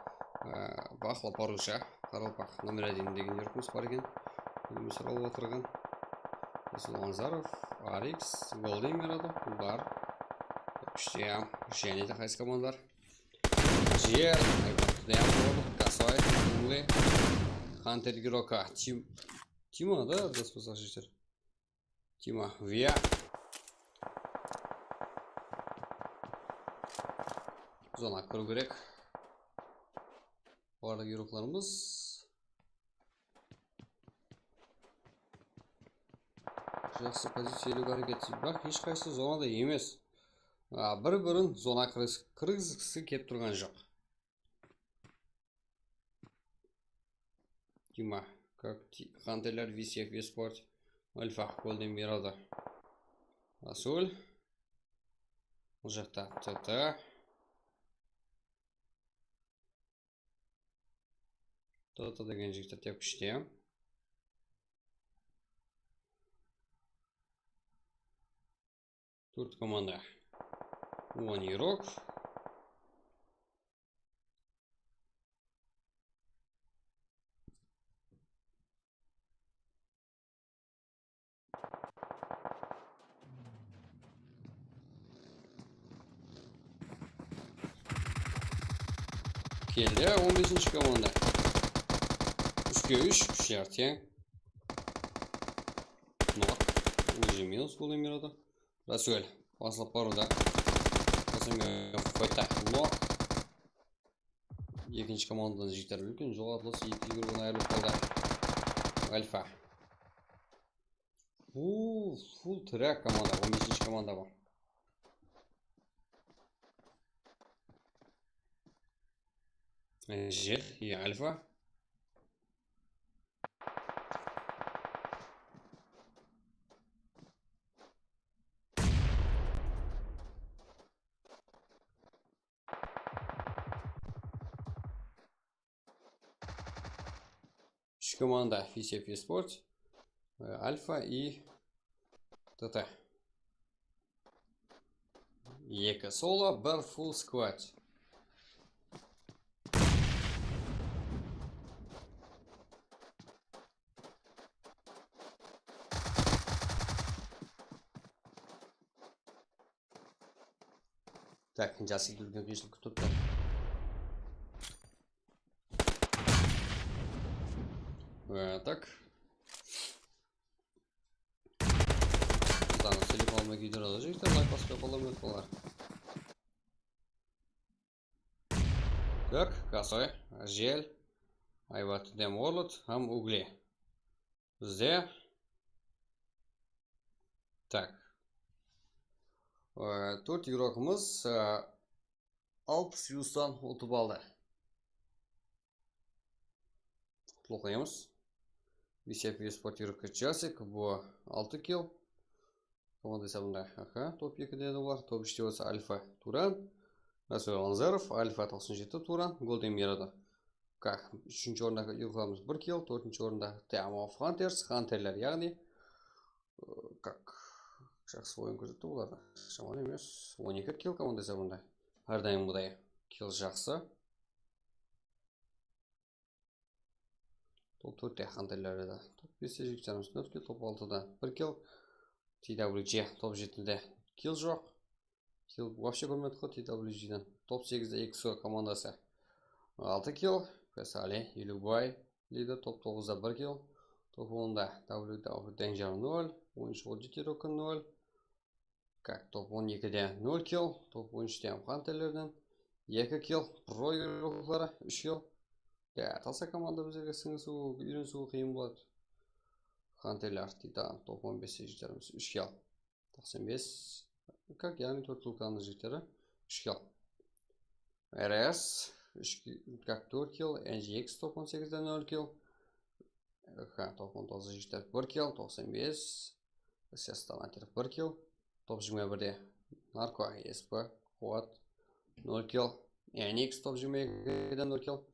бақылап баруша, Қаралпақ номер 1 деген еркіміз бар екен. Өзіміз сұралып отырған. Ланзаров, Арикс, Голдеймер бар. Күште, және де қайсы командар. Жер, Косой, Тима Вия. Зона кіру керек. Барлық еурокларымыз. Жақсы позициялық әрекет. Бірақ ешқайсысы зонада емес. Бір-бірін зона кіргізгісі кеп тұрған жоқ. Тима, как хантерлер VCF Esport Альфа голден береді. Расул. Бұл жақта ТТ. ТТ деген жігіттер тек күште. Төрт команда. 10 игрок. Келді 15-ші команда. 3-3 күшлер тең. Нок. Уже минус голден береді. Расуэль басылып баруда. Фойта. Нок. Екінші командадан жігіттер үлкен жоғарылысы 2 игрокан айырылып қалды. Альфа. Фул трек команда. 15-ші команда бұл. Жел и Альфа. Үш команда VCF Esport, Альфа и ТТ. Екі соло, бір фул сквад. Так, жасик үлкен кешілік күтіпті. Так. Заны телефонға күйдіреді жігіттер, лайк басқа қоламет болар. Так, косой, жел, айват дем орлот, хам угли. Бізде. Так. Төрт игрокымыз Алпс Юстан ұтып алды. Құлқайымыз. VCF Esport игрокы Жасик, бұл 6 килл. Команда есабында топ 2-ден олар. Топ 3-де болса Альфа Туран. Расул Анзаров, Альфа 97 Туран. Голден береді. Как? 3-ші орындағы игрокымыз 1 килл. 4-ші орындағы Теамов Хантерс. Хантерлер, яғни как? Жақсы ойын көрсетті оларды. Шаман емес. 12 килл команда есабында. Әрдайым бұдай килл жақсы. Топ 4-те хантерлері. Топ 5-те жігіттеріміз 4 килл. Топ 6-да 1 килл. TWG топ 7-де килл жоқ. Килл вообще көрмеді қой TWG-ден. Топ 8-де XO командасы 6 килл. Песали, Илюбай лидер. Топ 9-да 1 килл. Топ 10-да WW Danger 0. 13-10 Рокын 0. Как? Топ 12-де 0 килл. Топ 13-де хантерлерден 2 килл. Про игроклары 3 килл. Талса команда біздерге сіңісу, үйренсу қиын болады. Хантерлер Титан топ 15-те жігіттеріміз 3 килл. 95. Как? Яғни 4 килл жігіттері 3 килл. РС 4 килл. NGX топ 18-де 0 килл. Топ 19 жігіттер 1 килл. 95. СС Талантеров 1 килл. Топ 21-де Нарко СП Қуат 0 килл. NX топ 22-де 0 килл.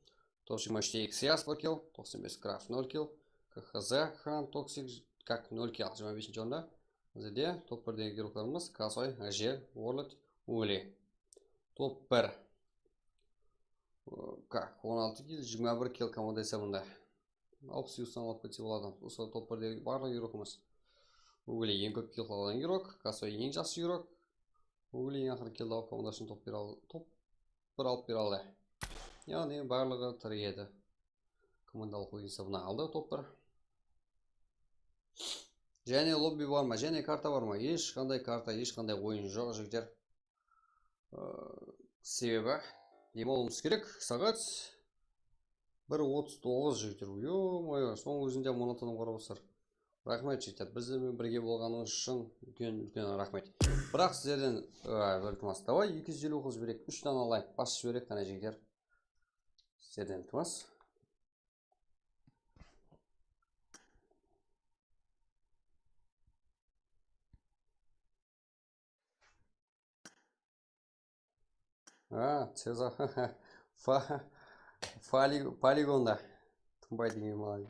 Топ 23-де XS 1 килл. 95 Крафт 0 килл. КХЗ Хан Токсик как 0 килл. 25-ші орында. Бізде топ 1-дегі игрокларымыз Касой, Ажел, Уорлет, Ули. Топ 1. Как? 16 килл, 21 килл команда есабында. Алпс Юстан алып кетсе болады. Осы топ 1-дегі барлық игрокымыз. Ули ең көп килл қалған игрок. Касой ең жақсы игрок. Ули ең ақыр килл алып командасын топ 1 алып бере алды. Яғни барлығы тірі еді. Командалық ойын есабына алды топ 1. Және лобби бар ма, және карта бар ма? Ешқандай карта, ешқандай ойын жоқ, жігіттер. Себебі демалуымыз керек. Сағат 1:39 жігіттер. Ё-мое, соның өзінде монотоным қарабастар. Рахмет жігіттер. Біздермен бірге болғаныңыз үшін үлкен рахмет. Бірақ сіздерден ілтимас. Давай 250 қыз жіберек, 3 дана лайк басып жіберек қана жігіттер. Сіздерден ілтимас. Цеза. Полигонда. Тынбай деген малай.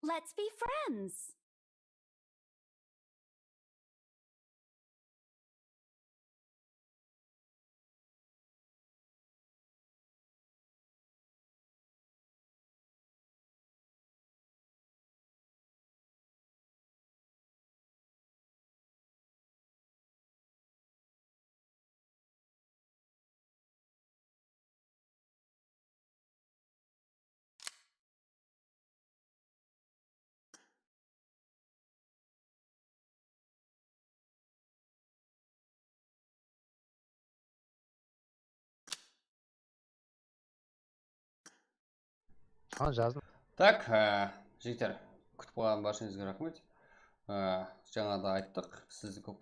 Let's be friends. жаздым. Так, жігіттер, күтіп қойған баршаңызға рахмет. Жаңа да айттық, сізді көп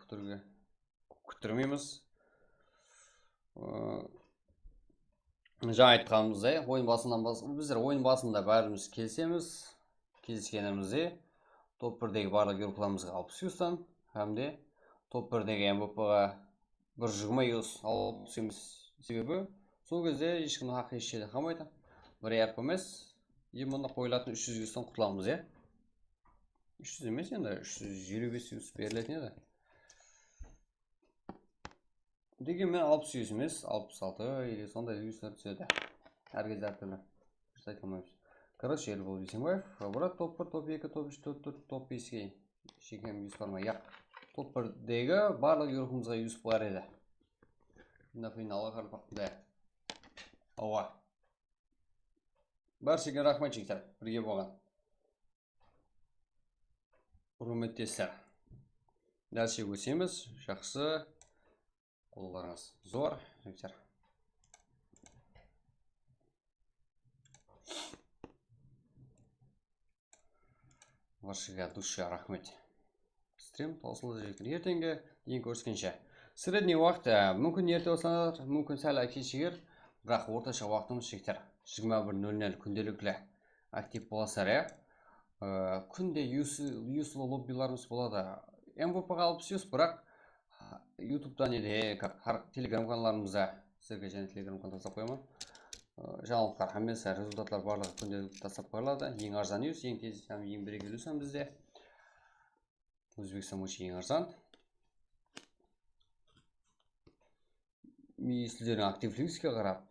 күттірмейміз. Жаңа айтқанымыздай, біздер ойын басында бәріміз келіскенімізде, топ 1-дегі барлық еуропаламызға 60 юстан, әмде топ 1-дегі МВП-ға бір жүгімей алып түсеміз. Себебі, сол кезде ешкімнің хақы еш жерде қалмайды. Бір ярп емес, мұнда қойылатын 300 юстан құтыламыз, 300 емес, енді 355 юст берілетін еді. Дегенмен 60 юст емес, 66 или сондай юстар түседі. Әркез әртүрлі. Дұрыс айта алмаймыз. Короче, Ербол Бейсенбаев, брат топ 1, топ 2, топ 3, топ 4, топ 5-ге шекем юст бар ма? Топ 1-дегі барлық еуропамызға юст бар еді. На финалға қарпақты. Ауа. Баршаға рахмет жігіттер, бірге болған. Құрметтестер. Дәрше өсеміз, жақсы қолдарыңыз зор, жігіттер. Баршаға душа рахмет. Стрим таусылды жігіттер. Ертеңге дейін көріскенше. Средний уақыт мүмкін ерте болсаңыздар, мүмкін сәл кешігер, бірақ орташа уақытымыз жігіттер 21:00 күнделікті актив боласыздар, күнде юслы лоббиларымыз болады. МВП-ға 60 юс, бірақ ютубтан еде, телеграм каналарымызда, сізге және телеграм канал тастап қойма. Жаңалықтар, әмесі, результатлар барлығы күнделікті тастап қойылады. Ең арзан юс, ең тез, ең бірегейлі юсан бізде. Өзбекстан өші ең арзан. Сіздердің активлігіске қарап,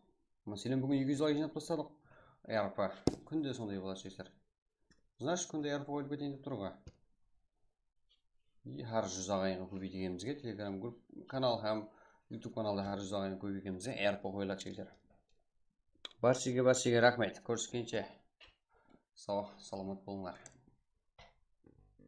мәселен бүгін 200 лайк жинап тастадық. РП күнде сондай болады жігіттер. Значит, күнде РП қойып кетейін деп тұруға. Әр 100 ағайынға көбейтігенімізге телеграм канал һәм YouTube каналда әр 100 ағайынға көбейгенімізге РП қойылады жігіттер. Баршаға рахмет. Көріскенше. Саламат болыңдар.